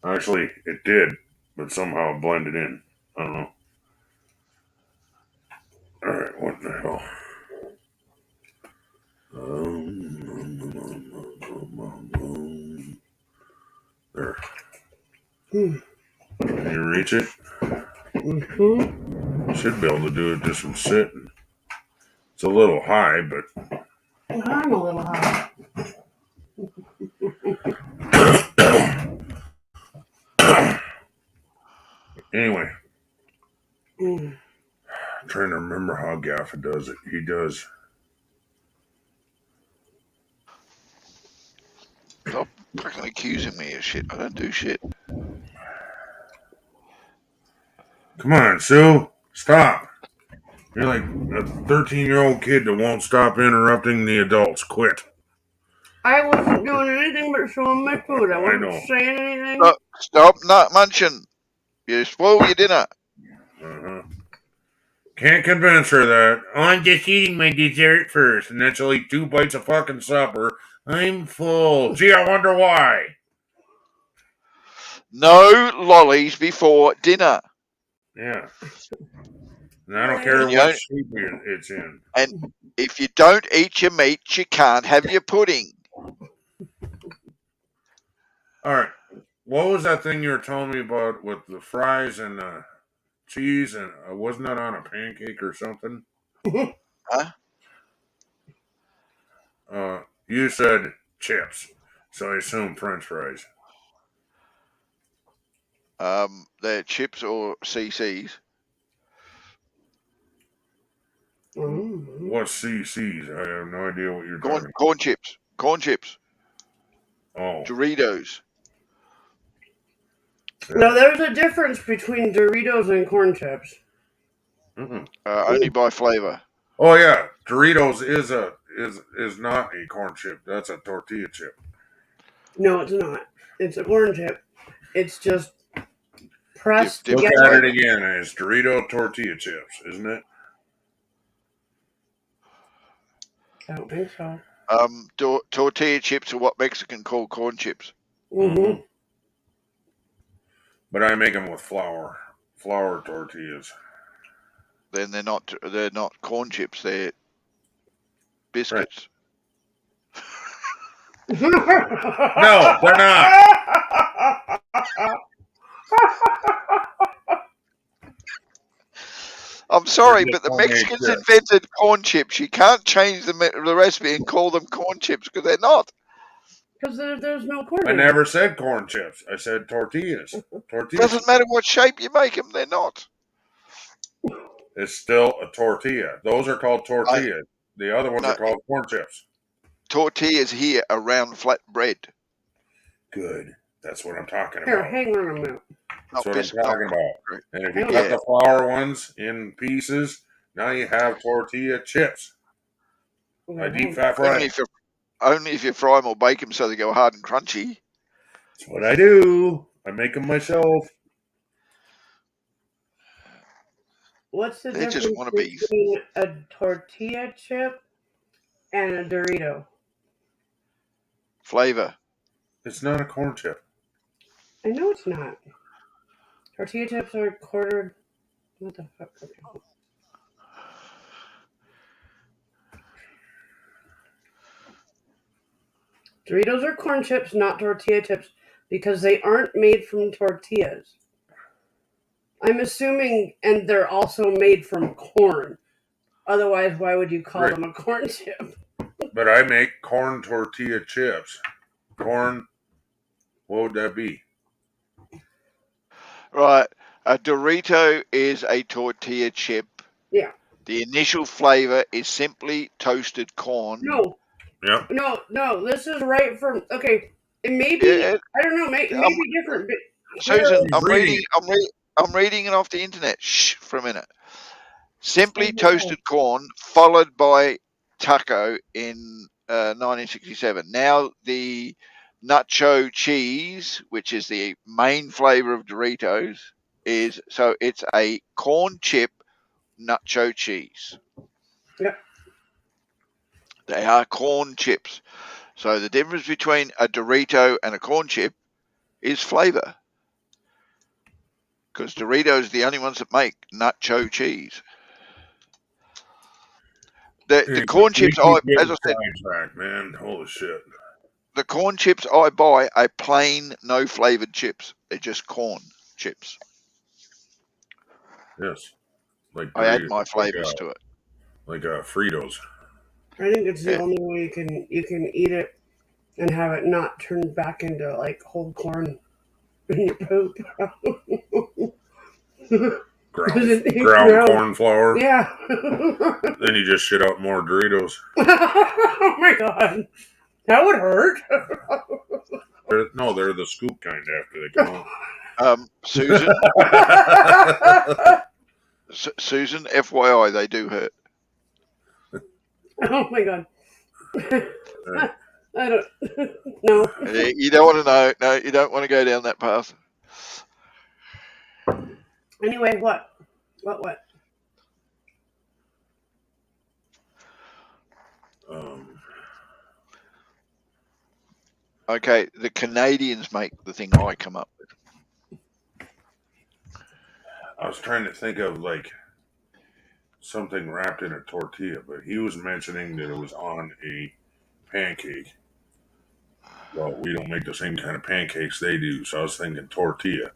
actually, it did, but somehow it blended in. I don't know. All right, what the hell? There. Can you reach it? Mm-hmm. Should be able to do it just from sitting. It's a little high, but I'm a little high. anyway. I'm trying to remember how Gaffa does it. He does. Stop fucking accusing me of shit. I don't do shit. Come on, Sue. Stop. You're like a 13-year-old kid that won't stop interrupting the adults. Quit. I wasn't doing anything but showing my food. I wasn't saying anything. Stop nut munching. You spoil your dinner. Uh-huh. Can't convince her that I'm just eating my dessert first, and then she'll eat 2 bites of fucking supper. I'm full. Gee, I wonder why. No lollies before dinner. Yeah. And I don't care what shape it's in. And if you don't eat your meat, you can't have your pudding. All right. What was that thing you were telling me about with the fries and the cheese? And wasn't that on a pancake or something? Huh? You said chips, so I assume French fries. They're chips or CC's. What's CC's? I have no idea what you're talking about. Corn chips. Corn chips. Oh. Doritos. No, there's a difference between Doritos and corn chips. Only by flavor. Oh yeah, Doritos is not a corn chip. That's a tortilla chip. No, it's not. It's a corn chip. It's just pressed Look together. at it again. It's Dorito tortilla chips, isn't it? I don't think so. Tortilla chips are what Mexican call corn chips. Mm-hmm. But I make them with flour tortillas. Then they're not corn chips. They're biscuits. No, they're not. I'm sorry, They're but the homemade Mexicans chips. invented corn chips. You can't change the recipe and call them corn chips because they're not. Because there's no corn. I in never said corn chips. I said tortillas. Tortillas. Doesn't matter what shape you make them, they're not. It's still a tortilla. Those are called tortillas. The other ones No. are called corn chips. Tortillas here are round flat bread, Good. That's what I'm talking it. Here, about. hang on a minute. That's not what I'm biscuits. talking about. And if you Yeah. cut the flour ones in pieces, now you have tortilla chips. I deep fat fry. Only if you fry them or bake them so they go hard and crunchy. That's what I do. I make them myself. What's the They just difference wanna be- between a tortilla chip and a Dorito? Flavor. It's not a corn chip. I know it's not. Tortilla chips are quartered. What the fuck? Okay. Doritos are corn chips, not tortilla chips, because they aren't made from tortillas. I'm assuming, and they're also made from corn. Otherwise, why would you call Right. them a corn chip? But I make corn tortilla chips. Corn, what would that be? Right. A Dorito is a tortilla chip. Yeah. The initial flavor is simply toasted corn. No. Yep. No. This is right from. Okay. It may be. Yeah, I don't know. May be different. But Susan, I'm reading reading it off the internet. Shh, for a minute. Simply toasted corn, followed by taco in 1967. Now the nacho cheese, which is the main flavor of Doritos, it's a corn chip nacho cheese. Yep. They are corn chips. So the difference between a Dorito and a corn chip is flavor. Because Doritos are the only ones that make nacho cheese. The corn chips, as I said, sidetracked, man. Holy shit. the corn chips I buy are plain, no flavored chips. They're just corn chips. Yes. Like I add Doritos, my flavors to it. Like Fritos. I think it's the Yeah. only way you can eat it and have it not turn back into like whole corn in your poop. Ground corn flour. Yeah. Then you just shit out more Doritos. Oh my god. That would hurt. They're the scoop kind after they come out. Susan, Susan, FYI, they do hurt. Oh my god. I don't. No. You don't want to know. No, you don't want to go down that path. Anyway, what? What? Okay, the Canadians make the thing I come up with. I was trying to think of like something wrapped in a tortilla, but he was mentioning that it was on a pancake. Well, we don't make the same kind of pancakes they do, so I was thinking tortilla.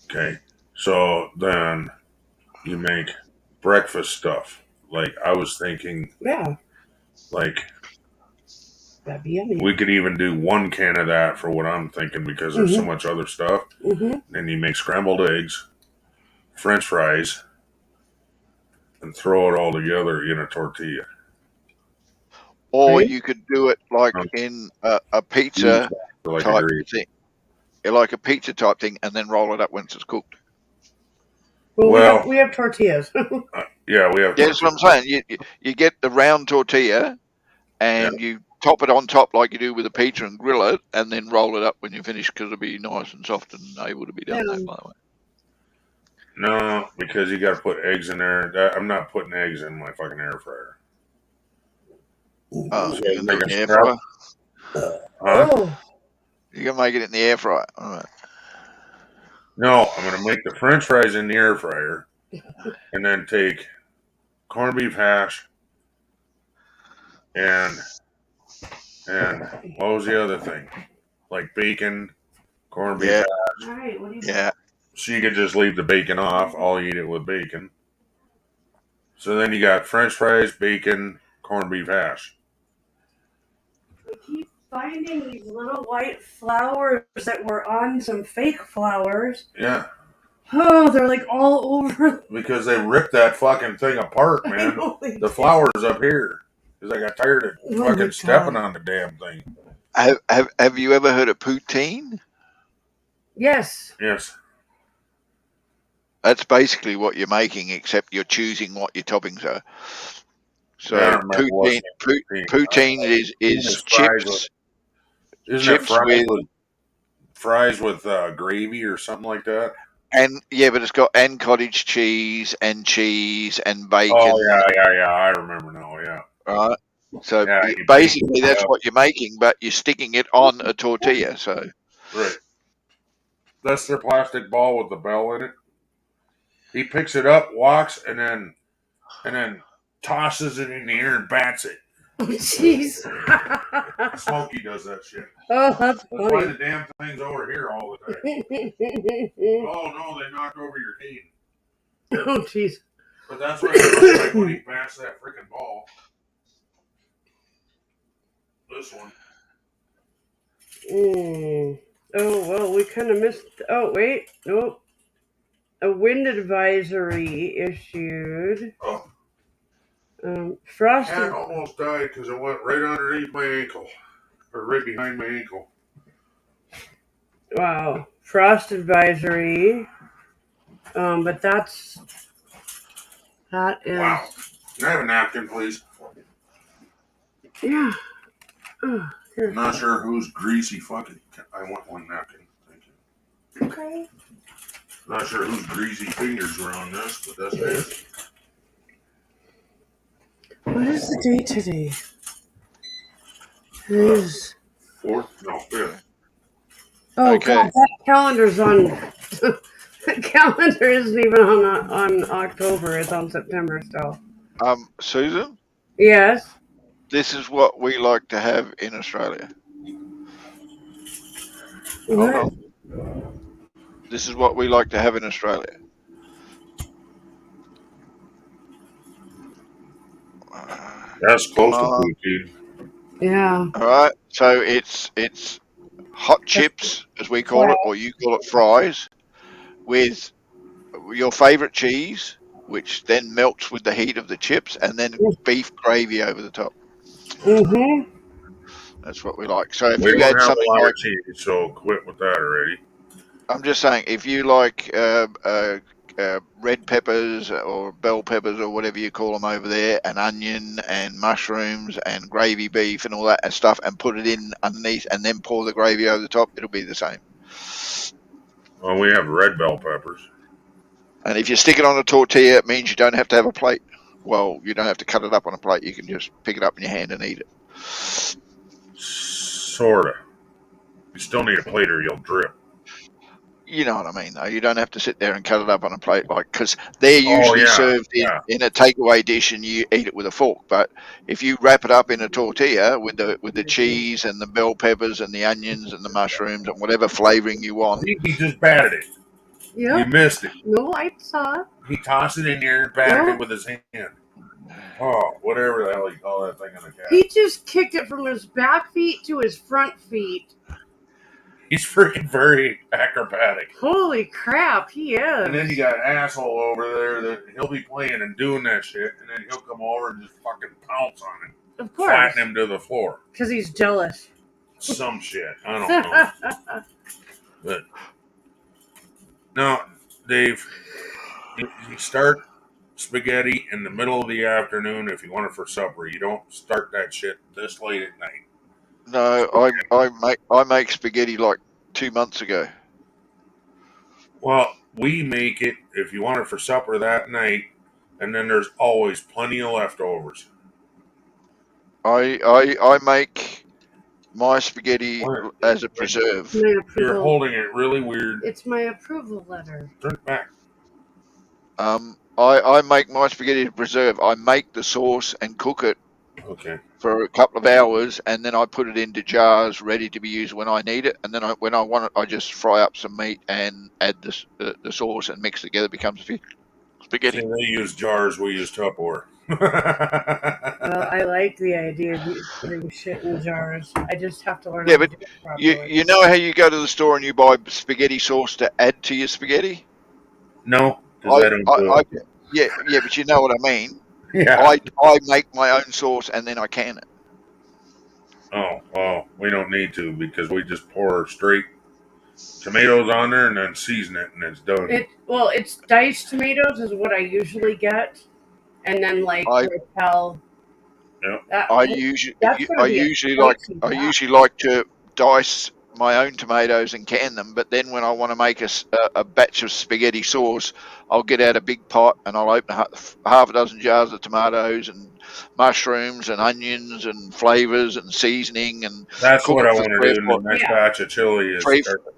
Okay, so then you make breakfast stuff. Like I was thinking, Yeah. like That'd be yummy. we could even do one can of that for what I'm thinking because there's so much other stuff. Mm-hmm. Then you make scrambled eggs, French fries, and throw it all together in a tortilla. Or Right. you could do it like in a pizza Like type a thing. Like a pizza type thing, and then roll it up once it's cooked. Well, we have tortillas. Yeah, we have. Yeah, that's what I'm saying. You get the round tortilla, and you top it on top like you do with a pizza and grill it, and then roll it up when you finish because it'll be nice and soft and able to be done that, by the way. No, because you got to put eggs in there. I'm not putting eggs in my fucking air fryer. Oh, So you're gonna do it in make the a air scrap. fryer? Huh? Oh, You're gonna make it in the air fryer. All right. No, I'm gonna make the French fries in the air fryer, and then take corned beef hash and what was the other thing? Like bacon, corned beef Yeah, hash. all right. What do you yeah. She could just leave the bacon off. I'll eat it with bacon. So then you got French fries, bacon, corned beef hash. I keep finding these little white flowers that were on some fake flowers. Yeah, Oh, they're like all over. because they ripped that fucking thing apart, I man. know they The did. flowers up here. Because I got tired of Oh my fucking stepping God. on the damn thing. Have you ever heard of poutine? Yes. Yes. That's basically what you're making, except you're choosing what your toppings are. I So don't remember what's poutine is It's fries with, chips isn't it with fries with gravy or something like that? and yeah, but it's got and cottage cheese and bacon. Oh yeah. I remember now. Yeah. Right. So Yeah. You basically, that's yeah. what you're making, but you're sticking it on a tortilla. So Right. That's their plastic ball with the bell in it. He picks it up, walks, and then tosses it in the air and bats it. Oh, jeez. Smokey does that shit. Oh, that's That's why funny. the damn thing's over here all the time. Oh no, they knocked over your cane. Oh, jeez. But that's what it looks like when he bats that freaking ball. This one. Oh, well, we kind of missed. Oh, wait. Nope. A wind advisory issued. Oh. Frosted. Cat almost died because it went right underneath my ankle. Or right behind my ankle. Wow. Frost advisory. But that is. Wow. Can I have a napkin, please? Yeah. Oh, I'm not sure whose greasy fucking. I want one napkin. Thank you. okay. Not sure whose greasy fingers were on this, but that's it. What is the date today? It is. 4th? No, 5th. Oh, Okay. God, that calendar's on. The calendar isn't even on October. It's on September still. Susan, Yes. this is what we like to have in Australia. Hold What? on. This is what we like to have in Australia. That's close to poutine. Yeah. All right. So it's hot chips, as we call it, or you call it fries, with your favorite cheese, which then melts with the heat of the chips, and then beef gravy over the top. Mm-hmm. That's what we like. So if We you don't add have something a lot like, of cheese, so quit with that already. I'm just saying, if you like red peppers or bell peppers or whatever you call them over there, and onion and mushrooms and gravy beef and all that stuff, and put it in underneath, and then pour the gravy over the top, it'll be the same. Well, we have red bell peppers. And if you stick it on a tortilla, it means you don't have to have a plate. Well, you don't have to cut it up on a plate. You can just pick it up in your hand and eat it. Sorta. You still need a plate or you'll drip. You know what I mean, though. You don't have to sit there and cut it up on a plate, because they're usually served in a takeaway dish, and you eat it with a fork. But if you wrap it up in a tortilla with the cheese and the bell peppers and the onions and the mushrooms and whatever flavoring you want, He just batted it. Yeah. You missed it. No, I saw it. He tossed it in there and batted it with his hand. Oh, whatever the hell you call that thing on the cat. He just kicked it from his back feet to his front feet. He's freaking very acrobatic. Holy crap, he is. And then you got an asshole over there that he'll be playing and doing that shit, and then he'll come over and just fucking pounce on it. Of course. Flatten him to the floor. Because he's jealous. Some shit. I don't know. But no, Dave, you start spaghetti in the middle of the afternoon if you want it for supper. You don't start that shit this late at night. no, I make spaghetti like 2 months ago. Well, we make it if you want it for supper that night, and then there's always plenty of leftovers. I make my spaghetti as a preserve. My You're approval. holding it really weird. It's my approval letter. Turn it back. I make my spaghetti preserve. I make the sauce and cook it Okay. for a couple of hours, and then I put it into jars ready to be used when I need it. And then when I want it, I just fry up some meat and add the sauce and mix it together. It becomes spaghetti. See, they use jars. We use Tupperware. Well, I like the idea of you putting shit in jars. I just have to learn Yeah, how to but do it properly. you know how you go to the store and you buy spaghetti sauce to add to your spaghetti? No, because I don't do it. Yeah, but you know what I mean. Yeah. I make my own sauce and then I can it. Oh, well, we don't need to because we just pour straight tomatoes on there and then season it and it's done. It's diced tomatoes is what I usually get, and then like Raquel. Yeah. I usually like to dice my own tomatoes and can them, but then when I want to make a batch of spaghetti sauce, I'll get out a big pot and I'll open half a dozen jars of tomatoes and mushrooms and onions and flavors and seasoning and that's cook what it I for want to do in the next batch of chili is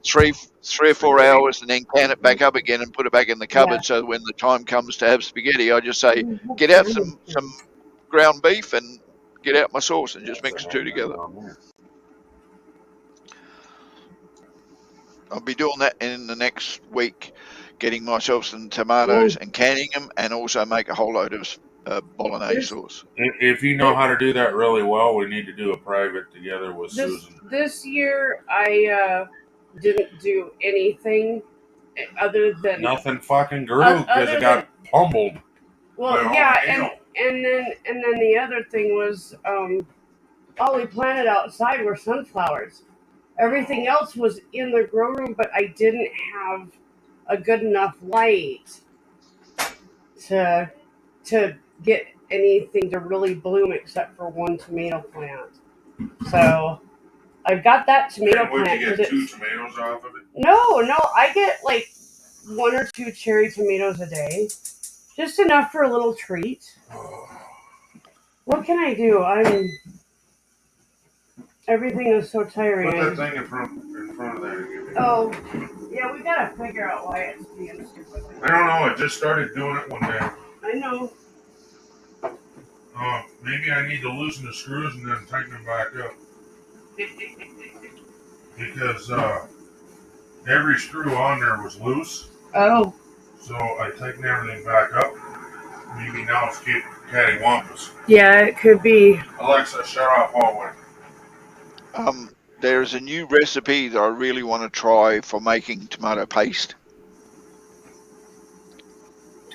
three or 4 hours and then can it back up again and put it back in the cupboard. So when the time comes to have spaghetti, I just say, get out some ground beef and get out my sauce and just mix the two together. I'll be doing that in the next week, getting myself some tomatoes and canning them, and also make a whole load of bolognese sauce. If you know how to do that really well, we need to do a private together with Susan. This year, I didn't do anything other than nothing fucking grew because it got pummeled. Well, yeah, and then the other thing was all we planted outside were sunflowers. Everything else was in the grow room, but I didn't have a good enough light to get anything to really bloom except for one tomato plant. So I've got that tomato plant. Would you get 2 tomatoes off of it? No, I get like 1 or 2 cherry tomatoes a day. Just enough for a little treat. What can I do? Everything is so tiring. Put that thing in front of that. Oh, yeah, we gotta figure out why it's being stupid. I don't know. It just started doing it one day. I know. Maybe I need to loosen the screws and then tighten them back up. Because every screw on there was loose. Oh. So I tightened everything back up. Maybe now it's getting cattywampus. Yeah, it could be. Alexa, shut off hallway. There's a new recipe that I really want to try for making tomato paste.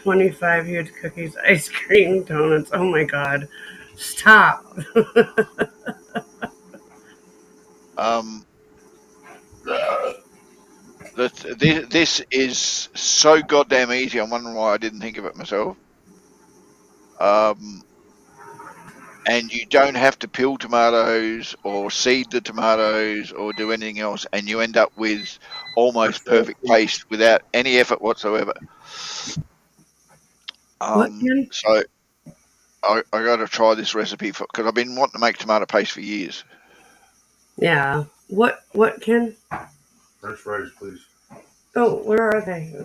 25 huge cookies, ice cream, donuts. Oh my God. Stop. This is so goddamn easy. I'm wondering why I didn't think of it myself. And you don't have to peel tomatoes or seed the tomatoes or do anything else, and you end up with almost perfect paste without any effort whatsoever. So I got to try this recipe because I've been wanting to make tomato paste for years. Yeah. What Ken? French fries, please. Oh, where are they?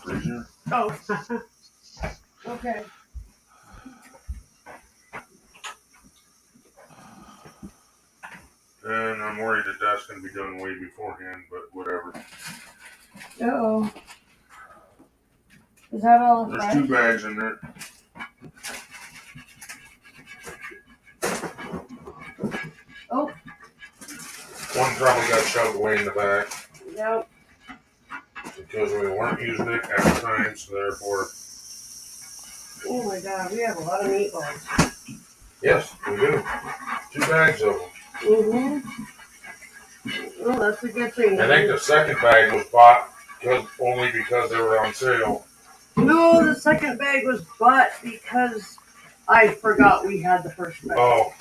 Freezer. Oh. Okay. And I'm worried that that's going to be done way beforehand, but whatever. Uh-oh. Is that all the There's fries? 2 bags in there. Oh. One probably got shoved away in the back. Yep. Because we weren't using it at the time, so therefore. Oh my God, we have a lot of meatballs. Yes, we do. 2 bags of them. Mm-hmm. Oh, that's a good thing. I think the second bag was bought only because they were on sale. No, the second bag was bought because I forgot we had the first bag. Oh.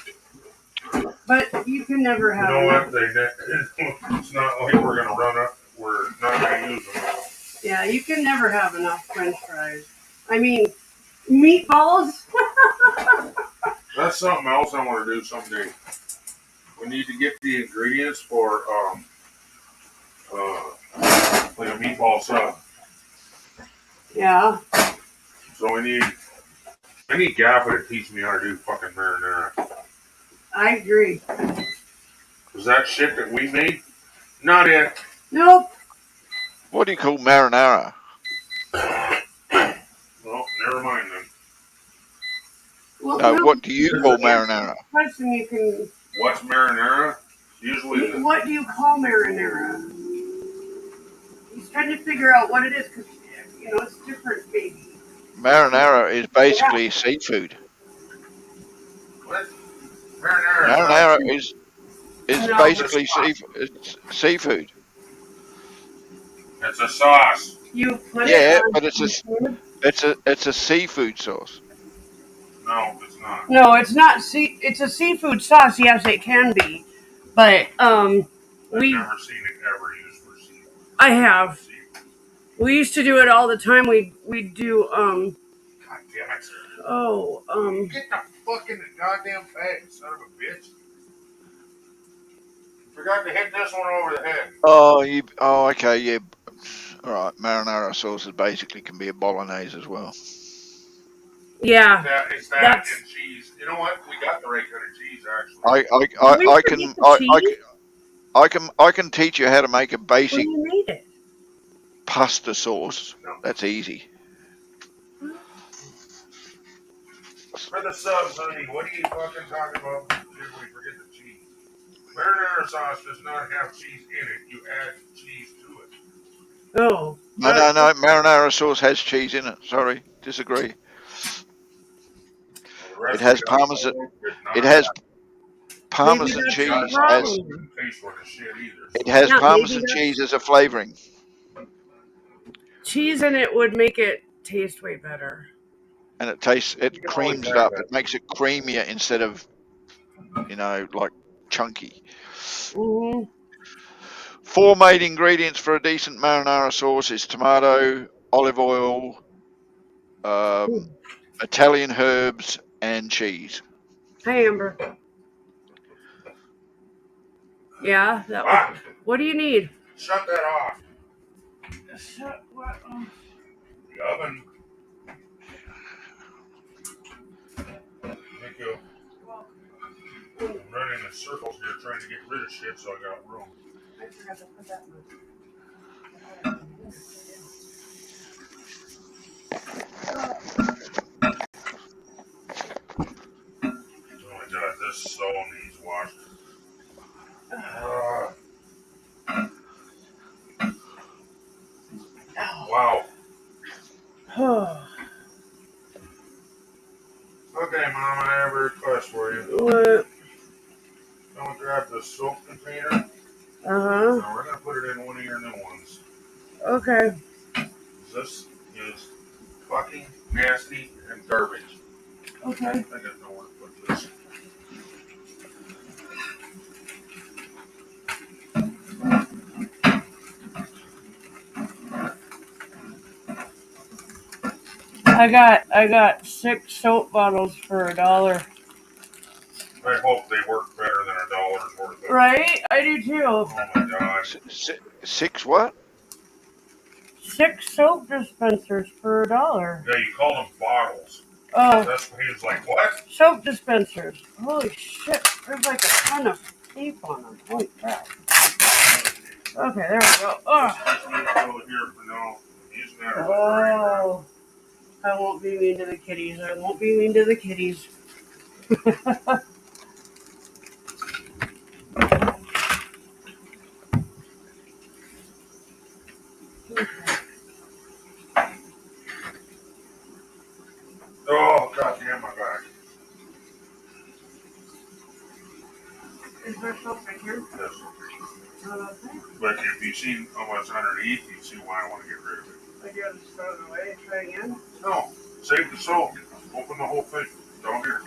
But you can never have. You know what? It's not like we're going to run up. We're not going to use them. Yeah, you can never have enough French fries. I mean, meatballs. That's something else I want to do someday. We need to get the ingredients for like a meatball sub. Yeah. So I need Gaffa to teach me how to do fucking marinara. I agree. Is that shit that we made? Not it. Nope. What do you call marinara? Well, never mind then. Well, No, no, what do you call marinara? question you can. What's marinara? Usually the What do you call marinara? He's trying to figure out what it is because it's different, baby. Marinara is basically seafood. what? Marinara. Marinara is No, basically seafood. It's a sauce. You put Yeah, it on but seafood? it's a seafood sauce. No, it's not. No, it's not. It's a seafood sauce. Yes, it can be, but I've never seen it ever used for seafood. I have. We used to do it all the time. We'd do God damn it. Get the fuck in the goddamn bag, son of a bitch. Forgot to hit this one over the head. Oh, okay, yeah. All right, marinara sauce basically can be a bolognese as well. Yeah. It's that and cheese. You know what? We got the right kind of cheese actually. I can teach you how to make a basic When you made it. pasta sauce. No. That's easy. For the subs, honey, what are you fucking talking about? Did we forget the cheese? Marinara sauce does not have cheese in it. You add cheese to it. Oh. No. Marinara sauce has cheese in it. Sorry, disagree. It has parmesan. It has parmesan cheese as. It has parmesan cheese as a flavoring. Cheese in it would make it taste way better. And it creams it up. It makes it creamier instead of, like chunky. Mm-hmm. 4 main ingredients for a decent marinara sauce is tomato, olive oil, Italian herbs, and cheese. Hi, Amber. Yeah. What do you need? Shut that off. Shut what off? The oven. Thank you. I'm running in circles here trying to get rid of shit, so I got room. I forgot to put that Oh my god, this so needs washed. Wow. Okay, Mom, I have a request for you. What? Don't grab the soap container. Uh-huh. No, we're going to put it in one of your new ones. Okay. This is fucking nasty and garbage. Okay. I think I know where to put this. I got 6 soap bottles for $1. I hope they work better than $1 worth of. Right? I do too. Oh my god. 6 what? 6 soap dispensers for $1. Yeah, you call them bottles. Oh. That's what he was like, what? Soap dispensers. Holy shit. There's like a ton of tape on them. Holy crap. Okay, there we go. Here for now. Using that as a Oh. I won't be mean to the kitties. I won't be mean to the kitties. Oh, god damn my back. Is there soap right here? Yes. Okay. But if you see how much underneath, you see why I want to get rid of it. Like you have to throw it away and try again? No, save the soap. Open the whole thing. Down here.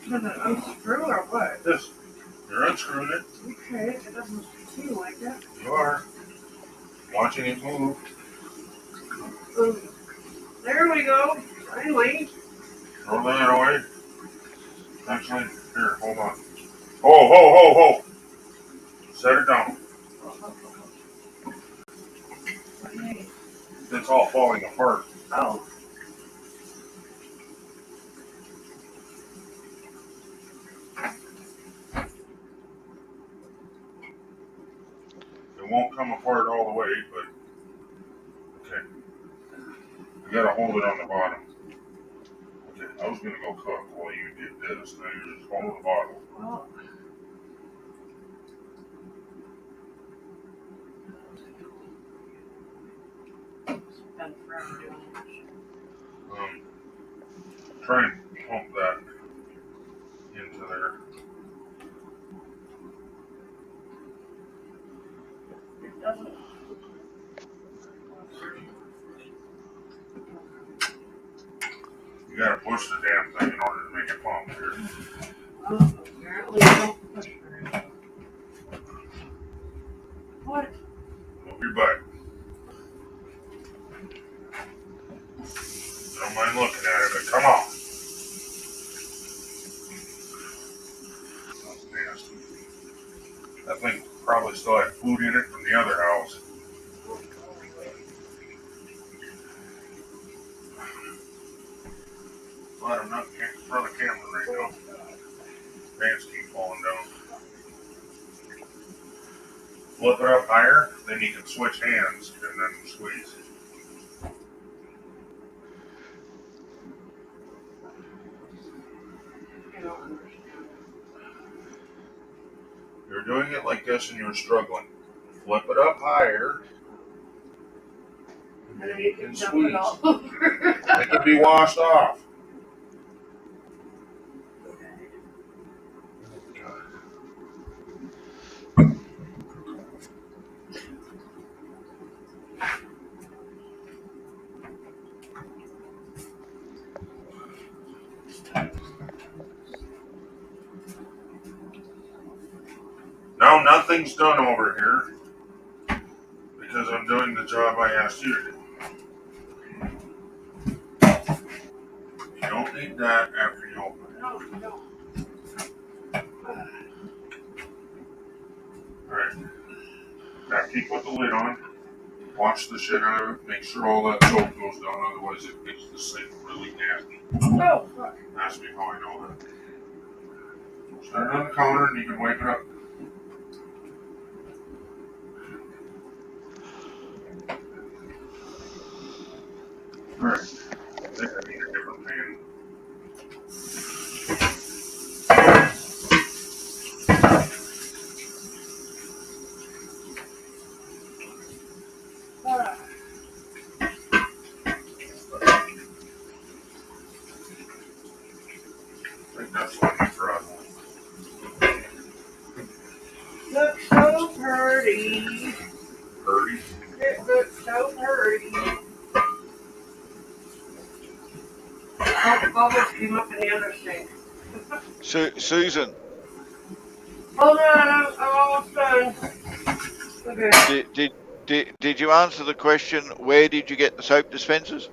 Does it unscrew or what? This. You're unscrewing it. Okay, it doesn't seem like that. You are. Watching it move. There we go. Finally. Throw that away. Actually, here, hold on. Oh, ho, ho, ho. Set it down. It's all falling apart. Oh. It won't come apart all the way, but okay. You gotta hold it on the bottom. Okay, I was gonna go cook while you did this. Now you're just holding the bottle. Well, been forever doing it. Try and pump that into there. It doesn't. You gotta push the damn thing in order to make it pump here. Apparently don't push very well. What? Move your butt. Don't mind looking at it, but come on. That's nasty. That thing probably still had food in it from the other house. But I'm not in front of the camera right now. Pants keep falling down. Flip it up higher, then you can switch hands and then squeeze. I don't understand. You're doing it like this and you're struggling. Flip it up higher. And then you can dump Squeeze. it all over. It could be washed off. No, nothing's done over here because I'm doing the job I asked you to do. You don't need that after you open it. No, you don't. Alright. Now keep with the lid on. Watch the shit out of it. Make sure all that soap goes down, otherwise it makes the sink really nasty. Oh, fuck. Ask me how I know that. Start it on the counter and you can wipe it up. Alright. I think I need a different pan. I think that's lucky for us. Looks so pretty. Purdy. It looks so pretty. Oh, bubbles came up in the other sink. Susan, Hold on, I'm almost done. Okay. did you answer the question? Where did you get the soap dispensers?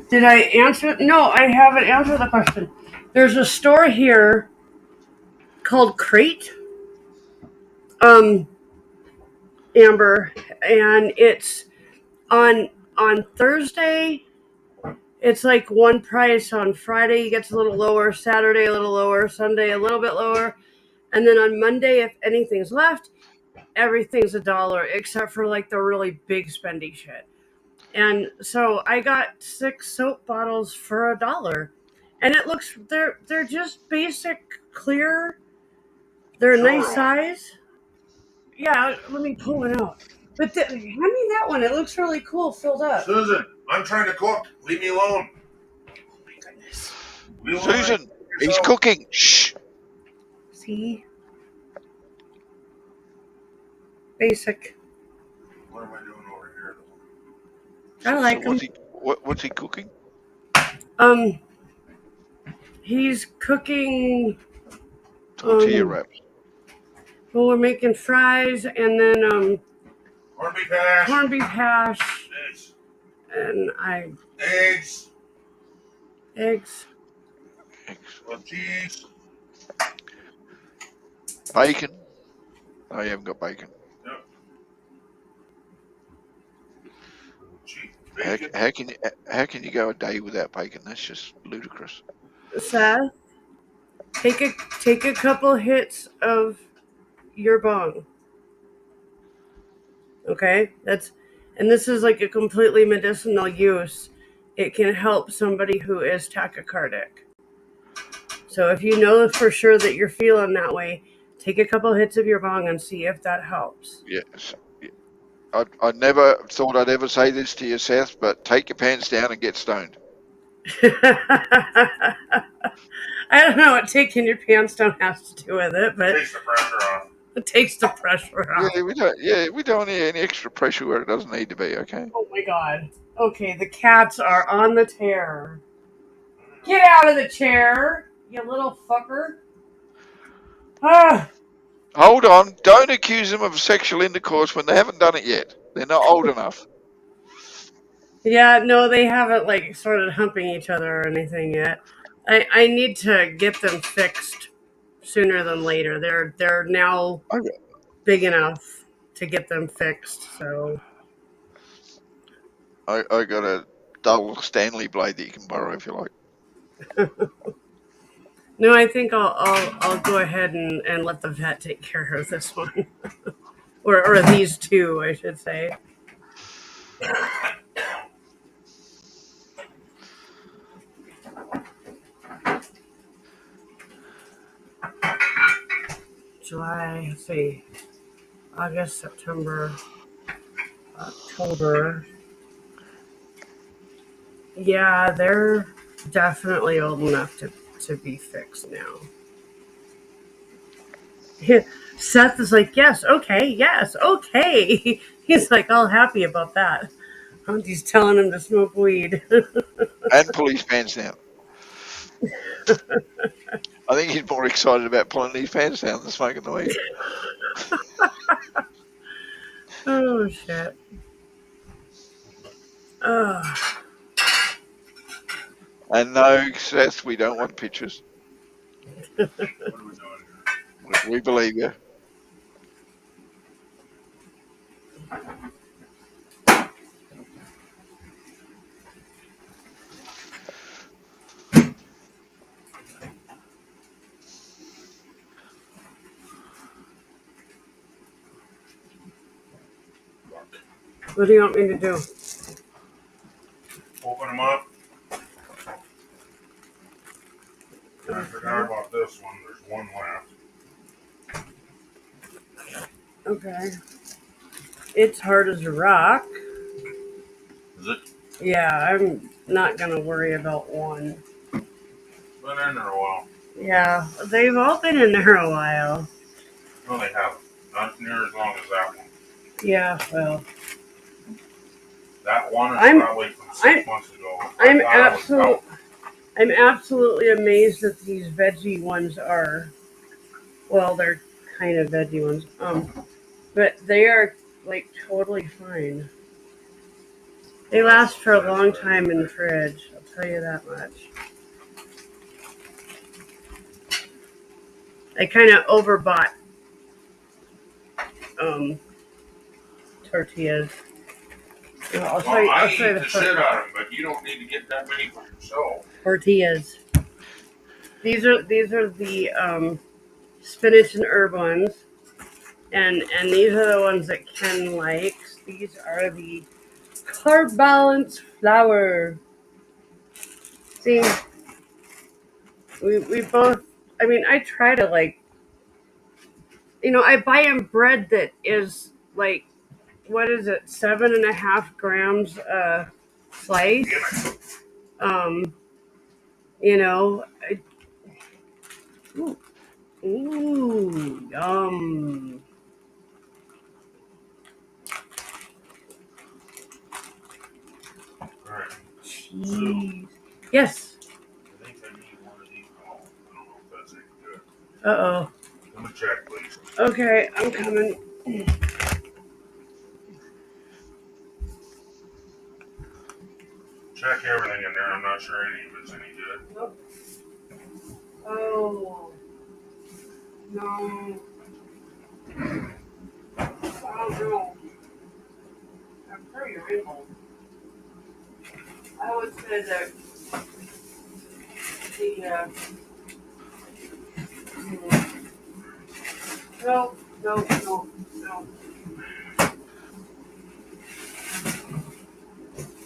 Did I answer? No, I haven't answered the question. There's a store here called Crate, Amber, and it's on Thursday. It's like one price. On Friday, it gets a little lower. Saturday, a little lower. Sunday, a little bit lower. And then on Monday, if anything's left, everything's $1, except for like the really big spendy shit. And so I got 6 soap bottles for $1. And it looks, they're just basic clear. They're a nice size. Yeah, let me pull one out. But hand me that one. It looks really cool, filled up. Susan, I'm trying to cook. Leave me alone. Oh my goodness. Susan, he's cooking. Shh. See? Basic. What am I doing over here? I like him. What's he cooking? He's cooking Tortilla wraps. well, we're making fries and then Corned beef hash. corned beef hash, Nice. and Eggs. eggs. With cheese. Bacon. Oh, you haven't got bacon. Yep. Cheese. How, Bacon. how can you go a day without bacon? That's just ludicrous. Seth, take a couple hits of your bong. Okay, and this is like a completely medicinal use. It can help somebody who is tachycardic. So if you know for sure that you're feeling that way, take a couple hits of your bong and see if that helps. Yes. I never thought I'd ever say this to you, Seth, but take your pants down and get stoned. I don't know what taking your pants down has to do with it, but Takes the pressure off. it takes the pressure off. Yeah, we don't need any extra pressure where it doesn't need to be, okay? Oh my god. Okay, the cats are on the tear. Get out of the chair, you little fucker. Ah. Hold on. Don't accuse them of sexual intercourse when they haven't done it yet. They're not old enough. Yeah, no, they haven't like started humping each other or anything yet. I need to get them fixed sooner than later. They're now big enough to get them fixed. So I got a dull Stanley blade that you can borrow if you like. no, I think I'll go ahead and let the vet take care of this one, or these two, I should say. July, let's see, August, September, October. Yeah, they're definitely old enough to be fixed now. Seth is like, yes, okay. He's like all happy about that. He's telling him to smoke weed. And pull his pants down. I think he's more excited about pulling his pants down than smoking the weed. Oh, shit. Oh. And no, Seth, we don't want pictures. What are we doing here? We believe you. What do you want me to do? Open them up. I forgot about this one. There's one left. Okay. It's hard as a rock. Is it? Yeah, I'm not going to worry about one. Been in there a while. Yeah, they've all been in there a while. No, they haven't. Not near as long as that one. Yeah, well. That one is probably from 6 months ago. I'm absolutely amazed that these veggie ones are, well, they're kind of veggie ones. But they are like totally fine. They last for a long time in the fridge. I'll tell you that much. I kind of overbought tortillas. I'll show you. I eat the shit out of them, but you don't need to get that many for yourself. Tortillas. These are the spinach and herb ones, and these are the ones that Ken likes. These are the carb balance flour. See, we both. I mean, I try to I buy him bread that is like, what is it, 7.5 grams a slice. Ooh, yum. Alright. Cheese. Yes. I think I need one of these. Oh, I don't know if that's any good. Uh-oh. Let me check, please. Okay, I'm coming. check everything in there. I'm not sure any of it's any good. Oh. No. I don't know. I'm pretty rainbow. I would say that the no.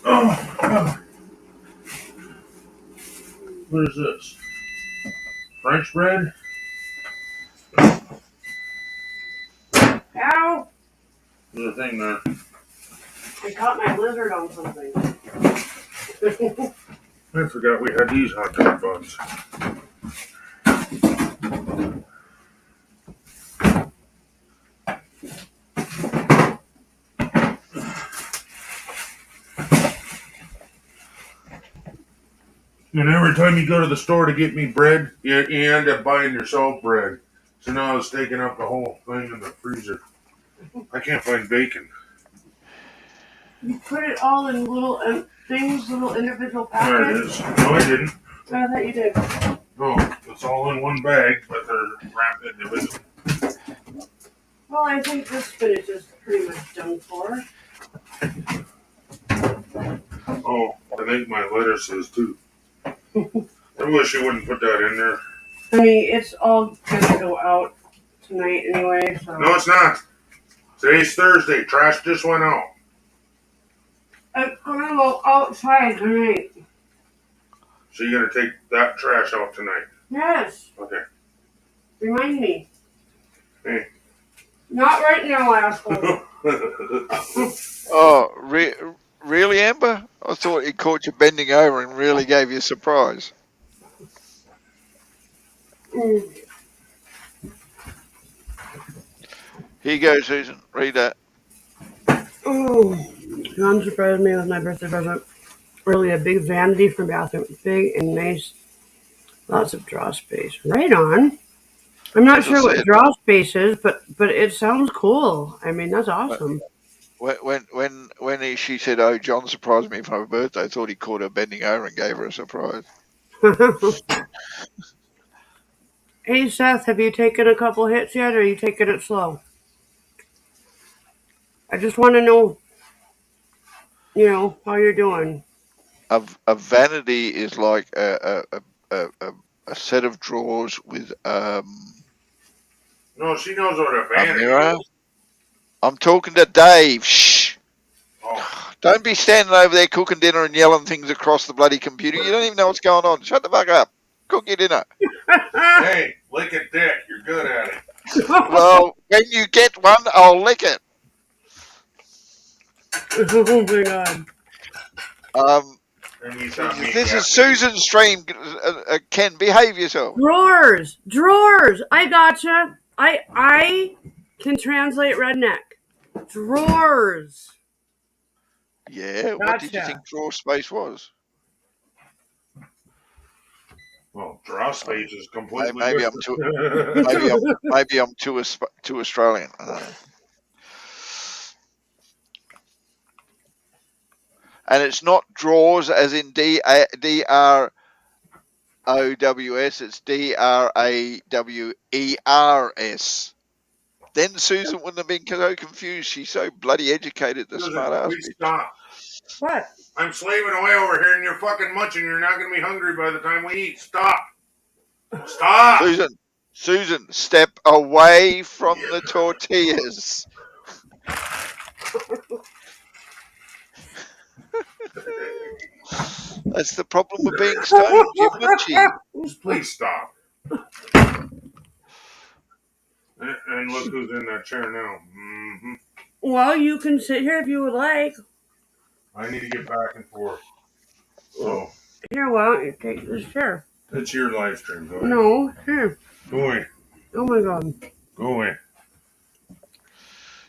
Oh, what is this? French bread? Ow! There's a thing there. I caught my lizard on something. I forgot we had these hot dog buns. And every time you go to the store to get me bread, you end up buying yourself bread. So now it's taking up the whole thing in the freezer. I can't find bacon. You put it all in little things, little individual There it packets. is. No, I didn't. I thought you did. No, it's all in one bag, but they're wrapped individually. Well, I think this spinach is pretty much done for. Oh, I think my lettuce is too. I wish you wouldn't put that in there. I mean, it's all gonna go out tonight anyway, so. No, it's not. Today's Thursday. Trash just went out. I'm gonna go outside tonight. So you're gonna take that trash out tonight? Yes. Okay. Remind me. Hey. Not right now, asshole. Oh, really, Amber? I thought he caught you bending over and really gave you a surprise. Here you go, Susan. Read that. Oh, Mom surprised me with my birthday present. Really a big vanity from bathroom. Big and nice. Lots of draw space. Right on. I'm not sure what draw space is, but it sounds cool. I mean, that's awesome. She said, "Oh, John surprised me for my birthday," I thought he caught her bending over and gave her a surprise. Hey, Seth, have you taken a couple hits yet, or are you taking it slow? I just want to know, how you're doing. A vanity is like a set of drawers with No, she knows what a vanity mirror. is. I'm talking to Dave. Shh. Oh. Don't be standing over there cooking dinner and yelling things across the bloody computer. You don't even know what's going on. Shut the fuck up. Cook your dinner. Hey, lick a dick. You're good at it. Well, when you get one, I'll lick it. Oh my god. This is Susan's stream. Ken, behave yourself. Drawers. I gotcha. I can translate redneck. Drawers. Yeah. What did you think drawer space was? Well, draw space is completely maybe I'm too Australian. I don't know. And it's not drawers as in DROWS, it's DRAWERS. Then Susan wouldn't have been so confused. She's so bloody educated, the smart ass. Please stop. What? I'm slaving away over here and you're fucking munching. You're not going to be hungry by the time we eat. Stop. Stop. Susan, step away from the tortillas. That's the problem with being stoned, you munchie. Please stop. And look who's in that chair now. Mm-hmm. Well, you can sit here if you would like. I need to get back and forth. So Here, why don't you take this chair? It's your live stream. Go ahead. No, here. Go away. Oh my god. Go away.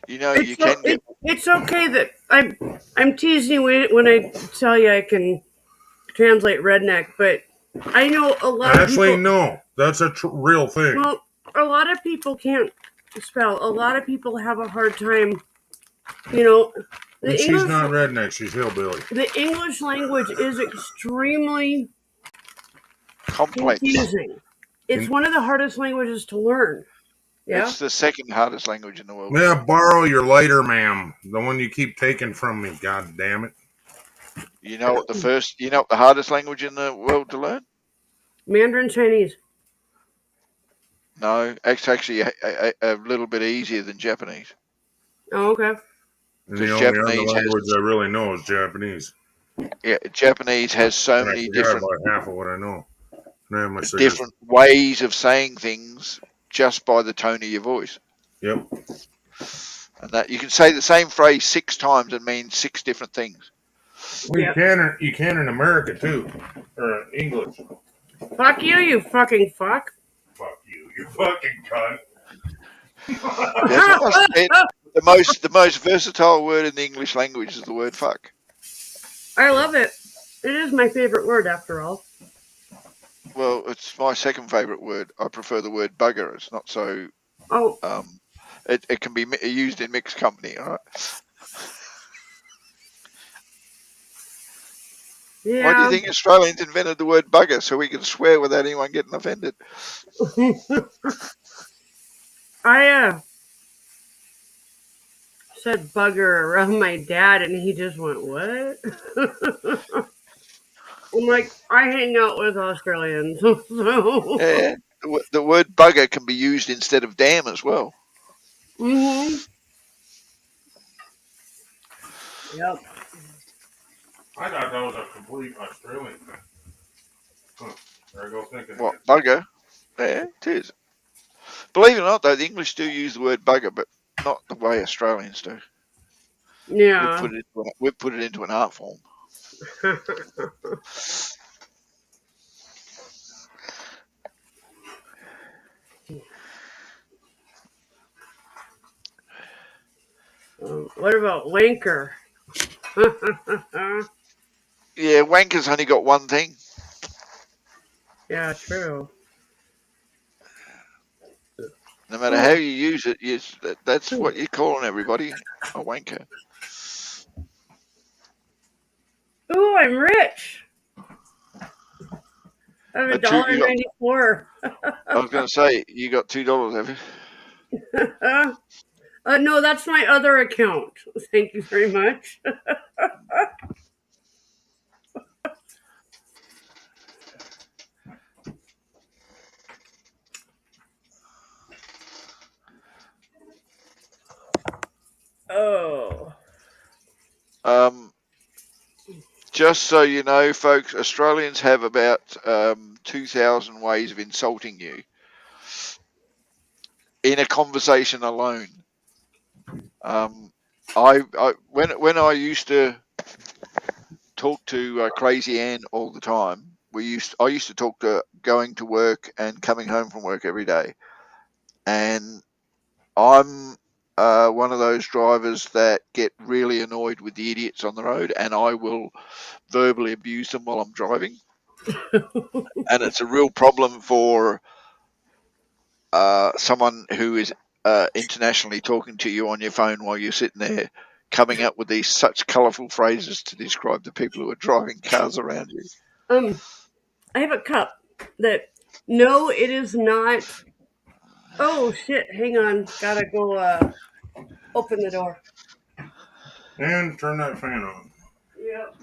It's okay that I'm teasing you when I tell you I can translate redneck, but I know a lot of people. Actually, no. That's a real thing. Well, a lot of people can't spell. A lot of people have a hard time, And she's not redneck, she's hillbilly. The English language is extremely Complex. confusing. It's one of the hardest languages to learn. Yeah. It's the second hardest language in the world. May I borrow your lighter, ma'am? The one you keep taking from me, god damn it. You know what the hardest language in the world to learn? Mandarin Chinese. No, it's actually a little bit easier than Japanese. Oh, okay. And the only other language I really know is Japanese. Yeah, Japanese has so And many I forgot different about half of what I know. And I have my different ways of saying things just by the tone of your voice. Yep. And that you can say the same phrase 6 times and mean 6 different things. Well, you can in America too, or in English. Fuck you, you fucking fuck. Fuck you, you fucking cunt. The most versatile word in the English language is the word fuck. I love it. It is my favorite word, after all. Well, it's my second favorite word. I prefer the word bugger. It's not so. Oh. It can be used in mixed company. All right. Yeah. Why do you think Australians invented the word bugger so we can swear without anyone getting offended? I said bugger around my dad, and he just went, "What?" I'm like, I hang out with Australians. So. Yeah, the word bugger can be used instead of damn as well. Mm-hmm. Yep. I thought that was a complete Australian thing. Huh. There I go thinking. What, bugger? Yeah, it is. Believe it or not, though, the English do use the word bugger, but not the way Australians do. Yeah. We've put it into an art form. What about wanker? Yeah, wanker's only got one thing. Yeah, true. No matter how you use it, that's what you're calling everybody, a wanker. Ooh, I'm rich. I have $1.94. I was going to say, you got $2, have you? No, that's my other account. Thank you very much. Oh. Just so you know, folks, Australians have about 2,000 ways of insulting you in a conversation alone. When I used to talk to Crazy Ann all the time, I used to talk to going to work and coming home from work every day, and I'm one of those drivers that get really annoyed with the idiots on the road, and I will verbally abuse them while I'm driving. And it's a real problem for someone who is internationally talking to you on your phone while you're sitting there, coming up with these such colourful phrases to describe the people who are driving cars around you. I have a cup that, no, it is not. Oh, shit. Hang on. Gotta go open the door. And turn that fan on. Yep.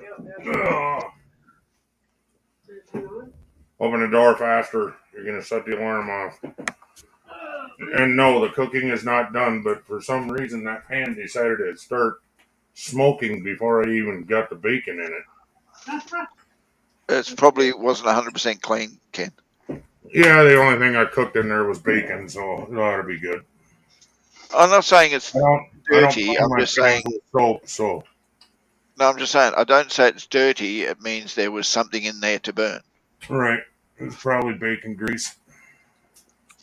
Open the door faster. You're going to set the alarm off. And no, the cooking is not done, but for some reason that pan decided to start smoking before I even got the bacon in it. It probably wasn't 100% clean, Ken. Yeah, the only thing I cooked in there was bacon, so it ought to be good. I'm not saying it's dirty. I'm just saying soap. So. No, I'm just saying. I don't say it's dirty. It means there was something in there to burn. Right. It's probably bacon grease.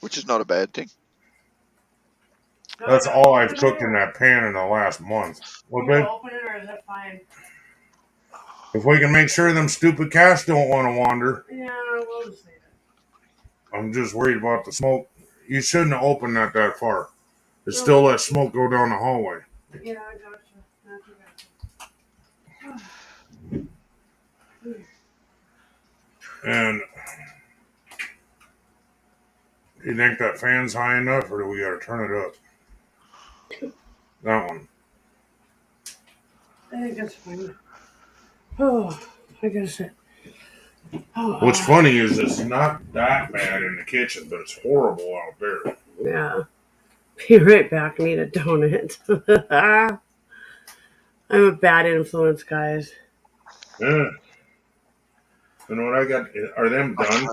Which is not a bad thing. That's all I've cooked in that pan in the last month. What, babe? Open it, or is it fine? If we can make sure them stupid cats don't want to wander. Yeah, we'll just leave it. I'm just worried about the smoke. You shouldn't have opened that far. It's still let smoke go down the hallway. Yeah, I gotcha. And do you think that fan's high enough, or do we got to turn it up? That one. I think that's fine. Oh, I gotta sit. Oh, What's funny is it's not that bad in the kitchen, but it's horrible out there. Yeah. Be right back. Need a donut. I'm a bad influence, guys. Yeah. You know what I got? Are them done?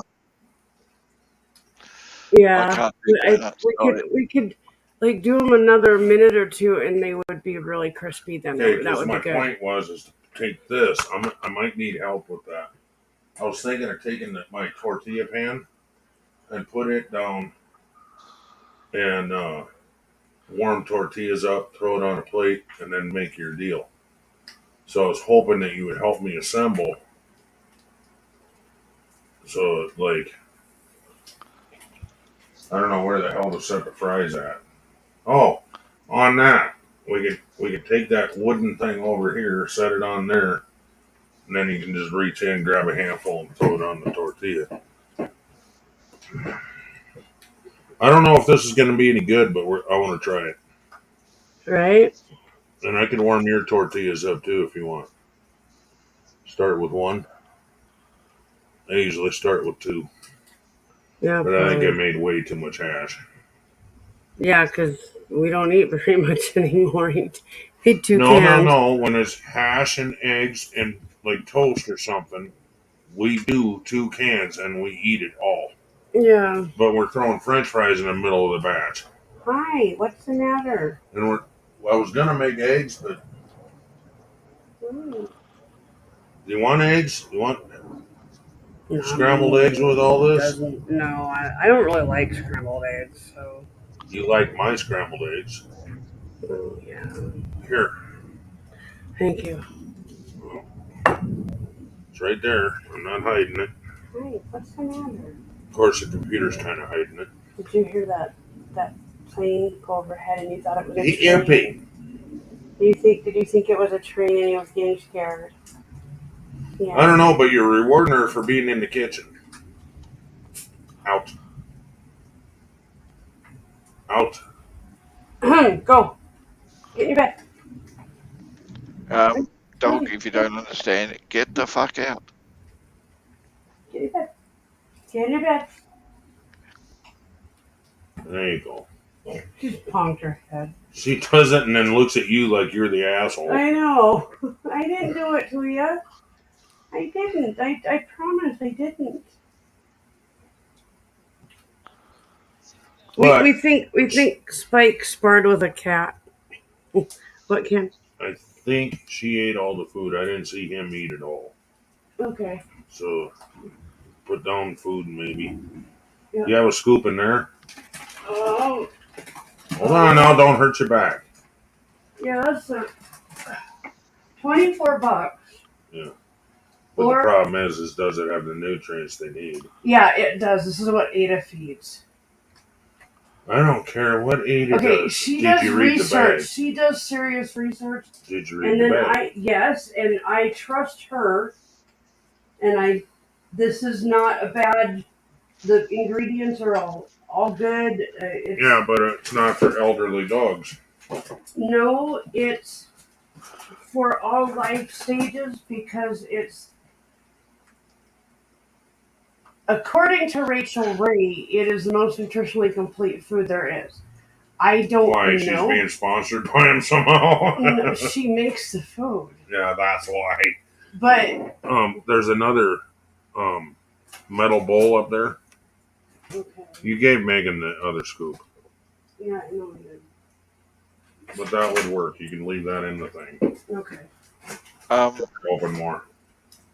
Yeah. I can't do that. We could like do them another minute or two, and they would be really crispy. Then Okay, that because would my be good. point was is to take this. I might need help with that. I was thinking of taking my tortilla pan and put it down and warm tortillas up, throw it on a plate, and then make your deal. So I was hoping that you would help me assemble. So like, I don't know where the hell to set the fries at. Oh, on that we could take that wooden thing over here, set it on there, and then you can just reach in, grab a handful, and throw it on the tortilla. I don't know if this is going to be any good, but I want to try it. Right? And I can warm your tortillas up too if you want. Start with one. I usually start with two. Yeah. But I think I made way too much hash. Yeah, because we don't eat very much anymore. Eat two No. cans. When it's hash and eggs and like toast or something, we do 2 cans and we eat it all. Yeah. But we're throwing French fries in the middle of the batch. Hi. What's the matter? And I was gonna make eggs, but Mm. do you want eggs? You want No, scrambled eggs with all this? No, I don't really like scrambled eggs. So. You like my scrambled eggs? Oh, yeah. Here. Thank you. It's right there. I'm not hiding it. Hi. What's the matter? Of course, the computer's kind of hiding it. Did you hear that plane go overhead and you thought it was a train? Empty. Did you think it was a train and you was getting scared? Yeah. I don't know, but you're rewarding her for being in the kitchen. Out. Out. Go. Get in your bed. Dog, if you don't understand it, get the fuck out. Get in your bed. Get in your bed. There you go. She just honked her head. She does it and then looks at you like you're the asshole. I know. I didn't do it to you. I didn't. I promise I didn't. We think Spike sparred with a cat. What, Ken? I think she ate all the food. I didn't see him eat it all. Okay. So put down food maybe. Yep. You have a scoop in there? Oh. Hold on now, don't hurt your back. Yeah, that's $24. Yeah. But the problem is does it have the nutrients they need? Yeah, it does. This is what Ada feeds. I don't care what Ada does. Okay, she Did does you read research. the bag? She does serious research. Did you read And the then bag? yes, and I trust her. And this is not a bad. The ingredients are all good. Yeah, but it's not for elderly dogs. No, it's for all life stages because it's. According to Rachel Ray, it is the most nutritionally complete food there is. I don't Why? know. She's being sponsored by him somehow. No, she makes the food. Yeah, that's why. But there's another metal bowl up there. okay. You gave Megan the other scoop, Yeah, I know I did. but that would work. You can leave that in the thing. Okay. Open more.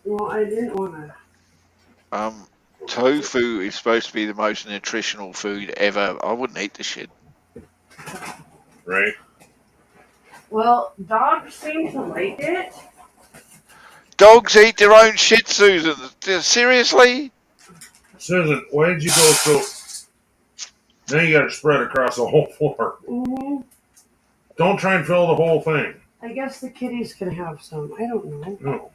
Well, I didn't want to. Tofu is supposed to be the most nutritional food ever. I wouldn't eat the shit. Right? Well, dogs seem to like it. Dogs eat their own shit, Susan. Seriously? Susan, why did you go so... Now you got to spread across the whole floor. Mm-hmm. Don't try and fill the whole thing. I guess the kitties can have some. I don't know. No.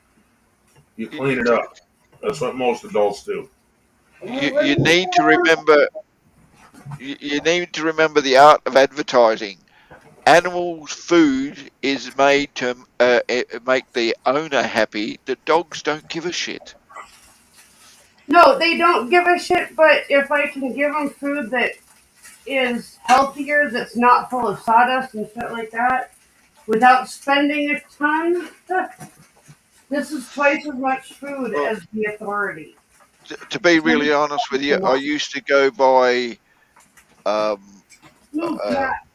You clean it up. That's what most adults do. You need to remember. You need to remember the art of advertising. Animals' food is made to make the owner happy. The dogs don't give a shit. No, they don't give a shit, but if I can give them food that is healthier, that's not full of sawdust and shit like that, without spending a ton, this is twice as much food Well, as the authority. to be really honest with you, I used to go by No, Matt,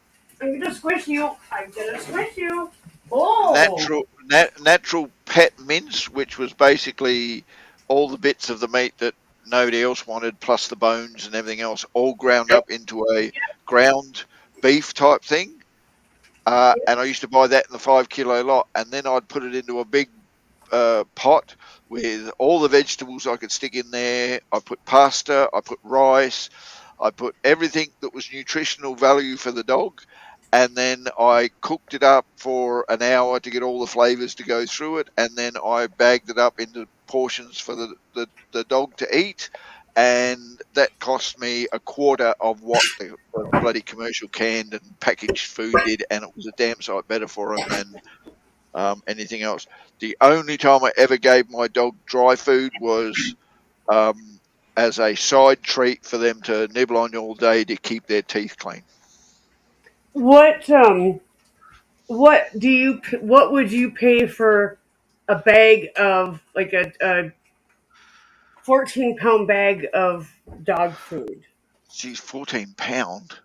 I'm gonna squish you. I'm gonna squish you. Oh! natural pet mince, which was basically all the bits of the meat that nobody else wanted, plus the bones and everything else, all ground up into a ground beef type thing. And I used to buy that in the 5 kilo lot, and then I'd put it into a big pot with all the vegetables I could stick in there. I put pasta, I put rice, I put everything that was nutritional value for the dog, and then I cooked it up for an hour to get all the flavors to go through it, and then I bagged it up into portions for the dog to eat, and that cost me a quarter of what the bloody commercial canned and packaged food did, and it was a damn sight better for them than anything else. The only time I ever gave my dog dry food was as a side treat for them to nibble on all day to keep their teeth clean. What would you pay for a bag of like a 14-pound bag of dog food? Geez, 14 pound.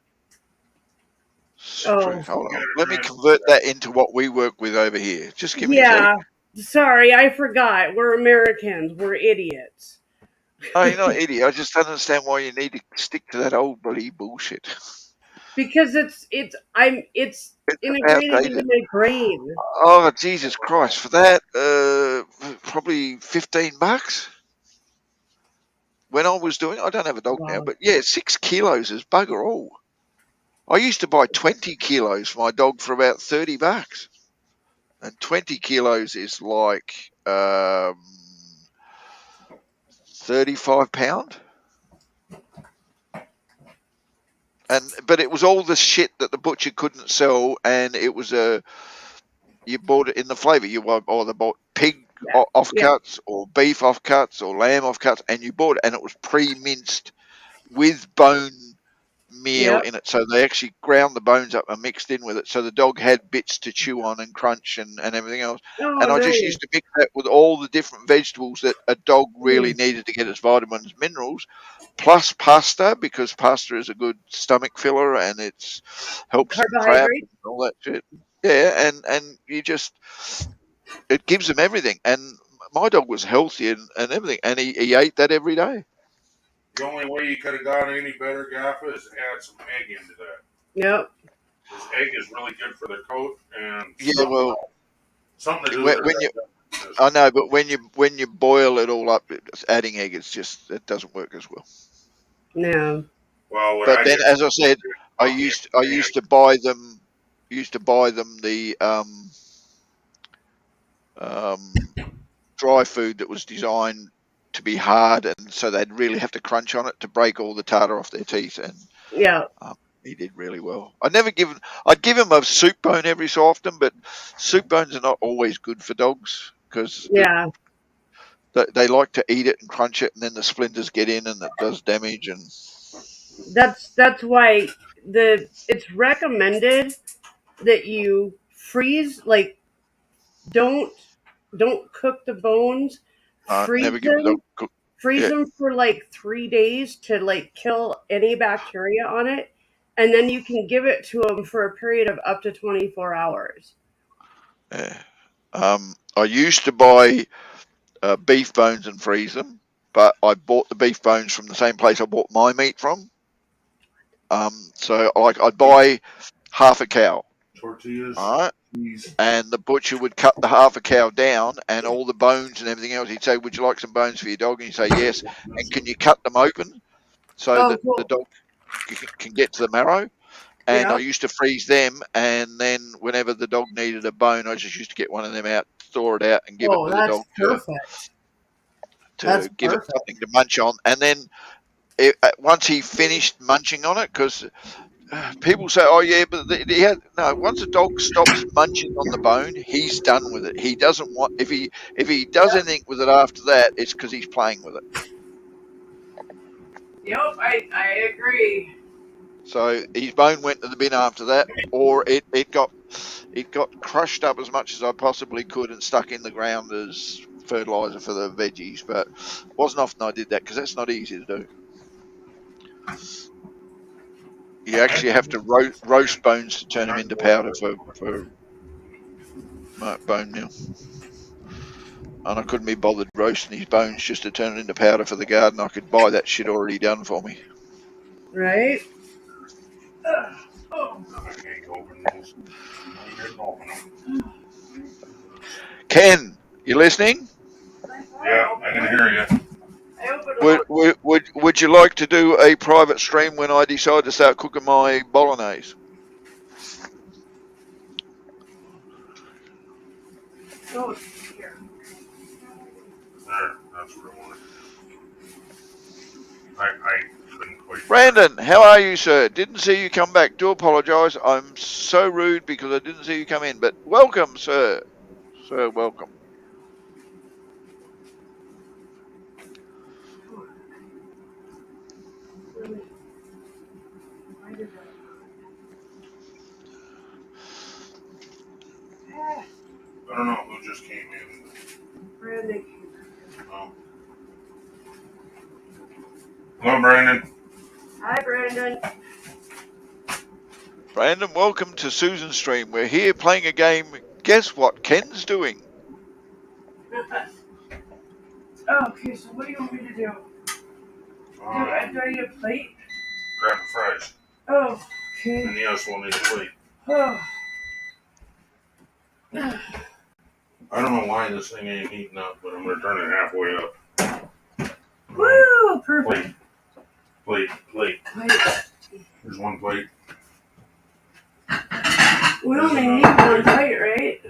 Oh, Hold on. Let me convert that into what we work with over here. Just give me a yeah. second. Sorry, I forgot. We're Americans. We're idiots. No, you're not an idiot. I just don't understand why you need to stick to that old bloody bullshit. Because it's integrated into my brain. Oh, Jesus Christ. For that, probably $15. When I was doing, I don't have a dog now, but yeah, 6 kilos is bugger all. I used to buy 20 kilos for my dog for about $30, and 20 kilos is like 35 pound. But it was all the shit that the butcher couldn't sell, and it was you bought it in the flavour. You bought pig offcuts or beef offcuts or lamb offcuts, and you bought it, and it was pre-minced with bone meal in it. So they actually ground the bones up and mixed in with it, so the dog had bits to chew on and crunch and everything else. Oh, and I just used to mix that with all the different vegetables that a dog really needed to get its vitamins, minerals, plus pasta, because pasta is a good stomach filler and it helps them crap and all that shit. Yeah, and you just, it gives them everything. And my dog was healthy and everything, and he ate that every day. The only way you could have gotten any better, Gaffa, is add some egg into that. Yep. Because egg is really good for the coat, and something to do when you. I know, but when you boil it all up, adding egg, it doesn't work as well. No. Well, but then, as I said, I used to buy them. The dry food that was designed to be hard, and so they'd really have to crunch on it to break all the tartar off their teeth. And he did really well. I'd give him a soup bone every so often, but soup bones are not always good for dogs because they like to eat it and crunch it, and then the splinters get in and it does damage. And that's why it's recommended that you freeze, like don't cook the bones. Freeze them for like 3 days to like kill any bacteria on it, and then you can give it to them for a period of up to 24 hours. Yeah. I used to buy beef bones and freeze them, but I bought the beef bones from the same place I bought my meat from. So I'd buy half a cow. Tortillas. All right. And the butcher would cut the half a cow down and all the bones and everything else. He'd say, "Would you like some bones for your dog?" And you say, "Yes." And can you cut them open so that the dog can get to the marrow? And I used to freeze them, and then whenever the dog needed a bone, I just used to get one of them out, thaw it out, and give it to the dog That's give it perfect. something to munch on, and then once he finished munching on it, because people say, "Oh yeah," but no. Once a dog stops munching on the bone, he's done with it. He doesn't want if he does anything with it after that, it's because he's playing with it. Yep, I agree. So his bone went to the bin after that, or it got crushed up as much as I possibly could and stuck in the ground as fertilizer for the veggies. But it wasn't often I did that because that's not easy to do. You actually have to roast bones to turn them into powder for bone meal. And I couldn't be bothered roasting his bones just to turn it into powder for the garden. I could buy that shit already done for me. Right? Ken, you listening? Yeah, I can hear you. Would you like to do a private stream when I decide to start cooking my bolognese? Oh, here. There, that's what I wanted. I couldn't quite. Brandon, how are you, sir? Didn't see you come back. Do apologise. I'm so rude because I didn't see you come in. But welcome, sir. Sir, welcome. I don't know who just came in. Brandon. Oh. Hello, Brandon. Hi, Brandon. Brandon, welcome to Susan's stream. We're here playing a game. Guess what Ken's doing? Oh, okay, so what do you want me to do? Do I need a plate? Grab the fries. Oh, okay. And yes, we'll need a plate. Oh. I don't know why this thing ain't heating up, but I'm gonna turn it halfway up. Woo! Perfect. Plate. Plate. There's one plate. We only need one plate, right?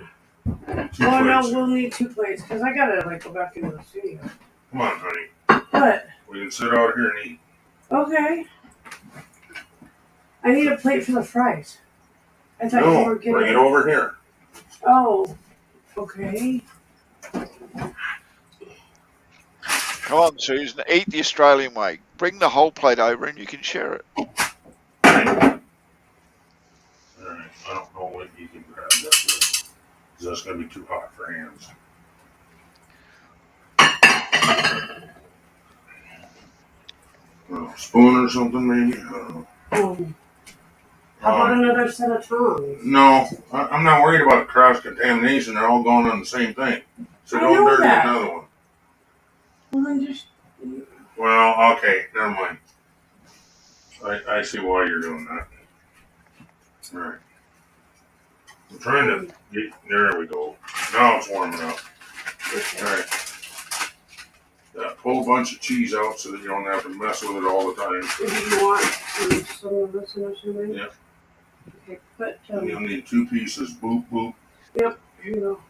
Two Oh no, plates. we'll need 2 plates because I gotta go back into the studio. Come on, honey. What? We can sit out here and eat. Okay. I need a plate for the fries. I thought you No, were getting. bring it over here. Oh. Okay. Come on, Susan. Eat the Australian way. Bring the whole plate over and you can share it. Alright, I don't know what you can grab that with. Because that's going to be too hot for hands. Spoon or something, maybe? I don't know. How about another set of tongs? No, I'm not worried about cross-contamination. They're all going on the same thing. So I don't know dirty that. another one. Well, then just. Well, okay, never mind. I see why you're doing that. Alright. I'm trying to get, there we go. Now it's warming up. Okay. Alright. Pull a bunch of cheese out so that you don't have to mess with it all the time. Do you want some of this in there? Yeah. Okay, put. You'll need 2 pieces. Boop, boop. Yep, here you go.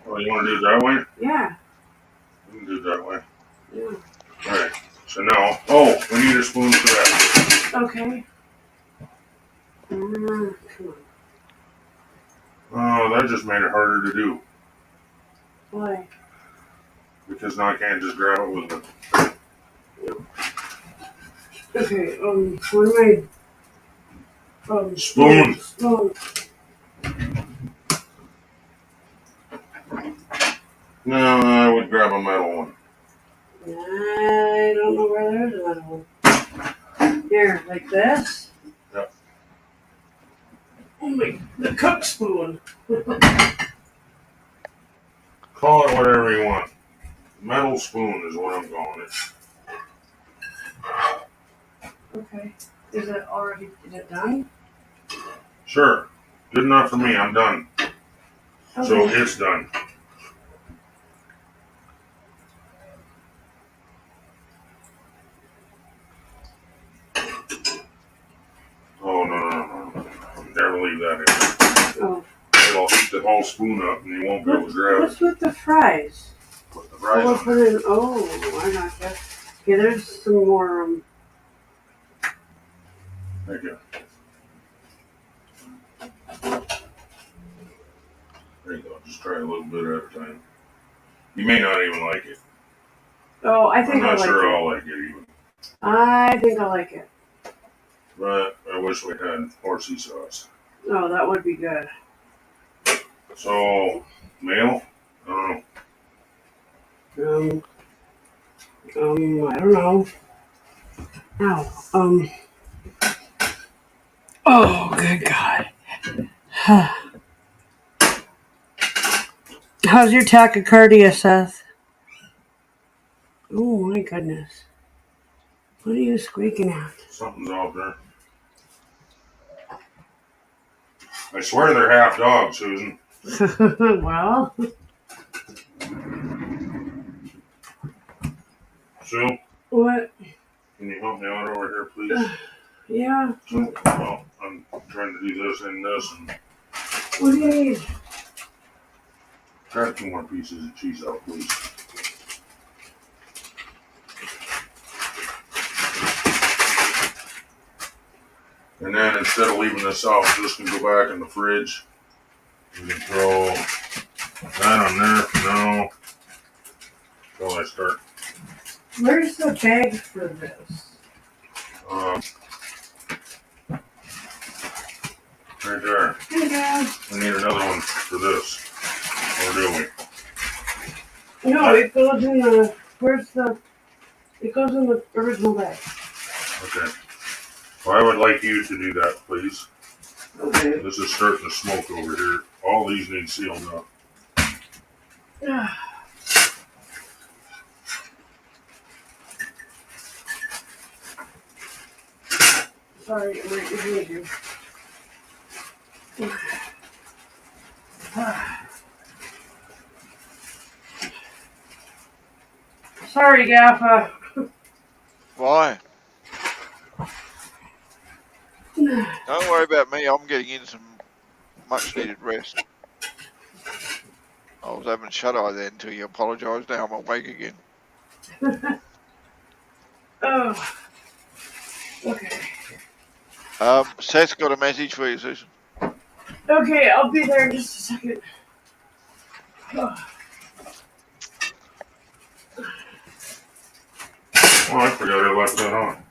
Oh, you want to do it that way? Yeah. We can do it that way. Yeah. Alright. So now, we need a spoon for that. Okay. Come on. Oh, that just made it harder to do. Why? Because now I can't just grab it with it. Okay, where am I? Spoon. Spoon. No, I would grab a metal one. I don't know where there's another one. Here, like this? Yep. Only the cook spoon. Call it whatever you want. Metal spoon is what I'm calling it. Okay. Is it done? Sure. Good enough for me. I'm done. Okay. So it's done. Oh, no. Never leave that in. Oh. It'll heat the whole spoon up and you won't be able to grab it. What's with the fries? Put the fries Oh, on put there. in. Oh, I gotcha. Okay, there's some more. Thank you. There you go. Just try a little bit at a time. You may not even like it. Oh, I I'm think I not like sure it. I'll like it even. I think I like it. But I wish we had horsey sauce. Oh, that would be good. So, mail? I don't know. I don't know. Ow. Oh, good God. How's your tachycardia, Seth? Oh my goodness. What are you squeaking at? Something's out there. I swear they're half dogs, Susan. Well, Sue, what? can you help me out over here, please? Yeah. Well, I'm trying to do this and this, and What do you need? grab 2 more pieces of cheese out, please. And then instead of leaving this out, this can go back in the fridge. You can throw that on there for now. Until I start. Where's the bag for this? Right there. Hey, Dad. We need another one for this. Or do we? No, it goes in the. Where's the? It goes in the original bag. Okay. Well, I would like you to do that, please. Okay. This is starting to smoke over here. All these need sealed up. Sorry, I'm right behind you. Sorry, Gaffa. Why? Don't worry about me. I'm getting in some much needed rest. I was having shut eye then until you apologised. Now I'm awake again. Oh. Okay. Seth's got a message for you, Susan. Okay, I'll be there in just a second. Oh, I forgot I left that on.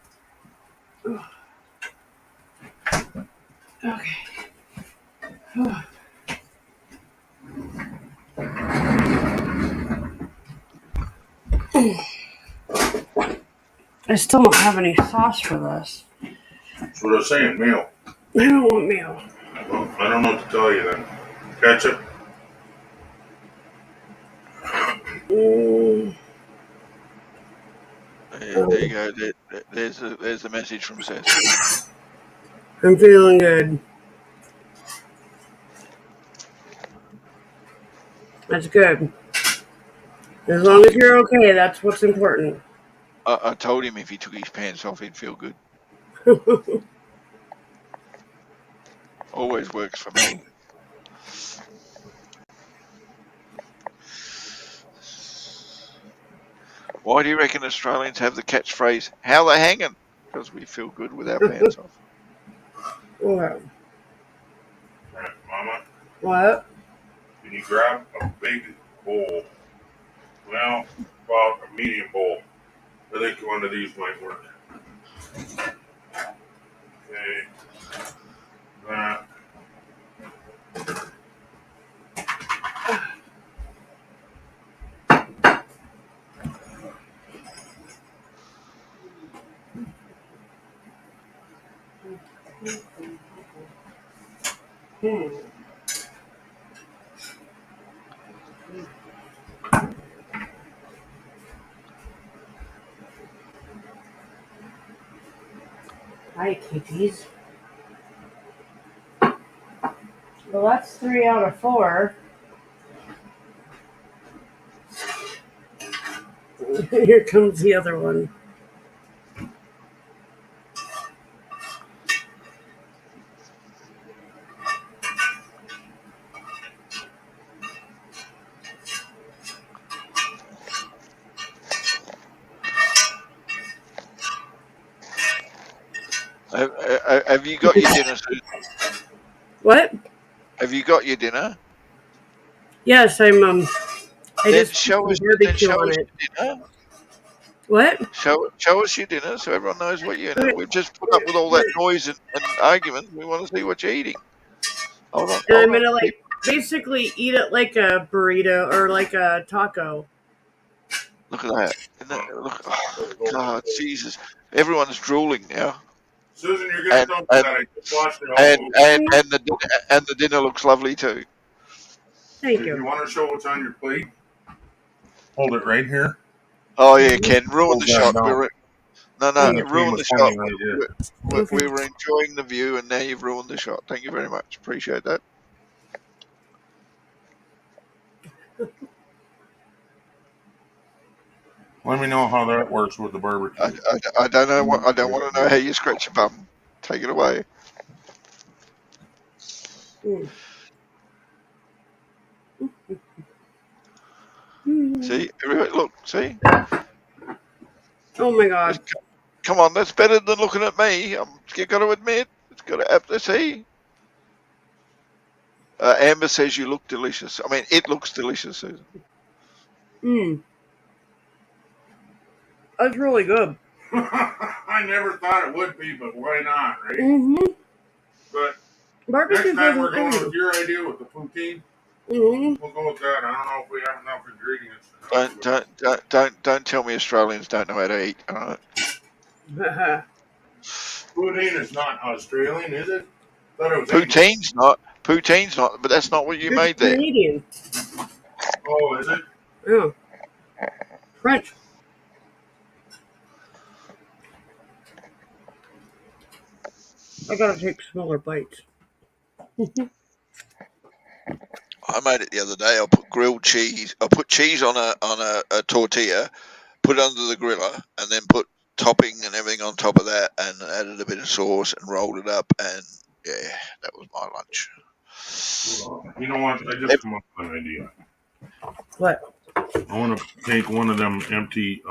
Okay. I still don't have any sauce for this. That's what I was saying, meal. I don't want meal. Well, I don't know what to tell you then. Ketchup? There you go. There's a message from Seth. I'm feeling good. That's good. As long as you're okay, that's what's important. I told him if he took his pants off, he'd feel good. Always works for me. Why do you reckon Australians have the catchphrase, how they hanging? Because we feel good with our pants off. What? Right, Mama, What? can you grab a big bowl? Well, about a medium bowl. I think one of these might work. Okay. That. Hi, kitties. Well, that's 3 out of 4. Here comes the other one. Have you got your dinner, Susan? What? Have you got your dinner? Yes, I Then just put show some us. Then barbecue show on us it. your dinner. What? Show us your dinner so everyone knows what you know. We've just put up with all that noise and argument. We want to see what you're eating. Hold on, And I'm hold on. gonna like basically eat it like a burrito or like a taco. Look at that. Isn't that look, oh, God, Jesus. Everyone's drooling now. Susan, you're gonna And tell me and that I just watched it all and, movie. and the dinner looks lovely too. Thank If you you. want to show what's on your plate, hold it right here. Oh yeah, Ken, ruin Hold the that shot. down. No, And the ruin cream the is shot. pointing right here. We were enjoying the view, and now you've ruined the shot. Thank you very much. Appreciate that. Let me know how that works with the barbecue. I don't know what I don't want to know how you scratch your bum. Take it away. See, everybody, look, see. Oh my god. Come on, that's better than looking at me. You got to admit, it's got to have to see. Amber says you look delicious. I mean, it looks delicious, Susan. That's really good. I never thought it would be, but why not, right? Mm-hmm. But Barbecue next time we're doesn't going with your idea with the poutine. Mm-hmm. We'll go with that. I don't know if we have enough ingredients. Don't tell me Australians don't know how to eat. All right. Poutine is not Australian, is it? Thought it was Poutine's not, but that's not what you made there. Canadian. Oh, is it? Yeah. French. I gotta take smaller bites. I made it the other day. I put grilled cheese. I put cheese on a tortilla, put it under the griller, and then put topping and everything on top of that, and added a bit of sauce and rolled it up. And yeah, that was my lunch. You know what? I just come up with an idea. What? I want to take one of them empty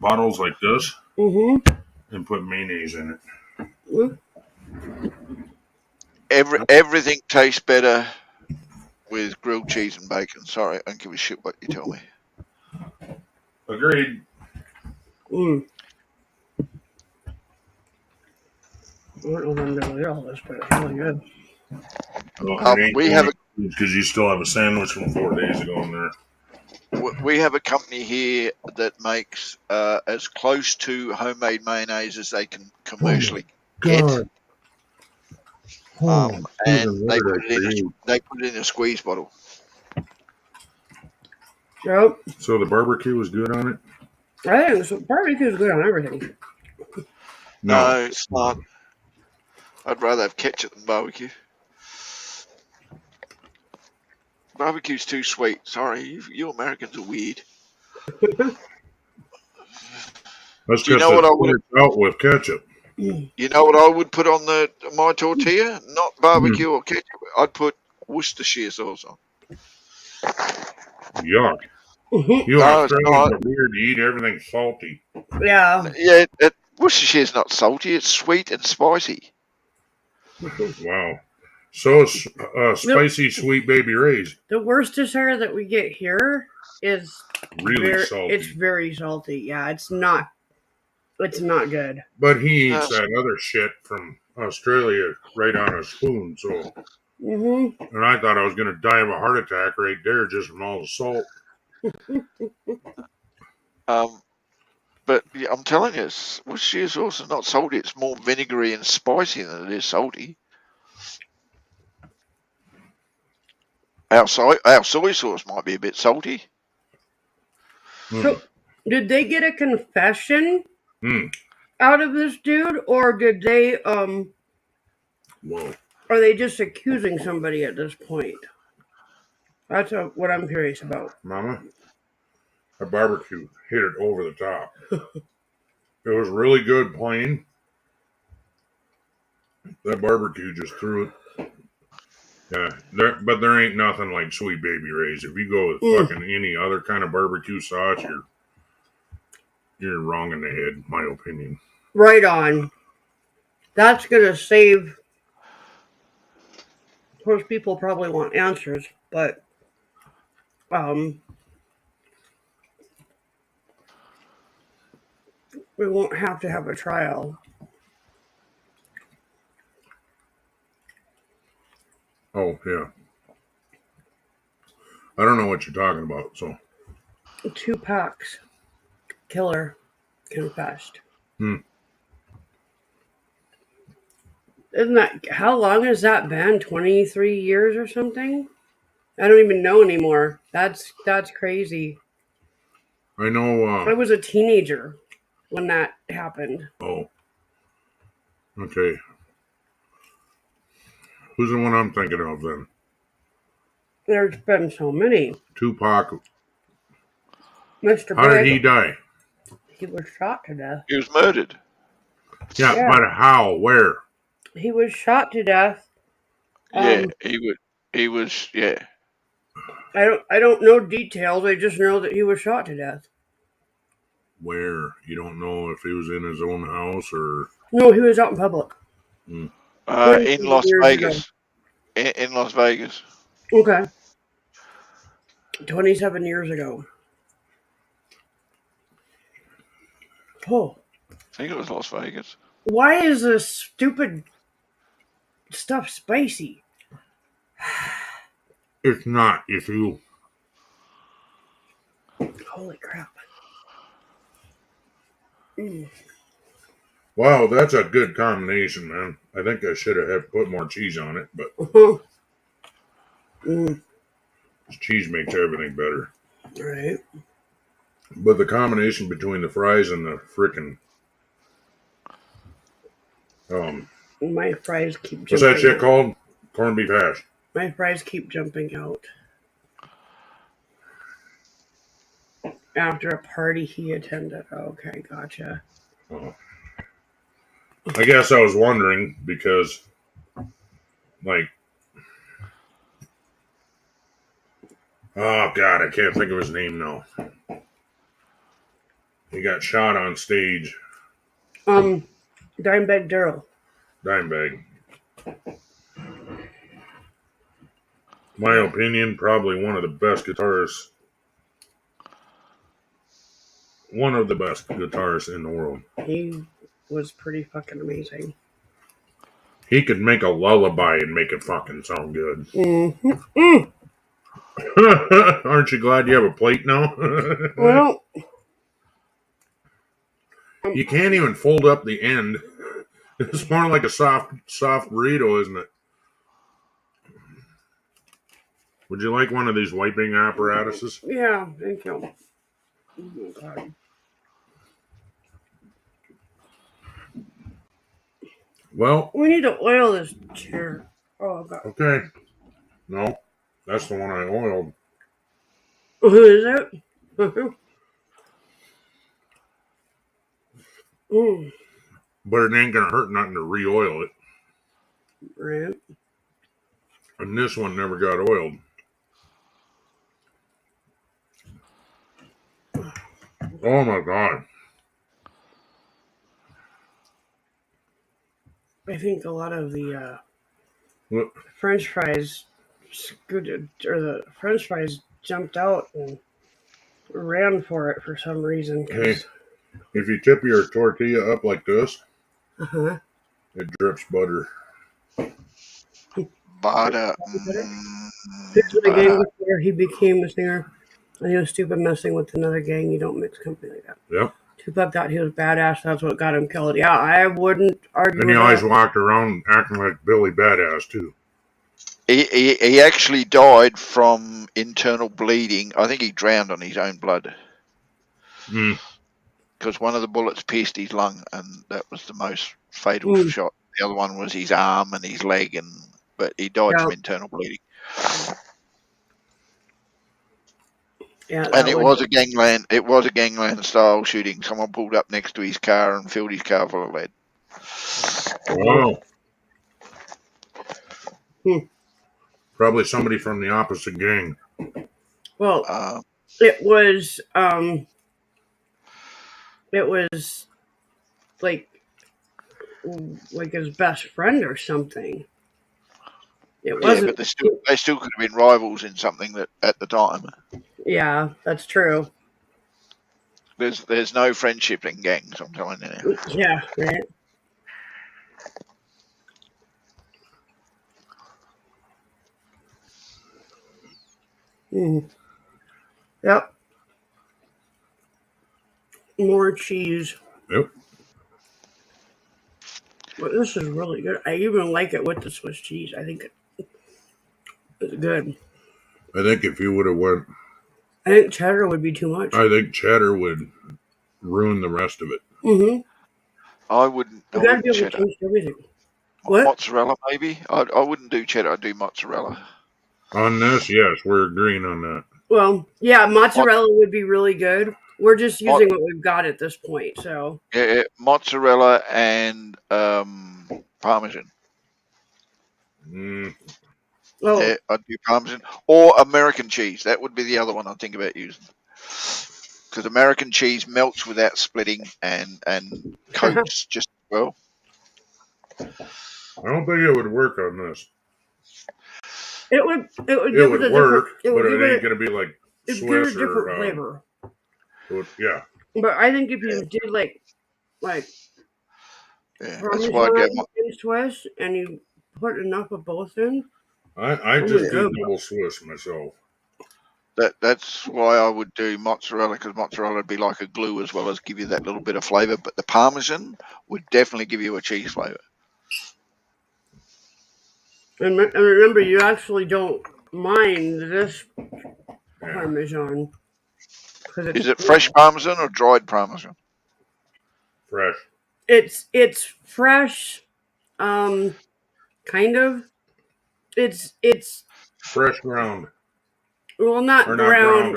bottles like this and put mayonnaise in it. Everything tastes better with grilled cheese and bacon. Sorry, I don't give a shit what you tell me. Agreed. I don't know if I'm gonna eat all this, but it's really good. We have because you still have a sandwich from 4 days ago in there. We have a company here that makes as close to homemade mayonnaise as they can commercially get. And they put it in a squeeze bottle. Yep. So the barbecue was good on it? I think so. Barbecue is good on everything. No, it's not. I'd rather have ketchup than barbecue. Barbecue's too sweet. Sorry, you Americans are weird. Let's Do you know what I would out with ketchup? You know what I would put on my tortilla? Not barbecue or ketchup. I'd put Worcestershire sauce on. Yuck. You Australians are weird to eat everything salty. Yeah. Yeah, Worcestershire's not salty. It's sweet and spicy. Wow. So spicy, sweet baby Ray's. The Worcestershire that we get here is really salty. It's very salty. Yeah, it's not good. But he eats that other shit from Australia right on a spoon. So, and I thought I was going to die of a heart attack right there just from all the salt. But yeah, I'm telling you, Worcestershire sauce is not salty. It's more vinegary and spicy than it is salty. Our soy sauce might be a bit salty. So, did they get a confession out of this dude, or did they Whoa. Are they just accusing somebody at this point? That's what I'm curious about. Mama, a barbecue hit it over the top. It was really good plain. That barbecue just threw it. Yeah, but there ain't nothing like Sweet Baby Ray's. If you go with fucking any other kind of barbecue sauce, you're wrong in the head, my opinion. Right on. that's going to save. Of course, people probably want answers, but we won't have to have a trial. Oh, yeah. I don't know what you're talking about, so. Tupac's killer confessed. Hmm. Isn't that, how long has that been? 23 years or something? I don't even know anymore. That's crazy. I know. I was a teenager when that happened. Oh. Okay. Who's the one I'm thinking of then? There's been so many. Tupac. Mr. How did Big, he die? he was shot to death. He was murdered. Yeah, Yeah. but how? Where? He was shot to death. Yeah, he was. Yeah. I don't know details. I just know that he was shot to death. Where? You don't know if he was in his own house or. No, he was out in public. In 27 Las years Vegas. In Las Vegas. Okay. 27 years ago. Oh. I think it was Las Vegas. Why is this stupid stuff spicy? It's not. It's you. Holy crap. Wow, that's a good combination, man. I think I should have put more cheese on it, but cheese makes everything better. Right. But the combination between the fries and the frickin' My fries keep jumping what's that shit out. called? Corned beef hash. My fries keep jumping out. After a party he attended. Okay, gotcha. Oh. I guess I was wondering because, like, oh God, I can't think of his name now. He got shot on stage. Dimebag Darrell. Dimebag. My opinion, probably one of the best guitarists. One of the best guitarists in the world. He was pretty fucking amazing. He could make a lullaby and make it fucking sound good. Mm-hmm. Aren't you glad you have a plate now? Well, you can't even fold up the end. It's more like a soft burrito, isn't it? Would you like one of these wiping apparatuses? yeah, thank you. Oh my God. Well, We need to oil this chair. Oh God. okay. No, that's the one I oiled. Who is it? But it ain't gonna hurt nothing to re-oil it. Right. And this one never got oiled. Oh my God. I think a lot of the What? French fries scooted, or the French fries jumped out and ran for it for some reason. Hey, if you tip your tortilla up like this, Uh-huh. it drips butter. Butter. This was a gang before he became a singer. And he was stupid messing with another gang. You don't mix company like that. Yep. Tupac thought he was badass. That's what got him killed. Yeah, I wouldn't argue And he with always that. walked around acting like Billy Badass, too. He actually died from internal bleeding. I think he drowned on his own blood. Because one of the bullets pierced his lung, and that was the most fatal shot. The other one was his arm and his leg, but he died from internal bleeding. Yeah, and it was a gangland style shooting. Someone pulled up next to his car and filled his car full of lead. Wow. Probably somebody from the opposite gang. Well, it was like like his best friend or something. It Yeah, wasn't. but they still could have been rivals in something that at the time. Yeah, that's true. There's no friendship in gangs, I'm telling you now. Yeah, right. Yep. More cheese. Yep. But this is really good. I even like it with the Swiss cheese. I think it's good. I think if you would have went, I think cheddar would be too much. I think cheddar would ruin the rest of it. Mm-hmm. I wouldn't. You I gotta wouldn't be able to cheddar. taste everything. What? Mozzarella, maybe. I wouldn't do cheddar. I'd do mozzarella. On this, yes, we're agreeing on that. Well, yeah, mozzarella would be really good. We're just using what we've got at this point, so. Yeah, mozzarella and Parmesan. Oh. Yeah, I'd do Parmesan or American cheese. That would be the other one I'd think about using. Because American cheese melts without splitting and coats just well. I don't think it would work on this. It would It would work, but it ain't gonna be like It's Swiss a different or flavor. Yeah. But I think if you did like yeah, Parmesan and Swiss, and you put enough of both in, I just do double Swiss myself. That's why I would do mozzarella, because mozzarella would be like a glue as well as give you that little bit of flavour. But the Parmesan would definitely give you a cheese flavour. and remember, you actually don't mind this Parmesan. Is it fresh Parmesan or dried Parmesan? Fresh. It's fresh, kind of. It's fresh ground. Well, not ground.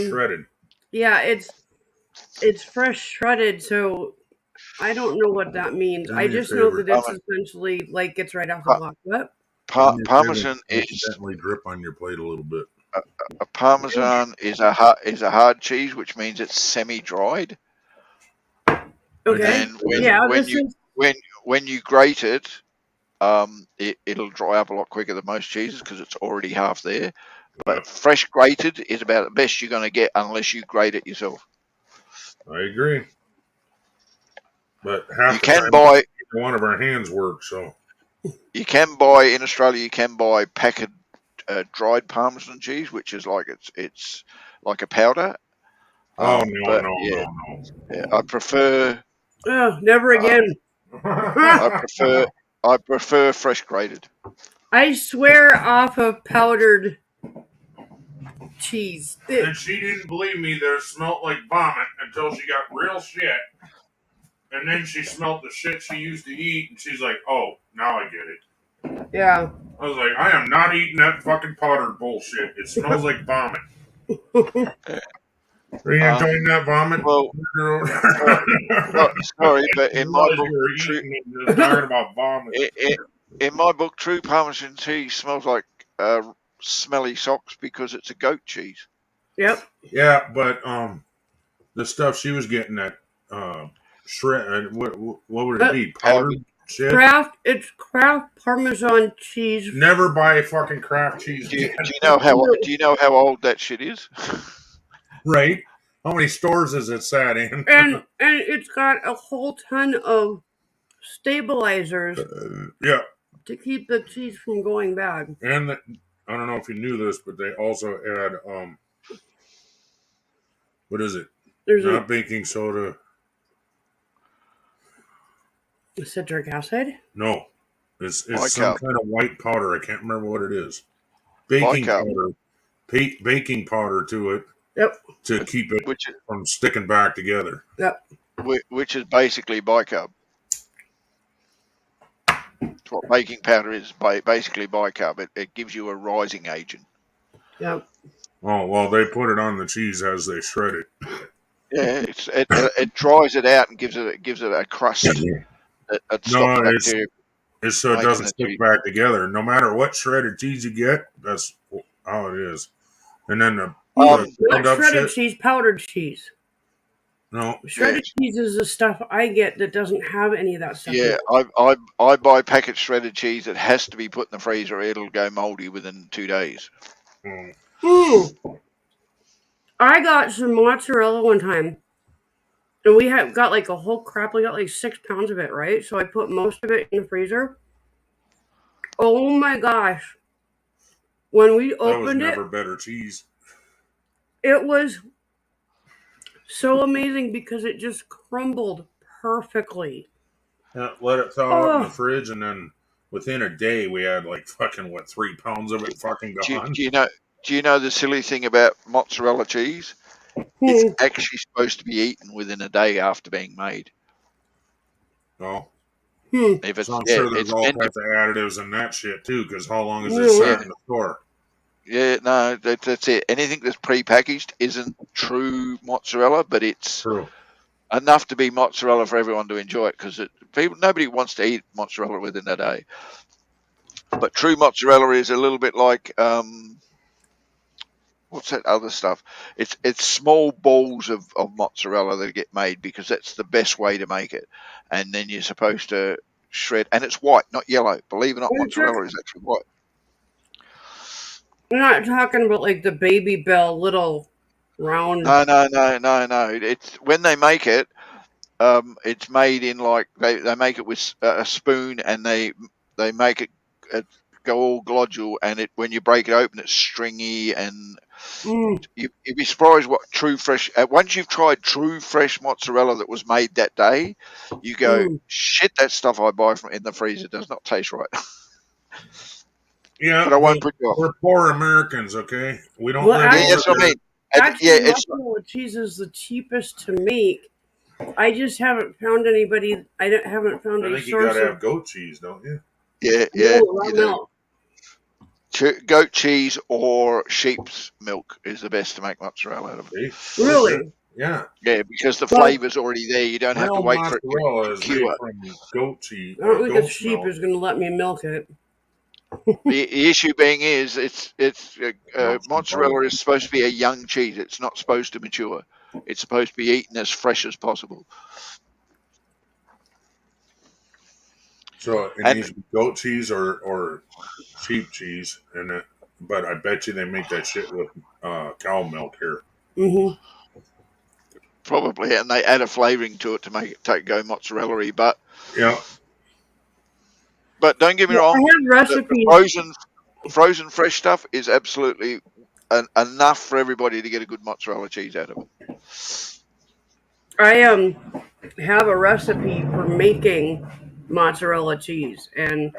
Shredded. Yeah, it's fresh shredded. So I don't know what that means. I just know that it's essentially like it's right off the block. What? Parmesan is definitely drip on your plate a little bit. A Parmesan is a hard cheese, which means it's semi-dried. Okay. And when you grate it, it'll dry up a lot quicker than most cheeses because it's already half there. But fresh grated is about the best you're going to get unless you grate it yourself. I agree. But half you can buy one of our hands work, so you can buy in Australia. You can buy packet dried Parmesan cheese, which is like it's like a powder. No. Yeah, I prefer. Oh, never again. I prefer fresh grated. I swear off of powdered cheese. And she didn't believe me that it smelled like vomit until she got real shit. And then she smelled the shit she used to eat, and she's like, oh, now I get it. Yeah. I was like, I am not eating that fucking powdered bullshit. It smells like vomit. Are you enjoying that vomit? Well, sorry, but in my book, talking about vomit. In my book, true Parmesan cheese smells like smelly socks because it's a goat cheese. Yep. Yeah, but the stuff she was getting that shred. What would it be? Powdered shit. It's Kraft Parmesan cheese. Never buy fucking Kraft cheese. Do you know how old that shit is? Right. How many stores is it sat in? And it's got a whole ton of stabilizers. Yeah. To keep the cheese from going bad. And I don't know if you knew this, but they also add what is it? There's not baking soda. Citric acid? No. It's some kind of white powder. I can't remember what it is. Baking powder. Baking powder to it. Yep. To keep it from sticking back together. Yep. Which is basically bicarb. That's what baking powder is. Basically bicarb. It gives you a rising agent. Yep. Oh, well, they put it on the cheese as they shred it. Yeah, it dries it out and gives it a crust. It's so it doesn't stick back together. No matter what shredded cheese you get, that's how it is. And then the not shredded cheese, powdered cheese. No. Shredded cheese is the stuff I get that doesn't have any of that stuff. in Yeah, it. I buy packet shredded cheese that has to be put in the freezer. It'll go moldy within 2 days. I got some mozzarella one time, and we got like a whole crap. We got like 6 pounds of it, right? So I put most of it in the freezer. Oh my gosh! When we That was opened never it, better cheese. it was so amazing because it just crumbled perfectly. Yeah, let it thaw out in the Oh, fridge, and then within a day we had like fucking 3 pounds of it fucking gone. Do you know the silly thing about mozzarella cheese? It's actually supposed to be eaten within a day after being made. Oh. If it's, So I'm yeah, sure there's it's all meant to, kinds of additives in that shit too, because how long is it sat in the store? yeah, no, that's it. Anything that's prepackaged isn't true mozzarella, but it's True. enough to be mozzarella for everyone to enjoy it, because nobody wants to eat mozzarella within a day. But true mozzarella is a little bit like what's that other stuff? It's small balls of mozzarella that get made, because that's the best way to make it. And then you're supposed to shred, and it's white, not yellow. Believe it or not, mozzarella is actually white. I'm not talking about like the Baby Bell little round. No. It's when they make it. It's made in like they make it with a spoon, and they make it go all glodule, and when you break it open, it's stringy, and you'd be surprised what true fresh. Once you've tried true fresh mozzarella that was made that day, you go, shit, that stuff I buy from in the freezer does not taste right. Yeah, but I won't put you off. We're poor Americans, okay? We don't Well, live actually, that's what I mean. Actually, mozzarella cheese is the cheapest to make. I just haven't found anybody. Haven't found I a think you source gotta of have goat cheese, don't you? Yeah, you do. Goat cheese or sheep's milk is the best to make mozzarella out of it. Really? Yeah. Yeah, because the flavor's already there. You don't have to wait for it mozzarella to is cure. made from goat cheese. I don't think a goat's sheep milk. is going to let me milk it. The issue being is mozzarella is supposed to be a young cheese. It's not supposed to mature. It's supposed to be eaten as fresh as possible. So it needs to be goat cheese or sheep cheese, but I bet you they make that shit with cow milk here. Mm-hmm. Probably, and they add a flavoring to it to make it go mozzarella-y. But yeah. But don't get me wrong. I have recipes. The frozen fresh stuff is absolutely enough for everybody to get a good mozzarella cheese out of it. I have a recipe for making mozzarella cheese, and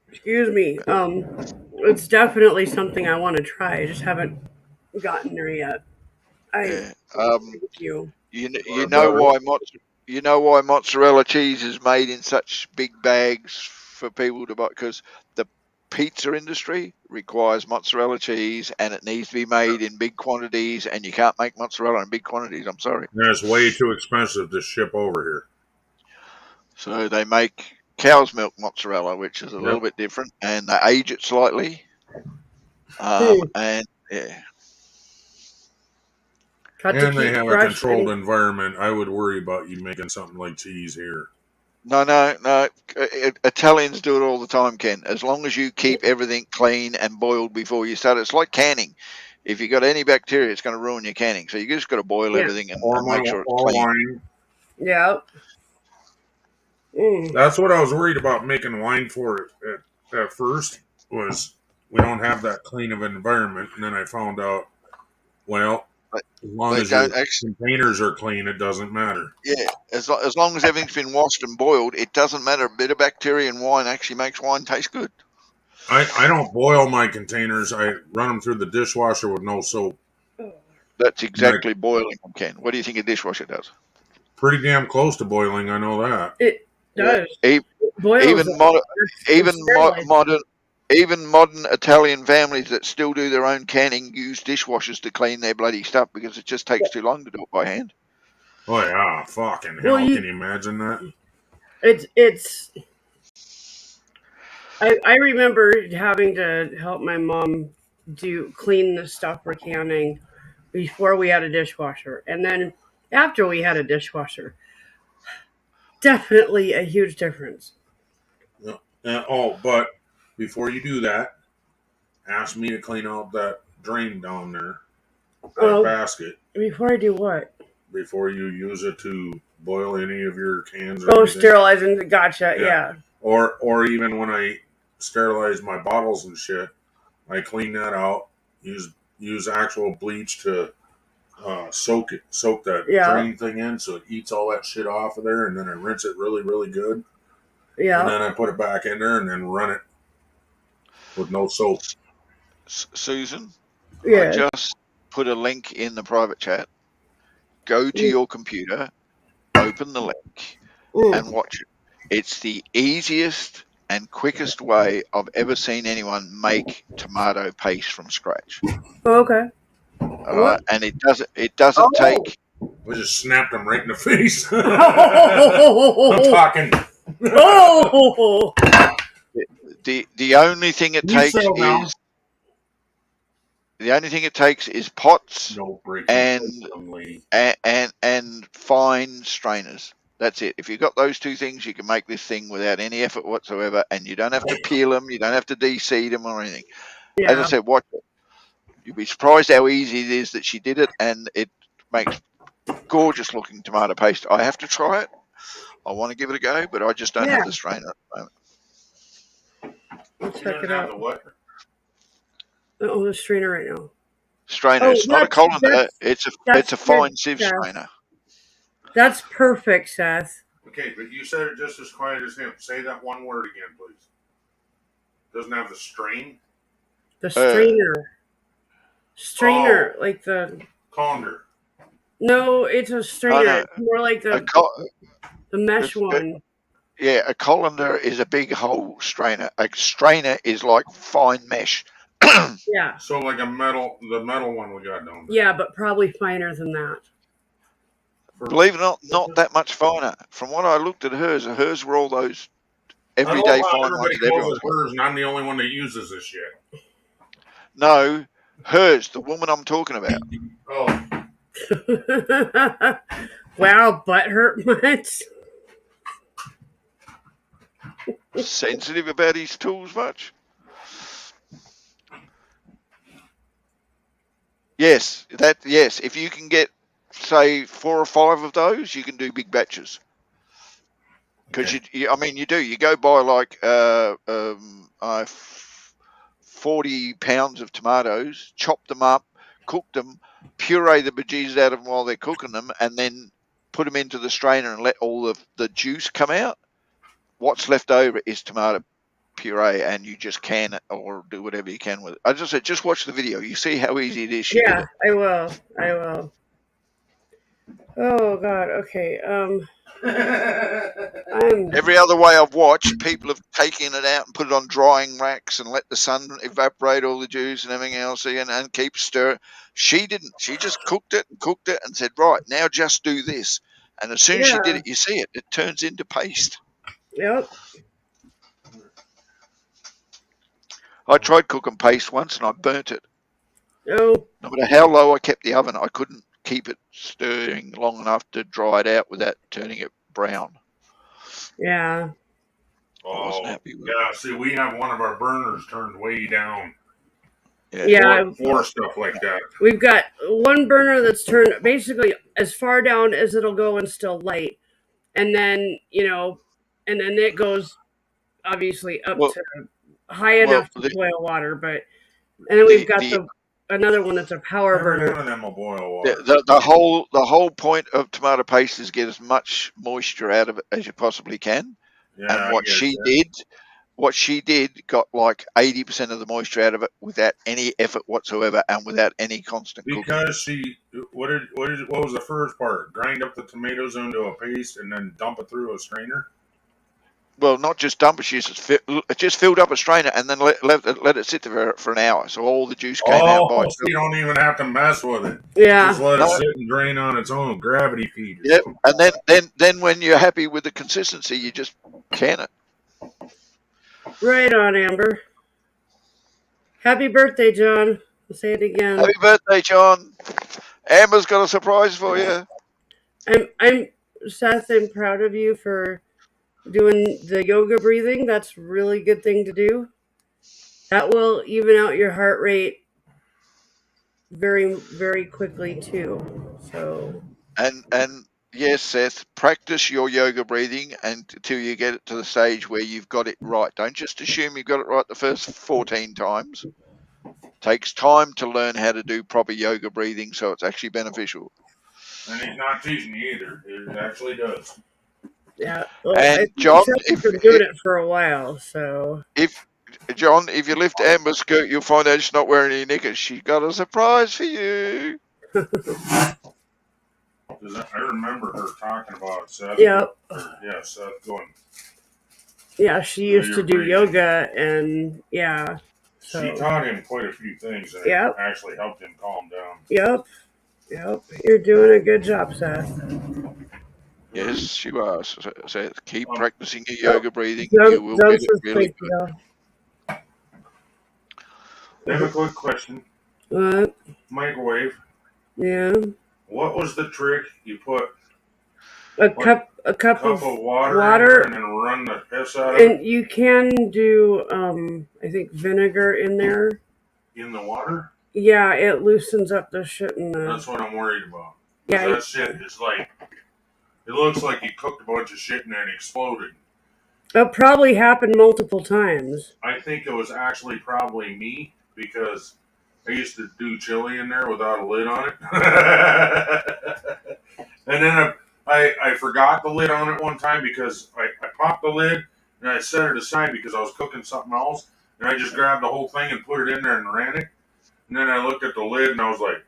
excuse me, it's definitely something I want to try. I just haven't gotten there yet. Thank you. You know why mozzarella cheese is made in such big bags for people to buy, because the pizza industry requires mozzarella cheese, and it needs to be made in big quantities, and you can't make mozzarella in big quantities. I'm sorry. And it's way too expensive to ship over here. So they make cow's milk mozzarella, which is a little bit different, and they age it slightly. And yeah. And they have a controlled environment. I would worry about you making something like cheese here. No. Italians do it all the time, Ken. As long as you keep everything clean and boiled before you start, it's like canning. If you got any bacteria, it's going to ruin your canning. So you just got to boil everything and make sure it's clean. Wine. Yeah. That's what I was worried about making wine for at first, was we don't have that clean of an environment. And then I found out, well, as long as your containers are clean, it doesn't matter. Yeah, as long as everything's been washed and boiled, it doesn't matter. A bit of bacteria in wine actually makes wine taste good. I don't boil my containers. I run them through the dishwasher with no soap. That's exactly boiling them, Ken. What do you think a dishwasher does? Pretty damn close to boiling. I know that. It does. Even modern Italian families that still do their own canning use dishwashers to clean their bloody stuff, because it just takes too long to do it by hand. Oh yeah, fucking hell! Can you imagine that? It's. I remember having to help my mom clean the stuff for canning before we had a dishwasher, and then after we had a dishwasher. Definitely a huge difference. But before you do that, ask me to clean out that drain down there, that basket, Before I do what? before you use it to boil any of your cans. Or anything. Sterilizing. Gotcha. Yeah. Or even when I sterilize my bottles and shit, I clean that out. Use actual bleach to soak that drain thing in, so it eats all that shit off of there, and then I rinse it really, really good. Yeah. And then I put it back in there and then run it with no soap. Susan, Yeah. I just put a link in the private chat. Go to your computer, open the link, and watch it. It's the easiest and quickest way I've ever seen anyone make tomato paste from scratch. Okay. All right, and it doesn't take. We just snapped him right in the face. I'm talking. The only thing it takes is pots and fine strainers. That's it. If you've got those two things, you can make this thing without any effort whatsoever, and you don't have to peel them, you don't have to de-seed them or anything. Yeah. As I said, watch it. You'll be surprised how easy it is that she did it, and it makes gorgeous looking tomato paste. I have to try it. I want to give it a go, but I just don't have the strainer at the moment. I'll check it out. The strainer right now. Strainer. It's not a colander. It's a fine sieve strainer. That's perfect, Seth. Okay, but you said it just as quiet as him. Say that one word again, please. Doesn't have the strain? The strainer. Strainer, like the... Colander. No, it's a strainer. No. It's more like the mesh one. Yeah, a colander is a big hole strainer. A strainer is like fine mesh. Yeah. So like the metal one we got down there. Yeah, but probably finer than that. Believe it or not that much finer. From what I looked at hers were all those everyday fine ones. Hers, and I'm the only one that uses this shit. No, hers, the woman I'm talking about. Oh. Wow, butt hurt much? Sensitive about his tools much? Yes. If you can get, say, 4 or 5 of those, you can do big batches. Because you do. You go buy like 40 pounds of tomatoes, chop them up, cook them, puree the bejesus out of them while they're cooking them, and then put them into the strainer and let all of the juice come out. What's left over is tomato puree, and you just can it or do whatever you can with it. I just said, just watch the video. You see how easy it is. Yeah, I will. Oh God. Okay. Every other way I've watched, people have taken it out and put it on drying racks and let the sun evaporate all the juice and everything else and keep stirring. She didn't. She just cooked it and said, right, now just do this. And as soon as she did it, you see it. It turns into paste. Yep. I tried cooking paste once and I burnt it. Oh. No matter how low I kept the oven, I couldn't keep it stirring long enough to dry it out without turning it brown. Yeah. I wasn't happy with it. See, we have one of our burners turned way down. Yeah. For stuff like that. We've got one burner that's turned basically as far down as it'll go and still light. And then, and then it goes obviously up to high enough to boil water, and then we've got another one that's a power burner. One of them will boil water. The whole point of tomato paste is get as much moisture out of it as you possibly can. Yeah, and what she did got like 80% of the moisture out of it without any effort whatsoever and without any constant cooking. Because what was the first part? Grind up the tomatoes into a paste and then dump it through a strainer? Well, not just dump it, she just filled up a strainer and then let it sit there for an hour, so all the juice came out by itself. You don't even have to mess with it. Yeah. Just let it sit and drain on its own, gravity feed. Yep, and then when you're happy with the consistency, you just can it. Right on, Amber. Happy birthday, John. Say it again. Happy birthday, John. Amber's got a surprise for you. I'm Seth. I'm proud of you for doing the yoga breathing. That's a really good thing to do. That will even out your heart rate very, very quickly too. So And yes, Seth, practice your yoga breathing until you get it to the stage where you've got it right. Don't just assume you've got it right the first 14 times. Takes time to learn how to do proper yoga breathing, so it's actually beneficial. And he's not teaching you either. It actually does. yeah. Well, And John, I've been doing it for a while. So if you lift Amber's skirt, you'll find out she's not wearing any knickers. She got a surprise for you. I remember her talking about Seth. Yep. Yeah, Seth going. Yeah, she used to do yoga, and yeah. So. She taught him quite a few things, and Yep. it actually helped him calm down. Yep. You're doing a good job, Seth. Yes, you are. So keep practicing your yoga breathing. Don't, You will don't get it really good. I have a quick question. What? Microwave. Yeah. What was the trick? You put a cup of water and then run the piss out of and it? you can do I think vinegar in there. In the water? Yeah, it loosens up the shit in the. That's what I'm worried about. Yeah. That shit is like, it looks like you cooked a bunch of shit and then exploded. It probably happened multiple times. I think it was actually probably me because I used to do chili in there without a lid on it. And then I forgot the lid on it one time because I popped the lid and I set it aside because I was cooking something else. And I just grabbed the whole thing and put it in there and ran it. And then I looked at the lid and I was like,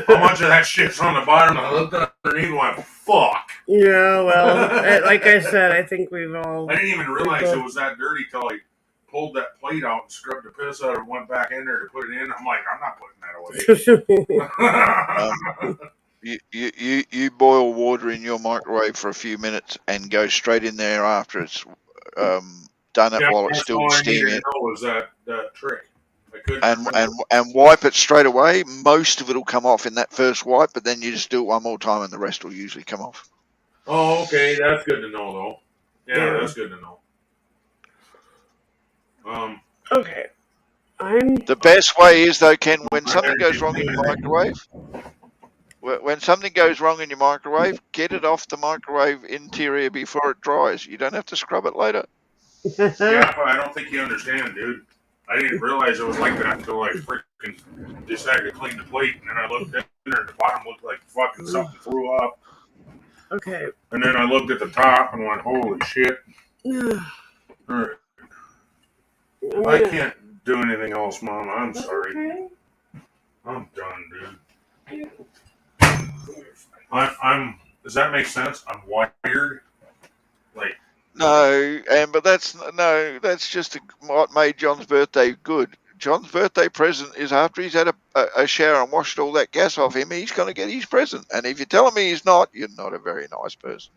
how much of that shit's on the bottom? And I looked underneath and went, fuck. Yeah, well, like I said, I think we've all. I didn't even realize it was that dirty till I pulled that plate out and scrubbed the piss out of it and went back in there to put it in. I'm like, I'm not putting that away. You boil water in your microwave for a few minutes and go straight in there after it's done it while it's still steaming. All was that trick. And wipe it straight away. Most of it will come off in that first wipe, but then you just do it one more time and the rest will usually come off. Oh, okay. That's good to know, though. Yeah, that's good to know. Okay. The best way is, though, Ken, when something goes wrong in your microwave, get it off the microwave interior before it dries. You don't have to scrub it later. Yeah, but I don't think you understand, dude. I didn't realize it was like that until I freaking decided to clean the plate, and then I looked in there, and the bottom looked like fucking something threw up. Okay. And then I looked at the top and went, holy shit. All right. I can't do anything else, Mom. I'm sorry. Okay. I'm done, dude. I'm. Does that make sense? I'm wired. Like. No, but that's just what made John's birthday good. John's birthday present is after he's had a shower and washed all that gas off him, he's going to get his present. And if you're telling me he's not, you're not a very nice person.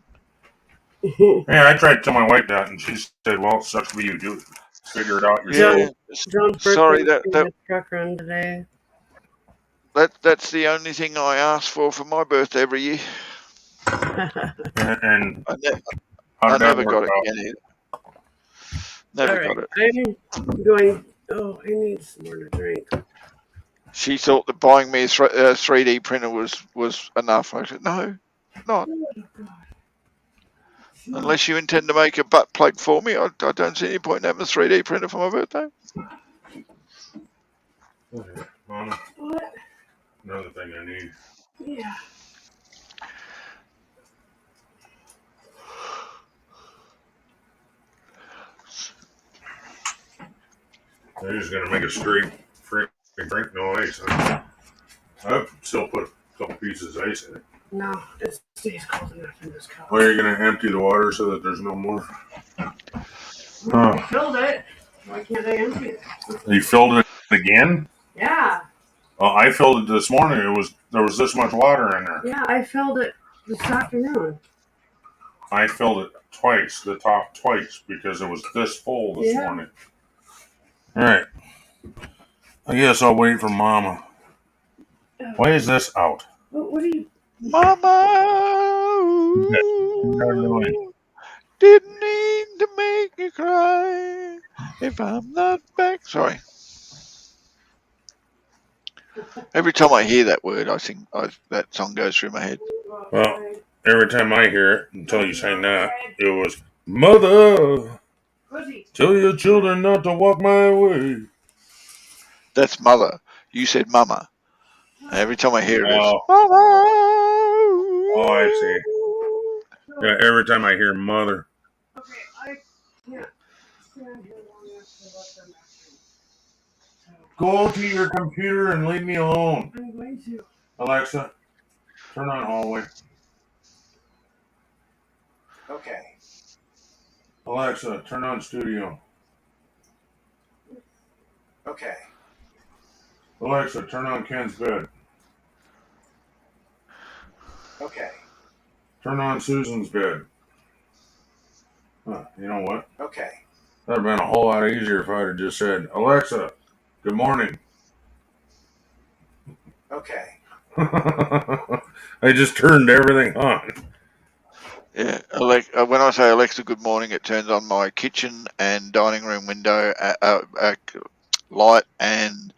Yeah, I tried to tell my wife that, and she said, well, it sucks for you. Do figure it out yourself. John's Sorry, that truck run today. That's the only thing I ask for my birthday every year. and I never got it again either. Never got it. I'm going. Oh, I need some more to drink. She thought that buying me a 3D printer was enough. I said, no, not. Unless you intend to make a butt plug for me, I don't see any point in having a 3D printer for my birthday. What? Another thing I need. Yeah. They're just gonna make a straight freaking drink, no ice. I'd still put a couple pieces of ice in it. No, it stays cold enough in this cup. Or are you gonna empty the water so that there's no more? I filled it. Why can't I empty it? You filled it again? Yeah. Well, I filled it this morning. There was this much water in there. Yeah, I filled it this afternoon. I filled it twice, the top twice, because it was this full this morning. All right. I guess I'll wait for Mama. Why is this out? What are you? Mama, didn't mean to make you cry. If I'm not back, sorry. Every time I hear that word, I think that song goes through my head. Well, every time I hear it, until you sang that, it was, Mother, tell your children not to walk my way. That's mother. You said mama. Every time I hear it, it's Oh, mama. oh, I see. Yeah, every time I hear mother. Okay, I can't stand here long enough to let them actually. Go to your computer and leave me alone. I'm going to. Alexa, turn on hallway. Okay. Alexa, turn on studio. Okay. Alexa, turn on Ken's bed. Okay. Turn on Susan's bed. Huh, you know what? Okay. That'd have been a whole lot easier if I'd have just said, Alexa, good morning. Okay. I just turned everything on. Yeah, when I say Alexa, good morning, it turns on my kitchen and dining room window light and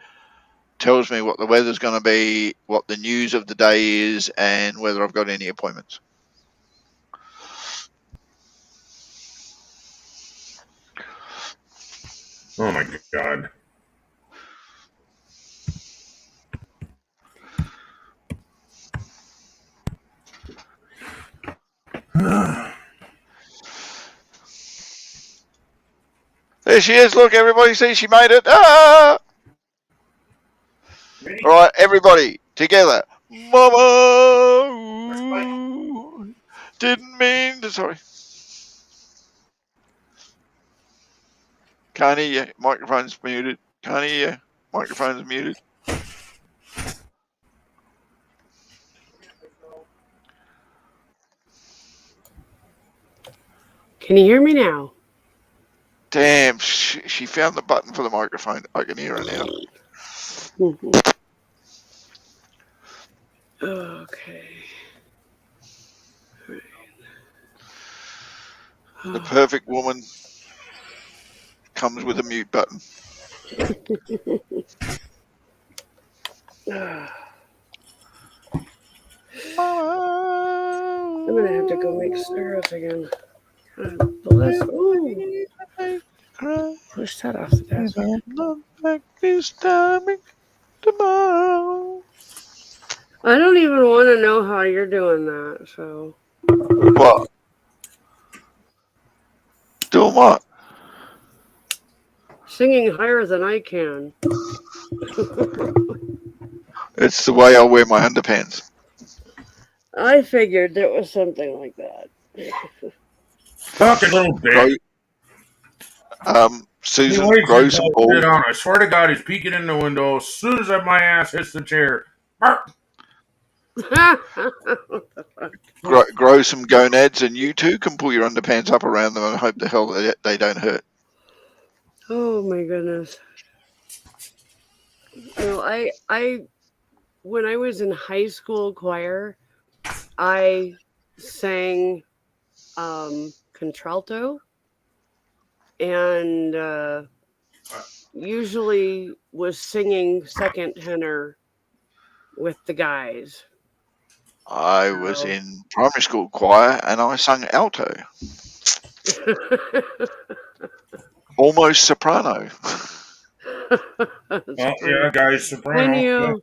tells me what the weather's going to be, what the news of the day is, and whether I've got any appointments. Oh my God. There she is. Look, everybody see she made it. Ah! All right, everybody together. Mama, didn't mean to. Sorry. Can't hear you. Microphone's muted. Can't hear you. Microphone's muted. Can you hear me now? Damn, she found the button for the microphone. I can hear her now. Okay. The perfect woman comes with a mute button. I'm gonna have to go make cigarettes again. Push that off the desk. This time tomorrow. I don't even want to know how you're doing that. So. What? Doing what? Singing higher than I can. It's the way I wear my underpants. I figured it was something like that. Fucking little bitch. Susan, grow some balls. I swear to God, he's peeking in the window as soon as my ass hits the chair. Grow some gonads, and you too can pull your underpants up around them and hope the hell they don't hurt. Oh my goodness. No, I when I was in high school choir, I sang contralto and usually was singing second tenor with the guys. I was in primary school choir and I sung alto. Almost soprano. Yeah, guys, soprano.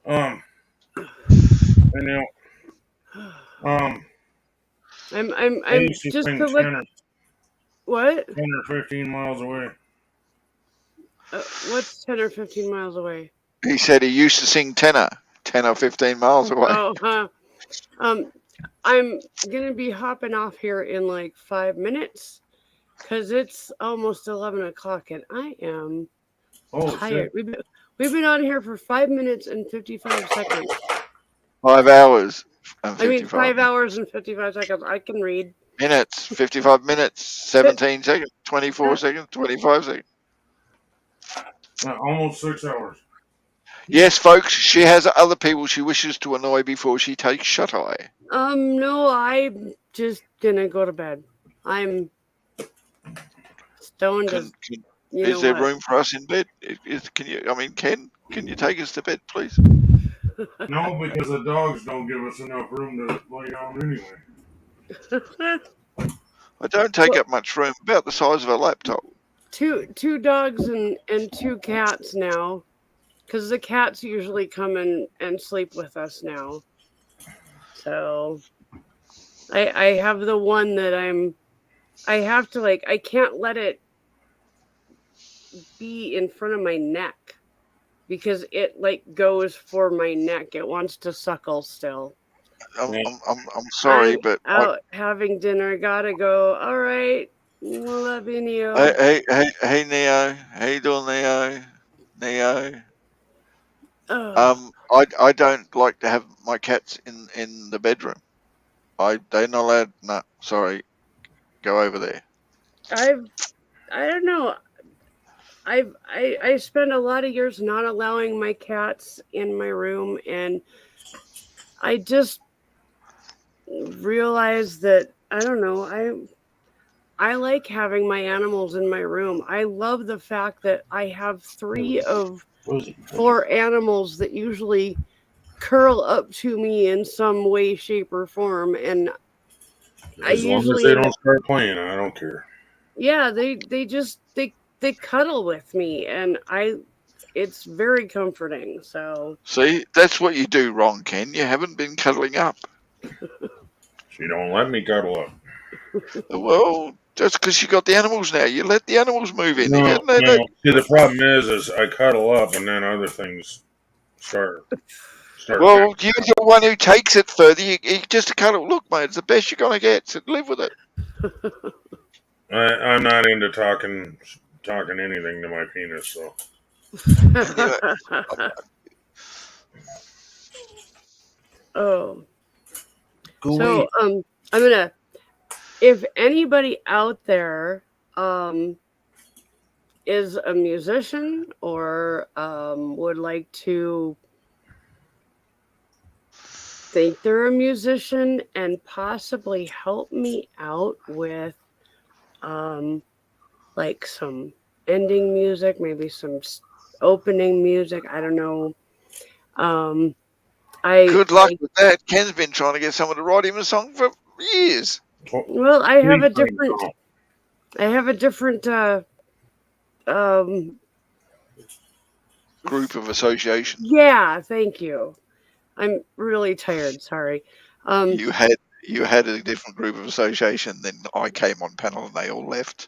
I'm just to let 10 what? 10 or 15 miles away. What's 10 or 15 miles away? He said he used to sing tenor 10 or 15 miles away. I'm gonna be hopping off here in like 5 minutes because it's almost 11 o'clock and I am tired. We've been on here for 5 minutes and 55 seconds. 5 hours. And 5 hours and 55 seconds. I can read. Minutes, 55 minutes, 17 seconds, 24 seconds, 25 seconds. Almost 6 hours. Yes, folks, she has other people she wishes to annoy before she takes shut eye. No, I'm just gonna go to bed. I'm stoned as Is there room for us in bed? Ken, can you take us to bed, please? No, because the dogs don't give us enough room to lay down anyway. I don't take up much room, about the size of a laptop. Two dogs and 2 cats now, because the cats usually come in and sleep with us now. So I have the one that I have to I can't let it be in front of my neck because it goes for my neck. It wants to suckle still. I'm sorry, I'm but out having dinner. Gotta go. All right. Loving you. Hey, Neo. How you doing, Neo? Neo. I don't like to have my cats in the bedroom. They're not allowed. No, sorry. Go over there. I don't know. I spent a lot of years not allowing my cats in my room, and I just realized that I don't know. I like having my animals in my room. I love the fact that I have 3 of 4 animals that usually curl up to me in some way, shape, or form, and As long as they don't start playing, I don't care. Yeah, they just they cuddle with me, and it's very comforting. So see, that's what you do wrong, Ken. You haven't been cuddling up. She don't let me cuddle up. Well, that's because you got the animals now. You let the animals move in. No. See, the problem is I cuddle up, and then other things start. Well, you're the one who takes it further. You just a cuddle. Look, mate, it's the best you're gonna get. So live with it. I'm not into talking anything to my penis, so. Oh. So I'm gonna. If anybody out there is a musician or would like to think they're a musician and possibly help me out with some ending music, maybe some opening music, I don't know. Good luck with that. Ken's been trying to get someone to write him a song for years. Well, I have a different group of association. Yeah, thank you. I'm really tired. Sorry. You had a different group of association. Then I came on panel and they all left.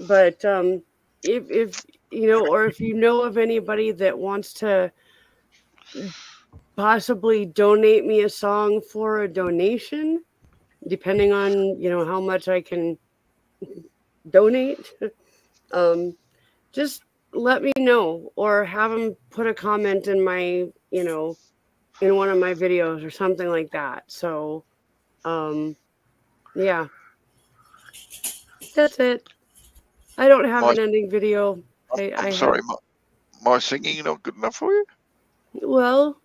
But if you know, or if you know of anybody that wants to possibly donate me a song for a donation, depending on how much I can donate, just let me know, or have them put a comment in my in one of my videos or something like that. So yeah, that's it. I don't have an ending video. I'm sorry, my singing not good enough for you? Well,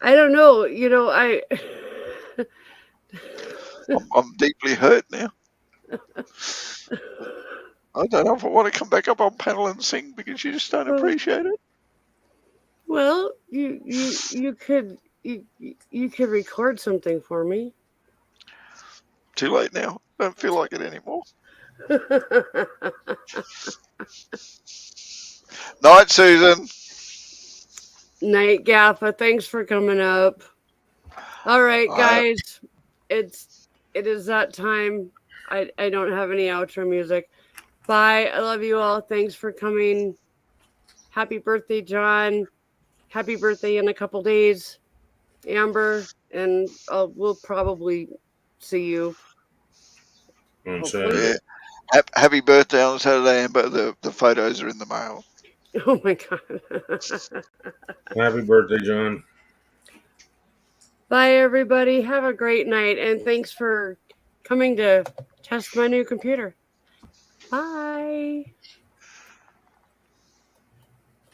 I don't know. I'm deeply hurt now. I don't know if I want to come back up on panel and sing because you just don't appreciate it. Well, you could record something for me. Too late now. Don't feel like it anymore. Night, Susan. Night, Gaffa. Thanks for coming up. All right, guys. It is that time. I don't have any outro music. Bye. I love you all. Thanks for coming. Happy birthday, John. Happy birthday in a couple days, Amber. And we'll probably see you. Yeah. Happy birthday on Saturday, Amber. The photos are in the mail. Oh my God. Happy birthday, John. Bye, everybody. Have a great night. And thanks for coming to test my new computer. Bye.